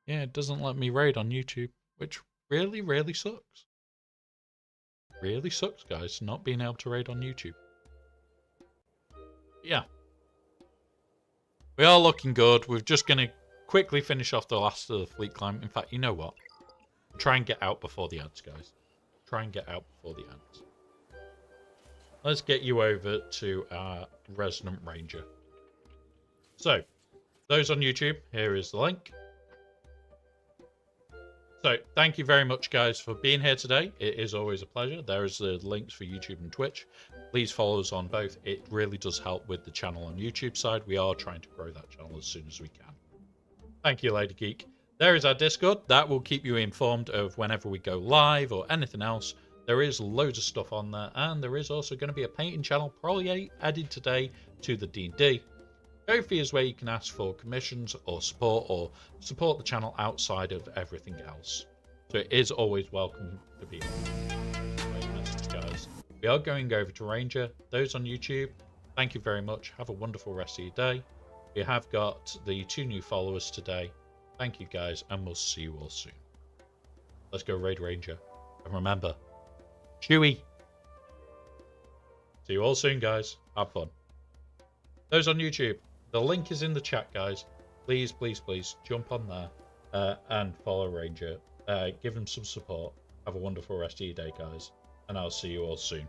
Yeah, it doesn't let me raid on YouTube, which really, really sucks. Really sucks, guys, not being able to raid on YouTube. Yeah. We are looking good. We're just going to quickly finish off the last of the fleet climb. In fact, you know what? Try and get out before the ads, guys. Try and get out before the ads. Let's get you over to our Resident Ranger. So, those on YouTube, here is the link. So, thank you very much, guys, for being here today. It is always a pleasure. There is the links for YouTube and Twitch. Please follow us on both. It really does help with the channel on YouTube side. We are trying to grow that channel as soon as we can. Thank you, Lady Geek. There is our Discord. That will keep you informed of whenever we go live or anything else. There is loads of stuff on there, and there is also going to be a painting channel probably added today to the D&D. Ko-fi is where you can ask for commissions or support the channel outside of everything else. So it is always welcome to be on. Guys. We are going over to Ranger. Those on YouTube, thank you very much. Have a wonderful rest of your day. We have got the 2 new followers today. Thank you, guys, and we'll see you all soon. Let's go raid Ranger. And remember, Chewie. See you all soon, guys. Have fun. Those on YouTube, the link is in the chat, guys. Please, please, please jump on there and follow Ranger. Give him some support. Have a wonderful rest of your day, guys. And I'll see you all soon.